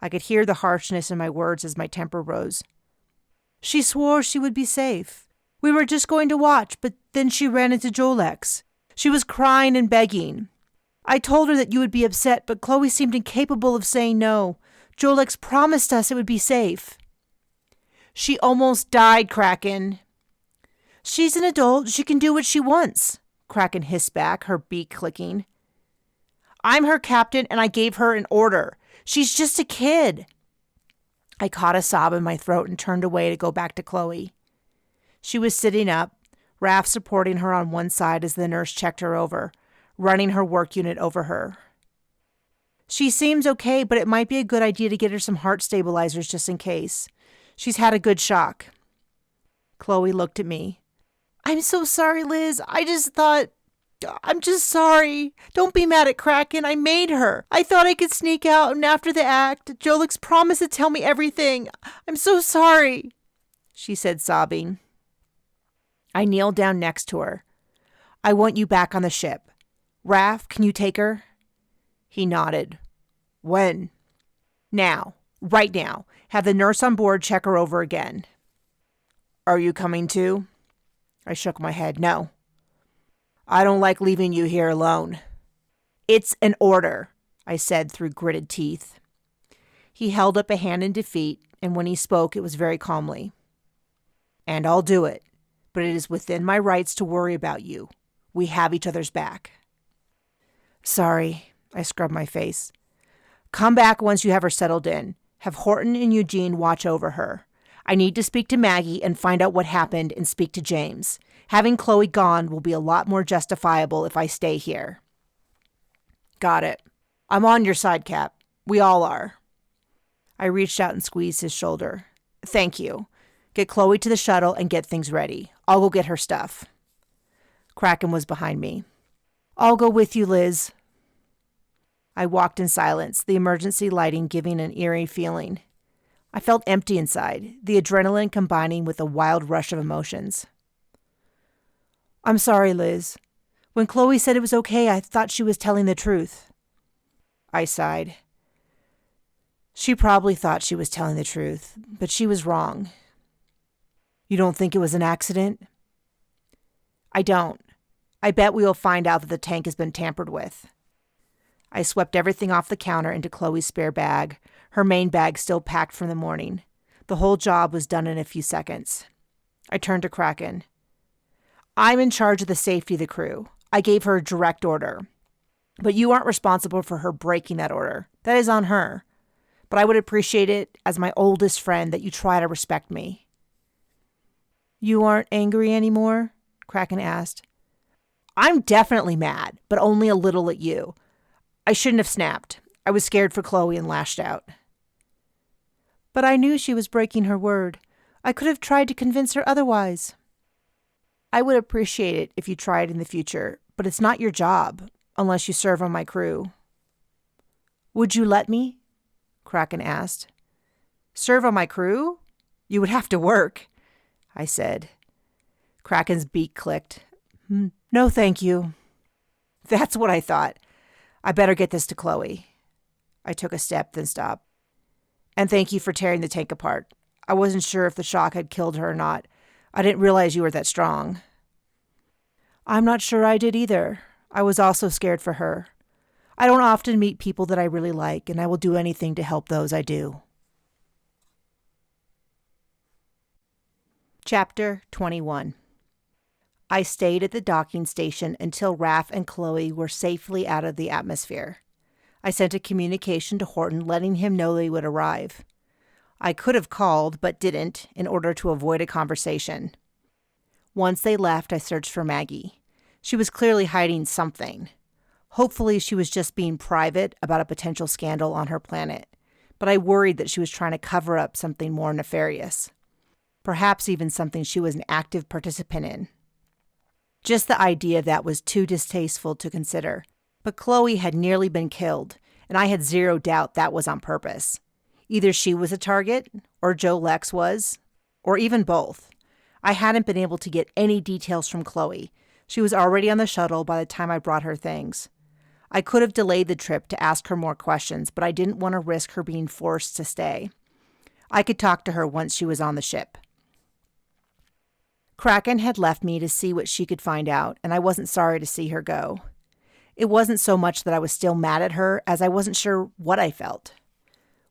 I could hear the harshness in my words as my temper rose. She swore she would be safe. We were just going to watch, but then she ran into Jolex. She was crying and begging. I told her that you would be upset, but Chloe seemed incapable of saying no. Jolex promised us it would be safe. She almost died, Kraken. She's an adult. She can do what she wants, Kraken hissed back, her beak clicking. I'm her captain, and I gave her an order. She's just a kid. I caught a sob in my throat and turned away to go back to Chloe. She was sitting up, Raph supporting her on one side as the nurse checked her over, running her work unit over her. She seems okay, but it might be a good idea to get her some heart stabilizers just in case. She's had a good shock. Chloe looked at me. I'm so sorry, Liz. I'm just sorry. Don't be mad at Kraken. I made her. I thought I could sneak out, and after the act, Jolex promised to tell me everything. I'm so sorry, she said, sobbing. I kneeled down next to her. I want you back on the ship. Raph, can you take her? He nodded. When? Now. Right now. Have the nurse on board check her over again. Are you coming too? I shook my head. No. I don't like leaving you here alone. It's an order, I said through gritted teeth. He held up a hand in defeat, and when he spoke, it was very calmly. And I'll do it, but it is within my rights to worry about you. We have each other's back. Sorry, I scrubbed my face. Come back once you have her settled in. Have Horton and Eugene watch over her. I need to speak to Maggie and find out what happened and speak to James. Having Chloe gone will be a lot more justifiable if I stay here. Got it. I'm on your side, Cap. We all are. I reached out and squeezed his shoulder. Thank you. Get Chloe to the shuttle and get things ready. I'll go get her stuff. Kraken was behind me. I'll go with you, Liz. I walked in silence, the emergency lighting giving an eerie feeling. I felt empty inside, the adrenaline combining with a wild rush of emotions. I'm sorry, Liz. When Chloe said it was okay, I thought she was telling the truth. I sighed. She probably thought she was telling the truth, but she was wrong. You don't think it was an accident? I don't. I bet we will find out that the tank has been tampered with. I swept everything off the counter into Chloe's spare bag, her main bag still packed from the morning. The whole job was done in a few seconds. I turned to Kraken. I'm in charge of the safety of the crew. I gave her a direct order. But you aren't responsible for her breaking that order. That is on her. But I would appreciate it, as my oldest friend, that you try to respect me. You aren't angry anymore? Kraken asked. I'm definitely mad, but only a little at you. I shouldn't have snapped. I was scared for Chloe and lashed out. But I knew she was breaking her word. I could have tried to convince her otherwise. I would appreciate it if you tried in the future, but it's not your job, unless you serve on my crew. Would you let me? Kraken asked. Serve on my crew? You would have to work, I said. Kraken's beak clicked. No, thank you. That's what I thought. I better get this to Chloe. I took a step, then stopped. And thank you for tearing the tank apart. I wasn't sure if the shock had killed her or not. I didn't realize you were that strong. I'm not sure I did either. I was also scared for her. I don't often meet people that I really like, and I will do anything to help those I do. Chapter 21. I stayed at the docking station until Raph and Chloe were safely out of the atmosphere. I sent a communication to Horton letting him know they would arrive. I could have called, but didn't, in order to avoid a conversation. Once they left, I searched for Maggie. She was clearly hiding something. Hopefully, she was just being private about a potential scandal on her planet, but I worried that she was trying to cover up something more nefarious. Perhaps even something she was an active participant in. Just the idea of that was too distasteful to consider. But Chloe had nearly been killed, and I had zero doubt that was on purpose. Either she was a target, or Joe Lex was, or even both. I hadn't been able to get any details from Chloe. She was already on the shuttle by the time I brought her things. I could have delayed the trip to ask her more questions, but I didn't want to risk her being forced to stay. I could talk to her once she was on the ship. Kraken had left me to see what she could find out, and I wasn't sorry to see her go. It wasn't so much that I was still mad at her as I wasn't sure what I felt.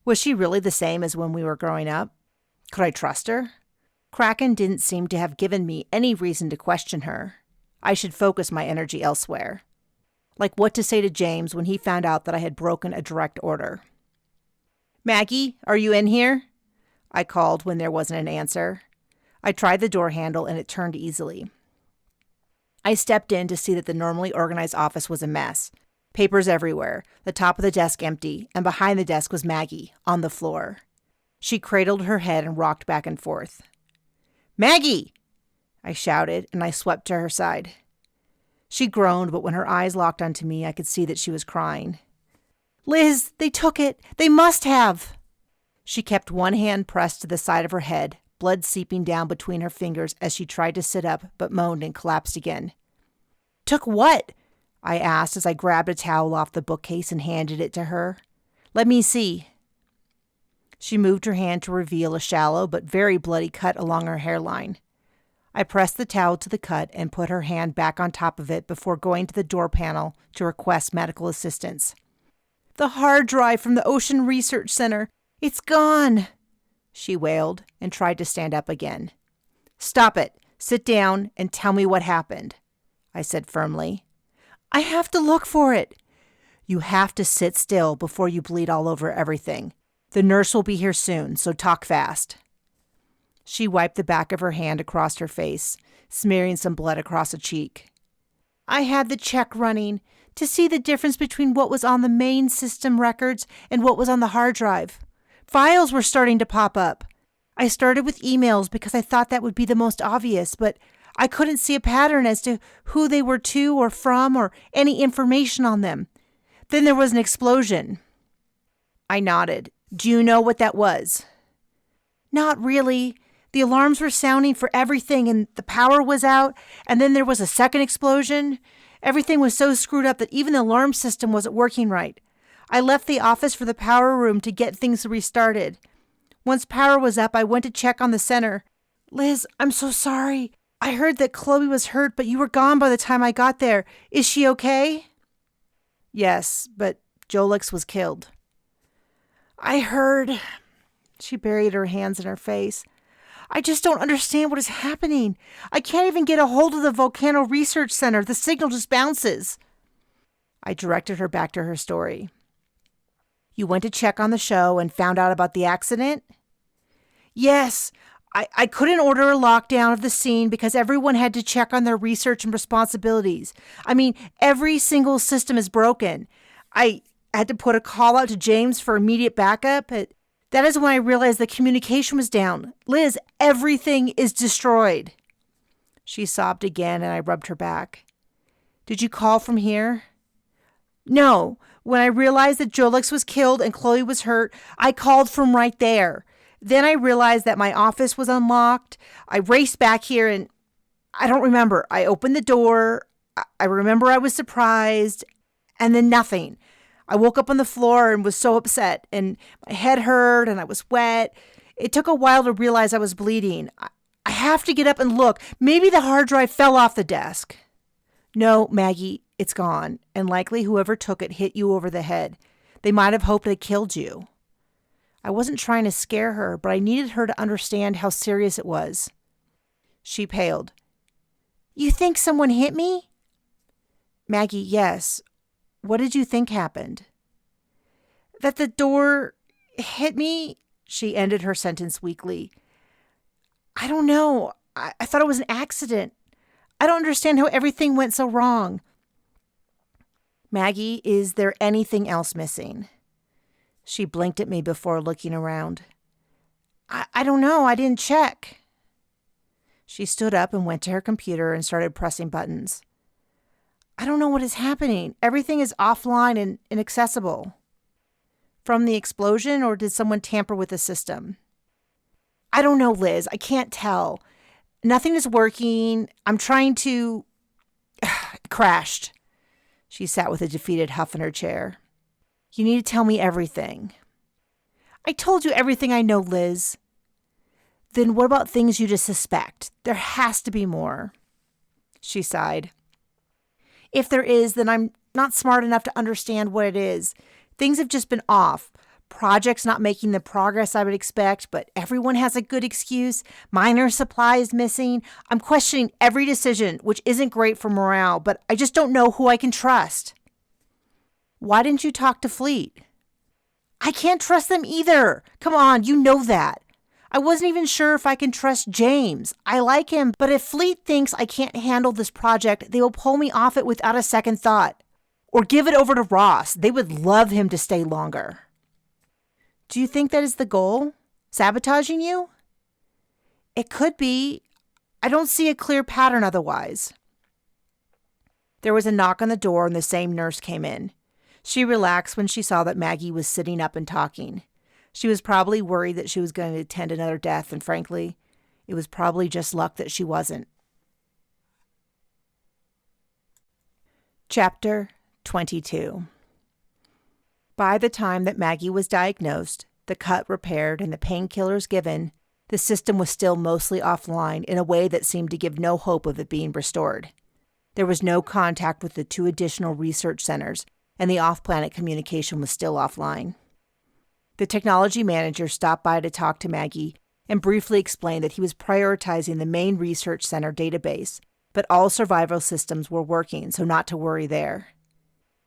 Was she really the same as when we were growing up? Could I trust her? Kraken didn't seem to have given me any reason to question her. I should focus my energy elsewhere. Like what to say to James when he found out that I had broken a direct order. "Maggie, are you in here?" I called when there wasn't an answer. I tried the door handle and it turned easily. I stepped in to see that the normally organized office was a mess. Papers everywhere, the top of the desk empty, and behind the desk was Maggie, on the floor. She cradled her head and rocked back and forth. "Maggie!" I shouted, and I swept to her side. She groaned, but when her eyes locked onto me, I could see that she was crying. "Liz, they took it! They must have!" She kept one hand pressed to the side of her head, blood seeping down between her fingers as she tried to sit up, but moaned and collapsed again. "Took what?" I asked as I grabbed a towel off the bookcase and handed it to her. "Let me see." She moved her hand to reveal a shallow but very bloody cut along her hairline. I pressed the towel to the cut and put her hand back on top of it before going to the door panel to request medical assistance. "The hard drive from the Ocean Research Center. It's gone," she wailed and tried to stand up again. "Stop it. Sit down and tell me what happened," I said firmly. "I have to look for it." "You have to sit still before you bleed all over everything. The nurse will be here soon, so talk fast." She wiped the back of her hand across her face, smearing some blood across a cheek. "I had the check running to see the difference between what was on the main system records and what was on the hard drive. Files were starting to pop up. I started with emails because I thought that would be the most obvious, but I couldn't see a pattern as to who they were to or from or any information on them. Then there was an explosion." I nodded. "Do you know what that was?" "Not really. The alarms were sounding for everything and the power was out, and then there was a second explosion. Everything was so screwed up that even the alarm system wasn't working right. I left the office for the power room to get things restarted. Once power was up, I went to check on the center. Liz, I'm so sorry. I heard that Chloe was hurt, but you were gone by the time I got there. Is she okay?" "Yes, but Jolix was killed." "I heard." She buried her hands in her face. "I just don't understand what is happening. I can't even get a hold of the Volcano Research Center. The signal just bounces." I directed her back to her story. "You went to check on the show and found out about the accident?" "Yes. I couldn't order a lockdown of the scene because everyone had to check on their research and responsibilities. I mean, every single system is broken. I had to put a call out to James for immediate backup. That is when I realized the communication was down. Liz, everything is destroyed." She sobbed again and I rubbed her back. "Did you call from here?" "No. When I realized that Jolix was killed and Chloe was hurt, I called from right there. Then I realized that my office was unlocked. I raced back here and I don't remember. I opened the door. I remember I was surprised and then nothing. I woke up on the floor and was so upset, and my head hurt, and I was wet. It took a while to realize I was bleeding. I have to get up and look. Maybe the hard drive fell off the desk." "No, Maggie, it's gone, and likely whoever took it hit you over the head. They might have hoped it killed you." I wasn't trying to scare her, but I needed her to understand how serious it was. She paled. You think someone hit me? Maggie, yes. What did you think happened? That the door hit me? She ended her sentence weakly. I don't know. I thought it was an accident. I don't understand how everything went so wrong. Maggie, is there anything else missing? She blinked at me before looking around. I don't know. I didn't check. She stood up and went to her computer and started pressing buttons. I don't know what is happening. Everything is offline and inaccessible. From the explosion, or did someone tamper with the system? I don't know, Liz. I can't tell. Nothing is working. I'm trying to... It crashed. She sat with a defeated huff in her chair. You need to tell me everything. I told you everything I know, Liz. Then what about things you just suspect? There has to be more. She sighed. If there is, then I'm not smart enough to understand what it is. Things have just been off. Projects not making the progress I would expect, but everyone has a good excuse. Minor supply is missing. I'm questioning every decision, which isn't great for morale, but I just don't know who I can trust. Why didn't you talk to Fleet? I can't trust them either. Come on, you know that. I wasn't even sure if I can trust James. I like him, but if Fleet thinks I can't handle this project, they will pull me off it without a second thought. Or give it over to Ross. They would love him to stay longer. Do you think that is the goal? Sabotaging you? It could be. I don't see a clear pattern otherwise. There was a knock on the door and the same nurse came in. She relaxed when she saw that Maggie was sitting up and talking. She was probably worried that she was going to attend another death, and frankly, it was probably just luck that she wasn't. Chapter 22. By the time that Maggie was diagnosed, the cut repaired, and the painkillers given, the system was still mostly offline in a way that seemed to give no hope of it being restored. There was no contact with the 2 additional research centers, and the off-planet communication was still offline. The technology manager stopped by to talk to Maggie and briefly explained that he was prioritizing the main research center database, but all survival systems were working, so not to worry there.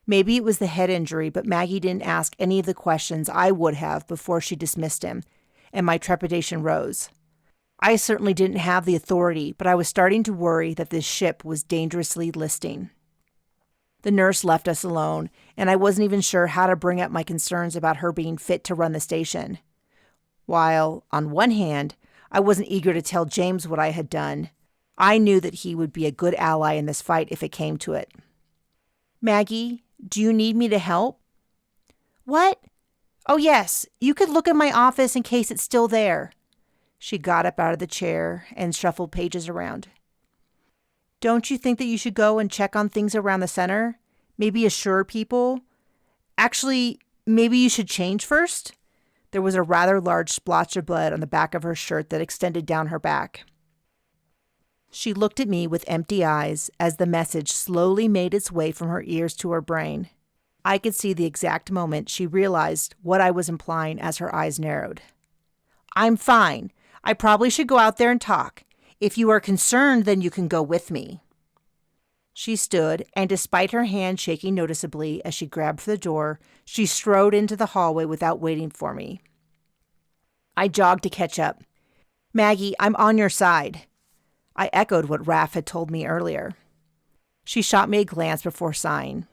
Maybe it was the head injury, but Maggie didn't ask any of the questions I would have before she dismissed him, and my trepidation rose. I certainly didn't have the authority, but I was starting to worry that this ship was dangerously listing. The nurse left us alone, and I wasn't even sure how to bring up my concerns about her being fit to run the station. While, on one hand, I wasn't eager to tell James what I had done, I knew that he would be a good ally in this fight if it came to it. Maggie, do you need me to help? What? Oh, yes, you could look in my office in case it's still there. She got up out of the chair and shuffled pages around. Don't you think that you should go and check on things around the center? Maybe assure people? Actually, maybe you should change first? There was a rather large splotch of blood on the back of her shirt that extended down her back. She looked at me with empty eyes as the message slowly made its way from her ears to her brain. I could see the exact moment she realized what I was implying as her eyes narrowed. I'm fine. I probably should go out there and talk. If you are concerned, then you can go with me. She stood, and despite her hand shaking noticeably as she grabbed for the door, she strode into the hallway without waiting for me. I jogged to catch up. Maggie, I'm on your side. I echoed what Raph had told me earlier. She shot me a glance before sighing.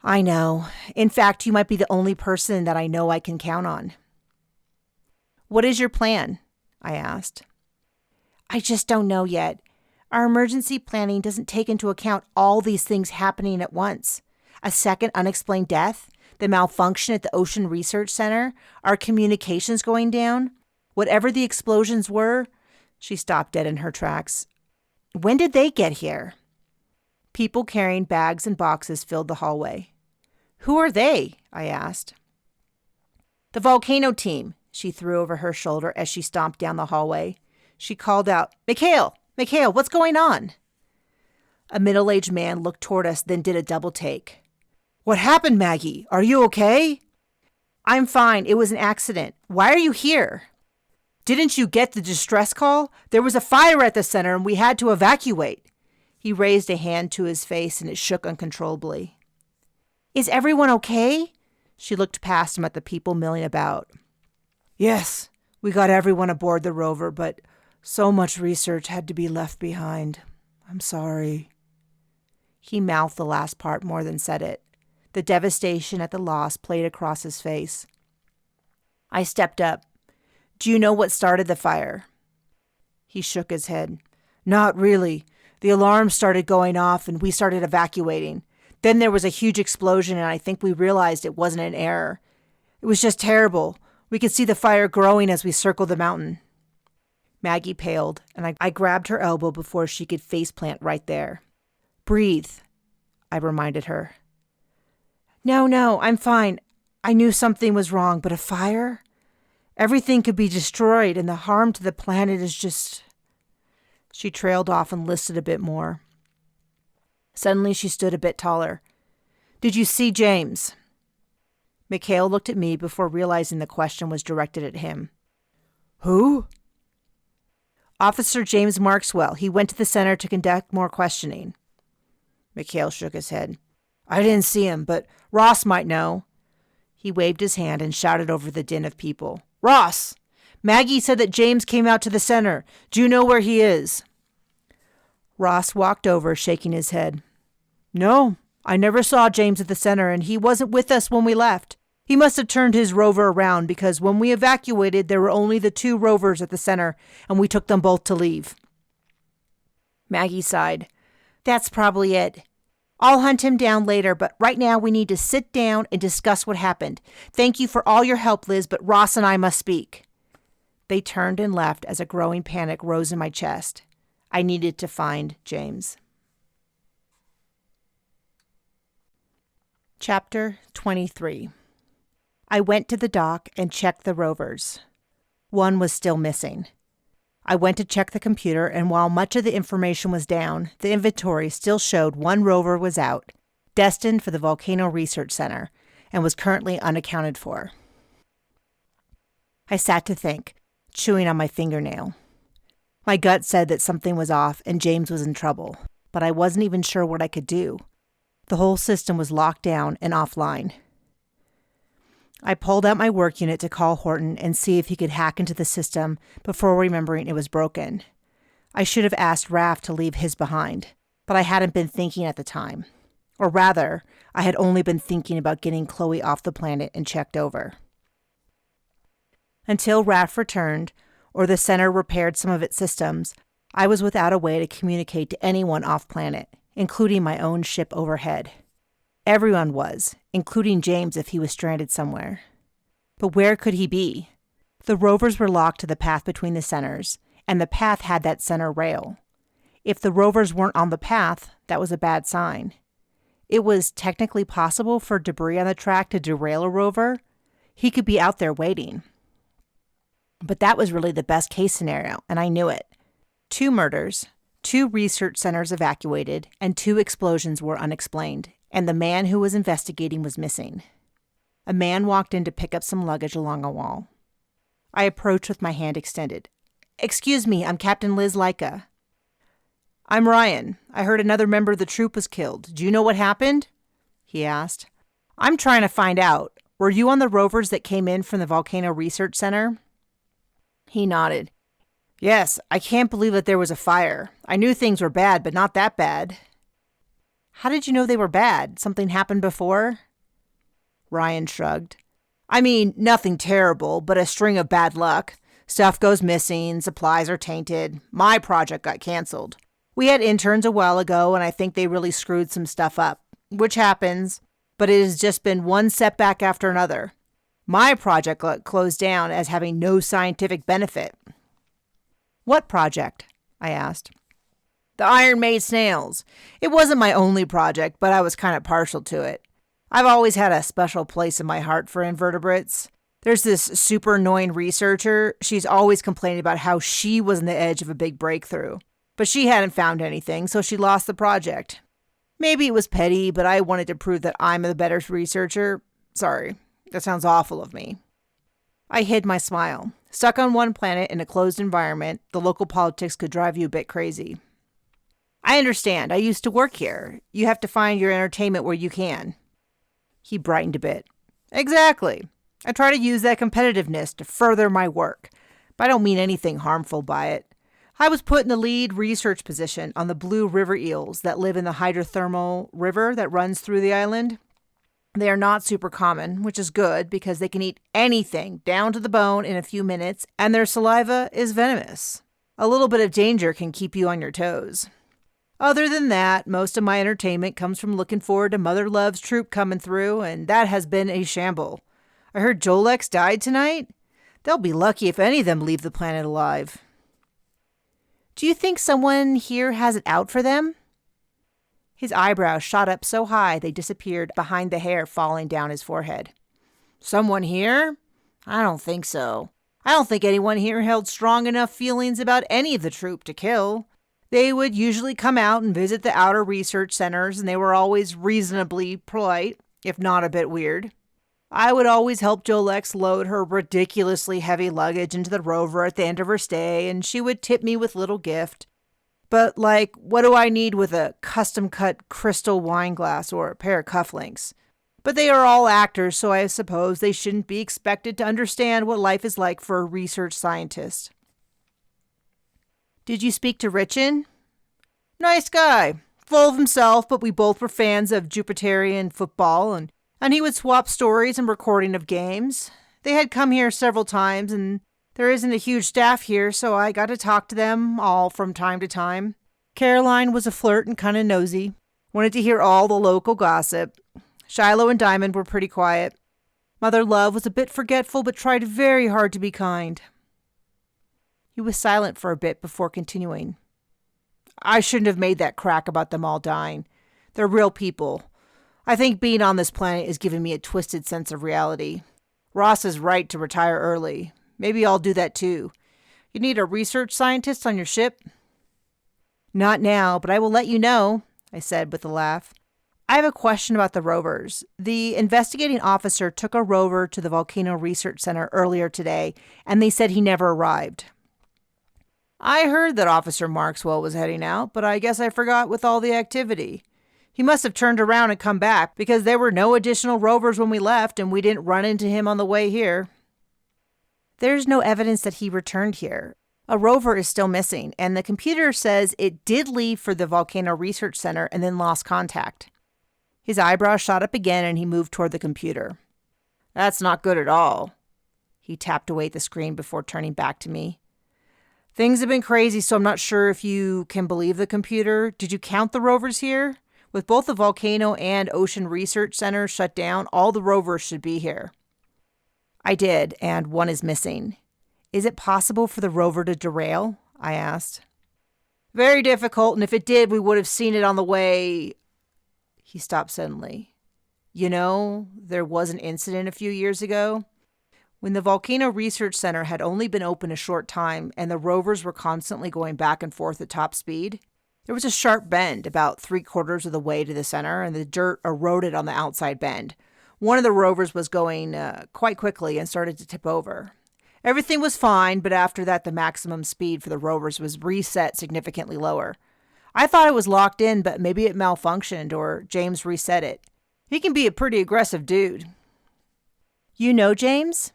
I know. In fact, you might be the only person that I know I can count on. What is your plan? I asked. I just don't know yet. Our emergency planning doesn't take into account all these things happening at once. A second unexplained death, the malfunction at the Ocean Research Center, our communications going down, whatever the explosions were. She stopped dead in her tracks. When did they get here? People carrying bags and boxes filled the hallway. Who are they? I asked. The volcano team, she threw over her shoulder as she stomped down the hallway. She called out, Mikhail, what's going on? A middle-aged man looked toward us, then did a double take. What happened, Maggie? Are you okay? I'm fine. It was an accident. Why are you here? Didn't you get the distress call? There was a fire at the center and we had to evacuate. He raised a hand to his face and it shook uncontrollably. Is everyone okay? She looked past him at the people milling about. Yes, we got everyone aboard the rover, but so much research had to be left behind. I'm sorry. He mouthed the last part more than said it. The devastation at the loss played across his face. I stepped up. Do you know what started the fire? He shook his head. Not really. The alarm started going off and we started evacuating. Then there was a huge explosion and I think we realized it wasn't an error. It was just terrible. We could see the fire growing as we circled the mountain. Maggie paled, and I grabbed her elbow before she could faceplant right there. Breathe, I reminded her. No, I'm fine. I knew something was wrong, but a fire? Everything could be destroyed, and the harm to the planet is just... She trailed off and listed a bit more. Suddenly she stood a bit taller. Did you see James? Mikhail looked at me before realizing the question was directed at him. Who? Officer James Markswell. He went to the center to conduct more questioning. Mikhail shook his head. I didn't see him, but Ross might know. He waved his hand and shouted over the din of people. Ross! Maggie said that James came out to the center. Do you know where he is? Ross walked over, shaking his head. No, I never saw James at the center, and he wasn't with us when we left. He must have turned his rover around because when we evacuated, there were only the 2 rovers at the center, and we took them both to leave. Maggie sighed. That's probably it. I'll hunt him down later, but right now we need to sit down and discuss what happened. Thank you for all your help, Liz, but Ross and I must speak. They turned and left as a growing panic rose in my chest. I needed to find James. Chapter 23. I went to the dock and checked the rovers. One was still missing. I went to check the computer, and while much of the information was down, the inventory still showed 1 rover was out, destined for the Volcano Research Center, and was currently unaccounted for. I sat to think, chewing on my fingernail. My gut said that something was off and James was in trouble, but I wasn't even sure what I could do. The whole system was locked down and offline. I pulled out my work unit to call Horton and see if he could hack into the system before remembering it was broken. I should have asked Raph to leave his behind, but I hadn't been thinking at the time. Or rather, I had only been thinking about getting Chloe off the planet and checked over. Until Raph returned, or the center repaired some of its systems, I was without a way to communicate to anyone off-planet, including my own ship overhead. Everyone was, including James if he was stranded somewhere. But where could he be? The rovers were locked to the path between the centers, and the path had that center rail. If the rovers weren't on the path, that was a bad sign. It was technically possible for debris on the track to derail a rover. He could be out there waiting. But that was really the best case scenario, and I knew it. 2 murders, 2 research centers evacuated, and 2 explosions were unexplained, and the man who was investigating was missing. A man walked in to pick up some luggage along a wall. I approached with my hand extended. Excuse me, I'm Captain Liz Laika. I'm Ryan. I heard another member of the Troupe was killed. Do you know what happened? He asked. I'm trying to find out. Were you on the rovers that came in from the Volcano Research Center? He nodded. Yes, I can't believe that there was a fire. I knew things were bad, but not that bad. How did you know they were bad? Something happened before? Ryan shrugged. I mean, nothing terrible, but a string of bad luck. Stuff goes missing, supplies are tainted. My project got canceled. We had interns a while ago, and I think they really screwed some stuff up, which happens, but it has just been one setback after another. My project got closed down as having no scientific benefit. What project? I asked. The Iron Maid snails. It wasn't my only project, but I was kind of partial to it. I've always had a special place in my heart for invertebrates. There's this super annoying researcher. She's always complaining about how she was on the edge of a big breakthrough. But she hadn't found anything, so she lost the project. Maybe it was petty, but I wanted to prove that I'm the better researcher. Sorry, that sounds awful of me. I hid my smile. Stuck on one planet in a closed environment, the local politics could drive you a bit crazy. I understand. I used to work here. You have to find your entertainment where you can. He brightened a bit. Exactly. I try to use that competitiveness to further my work, but I don't mean anything harmful by it. I was put in the lead research position on the blue river eels that live in the hydrothermal river that runs through the island. They are not super common, which is good because they can eat anything down to the bone in a few minutes, and their saliva is venomous. A little bit of danger can keep you on your toes. Other than that, most of my entertainment comes from looking forward to Mother Love's Troupe coming through, and that has been a shamble. I heard Jolex died tonight. They'll be lucky if any of them leave the planet alive. Do you think someone here has it out for them? His eyebrows shot up so high they disappeared behind the hair falling down his forehead. Someone here? I don't think so. I don't think anyone here held strong enough feelings about any of the Troupe to kill. They would usually come out and visit the outer research centers, and they were always reasonably polite, if not a bit weird. I would always help Jolex load her ridiculously heavy luggage into the rover at the end of her stay, and she would tip me with a little gift. But, what do I need with a custom-cut crystal wine glass or a pair of cufflinks? But they are all actors, so I suppose they shouldn't be expected to understand what life is like for a research scientist. Did you speak to Richin? Nice guy. Full of himself, but we both were fans of Jupiterian football, and he would swap stories and recording of games. They had come here several times, and there isn't a huge staff here, so I got to talk to them all from time to time. Caroline was a flirt and kind of nosy. Wanted to hear all the local gossip. Shiloh and Diamond were pretty quiet. Mother Love was a bit forgetful, but tried very hard to be kind. He was silent for a bit before continuing. I shouldn't have made that crack about them all dying. They're real people. I think being on this planet is giving me a twisted sense of reality. Ross is right to retire early. Maybe I'll do that too. You need a research scientist on your ship? Not now, but I will let you know, I said with a laugh. I have a question about the rovers. The investigating officer took a rover to the Volcano Research Center earlier today, and they said he never arrived. I heard that Officer Markswell was heading out, but I guess I forgot with all the activity. He must have turned around and come back, because there were no additional rovers when we left, and we didn't run into him on the way here. There's no evidence that he returned here. A rover is still missing, and the computer says it did leave for the Volcano Research Center and then lost contact. His eyebrows shot up again, and he moved toward the computer. That's not good at all. He tapped away at the screen before turning back to me. Things have been crazy, so I'm not sure if you can believe the computer. Did you count the rovers here? With both the Volcano and Ocean Research Center shut down, all the rovers should be here. I did, and one is missing. Is it possible for the rover to derail? I asked. Very difficult, and if it did, we would have seen it on the way. He stopped suddenly. You know, there was an incident a few years ago when the Volcano Research Center had only been open a short time and the rovers were constantly going back and forth at top speed. There was a sharp bend about 3/4 of the way to the center, and the dirt eroded on the outside bend. One of the rovers was going quite quickly and started to tip over. Everything was fine, but after that the maximum speed for the rovers was reset significantly lower. I thought it was locked in, but maybe it malfunctioned or James reset it. He can be a pretty aggressive dude. You know James?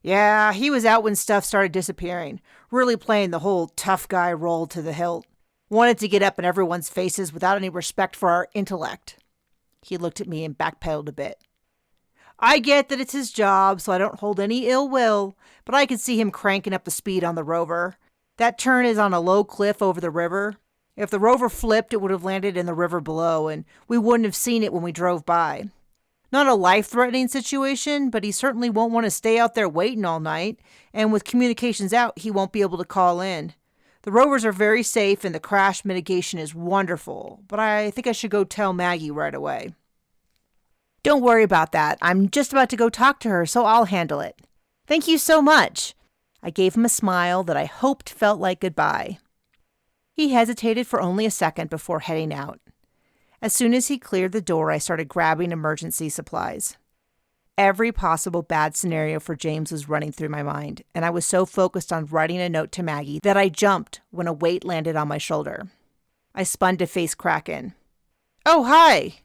Yeah, he was out when stuff started disappearing, really playing the whole tough guy role to the hilt. Wanted to get up in everyone's faces without any respect for our intellect. He looked at me and backpedaled a bit. I get that it's his job, so I don't hold any ill will, but I could see him cranking up the speed on the rover. That turn is on a low cliff over the river. If the rover flipped, it would have landed in the river below, and we wouldn't have seen it when we drove by. Not a life-threatening situation, but he certainly won't want to stay out there waiting all night, and with communications out, he won't be able to call in. The rovers are very safe, and the crash mitigation is wonderful, but I think I should go tell Maggie right away. Don't worry about that. I'm just about to go talk to her, so I'll handle it. Thank you so much. I gave him a smile that I hoped felt like goodbye. He hesitated for only a second before heading out. As soon as he cleared the door, I started grabbing emergency supplies. Every possible bad scenario for James was running through my mind, and I was so focused on writing a note to Maggie that I jumped when a weight landed on my shoulder. I spun to face Kraken. "Oh, hi!"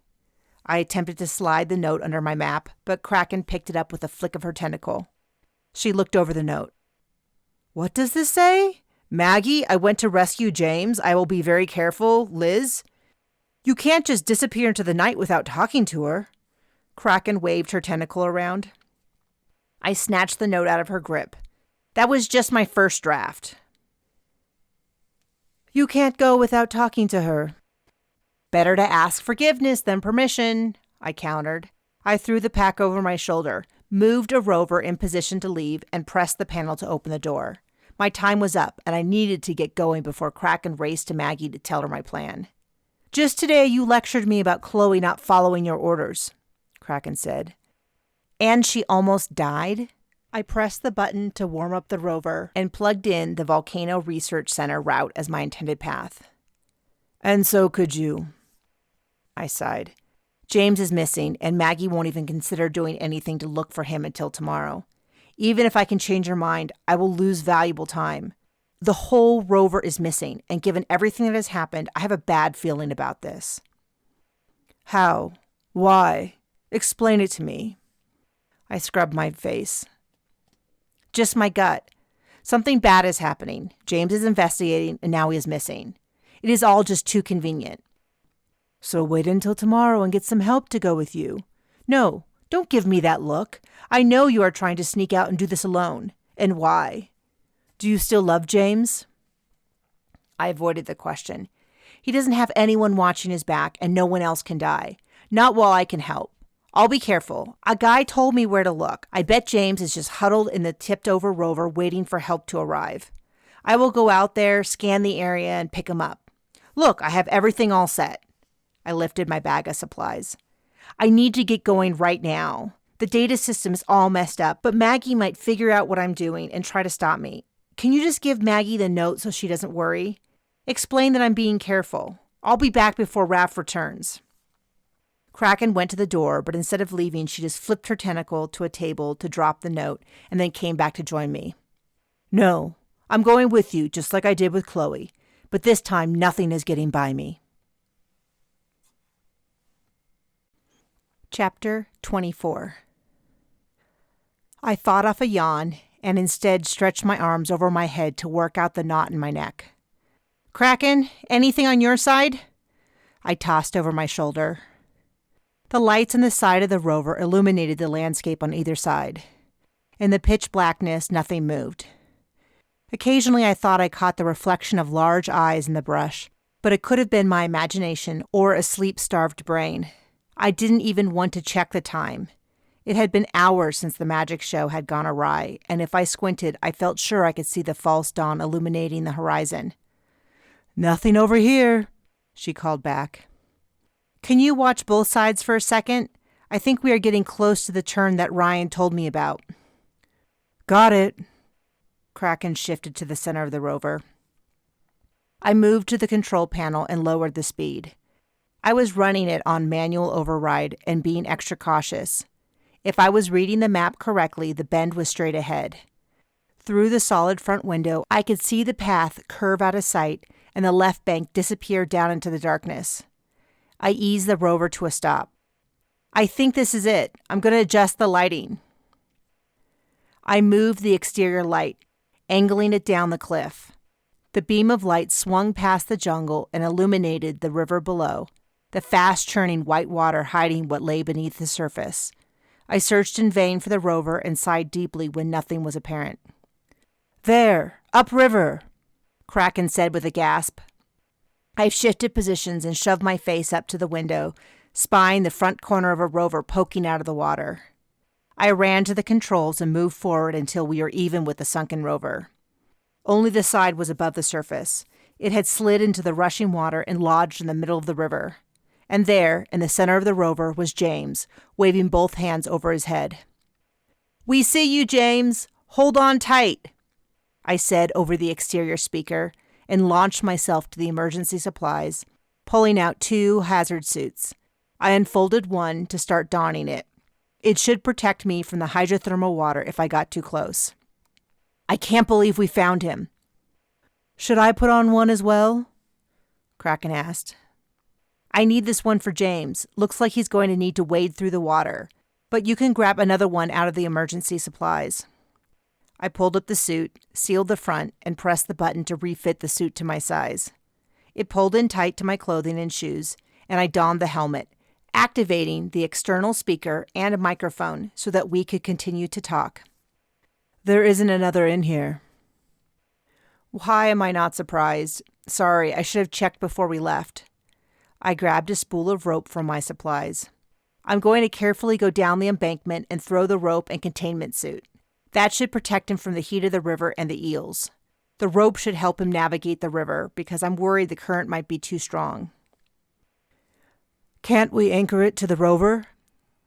I attempted to slide the note under my map, but Kraken picked it up with a flick of her tentacle. She looked over the note. "What does this say? Maggie, I went to rescue James. I will be very careful. Liz. You can't just disappear into the night without talking to her." Kraken waved her tentacle around. I snatched the note out of her grip. "That was just my first draft." "You can't go without talking to her." "Better to ask forgiveness than permission," I countered. I threw the pack over my shoulder, moved a rover in position to leave, and pressed the panel to open the door. My time was up, and I needed to get going before Kraken raced to Maggie to tell her my plan. "Just today you lectured me about Chloe not following your orders," Kraken said. "And she almost died?" I pressed the button to warm up the rover and plugged in the Volcano Research Center route as my intended path. "And so could you," I sighed. "James is missing, and Maggie won't even consider doing anything to look for him until tomorrow. Even if I can change her mind, I will lose valuable time. The whole rover is missing, and given everything that has happened, I have a bad feeling about this." "How? Why? Explain it to me." I scrubbed my face. "Just my gut. Something bad is happening. James is investigating, and now he is missing. It is all just too convenient." "So wait until tomorrow and get some help to go with you." "No, don't give me that look. I know you are trying to sneak out and do this alone. And why? Do you still love James?" I avoided the question. "He doesn't have anyone watching his back, and no one else can die. Not while I can help. I'll be careful. A guy told me where to look. I bet James is just huddled in the tipped-over rover waiting for help to arrive. I will go out there, scan the area, and pick him up. Look, I have everything all set." I lifted my bag of supplies. "I need to get going right now. The data system is all messed up, but Maggie might figure out what I'm doing and try to stop me. Can you just give Maggie the note so she doesn't worry? Explain that I'm being careful. I'll be back before Raph returns." Kraken went to the door, but instead of leaving, she just flipped her tentacle to a table to drop the note and then came back to join me. "No, I'm going with you, just like I did with Chloe. But this time, nothing is getting by me." Chapter 24. I fought off a yawn and instead stretched my arms over my head to work out the knot in my neck. "Kraken, anything on your side?" I tossed over my shoulder. The lights on the side of the rover illuminated the landscape on either side. In the pitch blackness, nothing moved. Occasionally I thought I caught the reflection of large eyes in the brush, but it could have been my imagination or a sleep-starved brain. I didn't even want to check the time. It had been hours since the magic show had gone awry, and if I squinted, I felt sure I could see the false dawn illuminating the horizon. "Nothing over here," she called back. "Can you watch both sides for a second? I think we are getting close to the turn that Ryan told me about." "Got it." Kraken shifted to the center of the rover. I moved to the control panel and lowered the speed. I was running it on manual override and being extra cautious. If I was reading the map correctly, the bend was straight ahead. Through the solid front window, I could see the path curve out of sight and the left bank disappear down into the darkness. I eased the rover to a stop. "I think this is it. I'm going to adjust the lighting." I moved the exterior light, angling it down the cliff. The beam of light swung past the jungle and illuminated the river below, the fast-churning white water hiding what lay beneath the surface. I searched in vain for the rover and sighed deeply when nothing was apparent. "There, upriver," Kraken said with a gasp. I shifted positions and shoved my face up to the window, spying the front corner of a rover poking out of the water. I ran to the controls and moved forward until we were even with the sunken rover. Only the side was above the surface. It had slid into the rushing water and lodged in the middle of the river. And there, in the center of the rover, was James, waving both hands over his head. "We see you, James. Hold on tight," I said over the exterior speaker, and launched myself to the emergency supplies, pulling out 2 hazard suits. I unfolded one to start donning it. It should protect me from the hydrothermal water if I got too close. I can't believe we found him. Should I put on one as well? Kraken asked. I need this one for James. Looks like he's going to need to wade through the water, but you can grab another one out of the emergency supplies. I pulled up the suit, sealed the front, and pressed the button to refit the suit to my size. It pulled in tight to my clothing and shoes, and I donned the helmet, activating the external speaker and a microphone so that we could continue to talk. There isn't another in here. Why am I not surprised? Sorry, I should have checked before we left. I grabbed a spool of rope from my supplies. I'm going to carefully go down the embankment and throw the rope and containment suit. That should protect him from the heat of the river and the eels. The rope should help him navigate the river because I'm worried the current might be too strong. Can't we anchor it to the rover?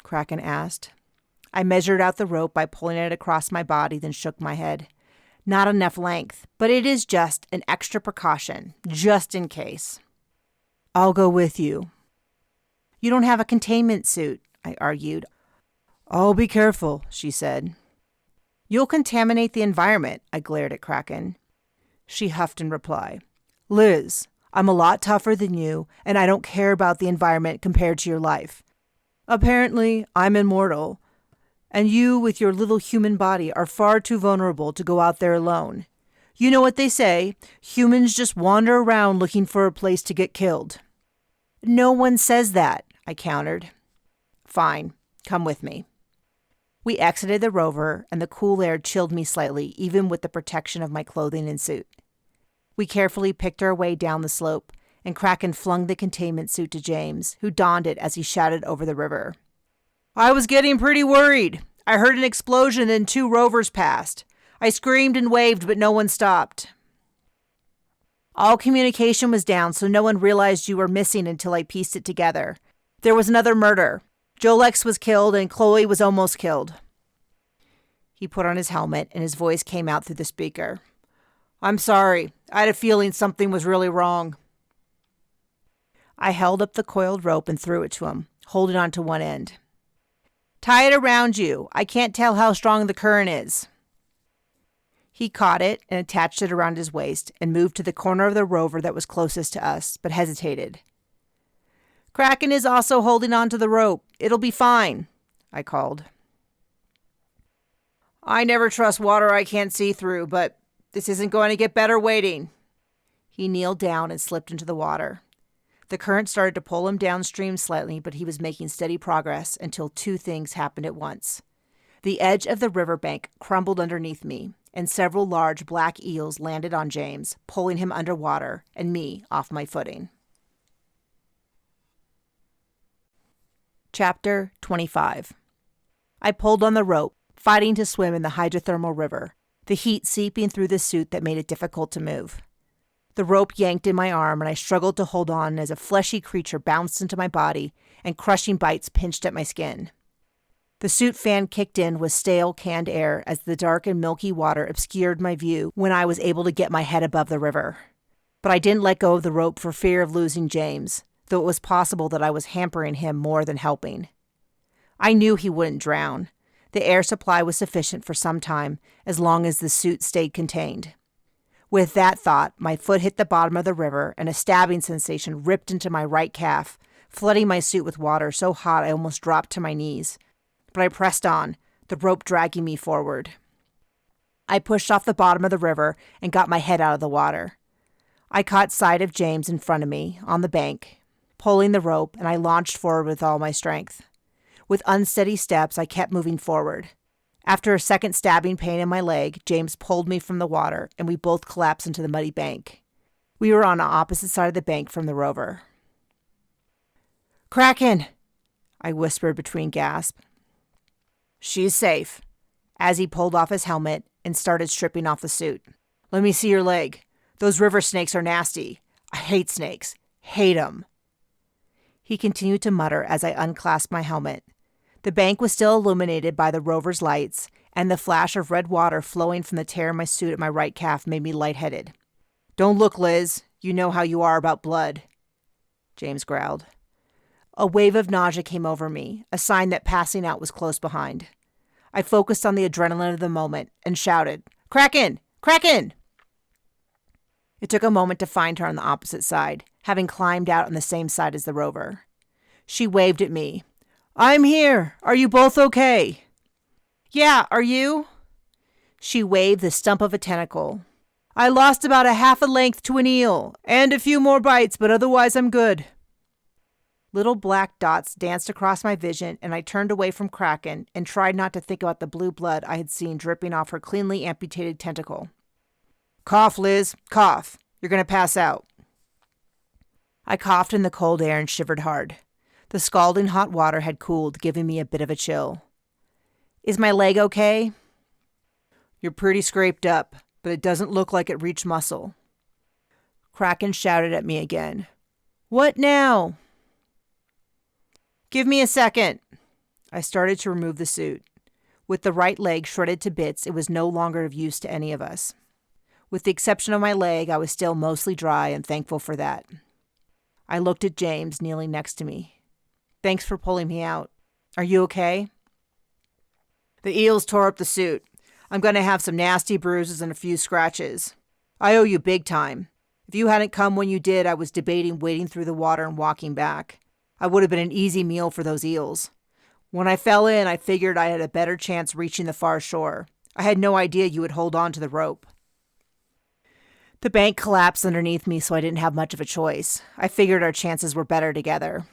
Kraken asked. I measured out the rope by pulling it across my body, then shook my head. Not enough length, but it is just an extra precaution, just in case. I'll go with you. You don't have a containment suit, I argued. I'll be careful, she said. You'll contaminate the environment, I glared at Kraken. She huffed in reply. Liz, I'm a lot tougher than you, and I don't care about the environment compared to your life. Apparently, I'm immortal, and you with your little human body are far too vulnerable to go out there alone. You know what they say, humans just wander around looking for a place to get killed. No one says that, I countered. Fine, come with me. We exited the rover, and the cool air chilled me slightly, even with the protection of my clothing and suit. We carefully picked our way down the slope, and Kraken flung the containment suit to James, who donned it as he shouted over the river. I was getting pretty worried. I heard an explosion and 2 rovers passed. I screamed and waved, but no one stopped. All communication was down, so no one realized you were missing until I pieced it together. There was another murder. Jolex was killed, and Chloe was almost killed. He put on his helmet, and his voice came out through the speaker. I'm sorry. I had a feeling something was really wrong. I held up the coiled rope and threw it to him, holding on to one end. Tie it around you. I can't tell how strong the current is. He caught it and attached it around his waist and moved to the corner of the rover that was closest to us, but hesitated. Kraken is also holding on to the rope. It'll be fine, I called. I never trust water I can't see through, but this isn't going to get better waiting. He kneeled down and slipped into the water. The current started to pull him downstream slightly, but he was making steady progress until 2 things happened at once. The edge of the riverbank crumbled underneath me, and several large black eels landed on James, pulling him underwater and me off my footing. Chapter 25. I pulled on the rope, fighting to swim in the hydrothermal river, the heat seeping through the suit that made it difficult to move. The rope yanked in my arm, and I struggled to hold on as a fleshy creature bounced into my body, and crushing bites pinched at my skin. The suit fan kicked in with stale, canned air as the dark and milky water obscured my view when I was able to get my head above the river. But I didn't let go of the rope for fear of losing James, though it was possible that I was hampering him more than helping. I knew he wouldn't drown. The air supply was sufficient for some time, as long as the suit stayed contained. With that thought, my foot hit the bottom of the river, and a stabbing sensation ripped into my right calf, flooding my suit with water so hot I almost dropped to my knees. But I pressed on, the rope dragging me forward. I pushed off the bottom of the river and got my head out of the water. I caught sight of James in front of me, on the bank, pulling the rope, and I launched forward with all my strength. With unsteady steps, I kept moving forward. After a second stabbing pain in my leg, James pulled me from the water, and we both collapsed into the muddy bank. We were on the opposite side of the bank from the rover. Kraken! I whispered between gasps. She's safe, as he pulled off his helmet and started stripping off the suit. Let me see your leg. Those river snakes are nasty. I hate snakes. Hate 'em. He continued to mutter as I unclasped my helmet. The bank was still illuminated by the rover's lights, and the flash of red water flowing from the tear in my suit at my right calf made me lightheaded. Don't look, Liz. You know how you are about blood, James growled. A wave of nausea came over me, a sign that passing out was close behind. I focused on the adrenaline of the moment and shouted, "Kraken! Kraken!" It took a moment to find her on the opposite side, having climbed out on the same side as the rover. She waved at me. "I'm here. Are you both okay?" "Yeah, are you?" She waved the stump of a tentacle. "I lost about a half a length to an eel, and a few more bites, but otherwise I'm good." Little black dots danced across my vision, and I turned away from Kraken and tried not to think about the blue blood I had seen dripping off her cleanly amputated tentacle. "Cough, Liz, cough. You're going to pass out." I coughed in the cold air and shivered hard. The scalding hot water had cooled, giving me a bit of a chill. "Is my leg okay?" "You're pretty scraped up, but it doesn't look like it reached muscle." Kraken shouted at me again. "What now?" "Give me a second." I started to remove the suit. With the right leg shredded to bits, it was no longer of use to any of us. With the exception of my leg, I was still mostly dry and thankful for that. I looked at James kneeling next to me. "Thanks for pulling me out. Are you okay?" "The eels tore up the suit. I'm going to have some nasty bruises and a few scratches. I owe you big time. If you hadn't come when you did, I was debating wading through the water and walking back. I would have been an easy meal for those eels. When I fell in, I figured I had a better chance reaching the far shore. I had no idea you would hold on to the rope." The bank collapsed underneath me, so I didn't have much of a choice. I figured our chances were better together.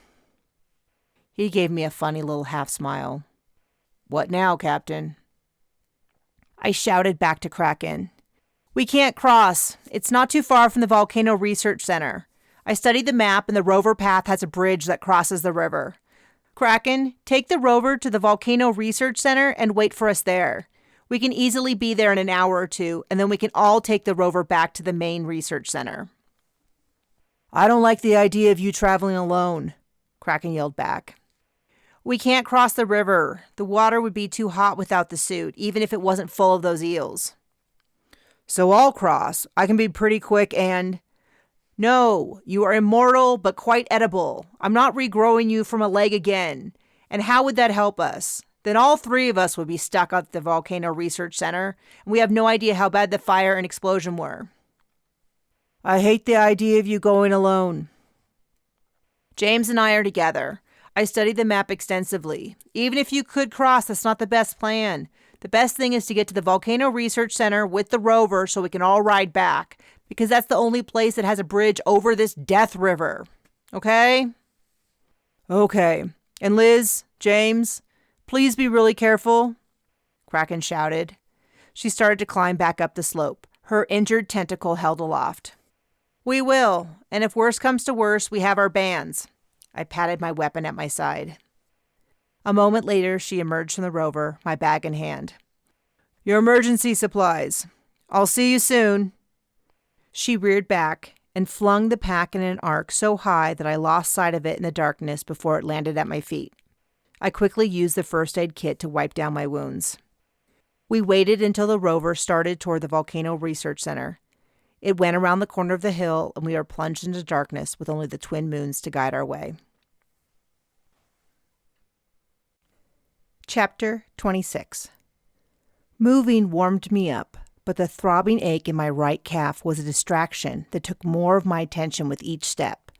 He gave me a funny little half smile. "What now, Captain?" I shouted back to Kraken. "We can't cross. It's not too far from the Volcano Research Center. I studied the map, and the rover path has a bridge that crosses the river. Kraken, take the rover to the Volcano Research Center and wait for us there. We can easily be there in an hour or two, and then we can all take the rover back to the main research center." "I don't like the idea of you traveling alone," Kraken yelled back. "We can't cross the river. The water would be too hot without the suit, even if it wasn't full of those eels." "So I'll cross. I can be pretty quick and—" "No, you are immortal but quite edible. I'm not regrowing you from a leg again. And how would that help us? Then all three of us would be stuck at the Volcano Research Center, and we have no idea how bad the fire and explosion were." "I hate the idea of you going alone." "James and I are together. I studied the map extensively. Even if you could cross, that's not the best plan. The best thing is to get to the Volcano Research Center with the rover so we can all ride back, because that's the only place that has a bridge over this death river. Okay?" "Okay. And Liz, James, please be really careful," Kraken shouted. She started to climb back up the slope, her injured tentacle held aloft. "We will, and if worse comes to worse, we have our bands." I patted my weapon at my side. A moment later, she emerged from the rover, my bag in hand. "Your emergency supplies. I'll see you soon." She reared back and flung the pack in an arc so high that I lost sight of it in the darkness before it landed at my feet. I quickly used the first aid kit to wipe down my wounds. We waited until the rover started toward the Volcano Research Center. It went around the corner of the hill, and we were plunged into darkness with only the twin moons to guide our way. Chapter 26. Moving warmed me up, but the throbbing ache in my right calf was a distraction that took more of my attention with each step.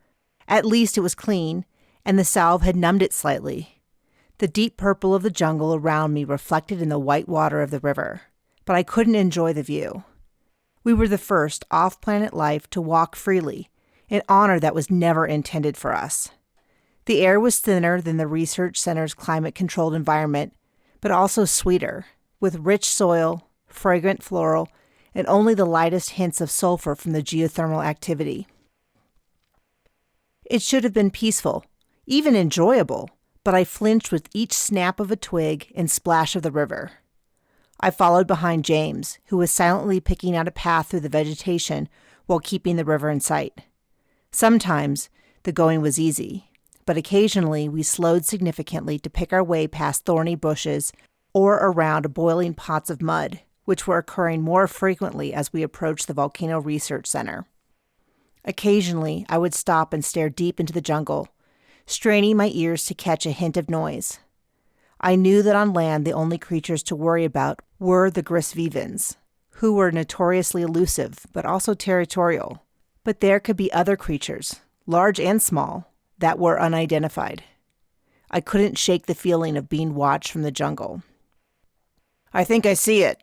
At least it was clean, and the salve had numbed it slightly. The deep purple of the jungle around me reflected in the white water of the river, but I couldn't enjoy the view. We were the first off-planet life to walk freely, an honor that was never intended for us. The air was thinner than the research center's climate-controlled environment, but also sweeter, with rich soil, fragrant floral, and only the lightest hints of sulfur from the geothermal activity. It should have been peaceful, even enjoyable, but I flinched with each snap of a twig and splash of the river. I followed behind James, who was silently picking out a path through the vegetation while keeping the river in sight. Sometimes the going was easy, but occasionally we slowed significantly to pick our way past thorny bushes or around boiling pots of mud, which were occurring more frequently as we approached the Volcano Research Center. Occasionally, I would stop and stare deep into the jungle, straining my ears to catch a hint of noise. I knew that on land the only creatures to worry about were the Grisvivans, who were notoriously elusive but also territorial. But there could be other creatures, large and small, that were unidentified. I couldn't shake the feeling of being watched from the jungle. "I think I see it,"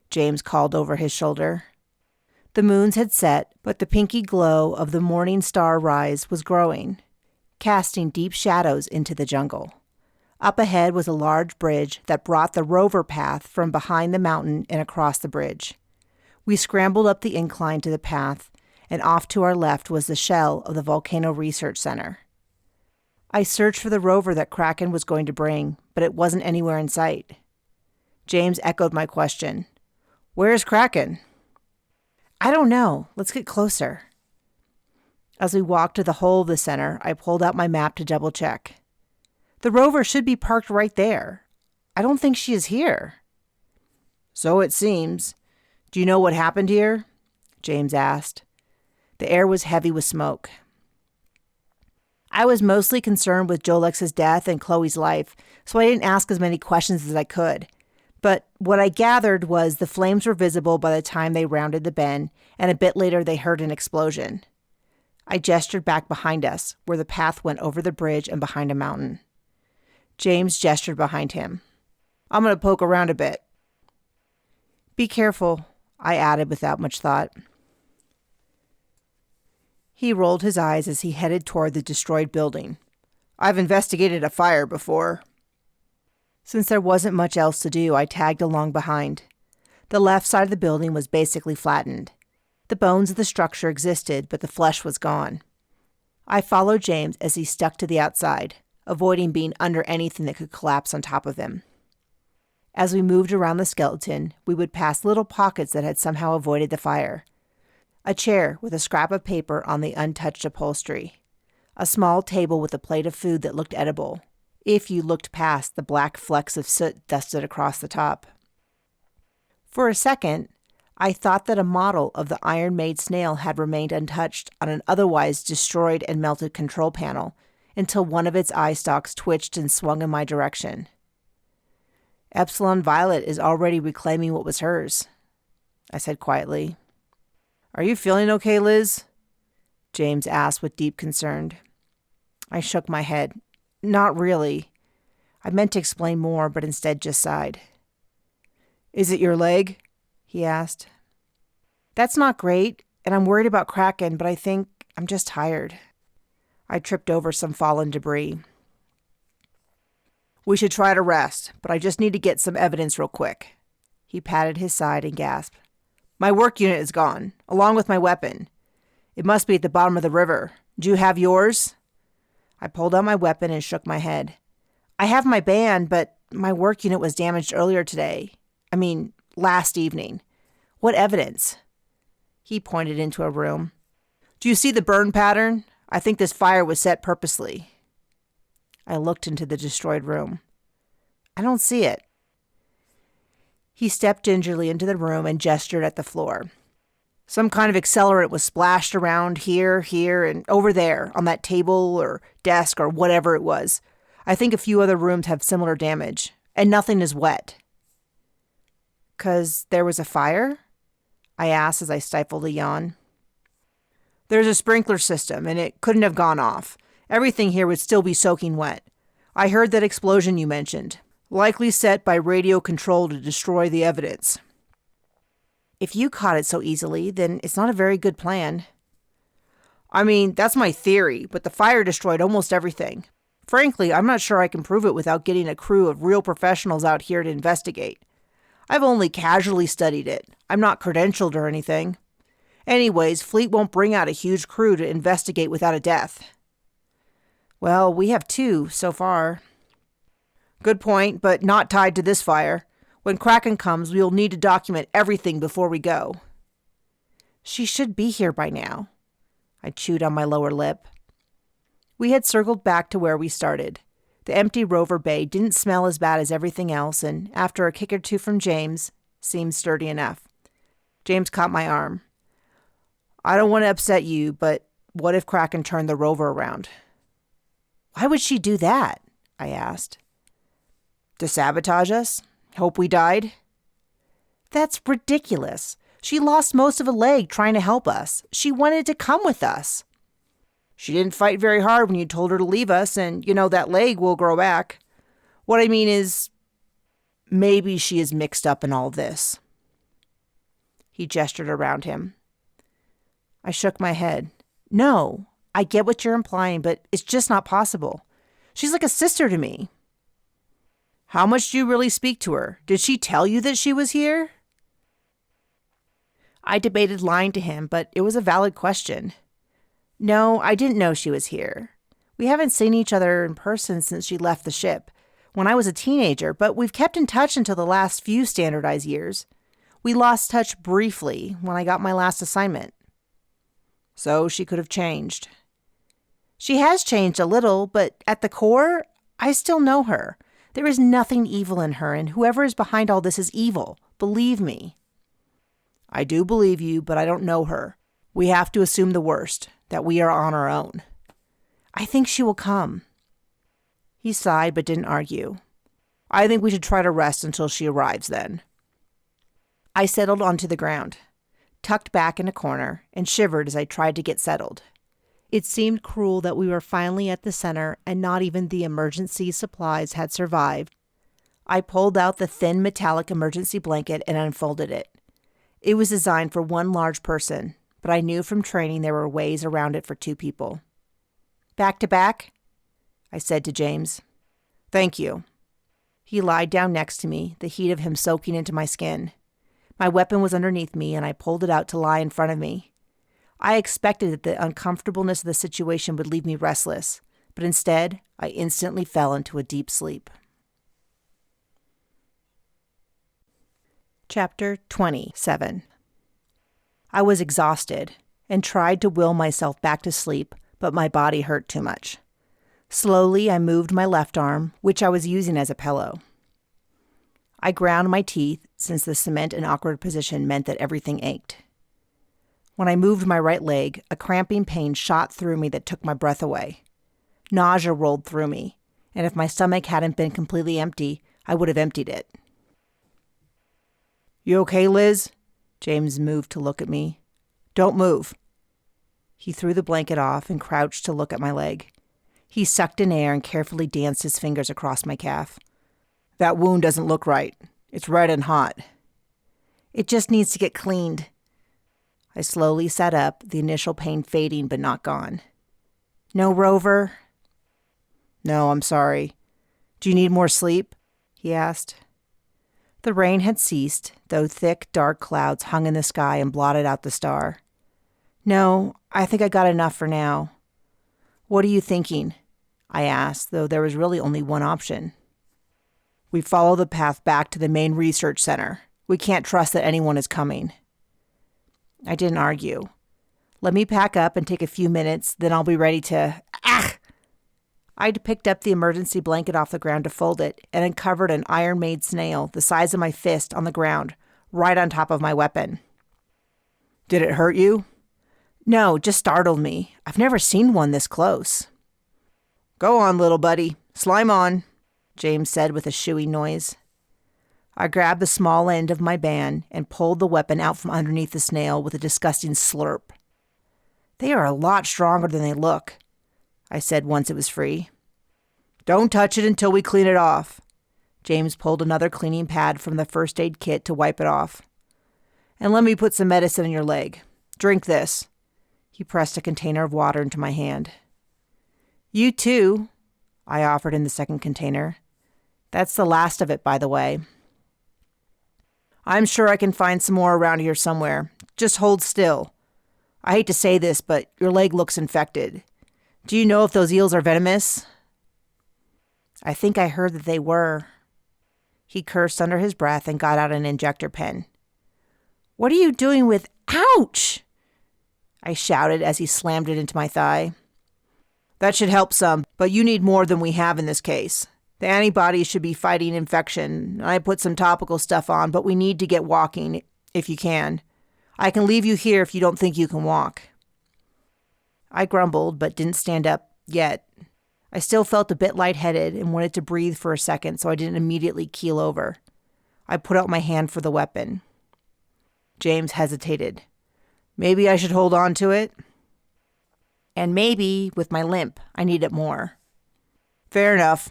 James called over his shoulder. The moons had set, but the pinky glow of the morning star rise was growing, casting deep shadows into the jungle. Up ahead was a large bridge that brought the rover path from behind the mountain and across the bridge. We scrambled up the incline to the path, and off to our left was the shell of the Volcano Research Center. I searched for the rover that Kraken was going to bring, but it wasn't anywhere in sight. James echoed my question. "Where's Kraken?" "I don't know. Let's get closer." As we walked to the hole of the center, I pulled out my map to double-check. The rover should be parked right there. I don't think she is here. "So it seems. Do you know what happened here?" James asked. The air was heavy with smoke. I was mostly concerned with Jolex's death and Chloe's life, so I didn't ask as many questions as I could. But what I gathered was the flames were visible by the time they rounded the bend, and a bit later they heard an explosion. I gestured back behind us, where the path went over the bridge and behind a mountain. James gestured behind him. "I'm going to poke around a bit." "Be careful," I added without much thought. He rolled his eyes as he headed toward the destroyed building. "I've investigated a fire before." Since there wasn't much else to do, I tagged along behind. The left side of the building was basically flattened. The bones of the structure existed, but the flesh was gone. I followed James as he stuck to the outside, avoiding being under anything that could collapse on top of him. As we moved around the skeleton, we would pass little pockets that had somehow avoided the fire. A chair with a scrap of paper on the untouched upholstery. A small table with a plate of food that looked edible, if you looked past the black flecks of soot dusted across the top. For a second, I thought that a model of the iron-made snail had remained untouched on an otherwise destroyed and melted control panel until one of its eye stalks twitched and swung in my direction. "Epsilon Violet is already reclaiming what was hers," I said quietly. "Are you feeling okay, Liz?" James asked with deep concern. I shook my head. "Not really." I meant to explain more, but instead just sighed. "Is it your leg?" he asked. "That's not great, and I'm worried about Kraken, but I think I'm just tired." I tripped over some fallen debris. "We should try to rest, but I just need to get some evidence real quick." He patted his side and gasped. "My work unit is gone, along with my weapon. It must be at the bottom of the river. Do you have yours?" I pulled out my weapon and shook my head. "I have my band, but my work unit was damaged earlier today. Last evening. What evidence?" He pointed into a room. "Do you see the burn pattern? I think this fire was set purposely." I looked into the destroyed room. "I don't see it." He stepped gingerly into the room and gestured at the floor. "Some kind of accelerant was splashed around here, and over there, on that table or desk or whatever it was. I think a few other rooms have similar damage, and nothing is wet." "'Cause there was a fire?" I asked as I stifled a yawn. "There's a sprinkler system, and it couldn't have gone off. Everything here would still be soaking wet. I heard that explosion you mentioned. Likely set by radio control to destroy the evidence." "If you caught it so easily, then it's not a very good plan." That's my theory, but the fire destroyed almost everything. Frankly, I'm not sure I can prove it without getting a crew of real professionals out here to investigate. I've only casually studied it. I'm not credentialed or anything. Anyways, Fleet won't bring out a huge crew to investigate without a death." "Well, we have 2 so far." "Good point, but not tied to this fire. When Kraken comes, we will need to document everything before we go." "She should be here by now." I chewed on my lower lip. We had circled back to where we started. The empty rover bay didn't smell as bad as everything else, and after a kick or two from James, seemed sturdy enough. James caught my arm. "I don't want to upset you, but what if Kraken turned the rover around?" Why would she do that? I asked. To sabotage us? Hope we died? That's ridiculous. She lost most of a leg trying to help us. She wanted to come with us. She didn't fight very hard when you told her to leave us, and, that leg will grow back. What I mean is, maybe she is mixed up in all this. He gestured around him. I shook my head. No, I get what you're implying, but it's just not possible. She's like a sister to me. How much do you really speak to her? Did she tell you that she was here? I debated lying to him, but it was a valid question. No, I didn't know she was here. We haven't seen each other in person since she left the ship, when I was a teenager, but we've kept in touch until the last few standardized years. We lost touch briefly when I got my last assignment. So she could have changed. She has changed a little, but at the core, I still know her. There is nothing evil in her, and whoever is behind all this is evil. Believe me. I do believe you, but I don't know her. We have to assume the worst, that we are on our own. I think she will come. He sighed but didn't argue. I think we should try to rest until she arrives then. I settled onto the ground, tucked back in a corner, and shivered as I tried to get settled. It seemed cruel that we were finally at the center and not even the emergency supplies had survived. I pulled out the thin metallic emergency blanket and unfolded it. It was designed for one large person, but I knew from training there were ways around it for two people. Back to back? I said to James. Thank you. He lied down next to me, the heat of him soaking into my skin. My weapon was underneath me, and I pulled it out to lie in front of me. I expected that the uncomfortableness of the situation would leave me restless, but instead, I instantly fell into a deep sleep. Chapter 27. I was exhausted and tried to will myself back to sleep, but my body hurt too much. Slowly, I moved my left arm, which I was using as a pillow. I ground my teeth, since the cement and awkward position meant that everything ached. When I moved my right leg, a cramping pain shot through me that took my breath away. Nausea rolled through me, and if my stomach hadn't been completely empty, I would have emptied it. You okay, Liz? James moved to look at me. Don't move. He threw the blanket off and crouched to look at my leg. He sucked in air and carefully danced his fingers across my calf. That wound doesn't look right. It's red and hot. It just needs to get cleaned. I slowly sat up, the initial pain fading but not gone. No, Rover? No, I'm sorry. Do you need more sleep? He asked. The rain had ceased, though thick, dark clouds hung in the sky and blotted out the star. No, I think I got enough for now. What are you thinking? I asked, though there was really only one option. We follow the path back to the main research center. We can't trust that anyone is coming. I didn't argue. Let me pack up and take a few minutes, then I'll be ready to... I'd picked up the emergency blanket off the ground to fold it and uncovered an iron-made snail the size of my fist on the ground, right on top of my weapon. Did it hurt you? No, just startled me. I've never seen one this close. Go on, little buddy. Slime on, James said with a shooey noise. I grabbed the small end of my band and pulled the weapon out from underneath the snail with a disgusting slurp. They are a lot stronger than they look, I said once it was free. Don't touch it until we clean it off. James pulled another cleaning pad from the first aid kit to wipe it off. And let me put some medicine in your leg. Drink this. He pressed a container of water into my hand. You too, I offered in the second container. That's the last of it, by the way. I'm sure I can find some more around here somewhere. Just hold still. I hate to say this, but your leg looks infected. Do you know if those eels are venomous? I think I heard that they were. He cursed under his breath and got out an injector pen. What are you doing with... Ouch! I shouted as he slammed it into my thigh. That should help some, but you need more than we have in this case. The antibodies should be fighting infection. I put some topical stuff on, but we need to get walking, if you can. I can leave you here if you don't think you can walk. I grumbled, but didn't stand up yet. I still felt a bit lightheaded and wanted to breathe for a second, so I didn't immediately keel over. I put out my hand for the weapon. James hesitated. Maybe I should hold on to it? And maybe, with my limp, I need it more. Fair enough.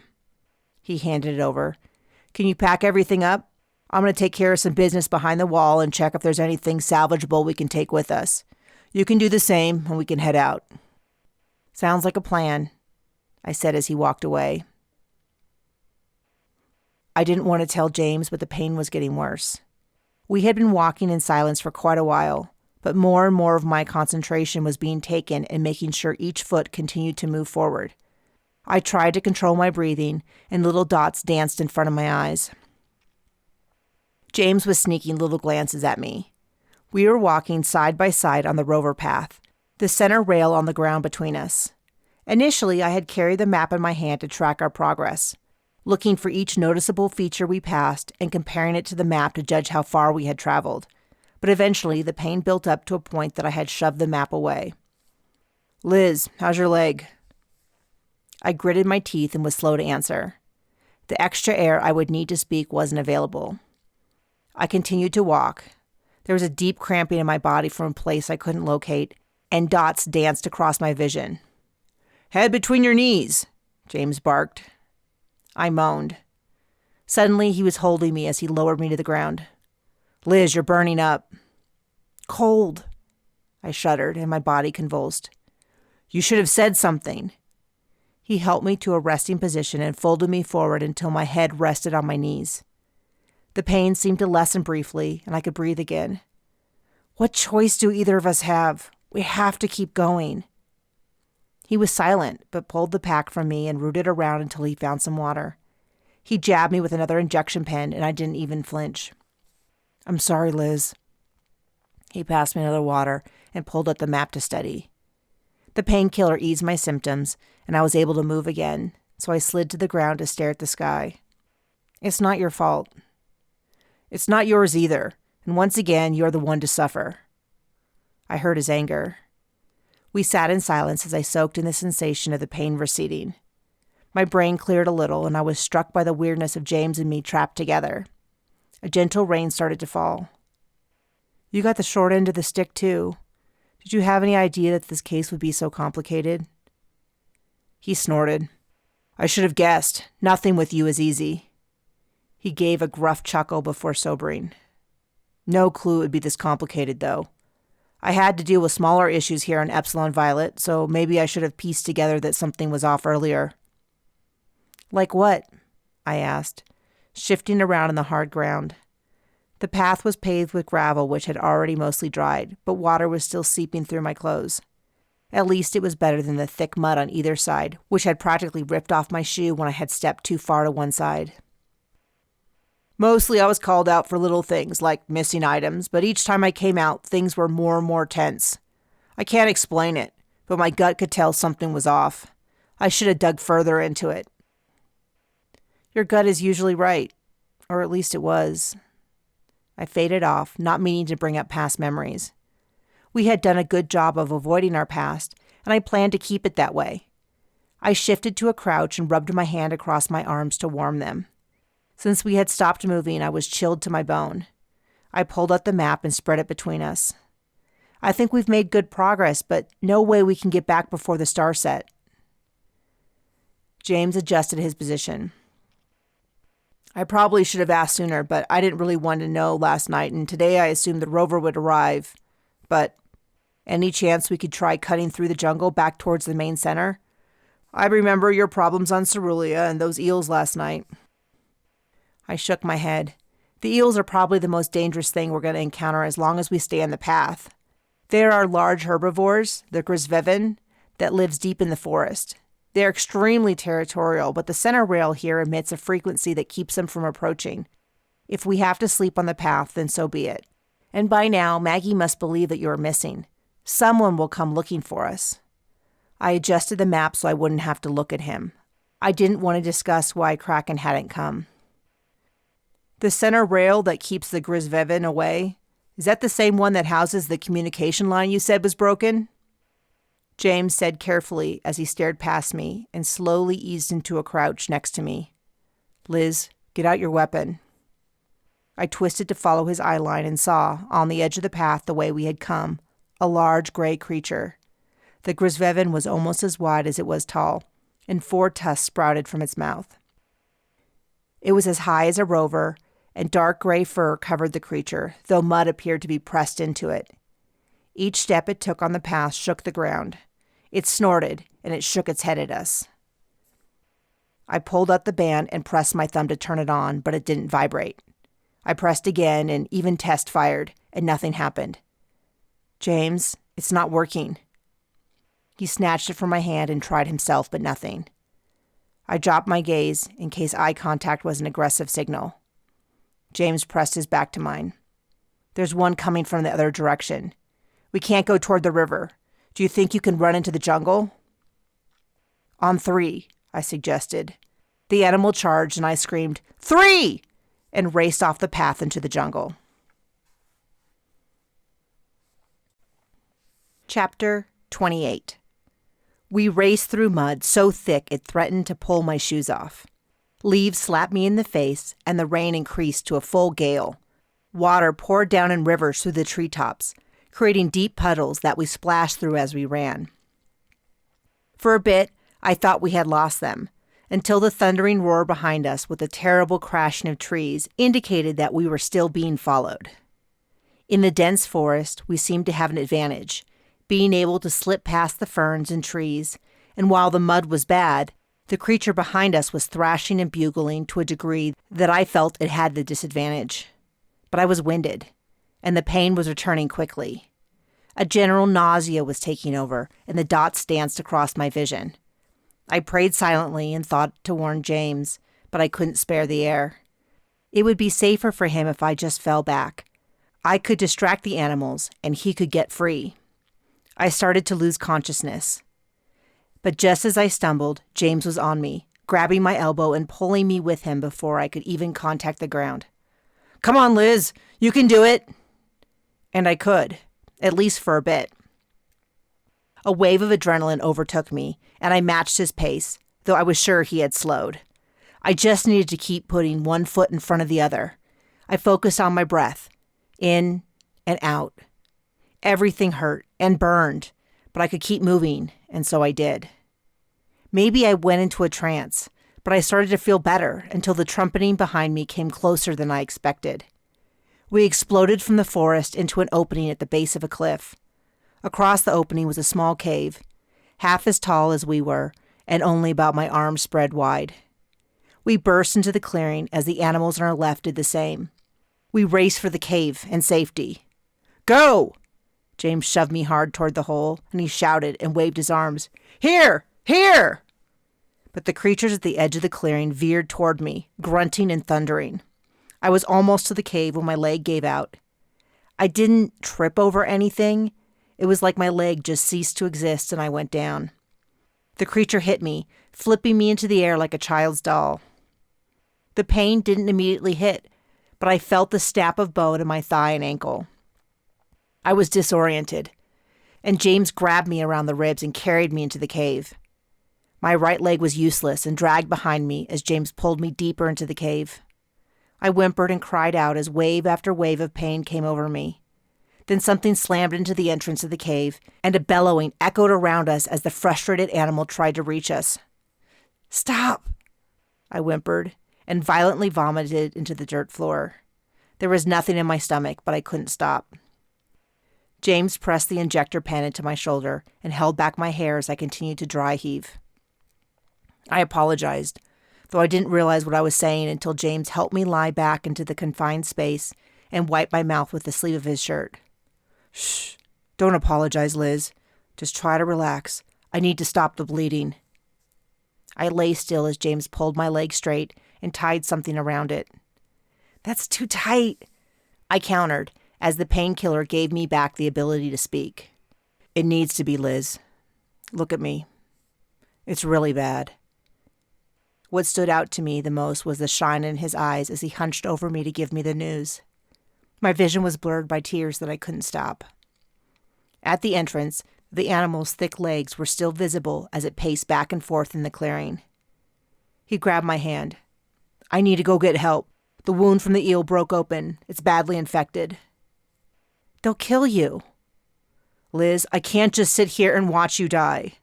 He handed it over. Can you pack everything up? I'm going to take care of some business behind the wall and check if there's anything salvageable we can take with us. You can do the same, and we can head out. Sounds like a plan, I said as he walked away. I didn't want to tell James, but the pain was getting worse. We had been walking in silence for quite a while, but more and more of my concentration was being taken in making sure each foot continued to move forward. I tried to control my breathing, and little dots danced in front of my eyes. James was sneaking little glances at me. We were walking side by side on the rover path, the center rail on the ground between us. Initially, I had carried the map in my hand to track our progress, looking for each noticeable feature we passed and comparing it to the map to judge how far we had traveled. But eventually, the pain built up to a point that I had shoved the map away. Liz, how's your leg? I gritted my teeth and was slow to answer. The extra air I would need to speak wasn't available. I continued to walk. There was a deep cramping in my body from a place I couldn't locate, and dots danced across my vision. Head between your knees, James barked. I moaned. Suddenly, he was holding me as he lowered me to the ground. Liz, you're burning up. Cold. I shuddered, and my body convulsed. You should have said something. He helped me to a resting position and folded me forward until my head rested on my knees. The pain seemed to lessen briefly, and I could breathe again. What choice do either of us have? We have to keep going. He was silent, but pulled the pack from me and rooted around until he found some water. He jabbed me with another injection pen, and I didn't even flinch. I'm sorry, Liz. He passed me another water and pulled up the map to study. The painkiller eased my symptoms, and I was able to move again, so I slid to the ground to stare at the sky. It's not your fault. It's not yours either, and once again, you're the one to suffer. I heard his anger. We sat in silence as I soaked in the sensation of the pain receding. My brain cleared a little, and I was struck by the weirdness of James and me trapped together. A gentle rain started to fall. You got the short end of the stick, too. Did you have any idea that this case would be so complicated? He snorted. I should have guessed. Nothing with you is easy. He gave a gruff chuckle before sobering. No clue it would be this complicated, though. I had to deal with smaller issues here on Epsilon Violet, so maybe I should have pieced together that something was off earlier. Like what? I asked, shifting around in the hard ground. The path was paved with gravel, which had already mostly dried, but water was still seeping through my clothes. At least it was better than the thick mud on either side, which had practically ripped off my shoe when I had stepped too far to one side. Mostly I was called out for little things, like missing items, but each time I came out, things were more and more tense. I can't explain it, but my gut could tell something was off. I should have dug further into it. Your gut is usually right, or at least it was. I faded off, not meaning to bring up past memories. We had done a good job of avoiding our past, and I planned to keep it that way. I shifted to a crouch and rubbed my hand across my arms to warm them. Since we had stopped moving, I was chilled to my bone. I pulled out the map and spread it between us. I think we've made good progress, but no way we can get back before the star set. James adjusted his position. I probably should have asked sooner, but I didn't really want to know last night, and today I assumed the rover would arrive. But any chance we could try cutting through the jungle back towards the main center? I remember your problems on Cerulia and those eels last night. I shook my head. The eels are probably the most dangerous thing we're going to encounter as long as we stay on the path. They are large herbivores, the grisveven, that lives deep in the forest. They are extremely territorial, but the center rail here emits a frequency that keeps them from approaching. If we have to sleep on the path, then so be it. And by now, Maggie must believe that you are missing. Someone will come looking for us. I adjusted the map so I wouldn't have to look at him. I didn't want to discuss why Kraken hadn't come. The center rail that keeps the grisveven away, is that the same one that houses the communication line you said was broken? James said carefully as he stared past me and slowly eased into a crouch next to me. "Liz, get out your weapon." I twisted to follow his eye line and saw, on the edge of the path the way we had come, a large gray creature. The Grisveven was almost as wide as it was tall, and 4 tusks sprouted from its mouth. It was as high as a rover, and dark gray fur covered the creature, though mud appeared to be pressed into it. Each step it took on the path shook the ground. It snorted, and it shook its head at us. I pulled out the band and pressed my thumb to turn it on, but it didn't vibrate. I pressed again, and even test fired, and nothing happened. "James, it's not working." He snatched it from my hand and tried himself, but nothing. I dropped my gaze in case eye contact was an aggressive signal. James pressed his back to mine. "There's one coming from the other direction. We can't go toward the river. Do you think you can run into the jungle?" "On 3, I suggested. The animal charged and I screamed, "3!" and raced off the path into the jungle. Chapter 28. We raced through mud so thick it threatened to pull my shoes off. Leaves slapped me in the face, and the rain increased to a full gale. Water poured down in rivers through the treetops, creating deep puddles that we splashed through as we ran. For a bit, I thought we had lost them, until the thundering roar behind us with the terrible crashing of trees indicated that we were still being followed. In the dense forest, we seemed to have an advantage, being able to slip past the ferns and trees, and while the mud was bad, the creature behind us was thrashing and bugling to a degree that I felt it had the disadvantage. But I was winded, and the pain was returning quickly. A general nausea was taking over, and the dots danced across my vision. I prayed silently and thought to warn James, but I couldn't spare the air. It would be safer for him if I just fell back. I could distract the animals, and he could get free. I started to lose consciousness. But just as I stumbled, James was on me, grabbing my elbow and pulling me with him before I could even contact the ground. "Come on, Liz, you can do it." And I could, at least for a bit. A wave of adrenaline overtook me, and I matched his pace, though I was sure he had slowed. I just needed to keep putting one foot in front of the other. I focused on my breath, in and out. Everything hurt and burned, but I could keep moving, and so I did. Maybe I went into a trance, but I started to feel better until the trumpeting behind me came closer than I expected. We exploded from the forest into an opening at the base of a cliff. Across the opening was a small cave, half as tall as we were, and only about my arms spread wide. We burst into the clearing as the animals on our left did the same. We raced for the cave and safety. "Go!" James shoved me hard toward the hole, and he shouted and waved his arms. "Here! Here!" But the creatures at the edge of the clearing veered toward me, grunting and thundering. I was almost to the cave when my leg gave out. I didn't trip over anything. It was like my leg just ceased to exist and I went down. The creature hit me, flipping me into the air like a child's doll. The pain didn't immediately hit, but I felt the snap of bone in my thigh and ankle. I was disoriented, and James grabbed me around the ribs and carried me into the cave. My right leg was useless and dragged behind me as James pulled me deeper into the cave. I whimpered and cried out as wave after wave of pain came over me. Then something slammed into the entrance of the cave, and a bellowing echoed around us as the frustrated animal tried to reach us. "Stop!" I whimpered, and violently vomited into the dirt floor. There was nothing in my stomach, but I couldn't stop. James pressed the injector pen into my shoulder and held back my hair as I continued to dry heave. I apologized, though I didn't realize what I was saying until James helped me lie back into the confined space and wipe my mouth with the sleeve of his shirt. "Shh, don't apologize, Liz. Just try to relax. I need to stop the bleeding." I lay still as James pulled my leg straight and tied something around it. "That's too tight," I countered, as the painkiller gave me back the ability to speak. "It needs to be, Liz. Look at me. It's really bad." What stood out to me the most was the shine in his eyes as he hunched over me to give me the news. My vision was blurred by tears that I couldn't stop. At the entrance, The animal's thick legs were still visible as it paced back and forth in the clearing. He grabbed my hand. I need to go get help. The wound from the eel broke open. It's badly infected. They'll kill you. Liz, I can't just sit here and watch you die.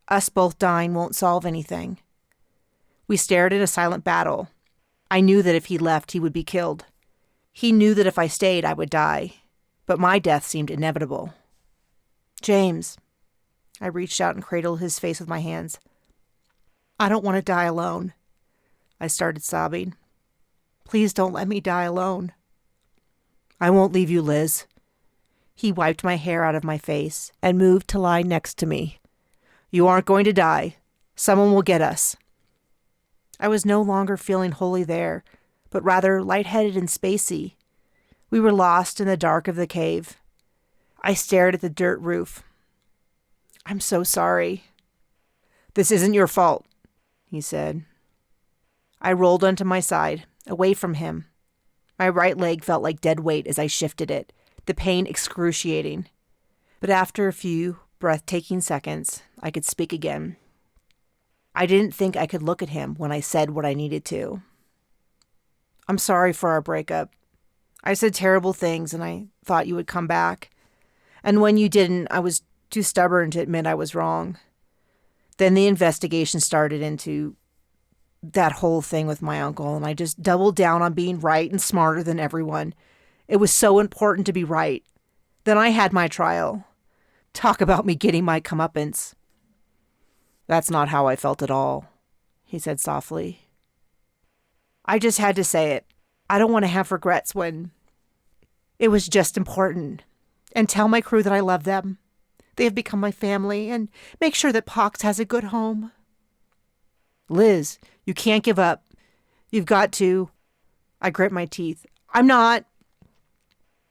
Us both dying won't solve anything. We stared in a silent battle. I knew that if he left, he would be killed. He knew that if I stayed, I would die. But my death seemed inevitable. James. I reached out and cradled his face with my hands. I don't want to die alone. I started sobbing. Please don't let me die alone. I won't leave you, Liz. He wiped my hair out of my face and moved to lie next to me. You aren't going to die. Someone will get us. I was no longer feeling wholly there, but rather lightheaded and spacey. We were lost in the dark of the cave. I stared at the dirt roof. I'm so sorry. This isn't your fault, he said. I rolled onto my side, away from him. My right leg felt like dead weight as I shifted it, the pain excruciating. But after a few breathtaking seconds, I could speak again. I didn't think I could look at him when I said what I needed to. I'm sorry for our breakup. I said terrible things and I thought you would come back. And when you didn't, I was too stubborn to admit I was wrong. Then the investigation started into that whole thing with my uncle, and I just doubled down on being right and smarter than everyone. It was so important to be right. Then I had my trial. Talk about me getting my comeuppance. That's not how I felt at all, he said softly. I just had to say it. I don't want to have regrets when it was just important. And tell my crew that I love them. They have become my family, and make sure that Pox has a good home. Liz, you can't give up. You've got to. I grit my teeth. I'm not.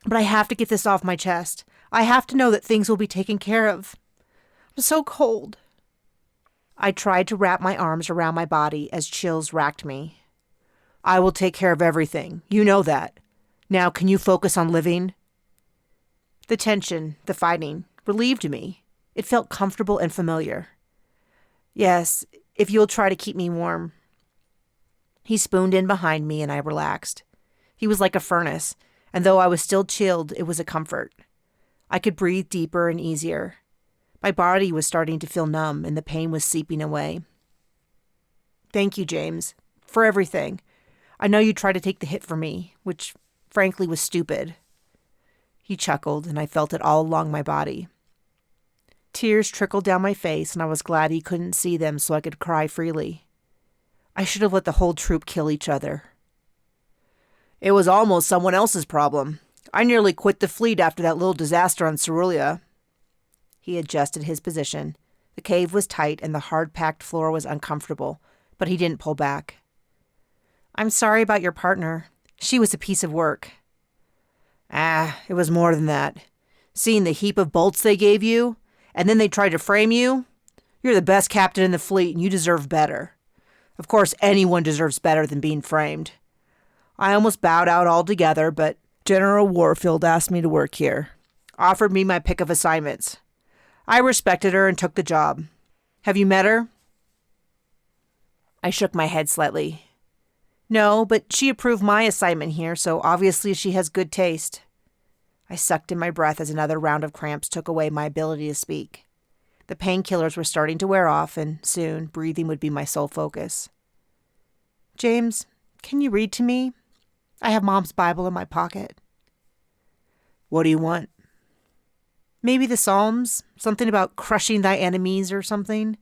But I have to get this off my chest. I have to know that things will be taken care of. I'm so cold. I tried to wrap my arms around my body as chills racked me. I will take care of everything. You know that. Now, can you focus on living? The tension, the fighting, relieved me. It felt comfortable and familiar. Yes, if you'll try to keep me warm. He spooned in behind me and I relaxed. He was like a furnace, and though I was still chilled, it was a comfort. I could breathe deeper and easier. My body was starting to feel numb and the pain was seeping away. Thank you, James, for everything. I know you tried to take the hit for me, which frankly was stupid. He chuckled and I felt it all along my body. Tears trickled down my face and I was glad he couldn't see them so I could cry freely. I should have let the whole troupe kill each other. It was almost someone else's problem. I nearly quit the fleet after that little disaster on Cerulia. He adjusted his position. The cave was tight and the hard-packed floor was uncomfortable, but he didn't pull back. I'm sorry about your partner. She was a piece of work. It was more than that. Seeing the heap of bolts they gave you, and then they tried to frame you. You're the best captain in the fleet and you deserve better. Of course, anyone deserves better than being framed. I almost bowed out altogether, but General Warfield asked me to work here. Offered me my pick of assignments. I respected her and took the job. Have you met her? I shook my head slightly. No, but she approved my assignment here, so obviously she has good taste. I sucked in my breath as another round of cramps took away my ability to speak. The painkillers were starting to wear off, and soon breathing would be my sole focus. James, can you read to me? I have Mom's Bible in my pocket. What do you want? Maybe the Psalms, something about crushing thy enemies or something.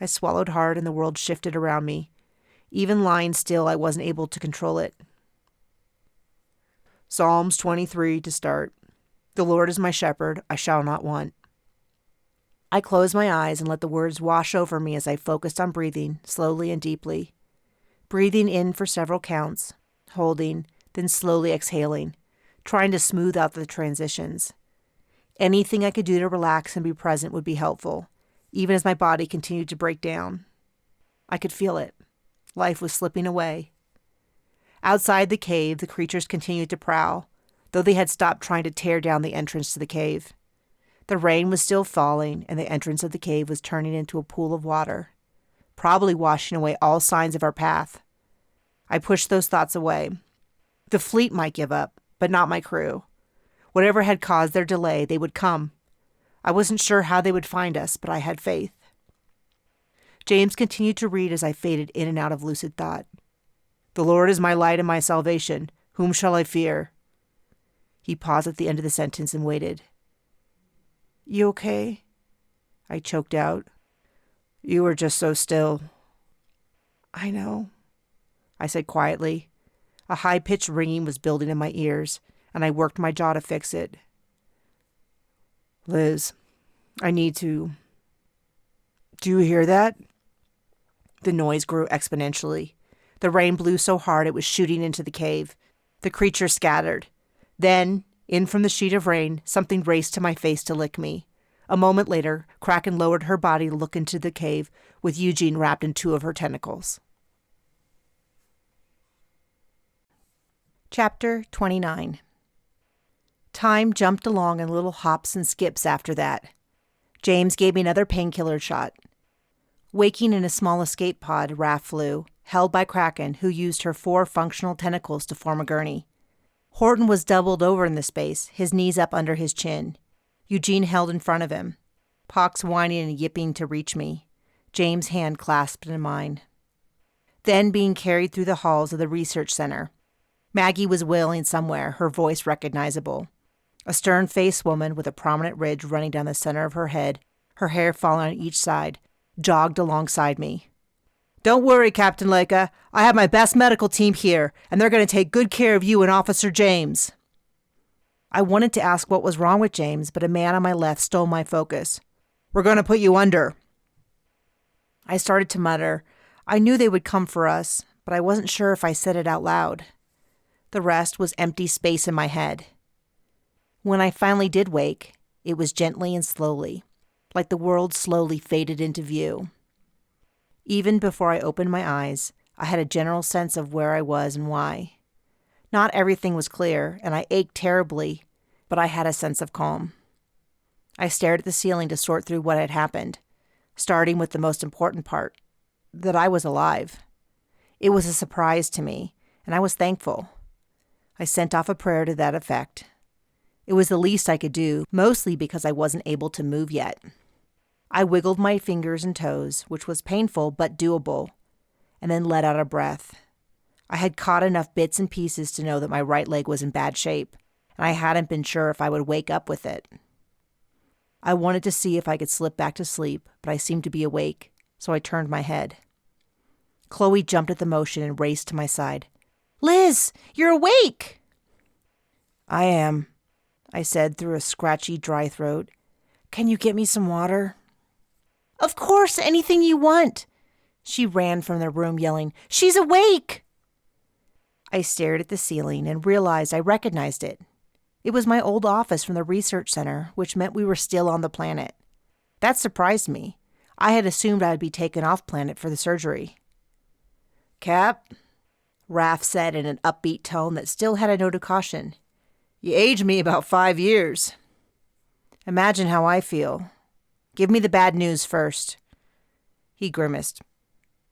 I swallowed hard and the world shifted around me. Even lying still, I wasn't able to control it. Psalms 23 to start. The Lord is my shepherd, I shall not want. I closed my eyes and let the words wash over me as I focused on breathing, slowly and deeply. Breathing in for several counts, holding, then slowly exhaling, trying to smooth out the transitions. Anything I could do to relax and be present would be helpful, even as my body continued to break down. I could feel it. Life was slipping away. Outside the cave, the creatures continued to prowl, though they had stopped trying to tear down the entrance to the cave. The rain was still falling, and the entrance of the cave was turning into a pool of water, probably washing away all signs of our path. I pushed those thoughts away. The fleet might give up, but not my crew. Whatever had caused their delay, they would come. I wasn't sure how they would find us, but I had faith. James continued to read as I faded in and out of lucid thought. "The Lord is my light and my salvation. Whom shall I fear?" He paused at the end of the sentence and waited. "You okay?" I choked out. "You were just so still." "I know," I said quietly. A high-pitched ringing was building in my ears, and I worked my jaw to fix it. "Liz, I need to... Do you hear that?" The noise grew exponentially. The rain blew so hard it was shooting into the cave. The creature scattered. Then, in from the sheet of rain, something raced to my face to lick me. A moment later, Kraken lowered her body to look into the cave, with Eugene wrapped in 2 of her tentacles. Chapter 29. Time jumped along in little hops and skips after that. James gave me another painkiller shot. Waking in a small escape pod, Raph flew, held by Kraken, who used her 4 functional tentacles to form a gurney. Horton was doubled over in the space, his knees up under his chin. Eugene held in front of him, Pox whining and yipping to reach me, James' hand clasped in mine. Then being carried through the halls of the research center. Maggie was wailing somewhere, her voice recognizable. A stern-faced woman with a prominent ridge running down the center of her head, her hair falling on each side, jogged alongside me. "Don't worry, Captain Laika. I have my best medical team here, and they're going to take good care of you and Officer James." I wanted to ask what was wrong with James, but a man on my left stole my focus. "We're going to put you under." I started to mutter. I knew they would come for us, but I wasn't sure if I said it out loud. The rest was empty space in my head. When I finally did wake, it was gently and slowly, like the world slowly faded into view. Even before I opened my eyes, I had a general sense of where I was and why. Not everything was clear, and I ached terribly, but I had a sense of calm. I stared at the ceiling to sort through what had happened, starting with the most important part, that I was alive. It was a surprise to me, and I was thankful. I sent off a prayer to that effect. It was the least I could do, mostly because I wasn't able to move yet. I wiggled my fingers and toes, which was painful but doable, and then let out a breath. I had caught enough bits and pieces to know that my right leg was in bad shape, and I hadn't been sure if I would wake up with it. I wanted to see if I could slip back to sleep, but I seemed to be awake, so I turned my head. Chloe jumped at the motion and raced to my side. "Liz, you're awake!" "I am," I said through a scratchy, dry throat. "Can you get me some water?" "Of course, anything you want." She ran from the room yelling, "She's awake!" I stared at the ceiling and realized I recognized it. It was my old office from the research center, which meant we were still on the planet. That surprised me. I had assumed I would be taken off planet for the surgery. "Cap," Raph said in an upbeat tone that still had a note of caution. "You aged me about 5 years. Imagine how I feel. Give me the bad news first." He grimaced.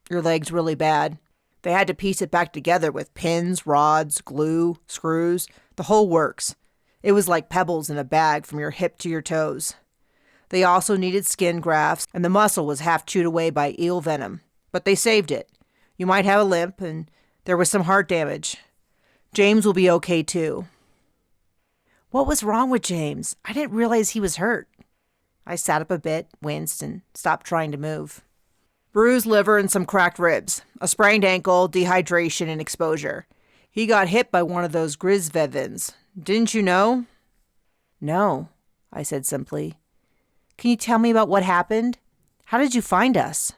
"Your leg's really bad. They had to piece it back together with pins, rods, glue, screws, the whole works. It was like pebbles in a bag from your hip to your toes. They also needed skin grafts, and the muscle was half chewed away by eel venom. But they saved it. You might have a limp, and there was some heart damage. James will be okay, too." What was wrong with James? I didn't realize he was hurt. I sat up a bit, winced, and stopped trying to move. "Bruised liver and some cracked ribs, a sprained ankle, dehydration, and exposure. He got hit by one of those Grisvevins. Didn't you know?" "No," I said simply. "Can you tell me about what happened? How did you find us?"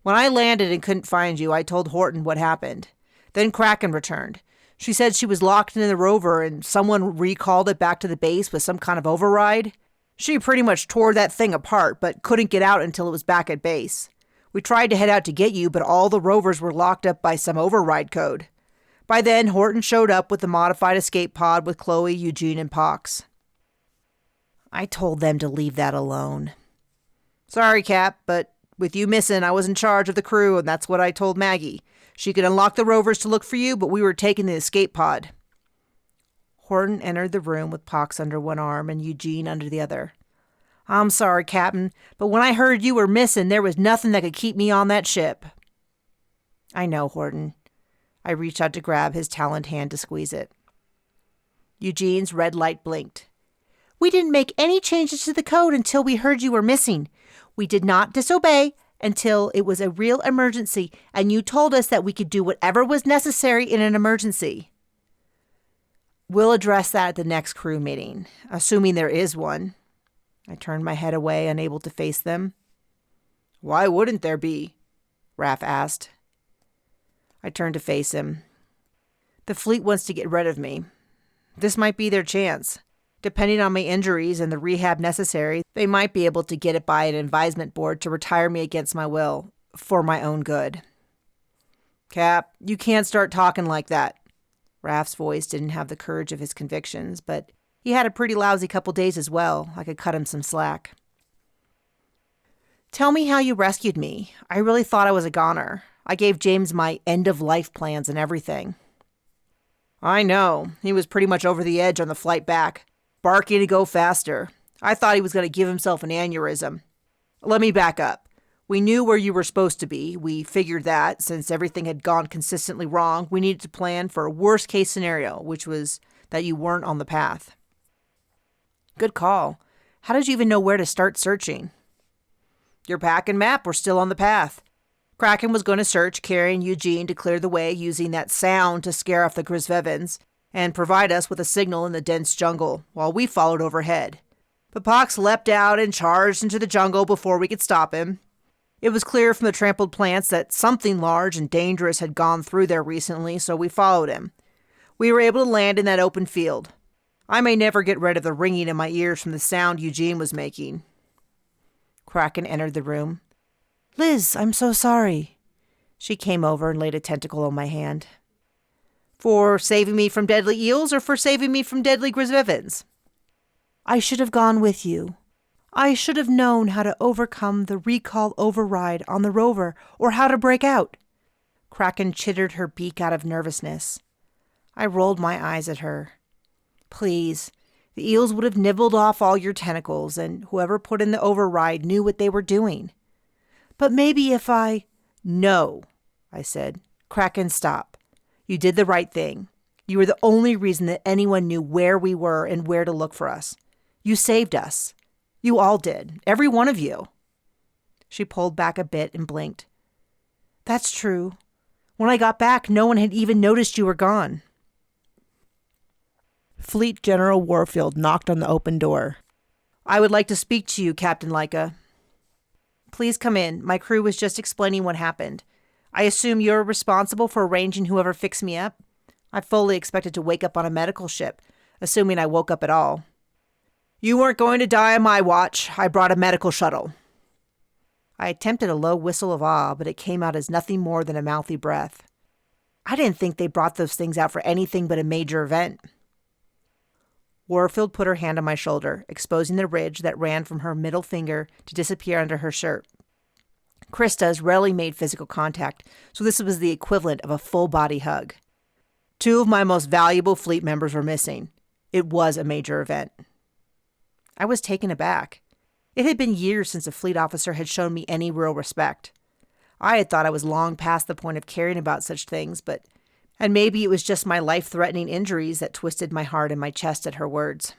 "When I landed and couldn't find you, I told Horton what happened. Then Kraken returned. She said she was locked in the rover and someone recalled it back to the base with some kind of override. She pretty much tore that thing apart, but couldn't get out until it was back at base. We tried to head out to get you, but all the rovers were locked up by some override code. By then, Horton showed up with the modified escape pod with Chloe, Eugene, and Pox." I told them to leave that alone. Sorry, Cap, but with you missing, I was in charge of the crew, and that's what I told Maggie. She could unlock the rovers to look for you, but we were taking the escape pod. Horton entered the room with Pox under one arm and Eugene under the other. I'm sorry, Captain, but when I heard you were missing, there was nothing that could keep me on that ship. I know, Horton. I reached out to grab his taloned hand to squeeze it. Eugene's red light blinked. We didn't make any changes to the code until we heard you were missing. We did not disobey until it was a real emergency, and you told us that we could do whatever was necessary in an emergency. We'll address that at the next crew meeting, assuming there is one. I turned my head away, unable to face them. Why wouldn't there be? Raph asked. I turned to face him. The fleet wants to get rid of me. This might be their chance. Depending on my injuries and the rehab necessary, they might be able to get it by an advisement board to retire me against my will, for my own good. Cap, you can't start talking like that. Raph's voice didn't have the courage of his convictions, but he had a pretty lousy couple days as well. I could cut him some slack. Tell me how you rescued me. I really thought I was a goner. I gave James my end-of-life plans and everything. I know. He was pretty much over the edge on the flight back, barking to go faster. I thought he was going to give himself an aneurysm. Let me back up. We knew where you were supposed to be. We figured that, since everything had gone consistently wrong, we needed to plan for a worst-case scenario, which was that you weren't on the path. Good call. How did you even know where to start searching? Your pack and map were still on the path. Kraken was going to search, carrying Eugene to clear the way, using that sound to scare off the Grisvevans and provide us with a signal in the dense jungle, while we followed overhead. But Pox leapt out and charged into the jungle before we could stop him. It was clear from the trampled plants that something large and dangerous had gone through there recently, so we followed him. We were able to land in that open field. I may never get rid of the ringing in my ears from the sound Eugene was making. Kraken entered the room. Liz, I'm so sorry. She came over and laid a tentacle on my hand. For saving me from deadly eels or for saving me from deadly Grisvevans? I should have gone with you. I should have known how to overcome the recall override on the rover or how to break out. Kraken chittered her beak out of nervousness. I rolled my eyes at her. Please, the eels would have nibbled off all your tentacles, and whoever put in the override knew what they were doing. But maybe if I... No, I said. Kraken, stop. You did the right thing. You were the only reason that anyone knew where we were and where to look for us. You saved us. You all did. Every one of you. She pulled back a bit and blinked. That's true. When I got back, no one had even noticed you were gone. Fleet General Warfield knocked on the open door. I would like to speak to you, Captain Laika. Please come in. My crew was just explaining what happened. I assume you're responsible for arranging whoever fixed me up? I fully expected to wake up on a medical ship, assuming I woke up at all. You weren't going to die on my watch. I brought a medical shuttle. I attempted a low whistle of awe, but it came out as nothing more than a mouthy breath. I didn't think they brought those things out for anything but a major event. Warfield put her hand on my shoulder, exposing the ridge that ran from her middle finger to disappear under her shirt. Krista's rarely made physical contact, so this was the equivalent of a full-body hug. 2 of my most valuable fleet members were missing. It was a major event. I was taken aback. It had been years since a fleet officer had shown me any real respect. I had thought I was long past the point of caring about such things, and maybe it was just my life-threatening injuries that twisted my heart in my chest at her words.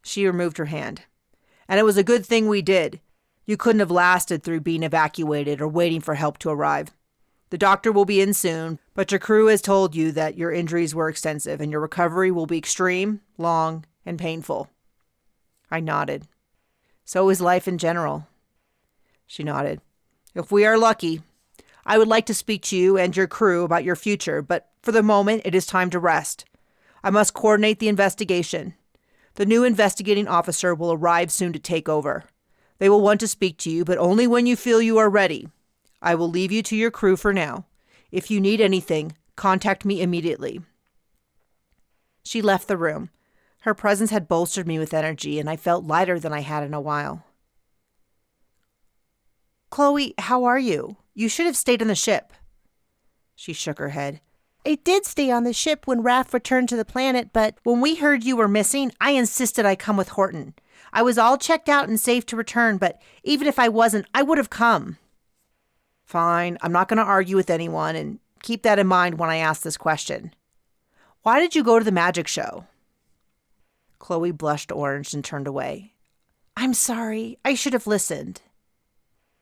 She removed her hand. And it was a good thing we did. You couldn't have lasted through being evacuated or waiting for help to arrive. The doctor will be in soon, but your crew has told you that your injuries were extensive and your recovery will be extreme, long, and painful. I nodded. So is life in general. She nodded. If we are lucky, I would like to speak to you and your crew about your future, but for the moment, it is time to rest. I must coordinate the investigation. The new investigating officer will arrive soon to take over. They will want to speak to you, but only when you feel you are ready. I will leave you to your crew for now. If you need anything, contact me immediately. She left the room. Her presence had bolstered me with energy, and I felt lighter than I had in a while. "Chloe, how are you? You should have stayed on the ship." She shook her head. "I did stay on the ship when Raph returned to the planet, but when we heard you were missing, I insisted I come with Horton. I was all checked out and safe to return, but even if I wasn't, I would have come." "Fine, I'm not going to argue with anyone, and keep that in mind when I ask this question. Why did you go to the magic show?" Chloe blushed orange and turned away. "I'm sorry. I should have listened."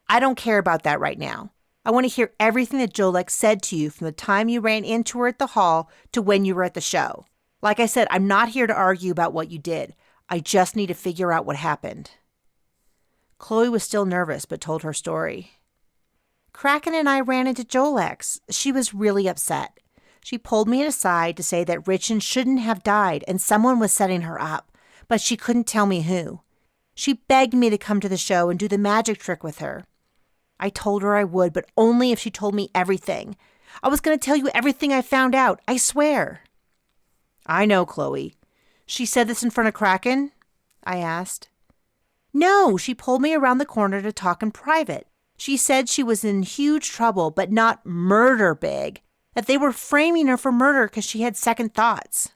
"I don't care about that right now. I want to hear everything that Jolek said to you from the time you ran into her at the hall to when you were at the show. Like I said, I'm not here to argue about what you did. I just need to figure out what happened." Chloe was still nervous, but told her story. "Kraken and I ran into Jolek's. She was really upset. She pulled me aside to say that Richin shouldn't have died and someone was setting her up, but she couldn't tell me who. She begged me to come to the show and do the magic trick with her. I told her I would, but only if she told me everything. I was going to tell you everything I found out, I swear." "I know, Chloe. She said this in front of Kraken?" I asked. "No, she pulled me around the corner to talk in private. She said she was in huge trouble, but not murder big, that they were framing her for murder because she had second thoughts."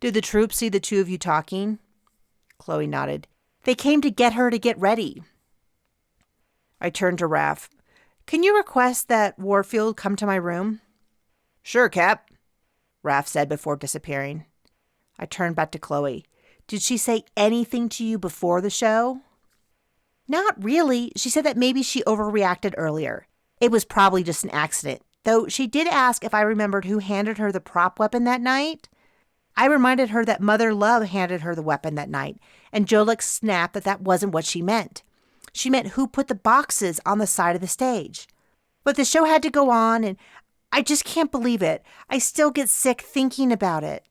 "Did the Troupe see the two of you talking?" Chloe nodded. "They came to get her to get ready." I turned to Raph. "Can you request that Warfield come to my room?" "Sure, Cap," Raph said before disappearing. I turned back to Chloe. "Did she say anything to you before the show?" "Not really. She said that maybe she overreacted earlier. It was probably just an accident, though she did ask if I remembered who handed her the prop weapon that night. I reminded her that Mother Love handed her the weapon that night, and Jolek snapped that that wasn't what she meant. She meant who put the boxes on the side of the stage. But the show had to go on, and I just can't believe it. I still get sick thinking about it."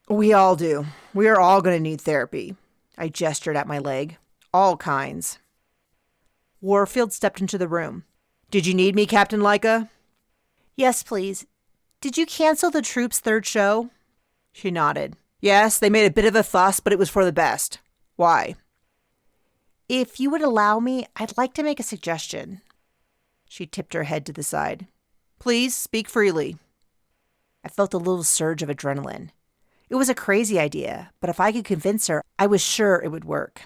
"We all do. We are all going to need therapy." I gestured at my leg. "All kinds." Warfield stepped into the room. "Did you need me, Captain Laika?" "Yes, please. Did you cancel the Troupe's third show?" She nodded. "Yes, they made a bit of a fuss, but it was for the best. Why?" "If you would allow me, I'd like to make a suggestion." She tipped her head to the side. "Please, speak freely." I felt a little surge of adrenaline. It was a crazy idea, but if I could convince her, I was sure it would work.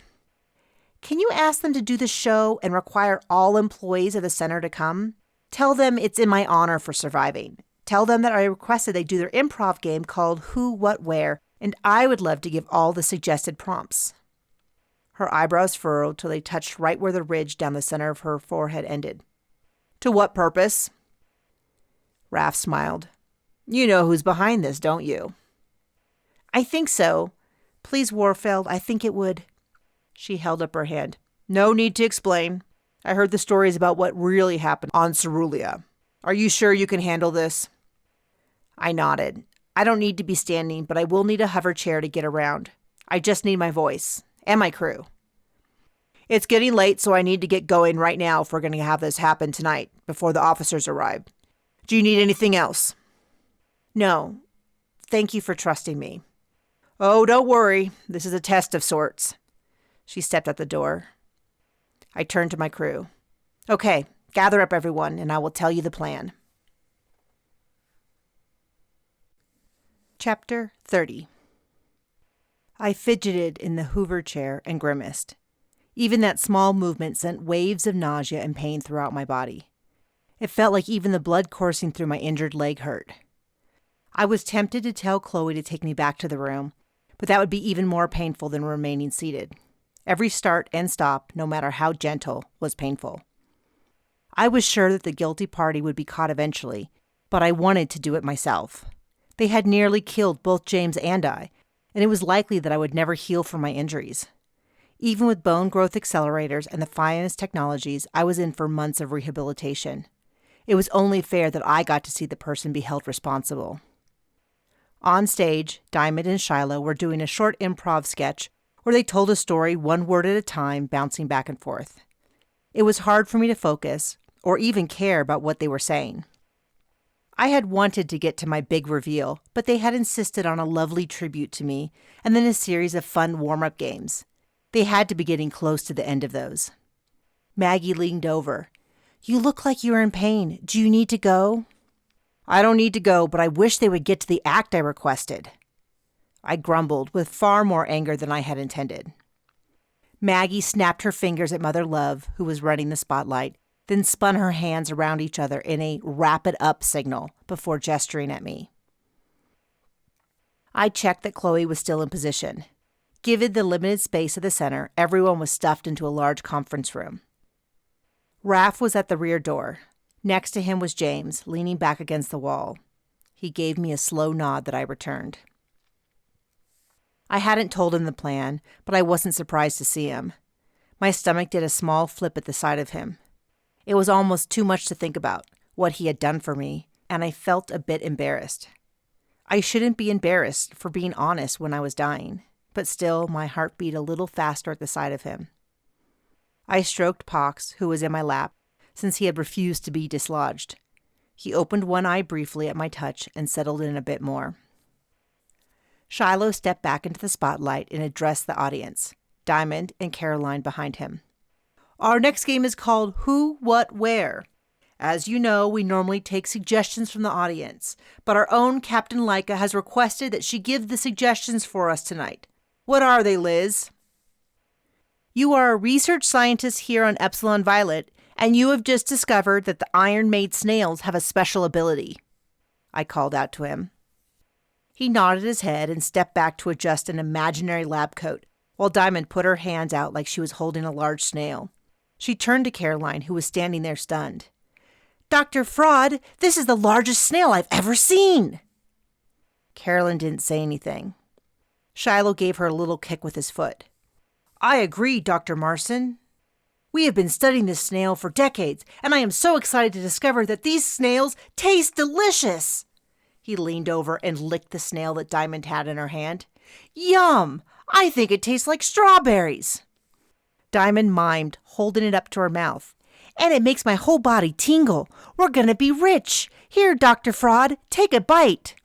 "Can you ask them to do the show and require all employees of the center to come? Tell them it's in my honor for surviving. Tell them that I requested they do their improv game called Who, What, Where, and I would love to give all the suggested prompts." Her eyebrows furrowed till they touched right where the ridge down the center of her forehead ended. "To what purpose?" Raph smiled. "You know who's behind this, don't you?" "I think so. Please, Warfield, I think it would." She held up her hand. "No need to explain. I heard the stories about what really happened on Cerulia. Are you sure you can handle this?" I nodded. "I don't need to be standing, but I will need a hover chair to get around. I just need my voice. And my crew. It's getting late, so I need to get going right now if we're going to have this happen tonight, before the officers arrive. Do you need anything else?" "No. Thank you for trusting me." "Oh, don't worry. This is a test of sorts." She stepped out the door. I turned to my crew. "Okay, gather up everyone, and I will tell you the plan." Chapter 30. I fidgeted in the Hoover chair and grimaced. Even that small movement sent waves of nausea and pain throughout my body. It felt like even the blood coursing through my injured leg hurt. I was tempted to tell Chloe to take me back to the room, but that would be even more painful than remaining seated. Every start and stop, no matter how gentle, was painful. I was sure that the guilty party would be caught eventually, but I wanted to do it myself. They had nearly killed both James and I, and it was likely that I would never heal from my injuries. Even with bone growth accelerators and the finest technologies, I was in for months of rehabilitation. It was only fair that I got to see the person be held responsible. On stage, Diamond and Shiloh were doing a short improv sketch where they told a story one word at a time, bouncing back and forth. It was hard for me to focus or even care about what they were saying. I had wanted to get to my big reveal, but they had insisted on a lovely tribute to me and then a series of fun warm-up games. They had to be getting close to the end of those. Maggie leaned over. "You look like you're in pain. Do you need to go?" "I don't need to go, but I wish they would get to the act I requested." I grumbled with far more anger than I had intended. Maggie snapped her fingers at Mother Love, who was running the spotlight, then spun her hands around each other in a wrap it up signal before gesturing at me. I checked that Chloe was still in position. Given the limited space at the center, everyone was stuffed into a large conference room. Raph was at the rear door. Next to him was James, leaning back against the wall. He gave me a slow nod that I returned. I hadn't told him the plan, but I wasn't surprised to see him. My stomach did a small flip at the sight of him. It was almost too much to think about, what he had done for me, and I felt a bit embarrassed. I shouldn't be embarrassed for being honest when I was dying, but still my heart beat a little faster at the sight of him. I stroked Pox, who was in my lap, since he had refused to be dislodged. He opened one eye briefly at my touch and settled in a bit more. Shiloh stepped back into the spotlight and addressed the audience, Diamond and Caroline behind him. "Our next game is called Who, What, Where. As you know, we normally take suggestions from the audience, but our own Captain Laika has requested that she give the suggestions for us tonight. What are they, Liz?" "You are a research scientist here on Epsilon Violet, and you have just discovered that the iron-made snails have a special ability," I called out to him. He nodded his head and stepped back to adjust an imaginary lab coat, while Diamond put her hands out like she was holding a large snail. She turned to Caroline, who was standing there stunned. "Dr. Fraud, this is the largest snail I've ever seen!" Caroline didn't say anything. Shiloh gave her a little kick with his foot. "I agree, Dr. Marson. We have been studying this snail for decades, and I am so excited to discover that these snails taste delicious!" He leaned over and licked the snail that Diamond had in her hand. "Yum! I think it tastes like strawberries." Diamond mimed, holding it up to her mouth. "And it makes my whole body tingle. We're gonna be rich. Here, Dr. Fraud, take a bite."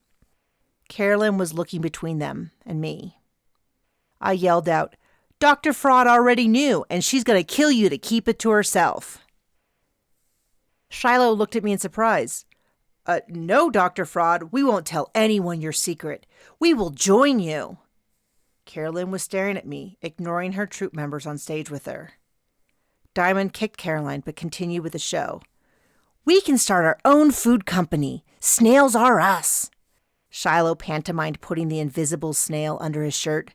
Carolyn was looking between them and me. I yelled out, "Dr. Fraud already knew, and she's gonna kill you to keep it to herself." Shiloh looked at me in surprise. "No, Dr. Fraud, we won't tell anyone your secret. We will join you." Carolyn was staring at me, ignoring her troupe members on stage with her. Diamond kicked Caroline, but continued with the show. "We can start our own food company. Snails are us." Shiloh pantomimed putting the invisible snail under his shirt.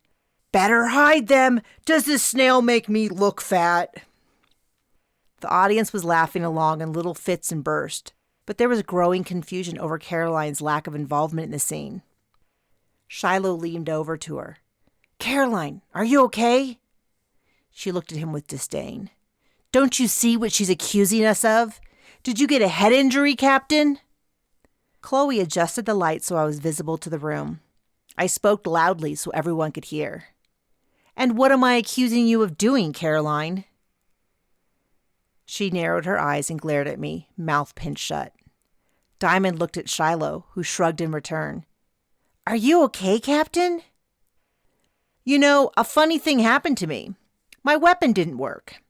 "Better hide them. Does this snail make me look fat?" The audience was laughing along in little fits and bursts, but there was growing confusion over Caroline's lack of involvement in the scene. Shiloh leaned over to her. "Caroline, are you okay?" She looked at him with disdain. "Don't you see what she's accusing us of? Did you get a head injury, Captain?" Chloe adjusted the light so I was visible to the room. I spoke loudly so everyone could hear. "And what am I accusing you of doing, Caroline?" She narrowed her eyes and glared at me, mouth pinched shut. Diamond looked at Shiloh, who shrugged in return. "Are you okay, Captain?" "You know, a funny thing happened to me. My weapon didn't work.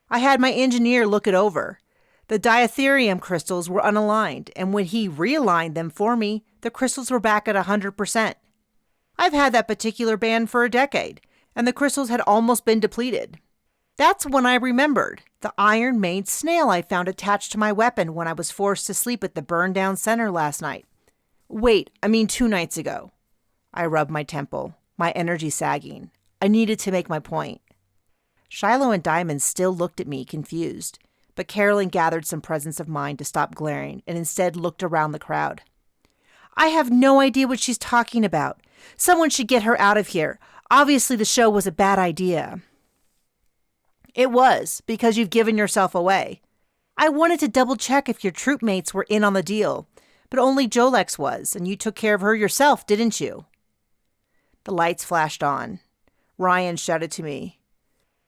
I had my engineer look it over. The diatherium crystals were unaligned, and when he realigned them for me, the crystals were back at 100%. I've had that particular band for a decade, and the crystals had almost been depleted. That's when I remembered the iron-made snail I found attached to my weapon when I was forced to sleep at the burned-down center last night. 2 nights ago." I rubbed my temple, my energy sagging. I needed to make my point. Shiloh and Diamond still looked at me, confused, but Carolyn gathered some presence of mind to stop glaring and instead looked around the crowd. "I have no idea what she's talking about. Someone should get her out of here. Obviously the show was a bad idea." "It was, because you've given yourself away. I wanted to double-check if your troop mates were in on the deal, but only Jolex was, and you took care of her yourself, didn't you?" The lights flashed on. Ryan shouted to me,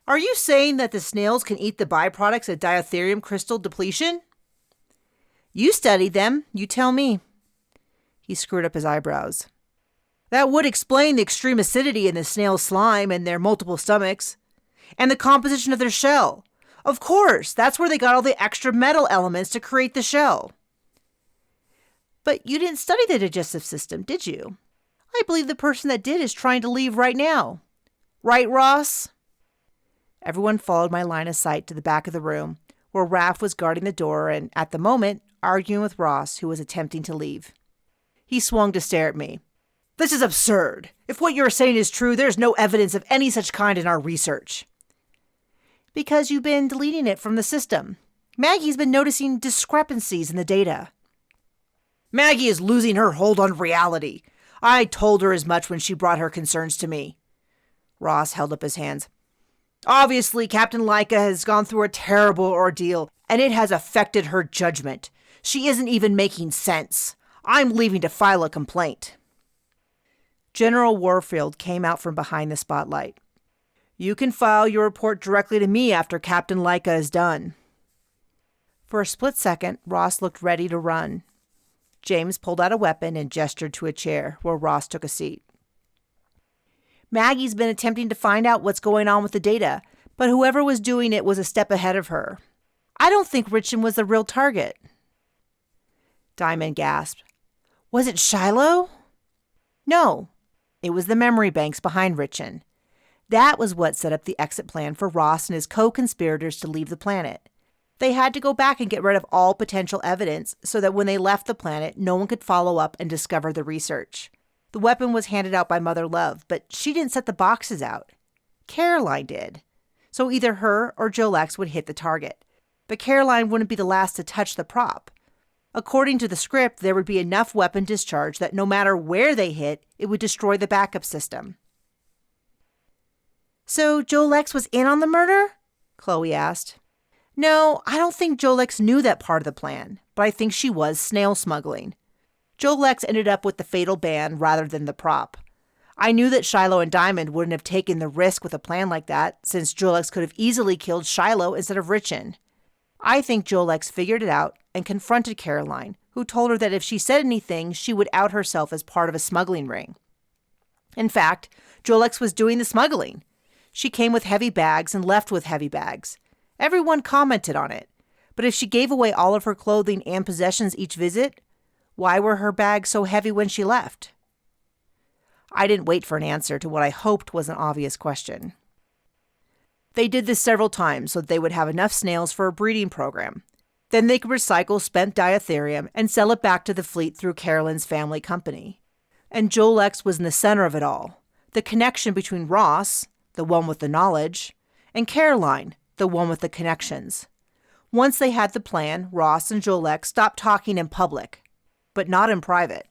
"Are you saying that the snails can eat the byproducts of diatherium crystal depletion?" "You studied them. You tell me." He screwed up his eyebrows. That would explain the extreme acidity in the snail's slime and their multiple stomachs. And the composition of their shell. Of course, that's where they got all the extra metal elements to create the shell. But you didn't study the digestive system, did you? I believe the person that did is trying to leave right now. Right, Ross? Everyone followed my line of sight to the back of the room, where Raph was guarding the door and, at the moment, arguing with Ross, who was attempting to leave. He swung to stare at me. This is absurd. If what you're saying is true, there's no evidence of any such kind in our research. Because you've been deleting it from the system. Maggie's been noticing discrepancies in the data. Maggie is losing her hold on reality. I told her as much when she brought her concerns to me. Ross held up his hands. Obviously, Captain Laika has gone through a terrible ordeal, and it has affected her judgment. She isn't even making sense. I'm leaving to file a complaint. General Warfield came out from behind the spotlight. You can file your report directly to me after Captain Laika is done. For a split second, Ross looked ready to run. James pulled out a weapon and gestured to a chair, where Ross took a seat. Maggie's been attempting to find out what's going on with the data, but whoever was doing it was a step ahead of her. I don't think Richin was the real target. Diamond gasped. Was it Shiloh? No, it was the memory banks behind Richin. That was what set up the exit plan for Ross and his co-conspirators to leave the planet. They had to go back and get rid of all potential evidence so that when they left the planet, no one could follow up and discover the research. The weapon was handed out by Mother Love, but she didn't set the boxes out. Caroline did. So either her or Jolex would hit the target. But Caroline wouldn't be the last to touch the prop. According to the script, there would be enough weapon discharge that no matter where they hit, it would destroy the backup system. So Jolex was in on the murder? Chloe asked. No, I don't think Jolex knew that part of the plan, but I think she was snail smuggling. Jolex ended up with the fatal ban rather than the prop. I knew that Shiloh and Diamond wouldn't have taken the risk with a plan like that, since Jolex could have easily killed Shiloh instead of Richin. I think Jolex figured it out and confronted Caroline, who told her that if she said anything, she would out herself as part of a smuggling ring. In fact, Jolex was doing the smuggling. She came with heavy bags and left with heavy bags. Everyone commented on it. But if she gave away all of her clothing and possessions each visit, why were her bags so heavy when she left? I didn't wait for an answer to what I hoped was an obvious question. They did this several times so that they would have enough snails for a breeding program. Then they could recycle spent diatherium and sell it back to the fleet through Carolyn's family company. And Jolex was in the center of it all. The connection between Ross, the one with the knowledge, and Caroline, the one with the connections. Once they had the plan, Ross and Jolex stopped talking in public, but not in private.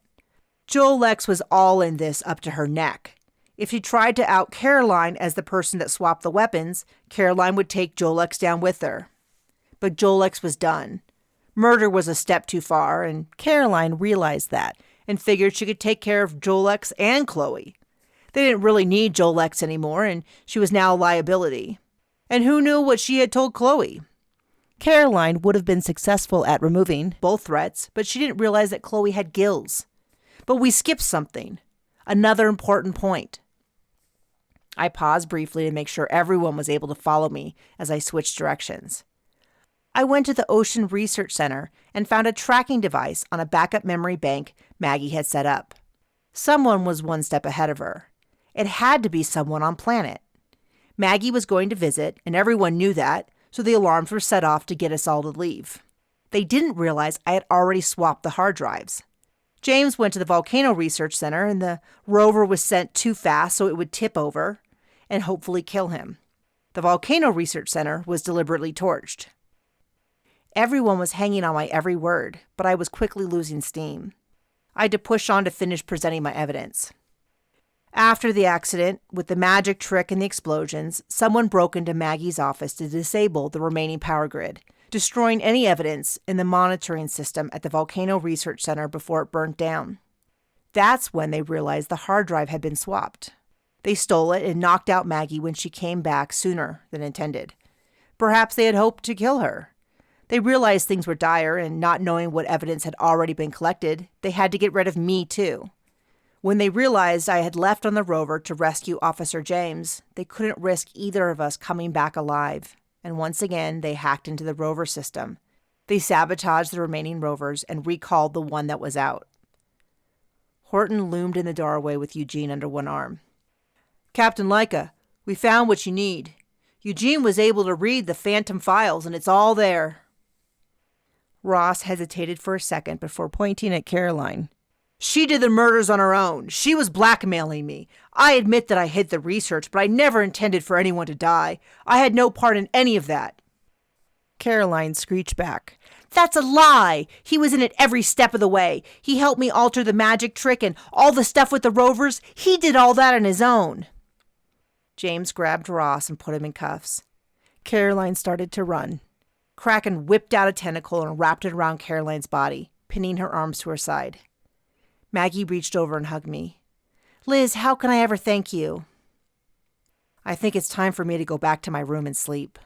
Jolex was all in this up to her neck. If she tried to out Caroline as the person that swapped the weapons, Caroline would take Jolex down with her. But Jolex was done. Murder was a step too far, and Caroline realized that and figured she could take care of Jolex and Chloe. They didn't really need Jolex anymore, and she was now a liability. And who knew what she had told Chloe? Caroline would have been successful at removing both threats, but she didn't realize that Chloe had gills. But we skipped something. Another important point. I paused briefly to make sure everyone was able to follow me as I switched directions. I went to the Ocean Research Center and found a tracking device on a backup memory bank Maggie had set up. Someone was one step ahead of her. It had to be someone on planet. Maggie was going to visit, and everyone knew that, so the alarms were set off to get us all to leave. They didn't realize I had already swapped the hard drives. James went to the Volcano Research Center, and the rover was sent too fast so it would tip over and hopefully kill him. The Volcano Research Center was deliberately torched. Everyone was hanging on my every word, but I was quickly losing steam. I had to push on to finish presenting my evidence. After the accident, with the magic trick and the explosions, someone broke into Maggie's office to disable the remaining power grid, destroying any evidence in the monitoring system at the Volcano Research Center before it burnt down. That's when they realized the hard drive had been swapped. They stole it and knocked out Maggie when she came back sooner than intended. Perhaps they had hoped to kill her. They realized things were dire, and not knowing what evidence had already been collected, they had to get rid of me too. When they realized I had left on the rover to rescue Officer James, they couldn't risk either of us coming back alive, and once again they hacked into the rover system. They sabotaged the remaining rovers and recalled the one that was out. Horton loomed in the doorway with Eugene under one arm. "Captain Laika, we found what you need. Eugene was able to read the Phantom files, and it's all there." Ross hesitated for a second before pointing at Caroline. "She did the murders on her own. She was blackmailing me. I admit that I hid the research, but I never intended for anyone to die. I had no part in any of that." Caroline screeched back. "That's a lie! He was in it every step of the way. He helped me alter the magic trick and all the stuff with the rovers. He did all that on his own." James grabbed Ross and put him in cuffs. Caroline started to run. Kraken whipped out a tentacle and wrapped it around Caroline's body, pinning her arms to her side. Maggie reached over and hugged me. "Liz, how can I ever thank you?" "I think it's time for me to go back to my room and sleep."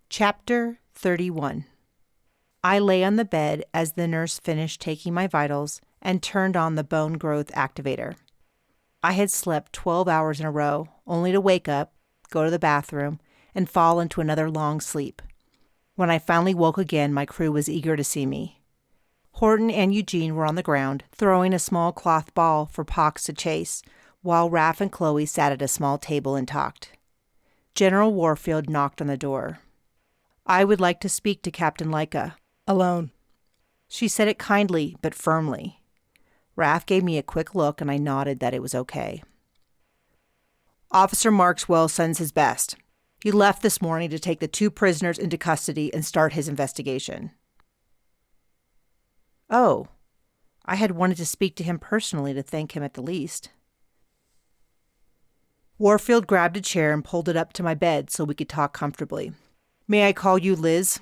Chapter 31. I lay on the bed as the nurse finished taking my vitals and turned on the bone growth activator. I had slept 12 hours in a row, only to wake up, go to the bathroom, and fall into another long sleep. When I finally woke again, my crew was eager to see me. Horton and Eugene were on the ground, throwing a small cloth ball for Pox to chase, while Raph and Chloe sat at a small table and talked. General Warfield knocked on the door. "I would like to speak to Captain Laika. Alone." She said it kindly but firmly. Raph gave me a quick look and I nodded that it was okay. "Officer Markswell sends his best. He left this morning to take the 2 prisoners into custody and start his investigation." Oh, I had wanted to speak to him personally to thank him at the least. Warfield grabbed a chair and pulled it up to my bed so we could talk comfortably. "May I call you Liz?"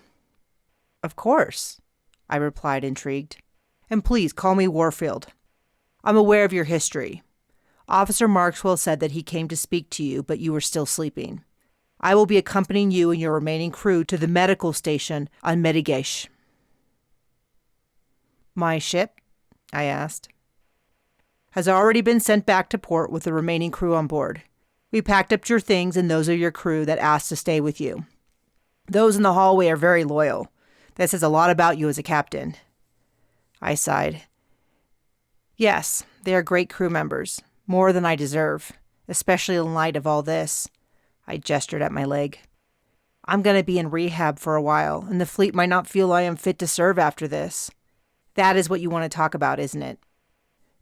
"Of course," I replied, intrigued. "And please call me Warfield. I'm aware of your history. Officer Markswell said that he came to speak to you, but you were still sleeping. I will be accompanying you and your remaining crew to the medical station on Medigesh." "My ship?" I asked. "Has already been sent back to port with the remaining crew on board. We packed up your things and those of your crew that asked to stay with you. Those in the hallway are very loyal. That says a lot about you as a captain." I sighed. "Yes, they are great crew members. More than I deserve, especially in light of all this." I gestured at my leg. "I'm going to be in rehab for a while, and the fleet might not feel I am fit to serve after this." "That is what you want to talk about, isn't it?"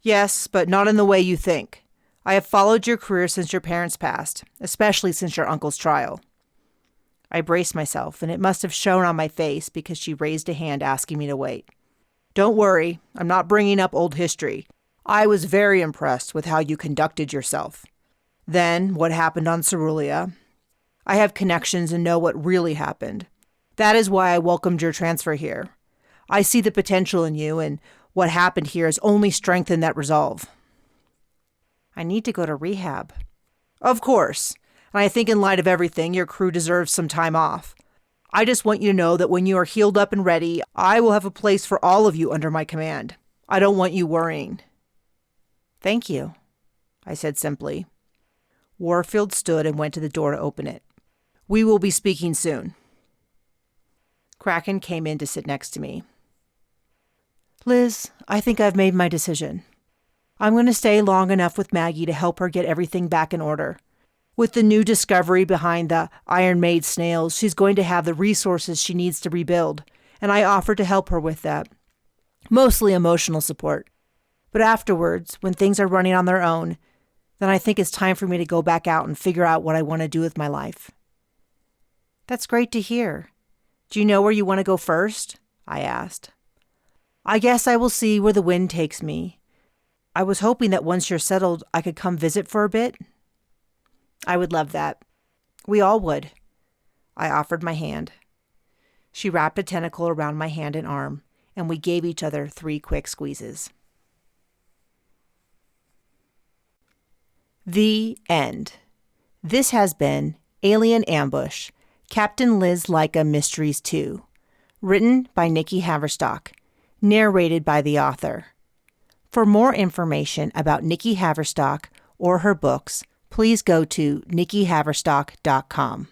"Yes, but not in the way you think. I have followed your career since your parents passed, especially since your uncle's trial." I braced myself, and it must have shown on my face because she raised a hand asking me to wait. "Don't worry, I'm not bringing up old history. I was very impressed with how you conducted yourself. Then, what happened on Cerulia. I have connections and know what really happened. That is why I welcomed your transfer here. I see the potential in you, and what happened here has only strengthened that resolve." "I need to go to rehab." "Of course. And I think in light of everything, your crew deserves some time off. I just want you to know that when you are healed up and ready, I will have a place for all of you under my command. I don't want you worrying." "Thank you," I said simply. Warfield stood and went to the door to open it. "We will be speaking soon." Kraken came in to sit next to me. "Liz, I think I've made my decision. I'm going to stay long enough with Maggie to help her get everything back in order. With the new discovery behind the Iron Maid snails, she's going to have the resources she needs to rebuild, and I offered to help her with that. Mostly emotional support. But afterwards, when things are running on their own, then I think it's time for me to go back out and figure out what I want to do with my life." "That's great to hear. Do you know where you want to go first?" I asked. "I guess I will see where the wind takes me. I was hoping that once you're settled, I could come visit for a bit." "I would love that. We all would." I offered my hand. She wrapped a tentacle around my hand and arm, and we gave each other 3 quick squeezes. The end. This has been Alien Ambush, Captain Liz Laika Mysteries 2, written by Nikki Haverstock, narrated by the author. For more information about Nikki Haverstock or her books, please go to nikkihaverstock.com.